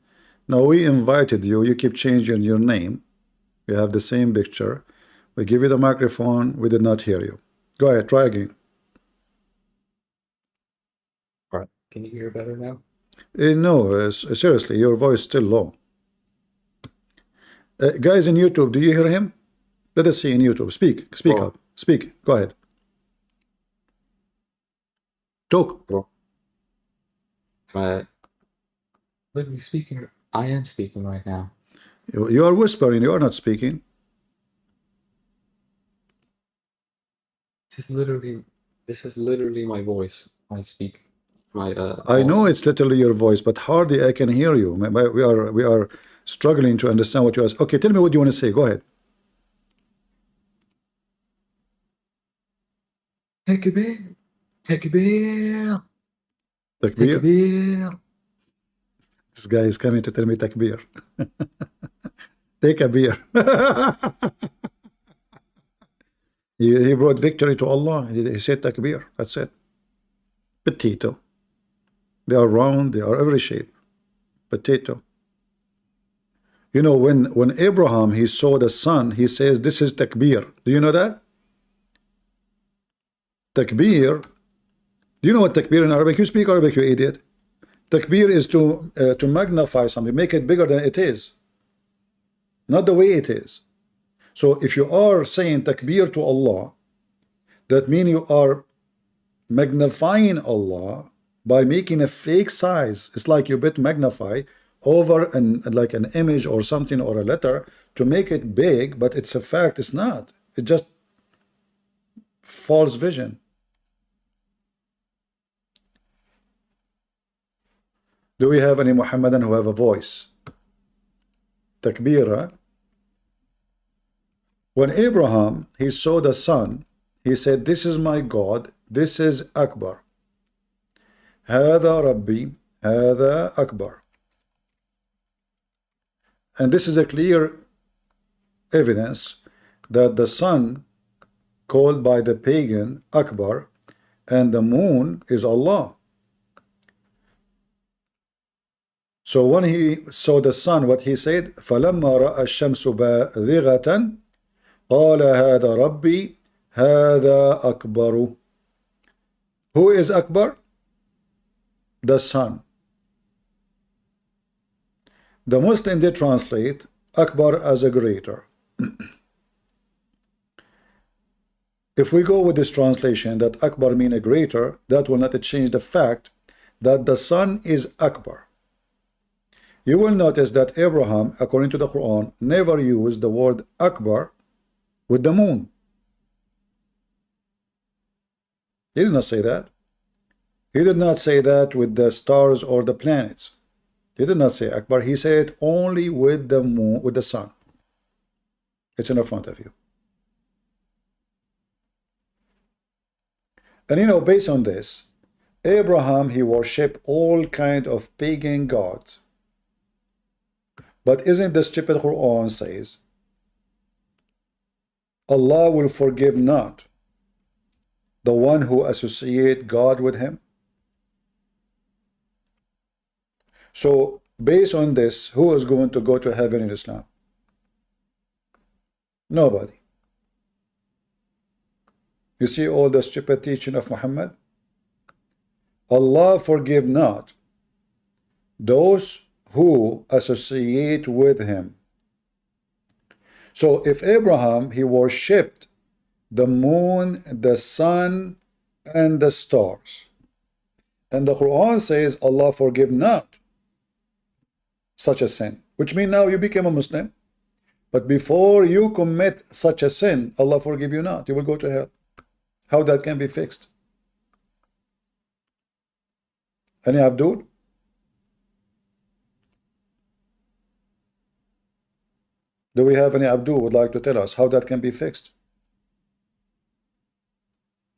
Now we invited you, you keep changing your name. We have the same picture. We give you the microphone, we did not hear you. Go ahead, try again. All right, can you hear better now? No, seriously, your voice is still low. Guys in YouTube, do you hear him? Let us see in YouTube. Speak up, speak, go ahead. Talk. Literally speaking, I am speaking right now. You are whispering, you are not speaking. This is literally my voice. I speak. I know it's literally your voice, but hardly I can hear you. We are struggling to understand what you are. Okay, tell me what you want to say. Go ahead. Takbir. Takbir. Takbir? Takbir. This guy is coming to tell me takbir. Take a beer. He brought victory to Allah. He said takbir. That's it. Potato. They are round. They are every shape. Potato. You know, when Abraham, he saw the sun, he says, this is takbir. Do you know that? Takbir. Do you know what takbir in Arabic? You speak Arabic, you idiot. Takbir is to magnify something, make it bigger than it is. Not the way it is. So if you are saying takbir to Allah, that means you are magnifying Allah by making a fake size. It's like you bit magnify over like an image or something or a letter to make it big, but it's a fact. It's not. It's just false vision. Do we have any Muhammadan who have a voice? Takbir. When Abraham, he saw the sun, he said, this is my God, this is Akbar. Hada Rabbi, Hada Akbar. And this is a clear evidence that the sun, called by the pagan Akbar, and the moon is Allah. So when he saw the sun, what he said, فَلَمَّا رَأَى الشَّمْسُ بَازِغَةً قَالَ هَذَا رَبِّي هَذَا أَكْبَرُ. Who is Akbar? The sun. The Muslim, they translate Akbar as a greater. If we go with this translation that Akbar mean a greater, that will not change the fact that the sun is Akbar. You will notice that Abraham, according to the Quran, never used the word Akbar with the moon. He did not say that. He did not say that with the stars or the planets. He did not say Akbar. He said only with the moon, with the sun. It's in the front of you. And you know, based on this, Abraham, he worshipped all kind of pagan gods. But isn't the stupid Quran says, Allah will forgive not the one who associate God with him? So based on this, who is going to go to heaven in Islam? Nobody. You see all the stupid teaching of Muhammad? Allah forgive not those who associate with him. So if Abraham, he worshipped the moon, the sun, and the stars, and the Quran says Allah forgive not such a sin, which means now you became a Muslim. But before you commit such a sin, Allah forgive you not. You will go to hell. How that can be fixed? Any Abdul? Do we have any Abdul would like to tell us how that can be fixed?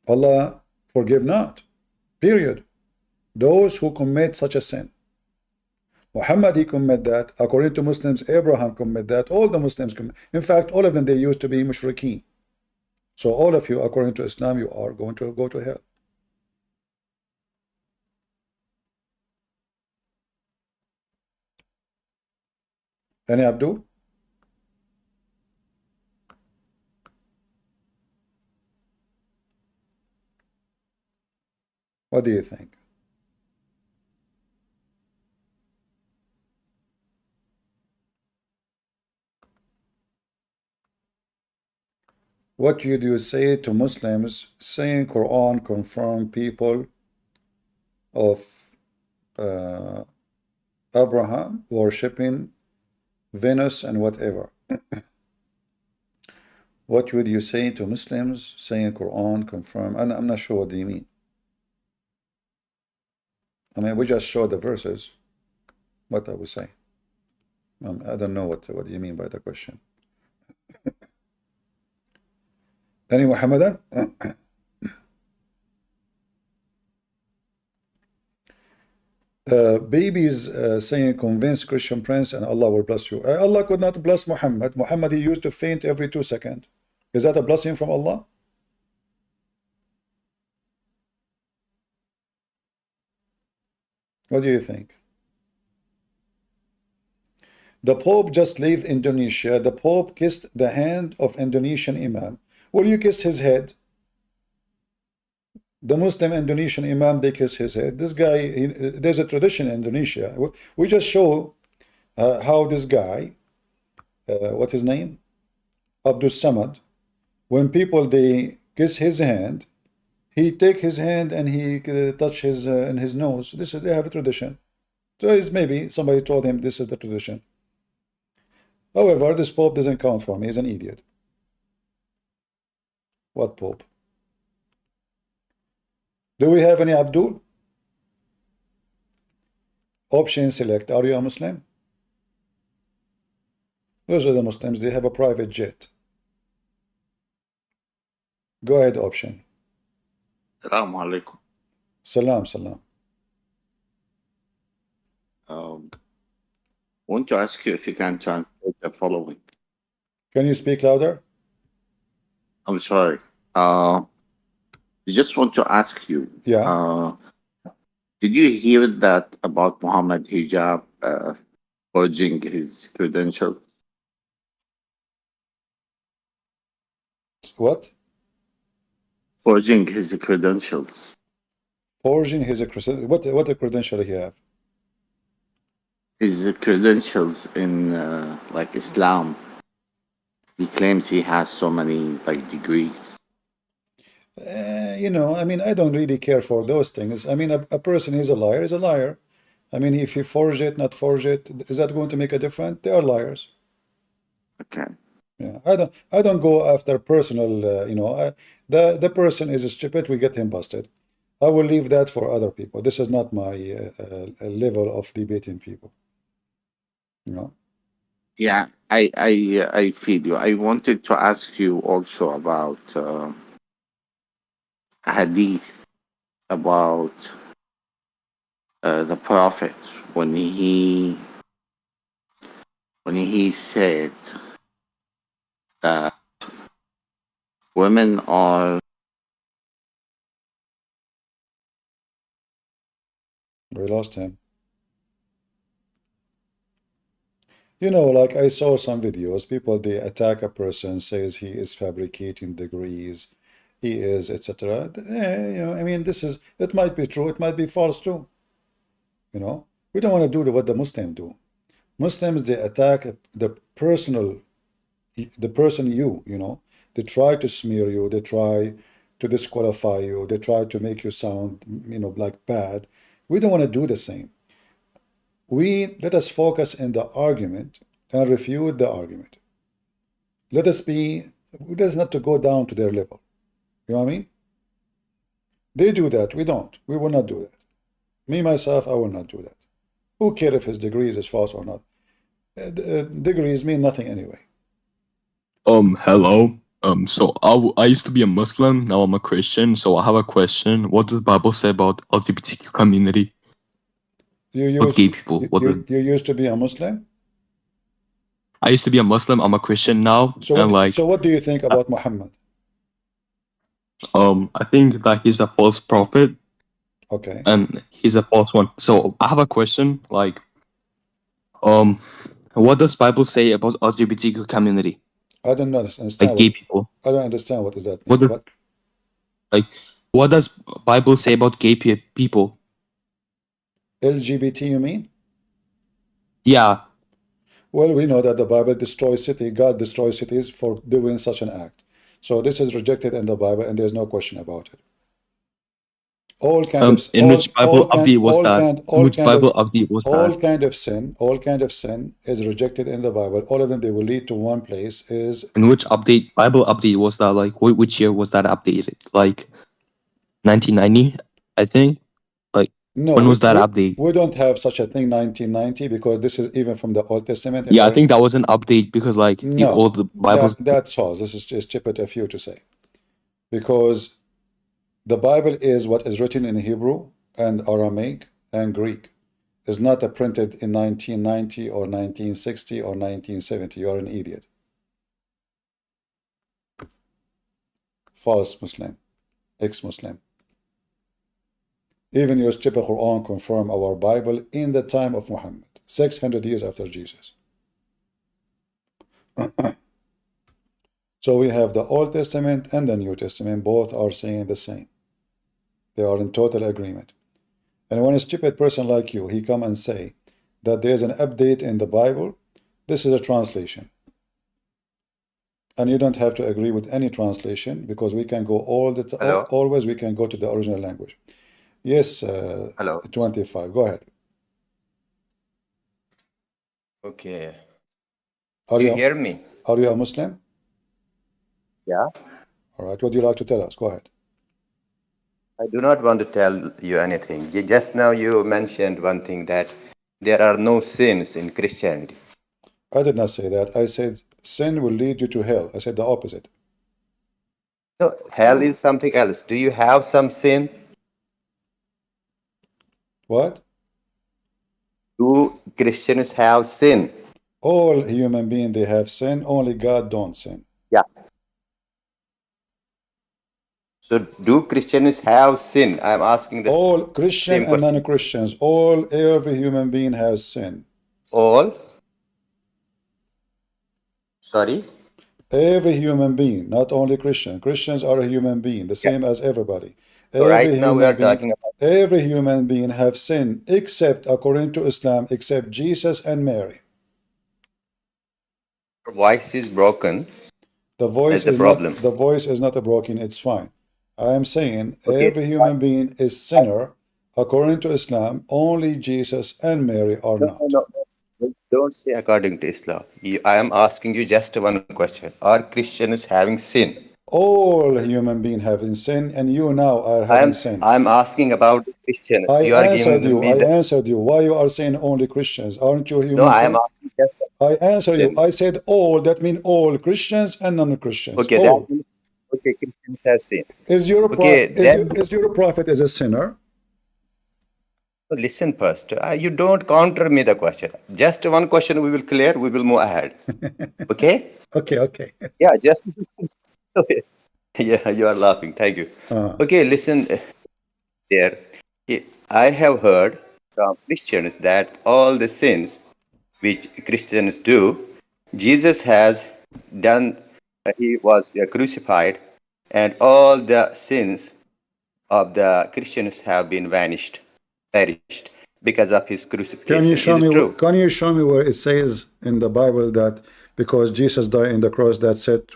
Allah forgive not. Period. Those who commit such a sin. Muhammad, he commit that. According to Muslims, Abraham commit that. All the Muslims commit. In fact, all of them, they used to be mushrikeen. So all of you, according to Islam, you are going to go to hell. Any Abdul? What do you think? What would you say to Muslims saying Quran confirm people of Abraham worshipping Venus and whatever? What would you say to Muslims saying Quran confirm? I'm not sure what do you mean. I mean, we just showed the verses. What I would say. I don't know what you mean by the question. Any Muhammadan? Babies saying convince Christian Prince and Allah will bless you. Allah could not bless Muhammad. Muhammad, he used to faint every 2 seconds. Is that a blessing from Allah? What do you think? The Pope just left Indonesia. The Pope kissed the hand of Indonesian Imam. Will you kiss his head? The Muslim Indonesian Imam, they kiss his head. This guy, there's a tradition in Indonesia. We just show how this guy, what his name? Abdul Samad, when people, they kiss his hand, he take his hand and he touch his in his nose. This is, they have a tradition. So it's maybe somebody told him this is the tradition. However, this Pope doesn't count for me. He's an idiot. What Pope? Do we have any Abdul? Option select. Are you a Muslim? Those are the Muslims. They have a private jet. Go ahead, option. Assalamu alaikum. Salam, salam. Want to ask you if you can translate the following. Can you speak louder? I'm sorry. I just want to ask you. Yeah. Did you hear that about Muhammad Hijab forging his credentials? What? Forging his credentials. Forging his credentials. What a credential he have? His credentials in like Islam. He claims he has so many like degrees. You know, I mean, I don't really care for those things. I mean, a person is a liar, is a liar. I mean, if he forge it, not forge it, is that going to make a difference? They are liars. Okay. Yeah, I don't go after personal. You know, the person is stupid. We get him busted. I will leave that for other people. This is not my level of debating people. You know. Yeah, I feel you. I wanted to ask you also about a hadith about the Prophet when he said that women are. We lost him. You know, like I saw some videos, people, they attack a person, says he is fabricating degrees, he is, etc. You know, I mean, it might be true, it might be false too. You know, we don't want to do what the Muslims do. Muslims, they attack the person you know, they try to smear you, they try to disqualify you, they try to make you sound, you know, like bad. We don't want to do the same. Let us focus in the argument and refute the argument. Let us not to go down to their level. You know what I mean? They do that. We don't. We will not do that. Me, myself, I will not do that. Who cares if his degrees is false or not? Degrees mean nothing anyway. Hello. So I used to be a Muslim. Now I'm a Christian. So I have a question. What does the Bible say about LGBTQ community? Gay people. You used to be a Muslim? I used to be a Muslim. I'm a Christian now. So what do you think about Muhammad? I think that he's a false prophet. Okay. And he's a false one. So I have a question. Like, what does Bible say about LGBTQ community? I don't understand. Like gay people. I don't understand what does that mean. What does Bible say about gay people? LGBT, you mean? Yeah. Well, we know that the Bible destroys cities. God destroys cities for doing such an act. So this is rejected in the Bible, and there's no question about it. All kind of in which Bible update was that? Which Bible update was that? All kind of sin is rejected in the Bible. All of them, they will lead to one place. Is in which Bible update was that? Like which year was that updated? Like 1990, I think. Like no, when was that update? We don't have such a thing 1990 because this is even from the Old Testament. Yeah, I think that was an update because like the old Bibles. That's false. This is just stupid of you to say, because the Bible is what is written in Hebrew and Aramaic and Greek. It's not printed in 1990 or 1960 or 1970. You are an idiot. False Muslim. Ex-Muslim. Even your stupid Quran confirm our Bible in the time of Muhammad, 600 years after Jesus. So we have the Old Testament and the New Testament. Both are saying the same. They are in total agreement. And when a stupid person like you, he come and say that there's an update in the Bible, this is a translation. And you don't have to agree with any translation because we can go always we can go to the original language. Yes, Hello. 25. Go ahead. Okay. Do you hear me? Are you a Muslim? Yeah. All right. What do you like to tell us? Go ahead. I do not want to tell you anything. Just now you mentioned one thing, that there are no sins in Christianity. I did not say that. I said sin will lead you to hell. I said the opposite. No, hell is something else. Do you have some sin? What? Do Christians have sin? All human beings, they have sin. Only God don't sin. Yeah. So do Christians have sin? I'm asking this. All Christian and non-Christians, every human being has sin. All? Sorry? Every human being, not only Christian. Christians are a human being, the same as everybody. So right now we are talking about every human being have sin, except, according to Islam, except Jesus and Mary. your voice is broken. The voice is a problem. The voice is not broken, it's fine. I am saying every human being is sinner, according to Islam. Only Jesus and Mary are not. No. Don't say according to Islam. I am asking you just one question. Are Christians having sin? All human beings having sin, and you now are having sin. I'm asking about Christians. I answered you. Why you are saying only Christians? Aren't you human? No, I am asking just. I answer you. I said all. That means all Christians and non-Christians. Okay, all. Okay, Christians have sin. Is your prophet is a sinner? Listen first. You don't counter me the question. Just one question we will clear. We will move ahead. Okay? Okay. Yeah, just. Yeah, you are laughing. Thank you. Okay, listen there. I have heard from Christians that all the sins which Christians do, Jesus has done. He was crucified, and all the sins of the Christians have been perished because of his crucifixion. Can you show me where it says in the Bible that because Jesus died in the cross, that's it,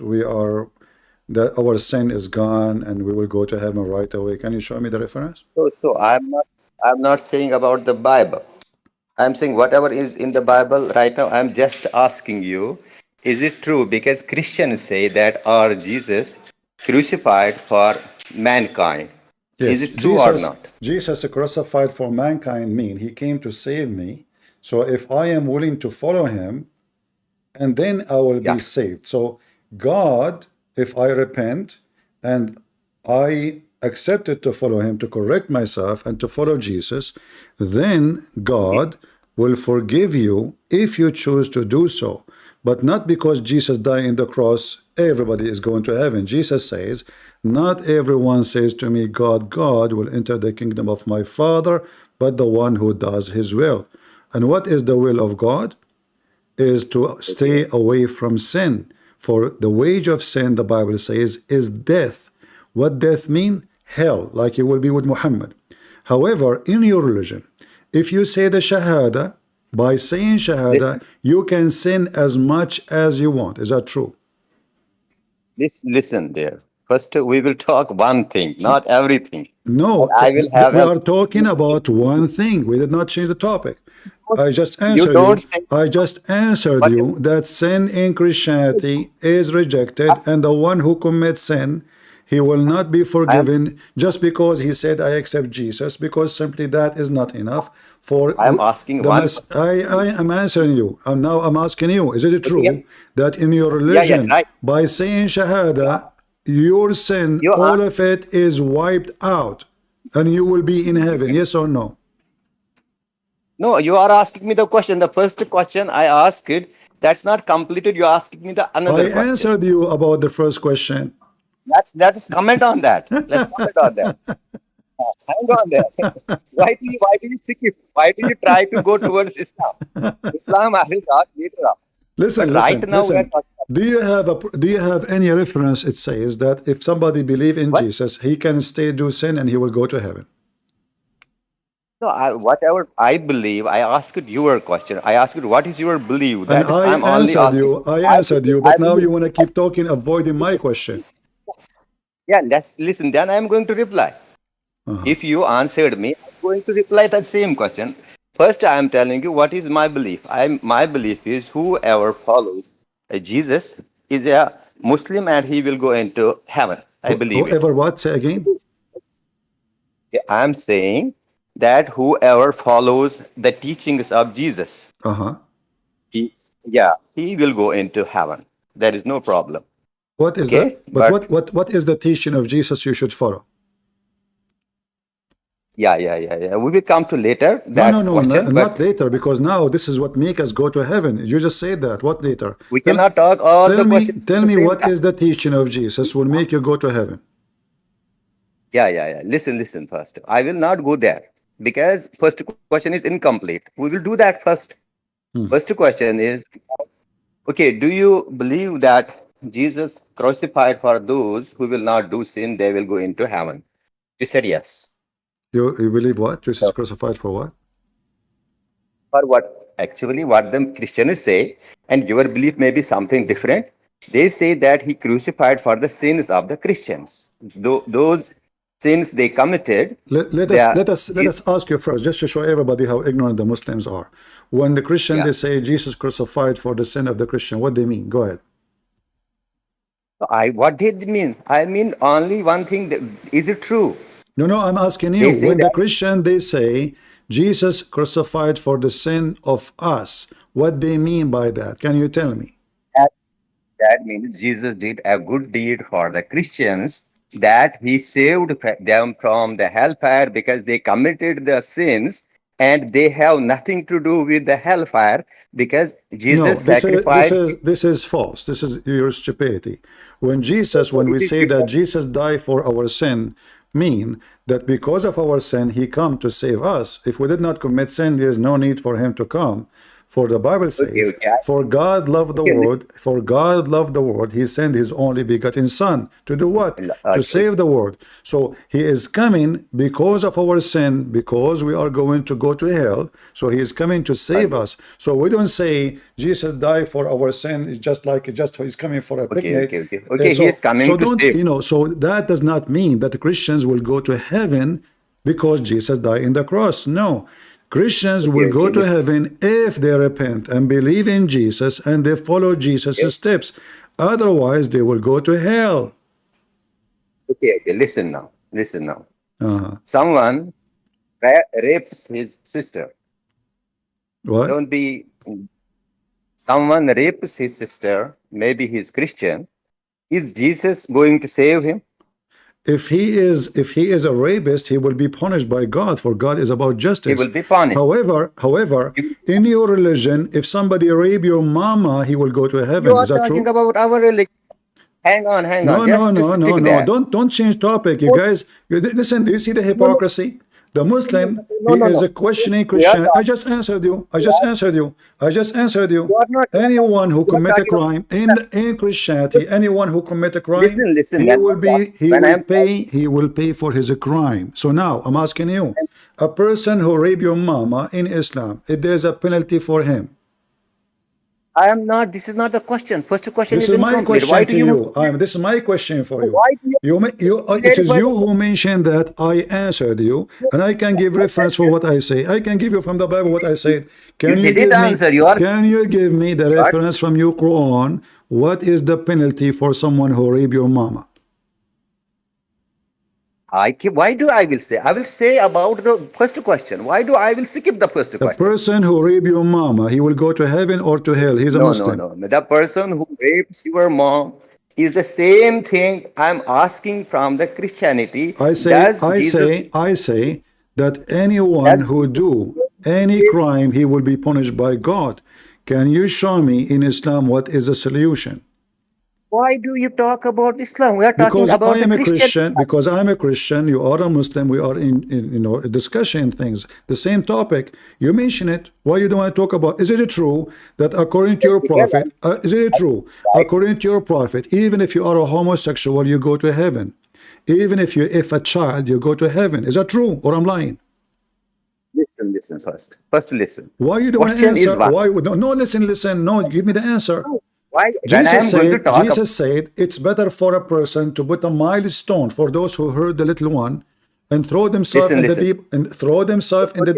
that our sin is gone and we will go to heaven right away? Can you show me the reference? So I'm not saying about the Bible. I'm saying whatever is in the Bible right now. I'm just asking you, is it true? Because Christians say that our Jesus crucified for mankind. Yes, Is it true or not? Jesus crucified for mankind mean he came to save me. So if I am willing to follow him, and then I will be saved. So God, if I repent and I accepted to follow him, to correct myself and to follow Jesus, then God will forgive you if you choose to do so. But not because Jesus died in the cross, everybody is going to heaven. Jesus says, not everyone says to me, God, God will enter the kingdom of my Father, but the one who does his will. And what is the will of God? Is to stay away from sin. For the wage of sin, the Bible says, is death. What death mean? Hell, like you will be with Muhammad. However, in your religion, if you say the Shahada, by saying Shahada, you can sin as much as you want. Is that true? Listen there. First, we will talk one thing, not everything. No, I will have we are talking about one thing. We did not change the topic. I just you answered don't you. say, I just answered you that sin in Christianity is rejected, and the one who commits sin, he will not be forgiven just because he said, I accept Jesus, because simply that is not enough for I am asking the one mess. I am answering you, and now I'm asking you, is it true that in your yeah, religion, right. by saying Shahada, your sin, You all are, of it is wiped out, and you will be in heaven, yes or no? no, you are asking me the question. The first question I asked, that's not completed. You're asking me the I another question. answered you about the first question. Let's comment on that. Let's comment on that. Hang on there. Why do you skip? Why do you try to go towards Islam? Islam I will talk later on. But right now we are talking about Do you have any reference? It says that if somebody believe in what? Jesus, he can stay do sin and he will go to heaven. No, whatever I believe, I asked your question. I asked what is your belief? And That is, I'm only asking. I answered you, I but now believe. you want to keep talking, avoiding my question. Yeah, let's listen. Then I'm going to reply. If you answered me, I'm going to reply that same question. First, I am telling you what is my belief. My belief is whoever follows Jesus is a Muslim and he will go into heaven. I believe it. Whoever what? Say again. I am saying that whoever follows the teachings of Jesus, he will go into heaven. There is no problem. What is Okay, that? But what is the teaching of Jesus you should follow? Yeah. We will come to later that question. Not later, because now this is what make us go to heaven. You just said that. What later? We cannot talk all the questions. Tell me what is the teaching of Jesus will make you go to heaven? Yeah. Listen first. I will not go there because first question is incomplete. We will do that first. First question is, okay, do you believe that Jesus crucified for those who will not do sin, they will go into heaven? You said yes. You believe what? Jesus crucified for what? For what? Actually, what the Christians say, and your belief may be something different. They say that he crucified for the sins of the Christians. Those sins they committed. Let us ask you first, just to show everybody how ignorant the Muslims are. When the Christian they say Jesus crucified for the sin of the Christian, what they mean? Go ahead. What did they mean? I mean only one thing. Is it true? No, I'm asking you. When the Christian they say Jesus crucified for the sin of us, what they mean by that? Can you tell me? That means Jesus did a good deed for the Christians, that he saved them from the hellfire because they committed the sins and they have nothing to do with the hellfire because Jesus sacrificed. This is false. This is your stupidity. When we say that Jesus died for our sin, mean that because of our sin he come to save us. If we did not commit sin, there is no need for him to come. For the Bible says, for God loved the world, he sent his only begotten son to do what? To save the world. So he is coming because of our sin, because we are going to go to hell. So he is coming to save us. So we don't say Jesus died for our sin. It's just he's coming for a picnic. Okay, he is coming to save. So that does not mean that the Christians will go to heaven because Jesus died in the cross. No. Christians will go to heaven if they repent and believe in Jesus and they follow Jesus' steps. Otherwise, they will go to hell. Okay, listen now. Someone rapes his sister. What? Don't be. Someone rapes his sister. Maybe he's Christian. Is Jesus going to save him? If he is a rapist, he will be punished by God, for God is about justice. He will be punished. However, in your religion, if somebody rape your mama, he will go to heaven. You are Is that talking true? about our religion. Hang on. No. Don't change topic, you guys. Listen, do you see the hypocrisy? The Muslim, he is a questioning Christian. I just answered you. Anyone who commit a crime in Christianity, anyone who commit a crime, he will pay for his crime. So now I'm asking you, a person who rape your mama in Islam, there's a penalty for him. I am not. This is not the question. First question this is my incomplete. question to you. This is my question for you. It is you who mentioned that I answered you, and I can give reference for what I say. I can give you from the Bible what I said. Can you give me the reference from your Quran? What is the penalty for someone who rape your mama? Why do I will say? I will say about the first question. Why do I will skip the first question? The person who rape your mama, he will go to heaven or to hell? He's a Muslim. No. The person who rapes your mom is the same thing I'm asking from the Christianity. I say that anyone who do any crime, he will be punished by God. Can you show me in Islam what is the solution? Why do you talk about Islam? We are talking about the Christian. Because I'm a Christian, you are a Muslim, we are in discussion things. The same topic, you mention it. Why you don't want to talk about? Is it true that according to your prophet, according to your prophet, even if you are a homosexual, you go to heaven? Even if a child, you go to heaven. Is that true, or I'm lying? Listen first. First listen. Why you don't want to answer? Why? No, listen. No, give me the answer. Why? Jesus said it's better for a person to put a milestone for those who hurt the little one and throw themselves in the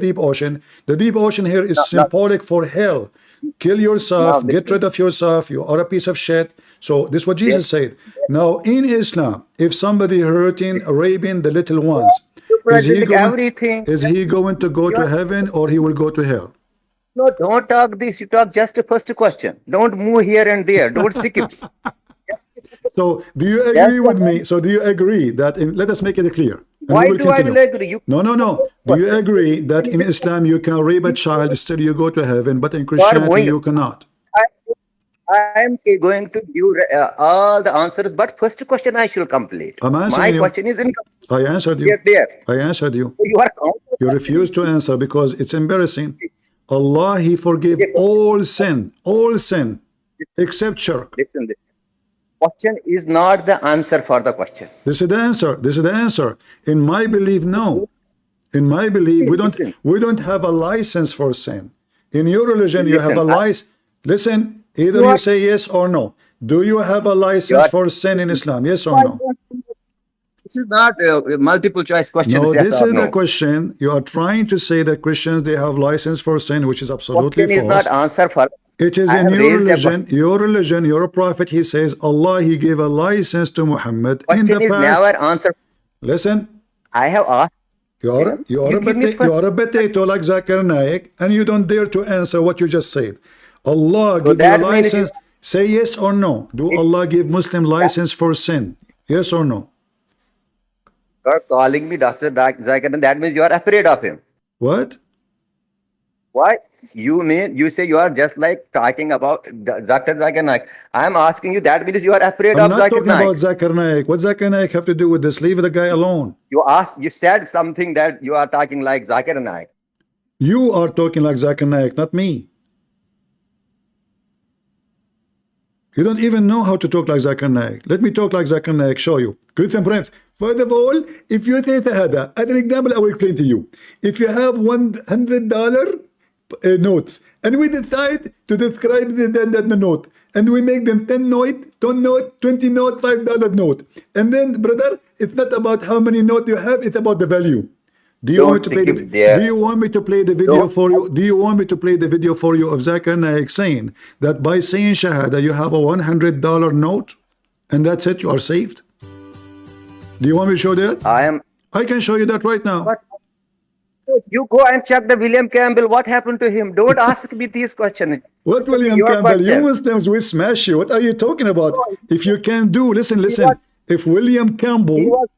deep ocean. The deep ocean here is symbolic for hell. Kill yourself, get rid of yourself, you are a piece of shit. So this is what Jesus said. Now in Islam, if somebody raping the little ones, is he going to go to heaven or he will go to hell? No, don't talk this. You talk just the first question. Don't move here and there. Don't skip. So do you agree with me? So do you agree that let us make it clear. Why do I agree? No. Do you agree that in Islam you can rape a child, still you go to heaven, but in Christianity you cannot? I am going to give all the answers, but first question I shall complete. My question is incomplete. I answered you. I answered you. You refuse to answer because it's embarrassing. Allah, he forgave all sin, except shirk. Listen. Question is not the answer for the question. This is the answer. In my belief, no. In my belief, we don't have a license for sin. In your religion, you have a license. Listen, either you say yes or no. Do you have a license for sin in Islam? Yes or no? This is not a multiple choice question. No, this is the question. You are trying to say that Christians, they have license for sin, which is absolutely false. Is not answer for. It is in your religion, your prophet, he says, Allah, he gave a license to Muhammad in the past. Never answer. Listen. I have asked. You are a potato like Zakir Naik, and you don't dare to answer what you just said. Allah give you a license. Say yes or no. Do Allah give Muslim license for sin? Yes or no? You are calling me Dr. Zakir, that means you are afraid of him. What? Why? You say you are just like talking about Dr. Zakir Naik. I am asking you, that means you are afraid of Zakir Naik. I'm not talking about Zakir Naik. What Zakir Naik have to do with this? Leave the guy alone. You said something that you are talking like Zakir Naik. You are talking like Zakir Naik, not me. You don't even know how to talk like Zakir Naik. Let me talk like Zakir Naik, show you. Christian Prince, first of all, if you say Tahada, as an example, I will explain to you. If you have $100 notes, and we decide to describe the note, and we make them 10 note, 20 note, $5 note. And then, brother, it's not about how many notes you have, it's about the value. Do you want me to play give their do you want me to play the video don't for you? Do you want me to play the video for you of Zakir Naik saying that by saying Shahada you have a $100 note and that's it, you are saved? Do you want me to show that? I can show you that right now. But you go and check the William Campbell. What happened to him? Don't ask me these questions. What William Campbell? You Muslims will smash you. What are you talking about? If you can do, listen. If William Campbell,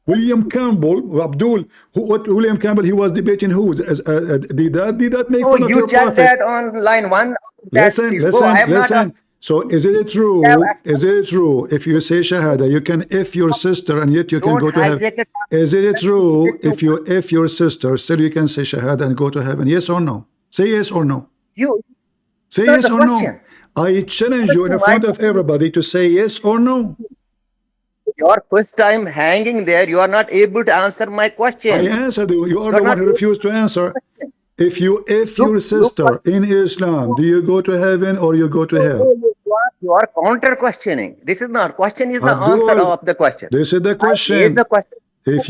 Abdul, what William Campbell, he was debating who? Did that make fun of you your check prophet? that on line 1. Listen. So is it true? Is it true? If you say Shahada, you can if your sister and yet you can go to heaven. Is it true? If you if your sister, still you can say Shahada and go to heaven? Yes or no? Say yes or no. Say yes or no. I challenge you in front of everybody to say yes or no. Your first time hanging there, you are not able to answer my question. I answered you. You are the one who refused to answer. If your sister in Islam, do you go to heaven or you go to hell? You are counter questioning. This is not question. Is the answer of the question. This is the question. If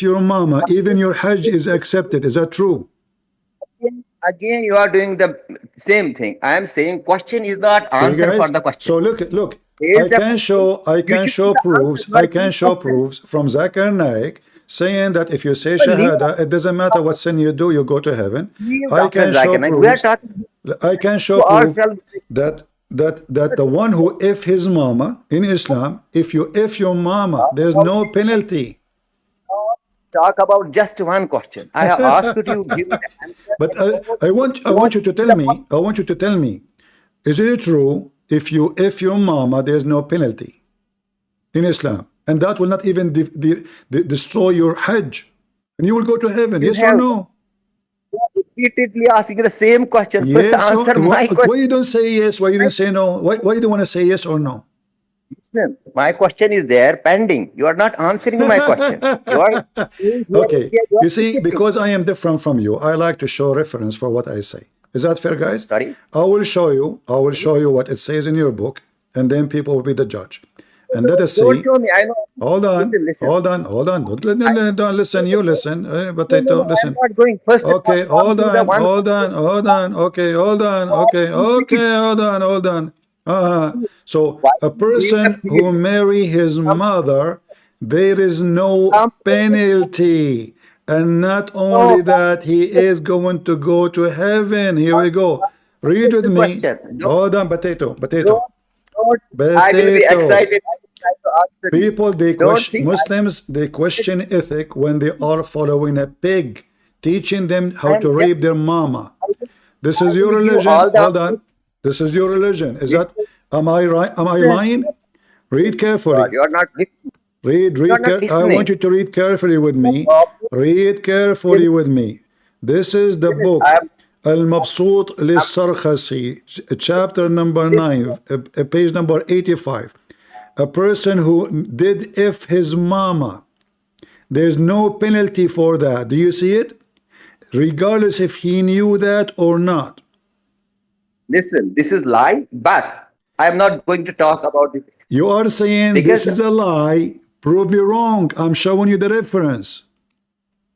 your mama, even your Hajj is accepted. Is that true? Again, you are doing the same thing. I am saying question is not answer for the question. So look. I can show proofs from Zakir Naik saying that if you say Shahada, it doesn't matter what sin you do, you go to heaven. I can show proof that the one who if his mama in Islam, if your mama, there's no penalty. Talk about just one question. I have asked you to give the answer. But I want you to tell me, is it true if your mama, there's no penalty in Islam, and that will not even destroy your Hajj, and you will go to heaven? Yes or no? Repeatedly asking the same question. Yes, First answer my question. Why you don't say yes? Why you don't say no? Why do you want to say yes or no? Listen, my question is there pending. You are not answering my question. Okay. You see, because I am different from you, I like to show reference for what I say. Is that fair, guys? Sorry? I will show you what it says in your book, and then people will be the judge. And let us see. Don't show me. I know. Hold on. Don't listen. You listen. Potato, listen. I'm not going first. Okay, hold on. Okay, hold on. So a person who marry his mother, there is no penalty. And not only that, he is going to go to heaven. Here we go. Read with me. Hold on, potato. I will be excited. People, Muslims, they question ethic when they are following a pig, teaching them how to rape their mama. This is your religion. Hold on. This is your religion. Is that? Am I right? Am I lying? Read carefully. You are not. Read. I want you to read carefully with me. Read carefully with me. This is the book Al-Mabsut Lis-Sarkhasi, chapter number 9, page number 85. A person who did if his mama, there's no penalty for that. Do you see it? Regardless if he knew that or not. Listen, this is lie, but I am not going to talk about it. You are saying this is a lie. Prove me wrong. I'm showing you the reference.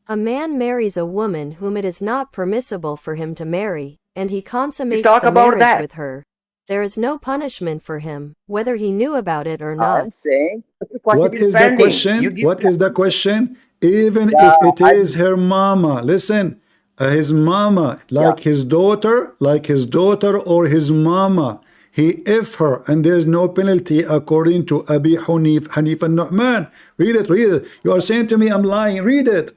A man marries a woman whom it is not permissible for him to marry, and he consummates the marriage with her. There is no punishment for him, whether he knew about it or not. I'm saying, what is the question? What is the question? Even if it is her mama, listen, his mama, like his daughter or his mama, he if her, and there's no penalty according to Abi Hanif al-Nu'man. Read it. You are saying to me I'm lying. Read it.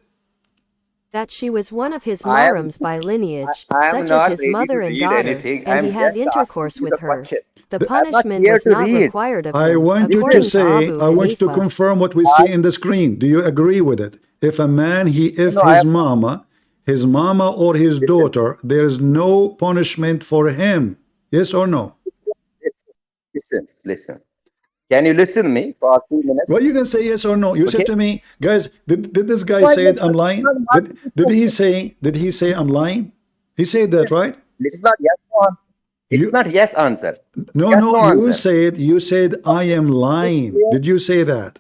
That she was one of his mahrams by lineage, such as his mother and daughter, and he had intercourse with her. The punishment was not required of him. I want you to confirm what we see in the screen. Do you agree with it? If a man, his mama or his daughter, there is no punishment for him. Yes or no? Listen. Can you listen to me for a few minutes? Well, you can say yes or no. You said to me, guys, did this guy say I'm lying? Did he say I'm lying? He said that, right? It's not yes answer. It's not yes answer. No, you said I am lying. Did you say that?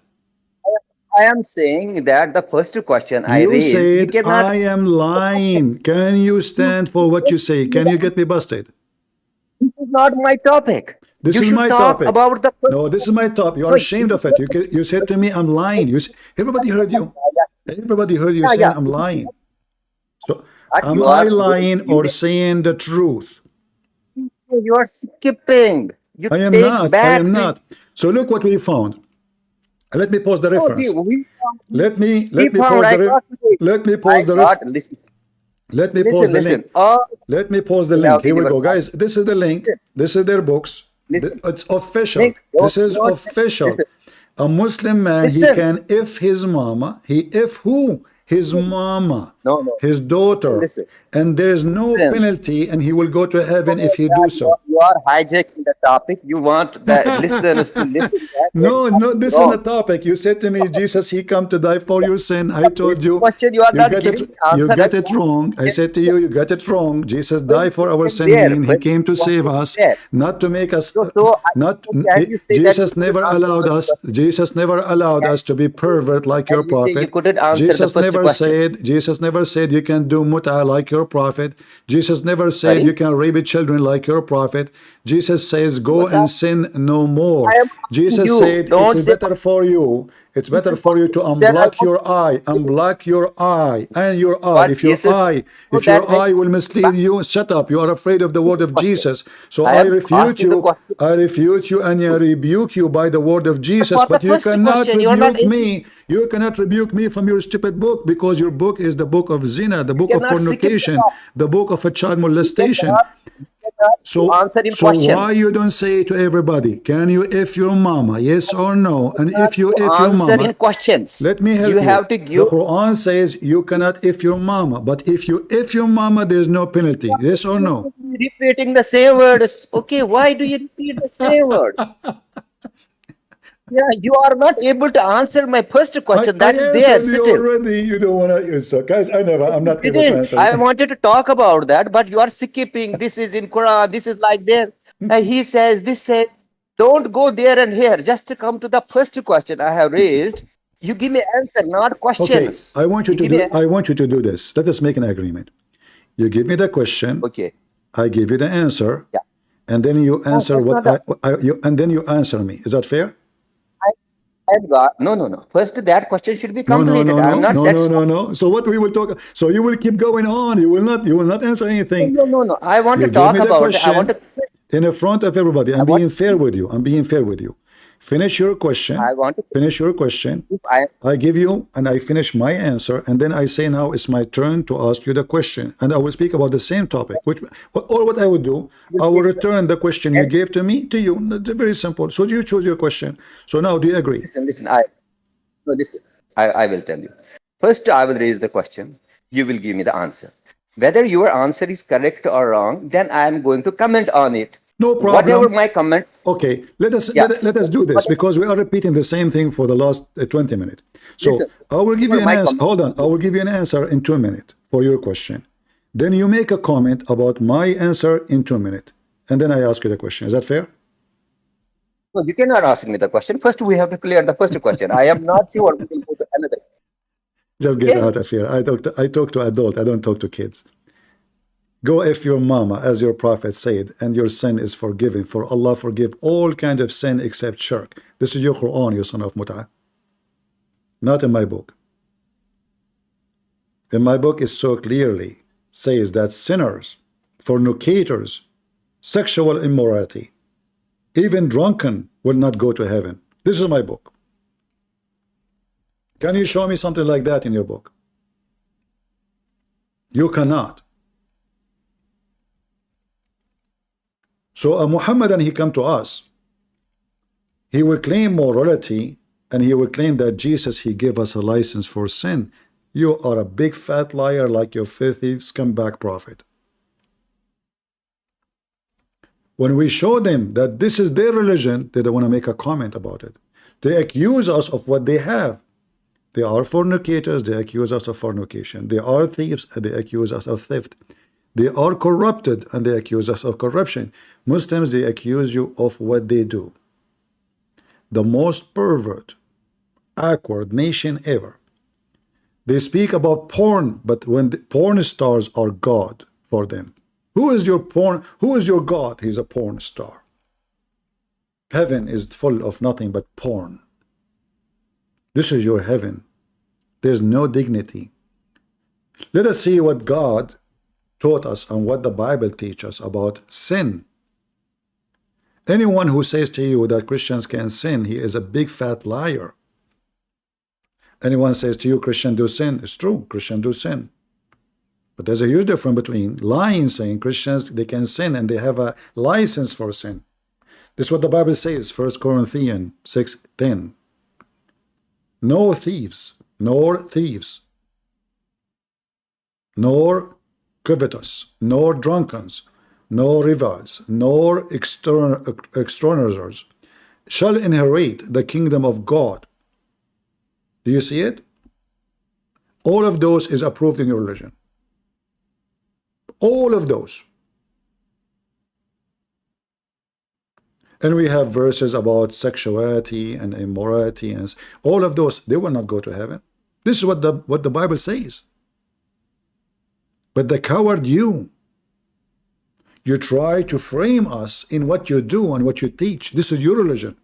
I am saying that the first question I You raised, he said, cannot. I am lying. Can you stand for what you say? Can you get me busted? This is not my topic. This You is should my talk topic. about the first. No, this is my topic. You are No, ashamed of it. You said to me, I'm lying. Everybody heard you. Everybody heard you yeah, saying yeah. I'm lying. So But am you I are lying or saying the truth? you are skipping. You I am take not. I back am to. not. So look what we found. Let me pause the No, reference. Let me found. pause I the got it. let me I pause the got. Listen, let me pause listen, the listen. link. All Let me pause the you have link. Here in we your go, mind. guys. This is the link. This is their books. Listen, It's official. Nick, don't, This is don't official. listen. A Muslim man, he Listen. can if his mama, he if who? His mama, No, no. his daughter, Listen. and there is no Listen. penalty, and he will go to heaven if he Yeah, do so. you are hijacking the topic. You want the listeners to listen. That there is No, nothing this is wrong. a topic. You said to me, Jesus, he come to die for your sin. I told This you, question you are not get giving it, the answer at all. wrong. I said to you, you got it wrong. Jesus died for our Question sin. there. Mean he First came to save question us, there. not to make us, not. Can you say that you Jesus couldn't never answer allowed the first us. question? Jesus never allowed us to be pervert like Can your you say you prophet. couldn't answer the Jesus first never question? said. Jesus never said you can do muta like your prophet. Jesus never said you Sorry? can rape children like your prophet. Jesus says go What and sin no more. I am asking Jesus you. said it's Don't say better for you. It's better for you to said I unblock want your eye, unblock your eye, and your eye. what Jesus know If that your when eye will mislead you, shut up. You are afraid of the word of question. Jesus. So I I am refute asking the you. question I refute you and I rebuke you by the word of Jesus. for the But you first cannot question. You are not rebuke able. me. You cannot rebuke me from your stupid book because your book is the book of zina, the You book of cannot skip the fornication, topic. the book of a child molestation. You So, answer in so why questions. you don't say to everybody, can you if your mama, yes or no? And if you if your Answer in mama, questions. let me You help you. have to give. The Quran says you cannot if your mama, but if you if your mama, there's no penalty. Yes or no? Repeating the same words. Okay, why do you repeat the same words? Yeah, you are not able to answer my first question. I That is there. answered you Still. already. You don't want to answer, guys. I'm not able to Didn't. answer I you. wanted to talk about that, but you are skipping. This is in Quran. This is like there. And he says, this says, don't go there and here. Just to come to the first question I have raised. You give me answer, not Okay, questions. I want you You to give me do. answer. I want you to do this. Let us make an agreement. You give me the question. Okay. I give you the answer, Yeah. and then you No, answer that's what not the. and then you answer me. Is that fair? I, I've got no, no, no. First, that question should be No, no, completed. no, I'm no, not no, no, satisfied. no, no. So what we will talk. So you will keep going on. You will not answer anything. No, no, no. I want to You give me talk the about. I want question to. in the front of everybody. I I'm want. being fair with you. I'm being fair with you. Finish your question. I want to. Finish your question. If I I give you and I finish my answer, and then I say now it's my turn to ask you the question, and I will speak about the same topic. Which or what I would do, will I will give return the question you and gave to me to you. It's very simple. So you choose your question. So now, do you agree? listen. I no. Listen. I will tell you. First, I will raise the question. You will give me the answer. Whether your answer is correct or wrong, then I am going to comment on it. No Whatever problem. my comment. Okay, Yeah. let us do this Whatever, because we are repeating the same thing for the last 20 minutes. So listen. I will give you Whatever an my answer. comment. Hold on, I will give you an answer in 2 minutes for your question. Then you make a comment about my answer in 2 minutes, and then I ask you the question. Is that fair? No, you cannot ask me the question. First, we have to clear the first question. I am not sure we will go to another. Just get Okay. out of here. I talk to adult. I don't talk to kids. Go if your mama, as your prophet said, and your sin is forgiven. For Allah forgive all kind of sin except shirk. This is your Quran, you son of mut'ah. Not in my book. In my book, it so clearly says that sinners, fornicators, sexual immorality, even drunken will not go to heaven. This is my book. Can you show me something like that in your book? You cannot. So a Muhammadan, he come to us. He will claim morality and he will claim that Jesus, he gave us a license for sin. You are a big fat liar like your filthy scumbag prophet. When we show them that this is their religion, they don't want to make a comment about it. They accuse us of what they have. They are fornicators, they accuse us of fornication. They are thieves, and they accuse us of theft. They are corrupted, and they accuse us of corruption. Muslims, they accuse you of what they do. The most pervert awkward nation ever. They speak about porn, but when the porn stars are God for them. Who is your porn? Who is your God? He's a porn star. Heaven is full of nothing but porn. This is your heaven. There's no dignity. Let us see what God taught us and what the Bible teaches us about sin. Anyone who says to you that Christians can sin, he is a big fat liar. Anyone says to you Christian do sin, it's true, Christian do sin. But there's a huge difference between lying, saying Christians, they can sin and they have a license for sin. This is what the Bible says, 1 Corinthians 6:10. No thieves, nor thieves, nor covetous, nor drunkards, nor rivals, nor extortioners shall inherit the kingdom of God. Do you see it? All of those is approved in your religion. All of those. And we have verses about sexuality and immorality and all of those. They will not go to heaven. This is what the Bible says. But the coward you try to frame us in what you do and what you teach. This is your religion.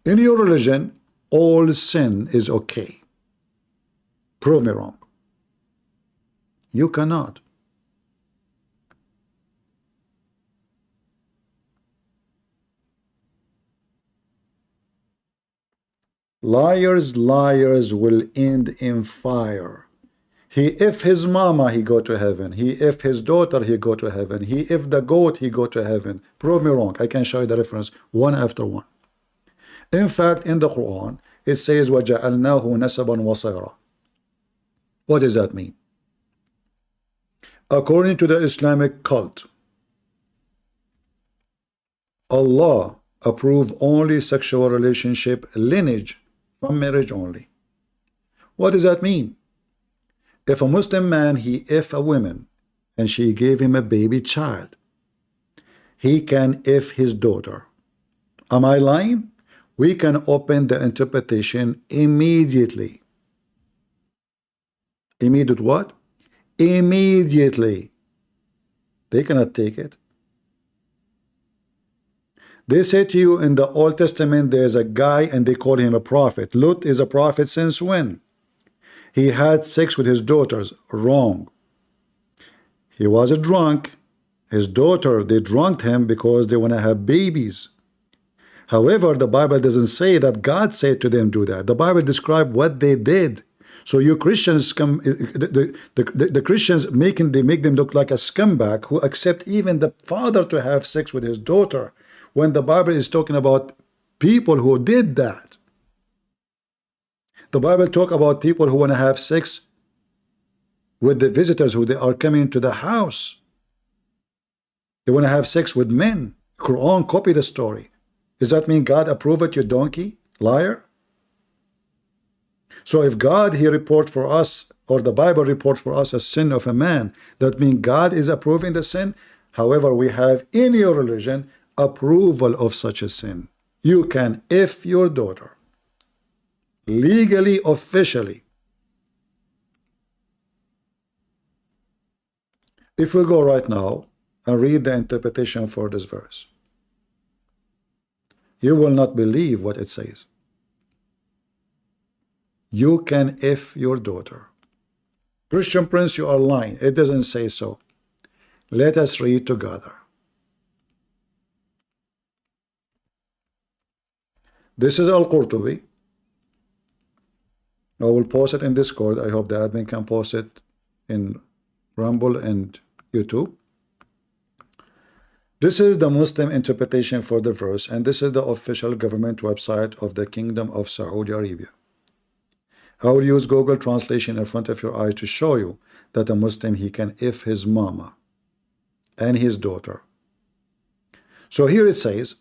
In your religion, all sin is okay. Prove me wrong. You cannot. Liars, liars will end in fire. He, if his mama, he go to heaven. He, if his daughter, he go to heaven. He, if the goat, he go to heaven. Prove me wrong. I can show you the reference one after one. In fact, in the Quran, it says, وَجَعَلْنَاهُ نَسَبًا وَصَيْرًا. What does that mean? According to the Islamic cult, Allah approved only sexual relationship lineage from marriage only. What does that mean? If a Muslim man, he if a woman, and she gave him a baby child, he can if his daughter. Am I lying? We can open the interpretation immediately. Immediate what? Immediately. They cannot take it. They say to you in the Old Testament, there's a guy and they call him a prophet. Lut is a prophet since when? He had sex with his daughters. Wrong. He was a drunk. His daughter, they drunked him because they want to have babies. However, the Bible doesn't say that God said to them do that. The Bible described what they did. So you Christians come, the Christians make them look like a scumbag who accept even the father to have sex with his daughter, when the Bible is talking about people who did that. The Bible talk about people who want to have sex with the visitors who they are coming to the house. They want to have sex with men. Quran copy the story. Does that mean God approve it, you donkey? Liar? So if God, he report for us, or the Bible report for us a sin of a man, that means God is approving the sin. However, we have in your religion approval of such a sin. You can if your daughter. Legally, officially. If we go right now and read the interpretation for this verse, you will not believe what it says. You can if your daughter. Christian Prince, you are lying. It doesn't say so. Let us read together. This is Al-Qurtubi. I will post it in Discord. I hope the admin can post it in Rumble and YouTube. This is the Muslim interpretation for the verse, and this is the official government website of the Kingdom of Saudi Arabia. I will use Google Translation in front of your eye to show you that a Muslim, he can if his mama and his daughter. So here it says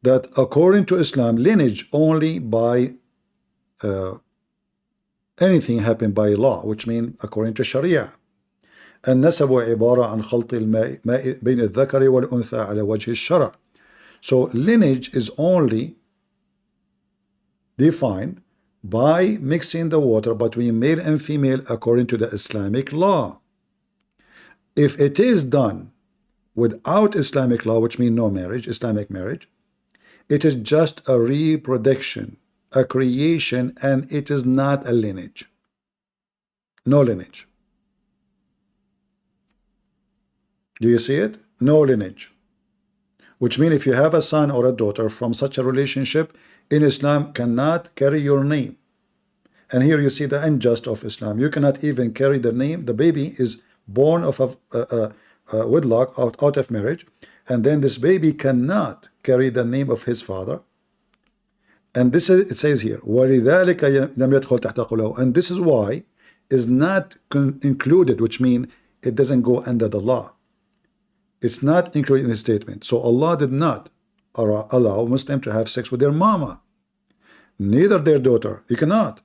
that according to Islam, lineage only by anything happened by law, which means according to Sharia. النسب عبارة عن خلط الماء بين الذكر والأنثى على وجه الشرع. So lineage is only defined by mixing the water between male and female according to the Islamic law. If it is done without Islamic law, which means no marriage, Islamic marriage, it is just a reproduction, a creation, and it is not a lineage. No lineage. Do you see it? No lineage. Which means if you have a son or a daughter from such a relationship, in Islam cannot carry your name. And here you see the unjust of Islam. You cannot even carry the name. The baby is born of a wedlock, out of marriage, and then this baby cannot carry the name of his father. And this is, it says here, وَلِذَلِكَ لَمْ يَدْخُلْ تَحْتَ قُولِهِ, and this is why is not included, which means it doesn't go under the law. It's not included in the statement. So Allah did not allow Muslim to have sex with their mama, neither their daughter. You cannot,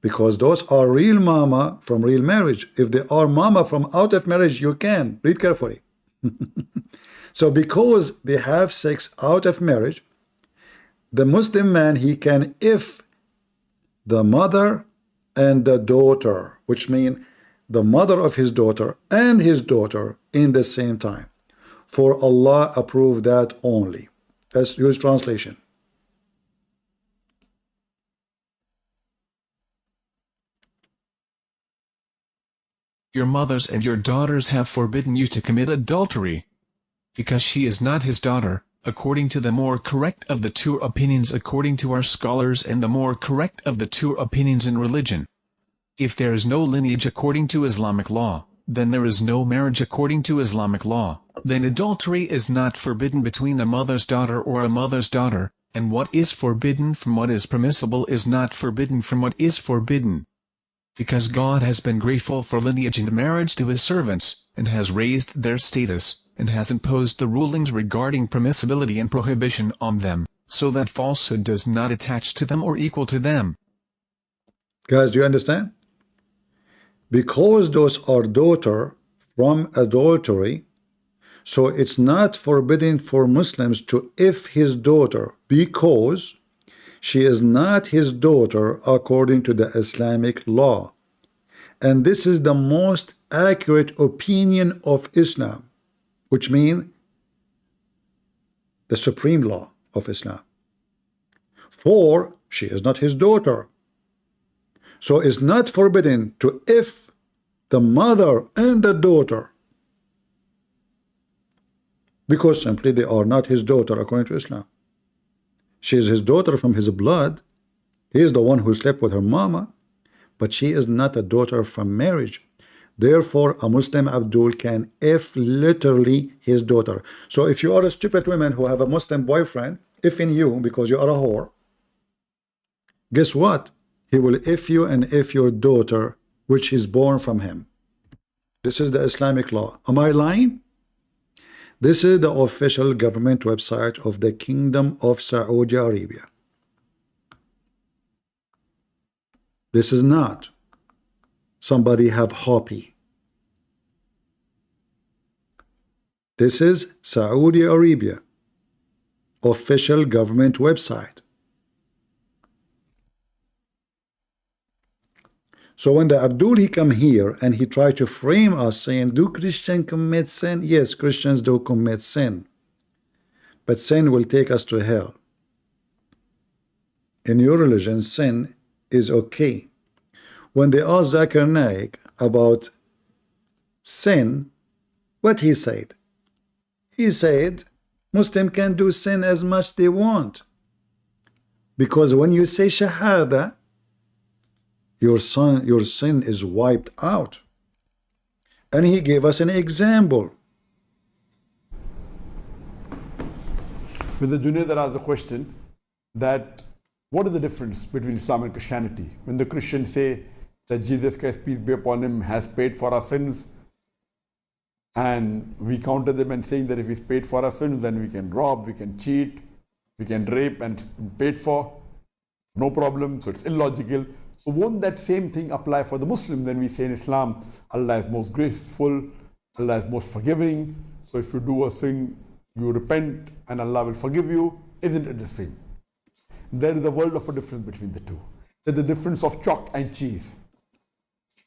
because those are real mama from real marriage. If they are mama from out of marriage, you can. Read carefully. So because they have sex out of marriage, the Muslim man, he can, if the mother and the daughter, which means the mother of his daughter and his daughter in the same time, for Allah approved that only. Let's use translation. Your mothers and your daughters have forbidden you to commit adultery, because she is not his daughter, according to the more correct of the two opinions according to our scholars and the more correct of the two opinions in religion. If there is no lineage according to Islamic law, then there is no marriage according to Islamic law, then adultery is not forbidden between a mother's daughter or a mother's daughter, and what is forbidden from what is permissible is not forbidden from what is forbidden. Because God has been grateful for lineage and marriage to his servants, and has raised their status, and has imposed the rulings regarding permissibility and prohibition on them, so that falsehood does not attach to them or equal to them. Guys, do you understand? Because those are daughter from adultery, so it's not forbidden for Muslims to if his daughter, because she is not his daughter according to the Islamic law. And this is the most accurate opinion of Islam, which means the supreme law of Islam. For she is not his daughter. So it's not forbidden to if the mother and the daughter, because simply they are not his daughter according to Islam. She is his daughter from his blood. He is the one who slept with her mama, but she is not a daughter from marriage. Therefore, a Muslim Abdul can if literally his daughter. So if you are a stupid woman who have a Muslim boyfriend, if in you because you are a whore, guess what? He will if you and if your daughter, which is born from him. This is the Islamic law. Am I lying? This is the official government website of the Kingdom of Saudi Arabia. This is not somebody have hobby. This is Saudi Arabia official government website. So when the Abdul he come here and he try to frame us saying, do Christians commit sin? Yes, Christians do commit sin. But sin will take us to hell. In your religion, sin is okay. When they asked Zakir Naik about sin, what he said? He said, Muslim can do sin as much they want. Because when you say Shahada, your sin is wiped out. And he gave us an example. With the Junaid that asked the question that what is the difference between Islam and Christianity? When the Christians say that Jesus Christ, peace be upon him, has paid for our sins, and we counter them and saying that if he's paid for our sins, then we can rob, we can cheat, we can rape and paid for, no problem, so it's illogical. So won't that same thing apply for the Muslim? Then we say in Islam, Allah is most graceful, Allah is most forgiving. So if you do a sin, you repent and Allah will forgive you. Isn't it the same? there is a world of a difference between the two. There's the difference of chalk and cheese.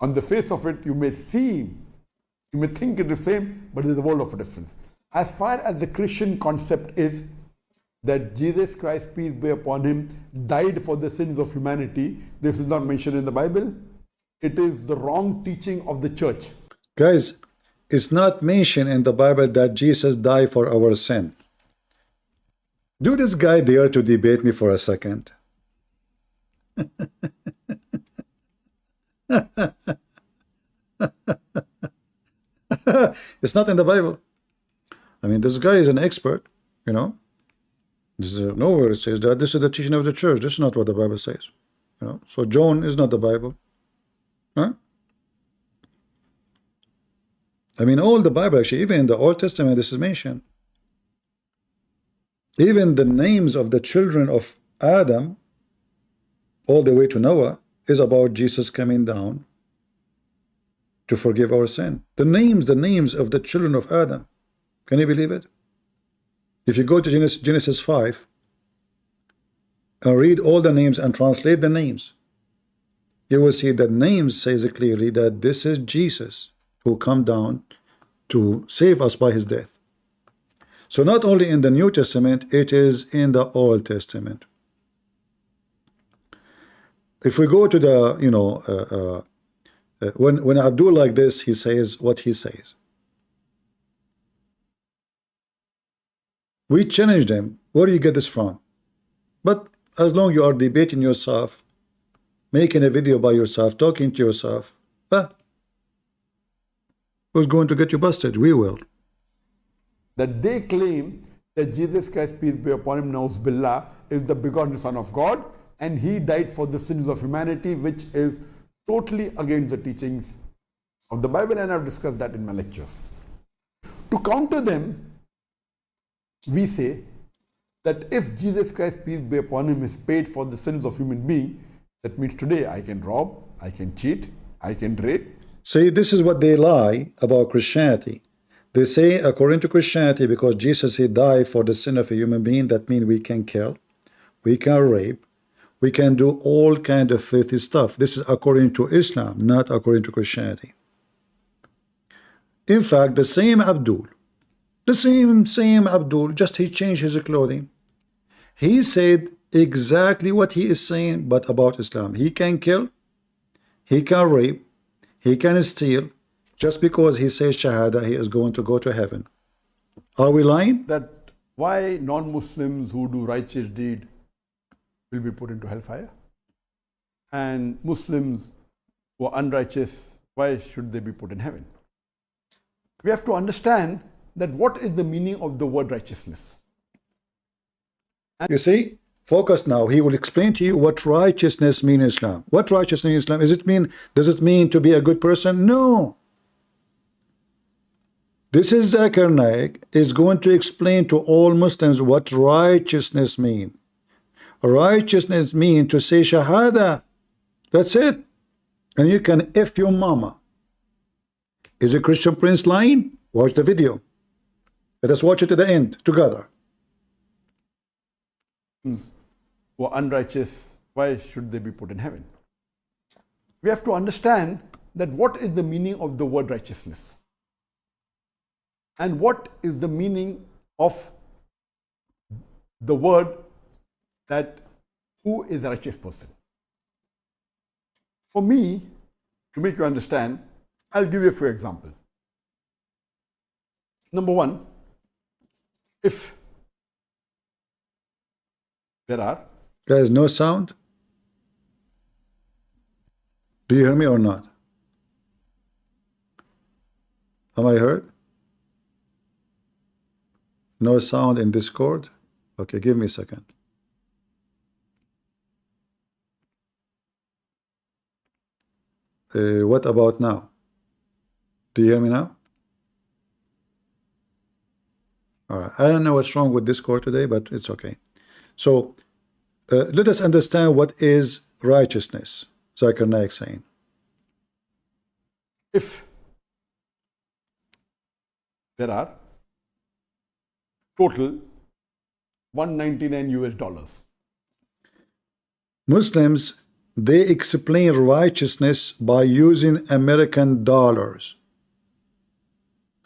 On the face of it, you may think it is same, but there's a world of a difference. As far as the Christian concept is that Jesus Christ, peace be upon him, died for the sins of humanity, this is not mentioned in the Bible. It is the wrong teaching of the church. Guys, it's not mentioned in the Bible that Jesus died for our sin. Do this guy dare to debate me for a second? It's not in the Bible. I mean, this guy is an expert, you know. This is nowhere it says that. This is the teaching of the church. This is not what the Bible says. You know. So John is not the Bible. Huh? I mean, all the Bible, actually, even in the Old Testament, this is mentioned. Even the names of the children of Adam, all the way to Noah, is about Jesus coming down to forgive our sin. The names of the children of Adam. Can you believe it? If you go to Genesis 5 and read all the names and translate the names, you will see that names says clearly that this is Jesus who come down to save us by his death. So not only in the New Testament, it is in the Old Testament. If we go to the, you know, when Abdul like this, he says what he says. We challenge them. Where do you get this from? But as long you are debating yourself, making a video by yourself, talking to yourself, who's going to get you busted? We will. That they claim that Jesus Christ, peace be upon him, Nauz Billah, is the begotten Son of God, and he died for the sins of humanity, which is totally against the teachings of the Bible, and I've discussed that in my lectures. To counter them, we say that if Jesus Christ, peace be upon him, is paid for the sins of human being, that means today I can rob, I can cheat, I can rape. See, this is what they lie about Christianity. They say, according to Christianity, because Jesus, he died for the sin of a human being, that means we can kill, we can rape, we can do all kind of filthy stuff. This is according to Islam, not according to Christianity. In fact, the same Abdul, just he changed his clothing. He said exactly what he is saying, but about Islam. He can kill, he can rape, he can steal. Just because he says Shahada, he is going to go to heaven. Are we lying? That why non-Muslims who do righteous deed will be put into hellfire? And Muslims who are unrighteous, why should they be put in heaven? We have to understand that what is the meaning of the word righteousness. You see, focus now. He will explain to you what righteousness means in Islam. What righteousness in Islam? Does it mean to be a good person? No. This is Zakir Naik is going to explain to all Muslims what righteousness means. Righteousness means to say Shahada. That's it. And you can F your mama. Is a Christian prince lying? Watch the video. Let us watch it to the end together. Who are unrighteous, why should they be put in heaven? We have to understand that what is the meaning of the word righteousness? And what is the meaning of the word that who is a righteous person? For me, to make you understand, I'll give you a few examples. Number one, if there are... There is no sound? Do you hear me or not? Am I heard? No sound in Discord? Okay, give me a second. What about now? Do you hear me now? All right. I don't know what's wrong with Discord today, but it's okay. So let us understand what is righteousness. Zakir Naik saying. If there are total $199 US. Muslims, they explain righteousness by using American dollars.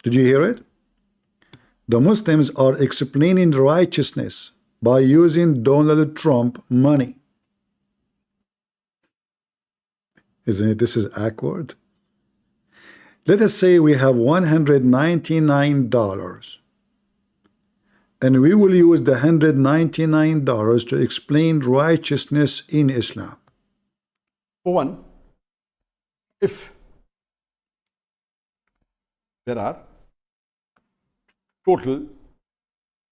Did you hear it? The Muslims are explaining righteousness by using Donald Trump money. Isn't it? This is awkward. Let us say we have $199 and we will use the $199 to explain righteousness in Islam. For one, if there are total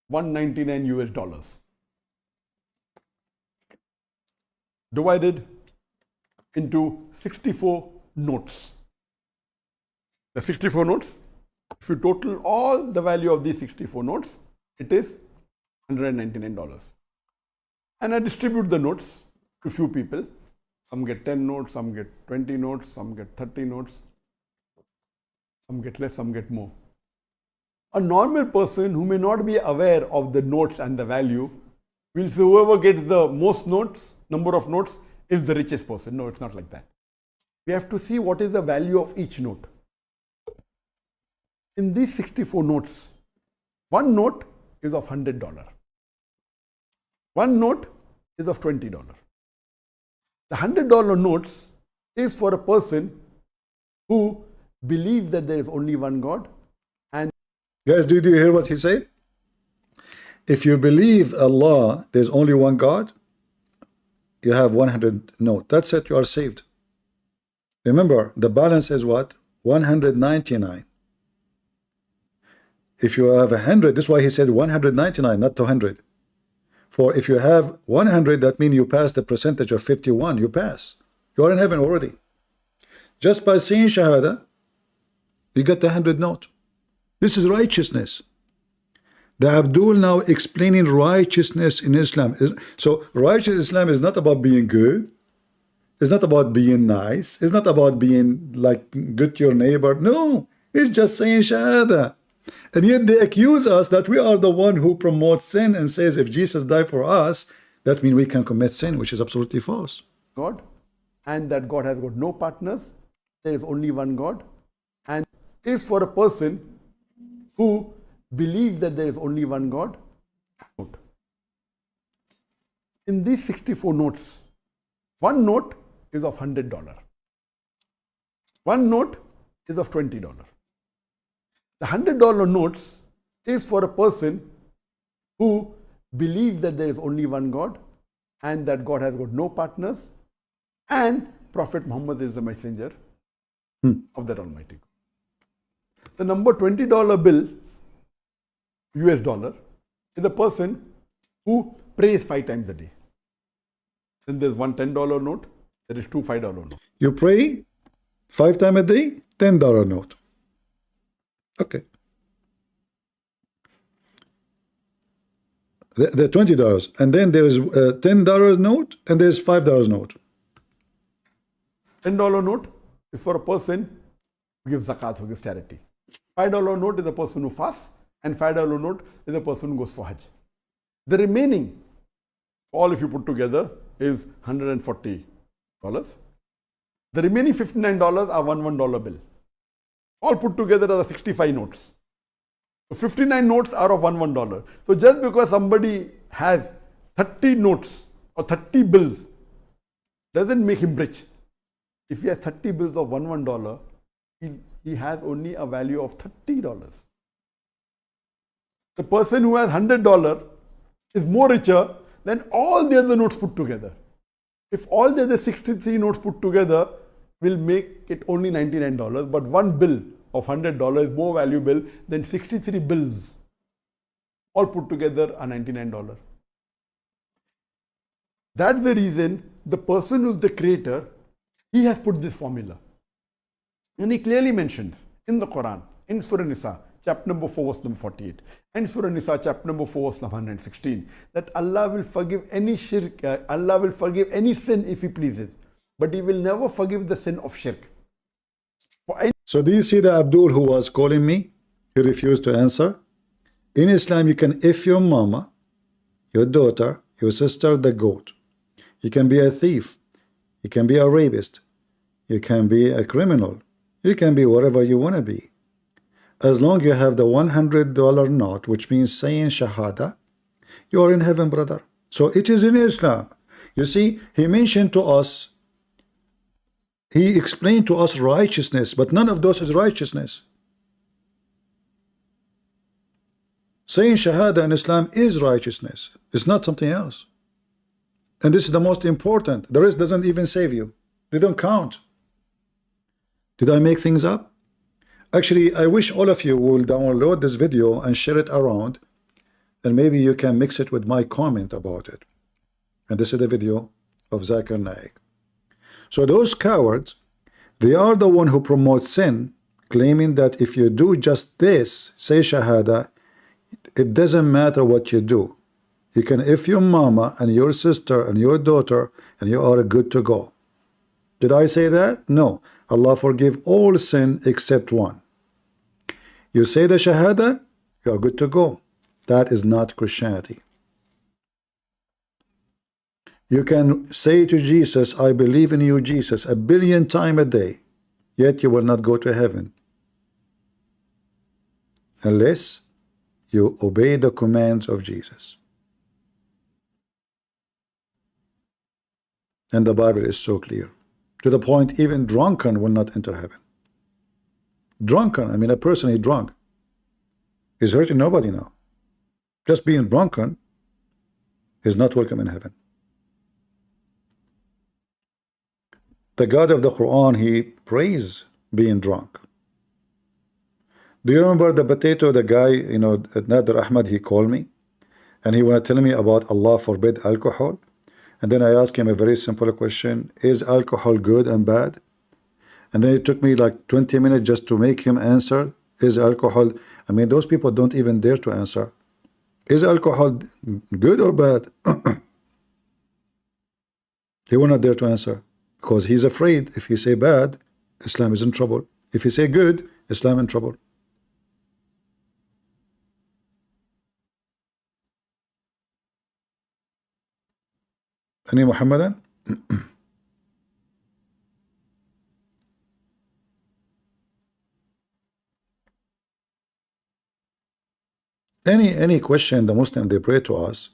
199 US dollars divided into 64 notes. The 64 notes, if you total all the value of these 64 notes, it is $199. And I distribute the notes to few people. Some get 10 notes, some get 20 notes, some get 30 notes, some get less, some get more. A normal person who may not be aware of the notes and the value will say whoever gets the most notes, number of notes, is the richest person. No, it's not like that. We have to see what is the value of each note. In these 64 notes, one note is of $100. One note is of $20. The $100 notes is for a person who believes that there is only one God. And guys, did you hear what he said? If you believe Allah, there's only one God, you have 100 note. That's it, you are saved. Remember, the balance is what? 199. If you have 100, this is why he said 199, not 200. For if you have 100, that means you pass the percentage of 51. You pass. You are in heaven already. Just by saying Shahada, you get the 100 note. This is righteousness. The Abdul now explaining righteousness in Islam. So righteous Islam is not about being good. It's not about being nice. It's not about being like good to your neighbor. No, it's just saying Shahada. And yet they accuse us that we are the one who promotes sin and says if Jesus died for us, that means we can commit sin, which is absolutely false. God, and that God has got no partners. There is only one God, and is for a person who believes that there is only one God. In these 64 notes, one note is of $100. One note is of $20. The $100 notes is for a person who believes that there is only one God and that God has got no partners and Prophet Muhammad is the messenger of that Almighty God. The number $20 bill, US dollar, is a person who prays 5 times a day. Then there's one $10 note, there is two $5 notes. You pray 5 times a day, $10 note. Okay. The $20, and then there is a $10 note, and there's $5 note. $10 note is for a person who gives zakat, who gives charity. $5 note is a person who fasts, and $5 note is a person who goes for Hajj. The remaining, all if you put together, is $140. The remaining $59 are $1 bill. All put together are the 65 notes. So 59 notes are of $1. So just because somebody has 30 notes or 30 bills doesn't make him rich. If he has 30 bills of $1, he has only a value of $30. The person who has $100 is more richer than all the other notes put together. If all the other 63 notes put together will make it only $99, but one bill of $100 is more valuable than 63 bills all put together are $99. That's the reason the person who's the creator, he has put this formula. And he clearly mentions in the Quran, in Surah Nisa, chapter number 4, verse number 48, and Surah Nisa, chapter number 4, verse number 116, that Allah will forgive any shirk, Allah will forgive any sin if He pleases, but He will never forgive the sin of shirk. So do you see the Abdul who was calling me? He refused to answer. In Islam, you can F your mama, your daughter, your sister, the goat. You can be a thief. You can be a rapist. You can be a criminal. You can be whatever you want to be. As long as you have the $100 note, which means saying Shahada, you are in heaven, brother. So it is in Islam. You see, he mentioned to us, he explained to us righteousness, but none of those is righteousness. Saying Shahada in Islam is righteousness. It's not something else. And this is the most important. The rest doesn't even save you. They don't count. Did I make things up? Actually, I wish all of you will download this video and share it around, and maybe you can mix it with my comment about it. And this is the video of Zakir Naik. So those cowards, they are the one who promote sin, claiming that if you do just this, say Shahada, it doesn't matter what you do. You can if your mama and your sister and your daughter, and you are good to go. Did I say that? No. Allah forgive all sin except one. You say the Shahada, you are good to go. That is not Christianity. You can say to Jesus, I believe in you, Jesus, 1 billion times a day, yet you will not go to heaven unless you obey the commands of Jesus. And the Bible is so clear, to the point even drunken will not enter heaven. Drunken, I mean a person is drunk, is hurting nobody now. Just being drunken is not welcome in heaven. The God of the Quran, he prays being drunk. Do you remember the potato, the guy, you know, Nader Ahmad, he called me and he was telling me about Allah forbid alcohol. And then I asked him a very simple question: is alcohol good and bad? And then it took me like 20 minutes just to make him answer, is alcohol, I mean, those people don't even dare to answer. Is alcohol good or bad? He will not dare to answer, because he's afraid if he say bad, Islam is in trouble. If he say good, Islam in trouble. Any Muhammadan? Any question the Muslim they pray to us,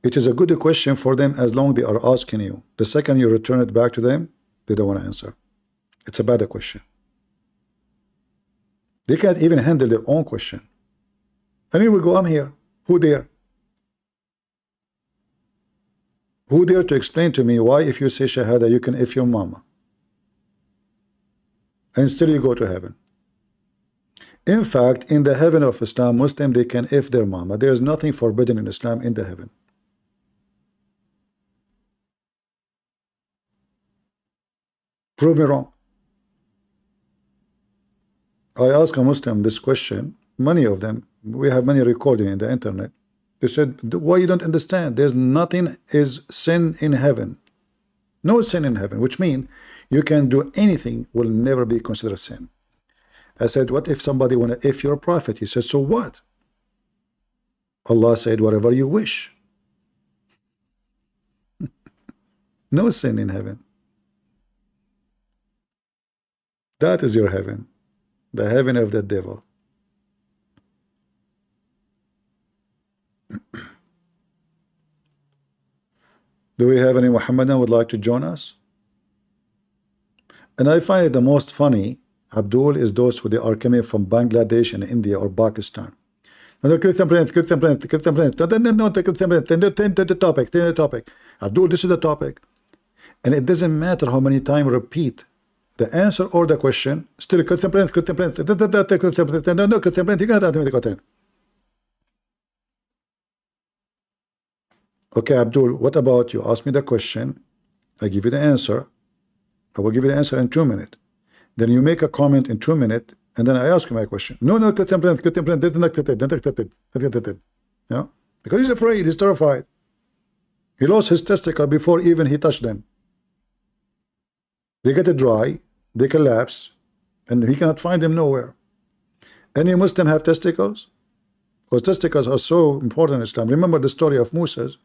it is a good question for them as long they are asking you. The second you return it back to them, they don't want to answer. It's a bad question. They can't even handle their own question. And here we go, I'm here. Who dare? Who dare to explain to me why if you say Shahada you can if your mama and still you go to heaven? In fact, in the heaven of Islam, Muslim they can if their mama. There is nothing forbidden in Islam in the heaven. Prove me wrong. I asked a Muslim this question, many of them, we have many recording in the internet. They said, why you don't understand? There's nothing is sin in heaven. No sin in heaven, which means you can do anything will never be considered sin. I said, what if somebody want to if you're a prophet? He said, so what? Allah said, whatever you wish. No sin in heaven. That is your heaven. The heaven of the devil. Do we have any Muhammadan would like to join us? And I find it the most funny, Abdul, is those who they are coming from Bangladesh and India or Pakistan. No, Christian Prince, Christian Prince, Christian Prince. No, Christian Prince. The topic, the topic. Abdul, this is the topic. And it doesn't matter how many times repeat the answer or the question, still Christian Prince, Christian Prince. No, Christian Prince, you cannot answer me the question. Okay, Abdul, what about you? Ask me the question. I give you the answer. I will give you the answer in 2 minutes. Then you make a comment in 2 minutes, and then I ask you my question. No, Christian Prince, yeah? Because he's afraid, he's terrified. He lost his testicle before even he touched them. They get dry, they collapse, and he cannot find them nowhere. Any Muslim have testicles? Because testicles are so important in Islam. Remember the story of Moses.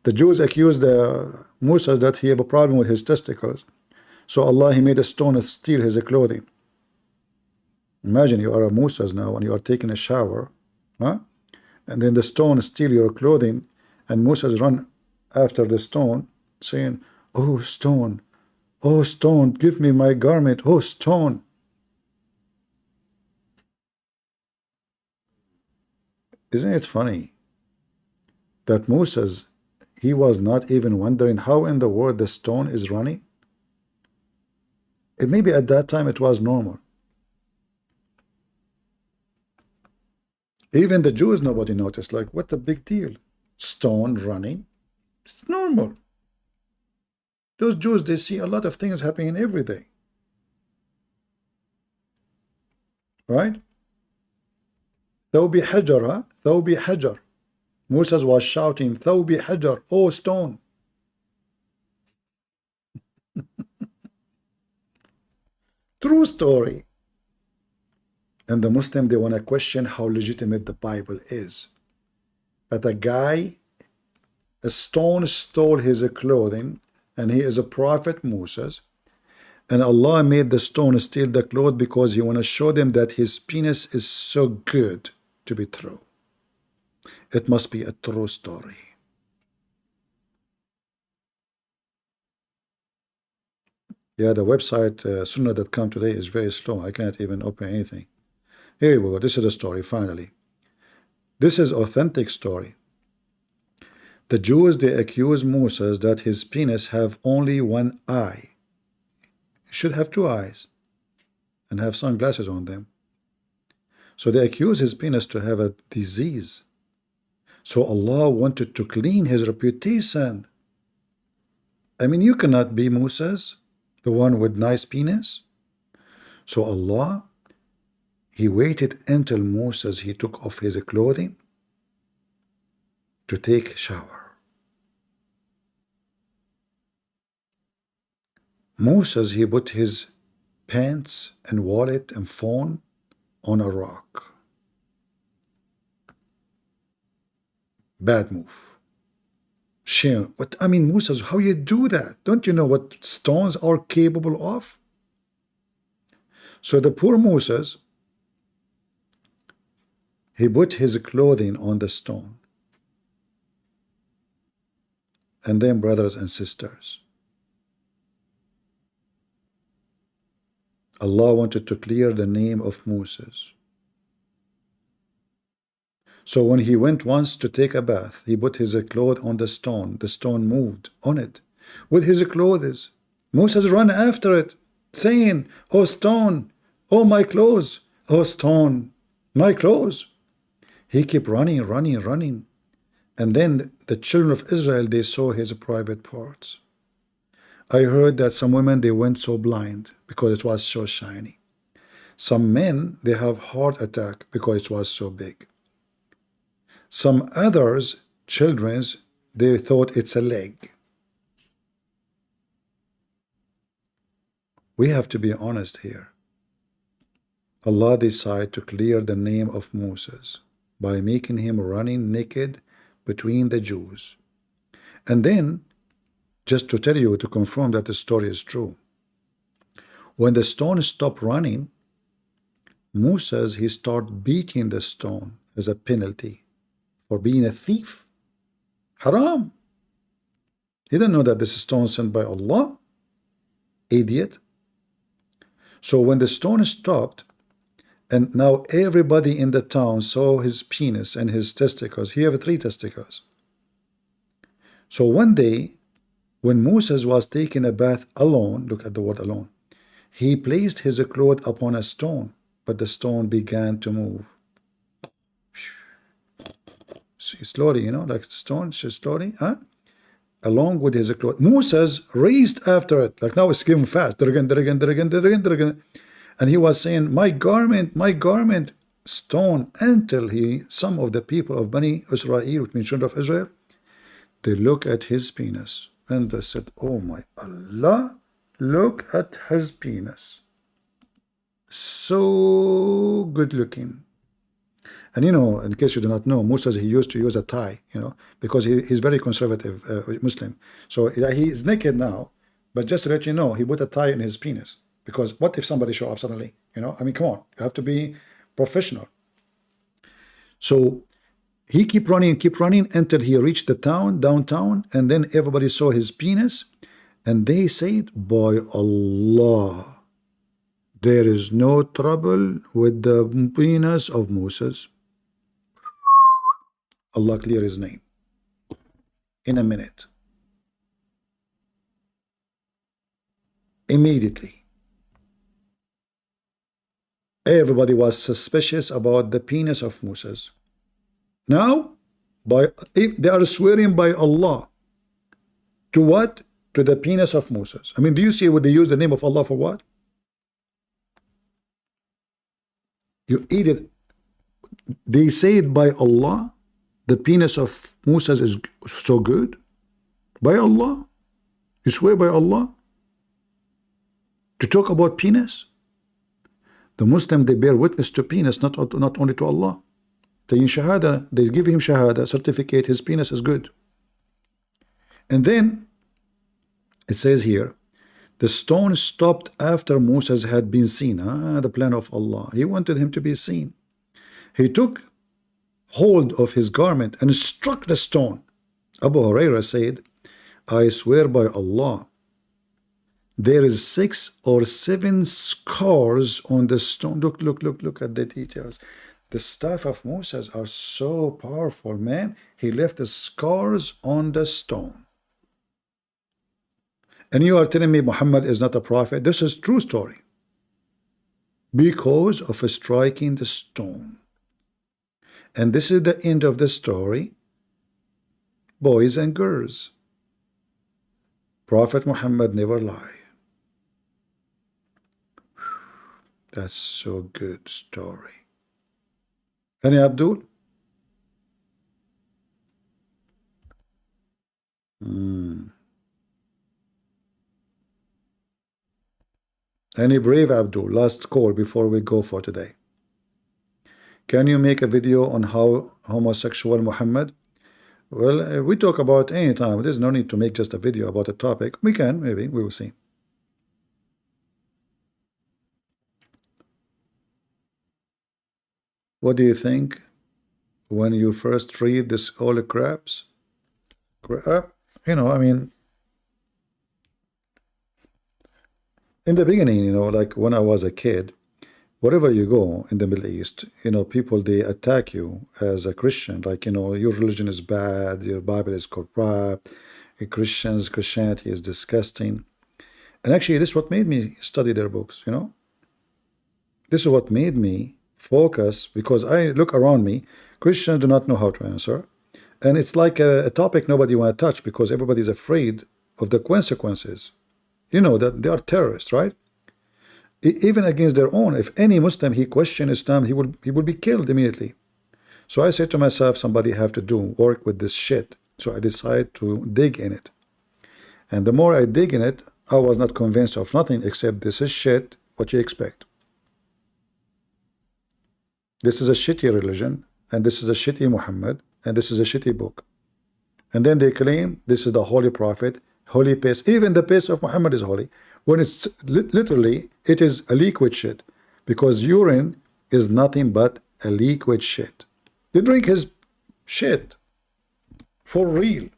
The Jews accused Musa that he have a problem with his testicles. So Allah, he made a stone steal his clothing. Imagine you are a Musa now and you are taking a shower, huh? And then the stone steal your clothing, and Musa run after the stone, saying, "Oh stone, oh stone, give me my garment, oh stone." Isn't it funny that Moses, he was not even wondering how in the world the stone is running? It maybe at that time it was normal. Even the Jews, nobody noticed. Like, what a big deal? Stone running? It's normal. Those Jews, they see a lot of things happening every day. Right? Thawbi hajar, huh? Thawbi hajar. Moses was shouting, Thawbi hajar, oh stone. True story. And the Muslim, they want to question how legitimate the Bible is. But a stone stole his clothing, and he is a prophet, Moses. And Allah made the stone steal the cloth because he want to show them that his penis is so good to be true. It must be a true story. Yeah, the website sunnah.com today is very slow. I cannot even open anything. Here we go. This is the story, finally. This is authentic story. The Jews, they accuse Moses that his penis have only one eye. It should have two eyes and have sunglasses on them. So they accuse his penis to have a disease. So Allah wanted to clean his reputation. I mean, you cannot be Moses, the one with nice penis. So Allah, he waited until Moses, he took off his clothing to take shower. Moses, he put his pants and wallet and phone on a rock. Bad move. Shame. What, I mean, Moses, how you do that? Don't you know what stones are capable of? So the poor Moses, he put his clothing on the stone. And then, brothers and sisters, Allah wanted to clear the name of Moses. So when he went once to take a bath, he put his clothes on the stone. The stone moved on it with his clothes. Moses ran after it, saying, "Oh stone, oh my clothes, oh stone, my clothes." He kept running, running, running. And then the children of Israel, they saw his private parts. I heard that some women, they went so blind because it was so shiny. Some men, they have heart attack because it was so big. Some others, children's, they thought it's a leg. We have to be honest here. Allah decided to clear the name of Moses by making him running naked between the Jews. And then, just to tell you, to confirm that the story is true, when the stone stopped running, Moses, he started beating the stone as a penalty for being a thief. Haram. He didn't know that this is stone sent by Allah. Idiot. So when the stone stopped, and now everybody in the town saw his penis and his testicles. He had 3 testicles. So one day, when Moses was taking a bath alone, look at the word alone, he placed his cloth upon a stone, but the stone began to move. Slowly, you know, like the stone, slowly, huh? Along with his cloth. Moses raced after it, like now it's going fast. And he was saying, my garment, stone, until some of the people of Bani Israel, which means children of Israel, they look at his penis and they said, oh my Allah, look at his penis. So good looking. And you know, in case you do not know, Musa, he used to use a tie, you know, because he's very conservative Muslim. So he is naked now, but just to let you know, he put a tie in his penis. Because what if somebody show up suddenly? You know, I mean, come on, you have to be professional. So he keep running until he reached the downtown, and then everybody saw his penis, and they said, by Allah, there is no trouble with the penis of Moses. Allah clear his name in a minute. Immediately. Everybody was suspicious about the penis of Moses. Now, if they are swearing by Allah, to what? To the penis of Moses. I mean, do you see what they use the name of Allah for what? You eat it. They say it by Allah. The penis of Moses is so good. By Allah. You swear by Allah. To talk about penis. The Muslim, they bear witness to penis, not only to Allah. They give him shahada, certificate, his penis is good. And then it says here, the stone stopped after Moses had been seen. The plan of Allah. He wanted him to be seen. He took hold of his garment and struck the stone. Abu Huraira said, I swear by Allah, there is 6 or 7 scars on the stone. Look at the details. The staff of Moses are so powerful, man. He left the scars on the stone. And you are telling me Muhammad is not a prophet? This is true story. Because of striking the stone. And this is the end of the story. Boys and girls. Prophet Muhammad never lied. That's so good story. Any Abdul? Any brave Abdul? Last call before we go for today. Can you make a video on how homosexual Muhammad? Well, we talk about any time. There's no need to make just a video about a topic. We can, maybe. We will see. What do you think when you first read this holy crabs? You know, I mean, in the beginning, you know, like when I was a kid, wherever you go in the Middle East, you know, people, they attack you as a Christian. Like, you know, your religion is bad, your Bible is corrupt, Christianity is disgusting. And actually, this is what made me study their books, you know. This is what made me focus, because I look around me, Christians do not know how to answer. And it's like a topic nobody want to touch because everybody is afraid of the consequences. You know that they are terrorists, right? Even against their own. If any Muslim, he question Islam, he will be killed immediately. So I said to myself, somebody have to work with this shit. So I decided to dig in it. And the more I dig in it, I was not convinced of nothing except this is shit, what you expect. This is a shitty religion, and this is a shitty Muhammad, and this is a shitty book. And then they claim this is the holy prophet, holy pace. Even the pace of Muhammad is holy. When it's literally, it is a liquid shit. Because urine is nothing but a liquid shit. They drink his shit. For real.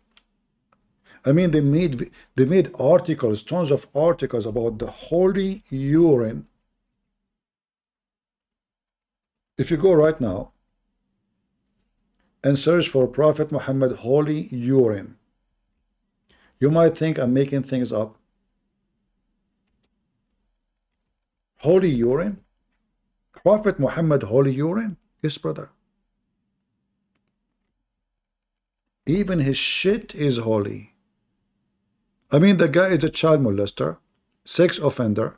I mean, they made articles, tons of articles about the holy urine. If you go right now and search for Prophet Muhammad holy urine, you might think I'm making things up. Holy urine? Prophet Muhammad holy urine? Yes, brother. Even his shit is holy. I mean, the guy is a child molester, sex offender,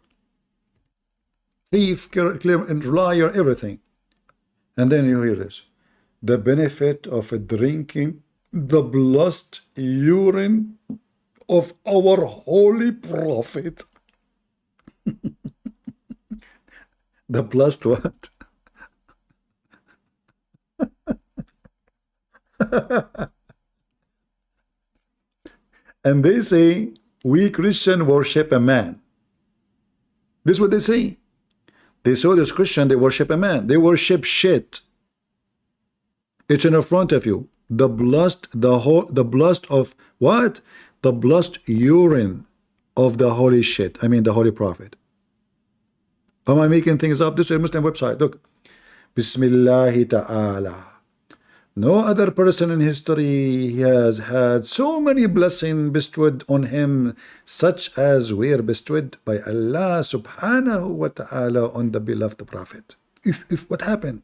thief, and liar, everything. And then you hear this. The benefit of drinking the blessed urine of our holy prophet. The blessed what? And they say, we Christian worship a man. This is what they say. They saw this Christian, they worship a man. They worship shit. It's in front of you. The blood of what? The blood urine of the holy shit. I mean the holy prophet. Am I making things up? This is a Muslim website. Look. Bismillah ta'ala. No other person in history has had so many blessings bestowed on him, such as were bestowed by Allah subhanahu wa ta'ala on the beloved prophet. What happened?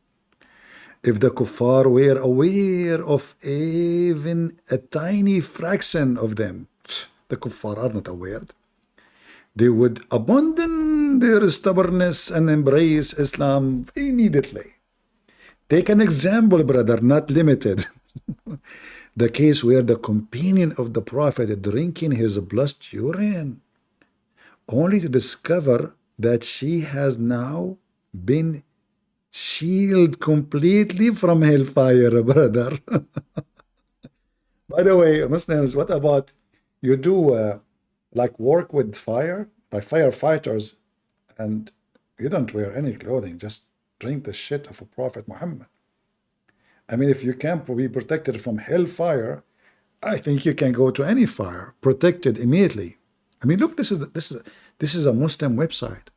If the kuffar were aware of even a tiny fraction of them, the kuffar are not aware, they would abandon their stubbornness and embrace Islam immediately. Take an example, brother, not limited. The case where the companion of the prophet drinking his blood urine, only to discover that she has now been shielded completely from hellfire, brother. By the way, Muslims, what about you do like work with fire, like firefighters, and you don't wear any clothing, just drink the shit of a Prophet Muhammad. I mean, if you can't be protected from hellfire, I think you can go to any fire, protected immediately. I mean, look, this is a Muslim website.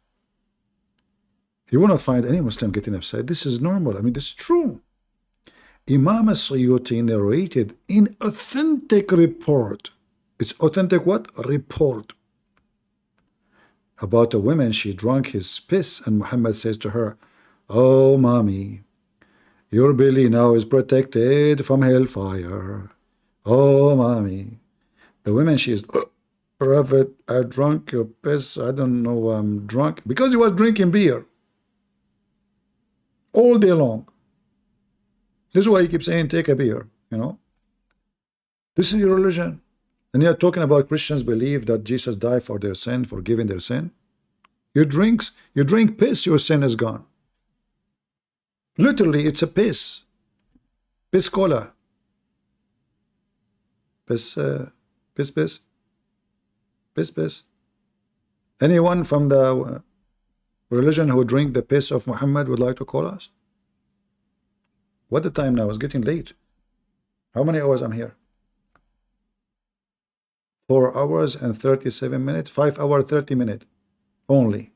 You will not find any Muslim getting upset. This is normal. I mean, this is true. Imam as-Suyuti narrated in authentic report. It's authentic what? Report. About a woman, she drank his piss, and Muhammad says to her, "Oh, mommy, your belly now is protected from hellfire. Oh, mommy." The woman, she is, "Prophet, I drank your piss. I don't know why I'm drunk." Because he was drinking beer all day long. This is why he keeps saying, take a beer, you know. This is your religion. And you're talking about Christians believe that Jesus died for their sin, forgiving their sin. You drink piss, your sin is gone. Literally, it's a piss. Piss cola. Piss. Anyone from the religion who drink the piss of Muhammad would like to call us? What the time now? It's getting late. How many hours I'm here? 4 hours and 37 minutes. 5 hours 30 minutes only.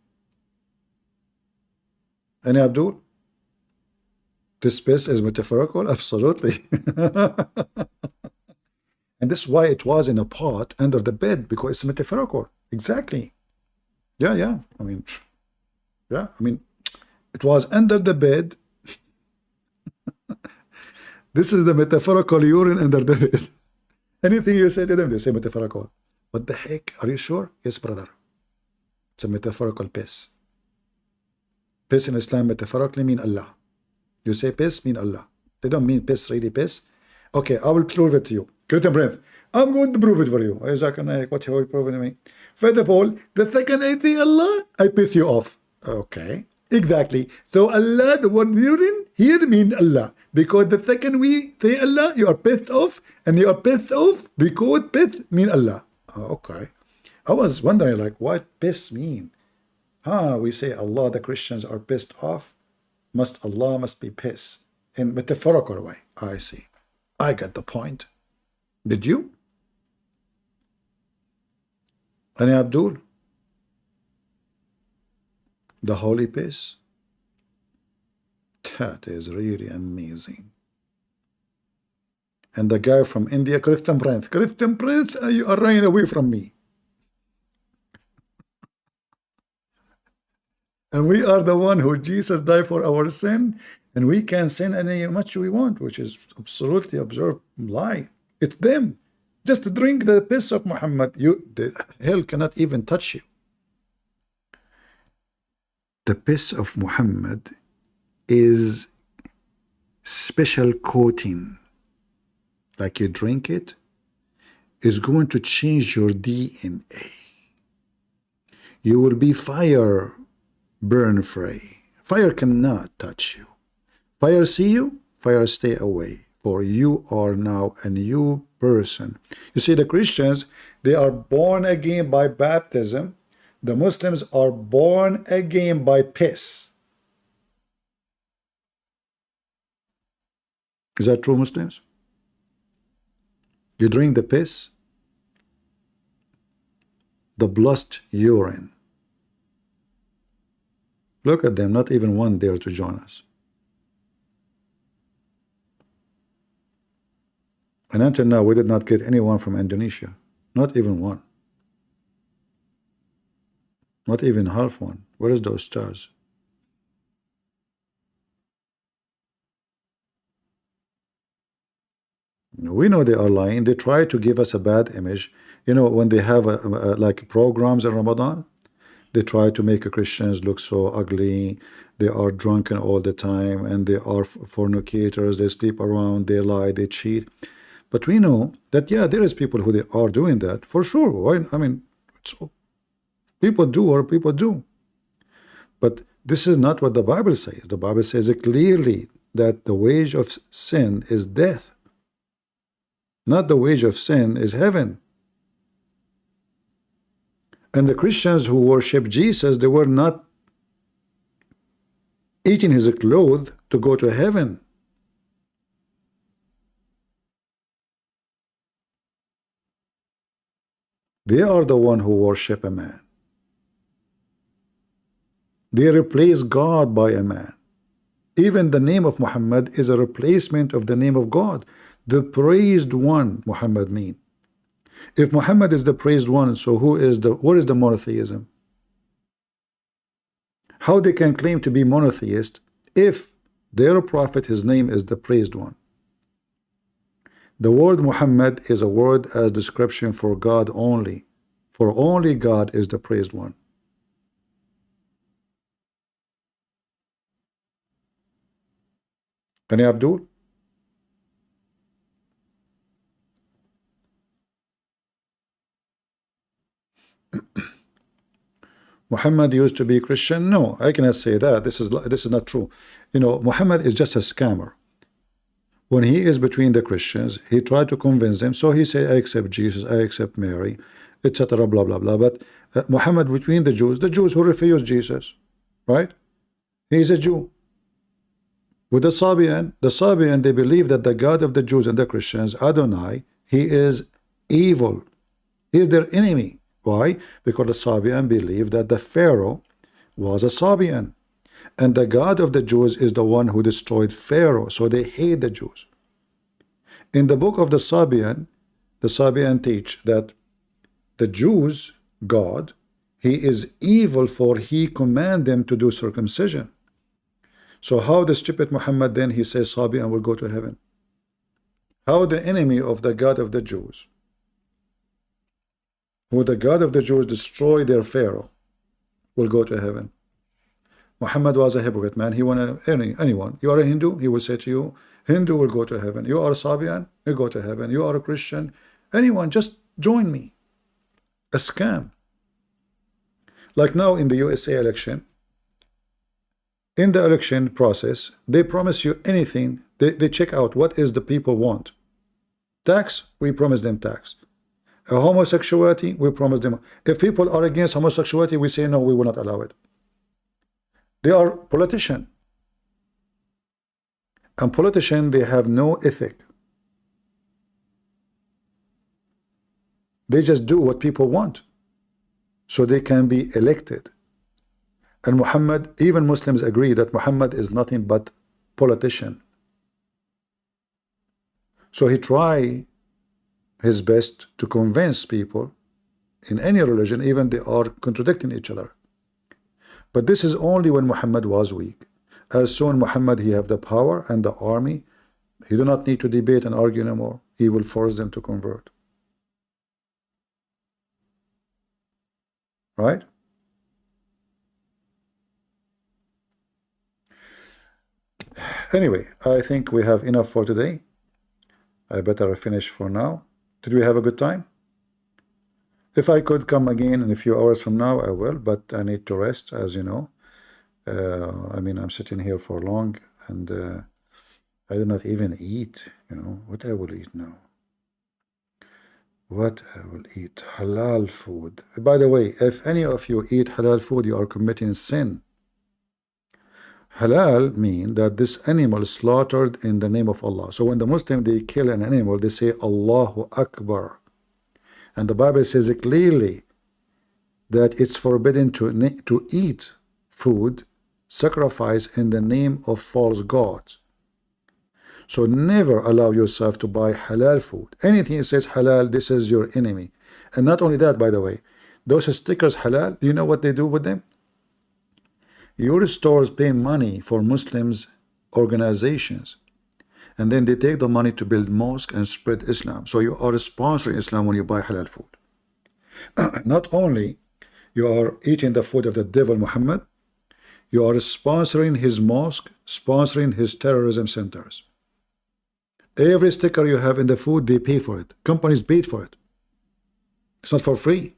Any Abdul? This piss is metaphorical? Absolutely. And this is why it was in a pot under the bed, because it's metaphorical. Exactly. Yeah. I mean, it was under the bed. This is the metaphorical urine under the bed. Anything you say to them, they say metaphorical. What the heck? Are you sure? Yes, brother. It's a metaphorical piss. Piss in Islam metaphorically mean Allah. You say piss, mean Allah. They don't mean piss, really piss. Okay, I will prove it to you. Christian breath. I'm going to prove it for you. What are you proving to me? First of all, the second I say Allah, I piss you off. Okay, exactly. So Allah, the word urine, here mean Allah. Because the second we say Allah, you are pissed off, and you are pissed off because piss mean Allah. Okay. I was wondering, like, what piss mean? We say Allah, the Christians are pissed off. Allah must be pissed in metaphorical way. I see. I got the point. Did you? Any Abdul? The holy piss? That is really amazing. And the guy from India, Christian Prince, you are running away from me. And we are the one who Jesus died for our sin, and we can sin any much we want, which is absolutely absurd lie. It's them. Just to drink the piss of Muhammad, the hell cannot even touch you. The piss of Muhammad is special coating. Like you drink it, is going to change your DNA. You will be fire burn free. Fire cannot touch you. Fire see you, fire stay away or you are now a new person. You see, the Christians, they are born again by baptism. The Muslims are born again by piss. Is that true, Muslims? You drink the piss, the blood urine. Look at them, not even one dare to join us. And until now, we did not get anyone from Indonesia. Not even one. Not even half one. Where is those stars? We know they are lying. They try to give us a bad image. You know, when they have like programs in Ramadan, they try to make Christians look so ugly. They are drunken all the time, and they are fornicators. They sleep around, they lie, they cheat. But we know that, yeah, there is people who they are doing that for sure. Why? I mean, people do what people do. But this is not what the Bible says. The Bible says it clearly that the wage of sin is death. Not the wage of sin is heaven. And the Christians who worship Jesus, they were not eating his clothes to go to heaven. They are the one who worship a man. They replace God by a man. Even the name of Muhammad is a replacement of the name of God. The praised one, Muhammad mean. If Muhammad is the praised one, so what is the monotheism? How they can claim to be monotheist if their prophet, his name is the praised one? The word Muhammad is a word as description for God only. For only God is the praised one. Can you, Abdul? Muhammad used to be Christian? No, I cannot say that. This is not true. You know, Muhammad is just a scammer. When he is between the Christians, he tried to convince them. So he said, I accept Jesus, I accept Mary, etc. Blah blah blah. But Muhammad between the Jews who refuse Jesus, right? He is a Jew. With the Sabian, they believe that the God of the Jews and the Christians, Adonai, he is evil. He is their enemy. Why? Because the Sabian believe that the Pharaoh was a Sabian. And the God of the Jews is the one who destroyed Pharaoh. So they hate the Jews. In the book of the Sabian teach that the Jews' God, he is evil, for he command them to do circumcision. So how the stupid Muhammad then he says Sabian will go to heaven? How the enemy of the God of the Jews, who the God of the Jews destroyed their Pharaoh, will go to heaven? Muhammad was a hypocrite, man. He wanted anyone. You are a Hindu, he will say to you, Hindu will go to heaven. You are a Sabian, you go to heaven. You are a Christian, anyone, just join me. A scam. Like now in the USA election, in the election process, they promise you anything. They check out what is the people want. Tax, we promise them tax. A homosexuality, we promise them. If people are against homosexuality, we say no, we will not allow it. They are politicians. And politicians, they have no ethic. They just do what people want, so they can be elected. And Muhammad, even Muslims agree that Muhammad is nothing but politician. So he try his best to convince people in any religion, even they are contradicting each other. But this is only when Muhammad was weak. As soon Muhammad he have the power and the army, he do not need to debate and argue anymore. He will force them to convert. Right? Anyway, I think we have enough for today. I better finish for now. Did we have a good time? If I could come again in a few hours from now, I will, but I need to rest, as you know. I mean, I'm sitting here for long, and I do not even eat, what I will eat now. What I will eat. Halal food. By the way, if any of you eat halal food, you are committing sin. Halal mean that this animal is slaughtered in the name of Allah. So when the Muslim, they kill an animal, they say Allahu Akbar. And the Bible says it clearly that it's forbidden to eat food sacrificed in the name of false gods. So never allow yourself to buy halal food. Anything that says halal, this is your enemy. And not only that, by the way, those stickers halal, do you know what they do with them? Your stores pay money for Muslims organizations, and then they take the money to build mosque and spread Islam. So you are sponsoring Islam when you buy halal food. Not only you are eating the food of the devil Muhammad, you are sponsoring his mosque, sponsoring his terrorism centers. Every sticker you have in the food, they pay for it. Companies paid for it. It's not for free.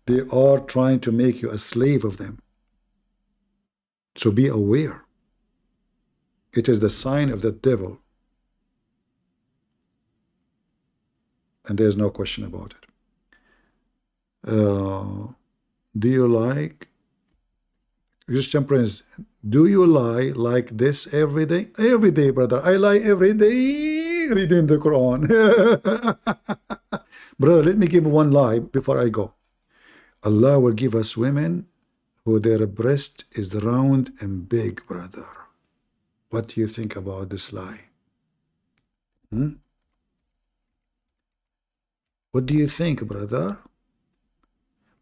They are trying to make you a slave of them. So be aware. It is the sign of the devil. And there's no question about it. Do you like Christian Prince? Do you lie like this every day? Every day, brother. I lie every day reading the Quran. Brother, let me give one lie before I go. Allah will give us women who their breast is round and big, brother. What do you think about this lie? What do you think, brother?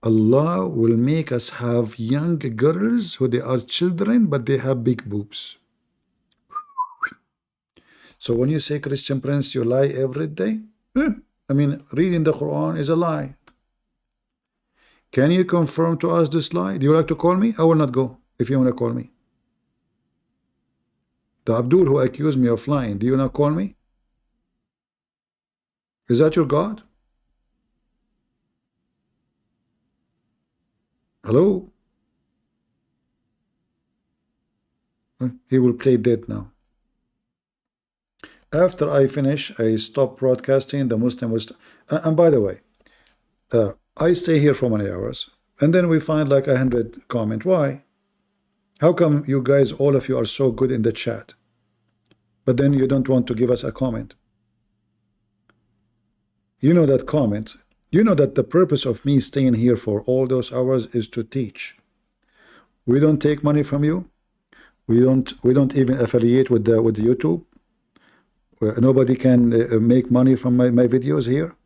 Allah will make us have young girls who they are children, but they have big boobs. So when you say, Christian Prince, you lie every day? I mean, reading the Quran is a lie. Can you confirm to us this lie? Do you like to call me? I will not go if you want to call me. The Abdul who accused me of lying, do you not call me? Is that your God? Hello? He will play dead now. After I finish, I stop broadcasting. The Muslim was... and by the way, I stay here for many hours, and then we find like 100 comments. Why? How come you guys, all of you, are so good in the chat, but then you don't want to give us a comment? You know that comment. You know that the purpose of me staying here for all those hours is to teach. We don't take money from you. We don't even affiliate with the YouTube. Nobody can make money from my videos here.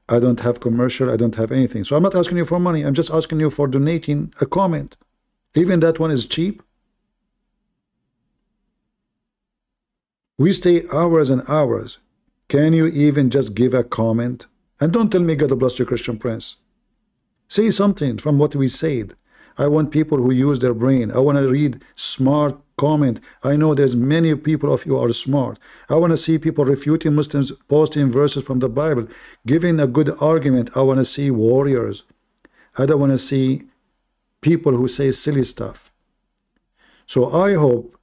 I don't have commercial. I don't have anything. So I'm not asking you for money. I'm just asking you for donating a comment. Even that one is cheap. We stay hours and hours. Can you even just give a comment? And don't tell me God bless you, Christian Prince. Say something from what we said. I want people who use their brain. I want to read smart comment. I know there's many people of you are smart. I want to see people refuting Muslims, posting verses from the Bible, giving a good argument. I want to see warriors. I don't want to see people who say silly stuff. So I hope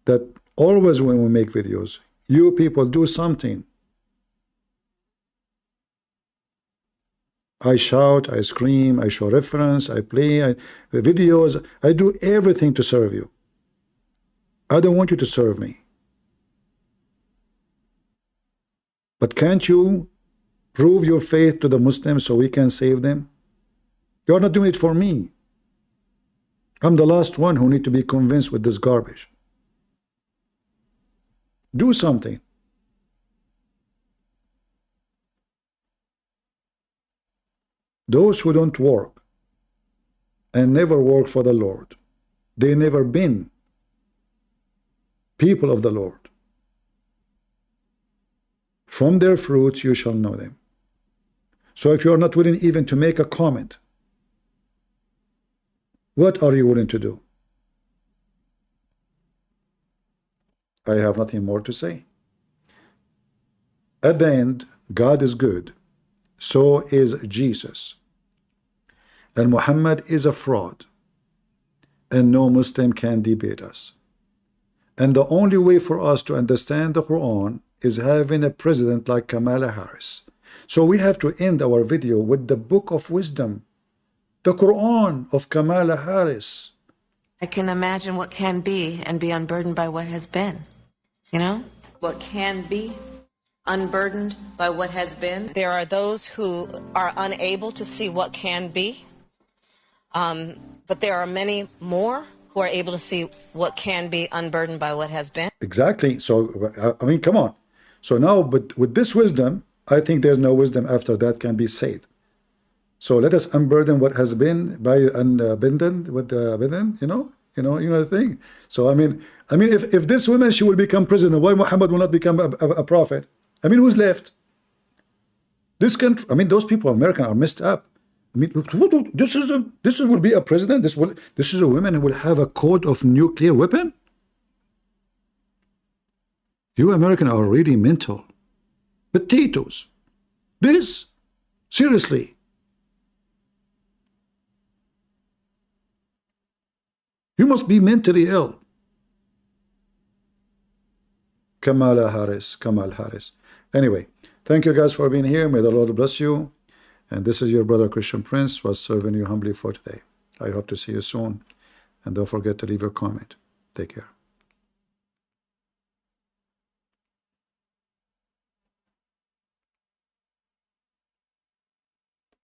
that always when we make videos, you people do something. I shout, I scream, I show reference, I play videos. I do everything to serve you. I don't want you to serve me. But can't you prove your faith to the Muslims so we can save them? You're not doing it for me. I'm the last one who need to be convinced with this garbage. Do something. Those who don't work and never work for the Lord, they never been people of the Lord. From their fruits you shall know them. So if you are not willing even to make a comment, what are you willing to do? I have nothing more to say. At the end, God is good. So is Jesus. And Muhammad is a fraud. And no Muslim can debate us. And the only way for us to understand the Quran is having a president like Kamala Harris. So we have to end our video with the book of wisdom, the Quran of Kamala Harris. I can imagine what can be and be unburdened by what has been. You know? What can be unburdened by what has been. There are those who are unable to see what can be, but there are many more who are able to see what can be unburdened by what has been. Exactly. So, I mean, come on. So now, but with this wisdom, I think there's no wisdom after that can be said. So let us unburden what has been by unburdened with the burden, you know the thing. So I mean, if this woman, she will become president, why Muhammad will not become a prophet? I mean, who's left? This country, I mean, those people, American, are messed up. I mean, this will be a president. This is a woman who will have a code of nuclear weapon. You American are really mental. Potatoes. This, seriously. You must be mentally ill. Kamala Harris, Kamal Harris. Anyway, thank you guys for being here. May the Lord bless you. And this is your brother Christian Prince, was serving you humbly for today. I hope to see you soon. And don't forget to leave your comment. Take care.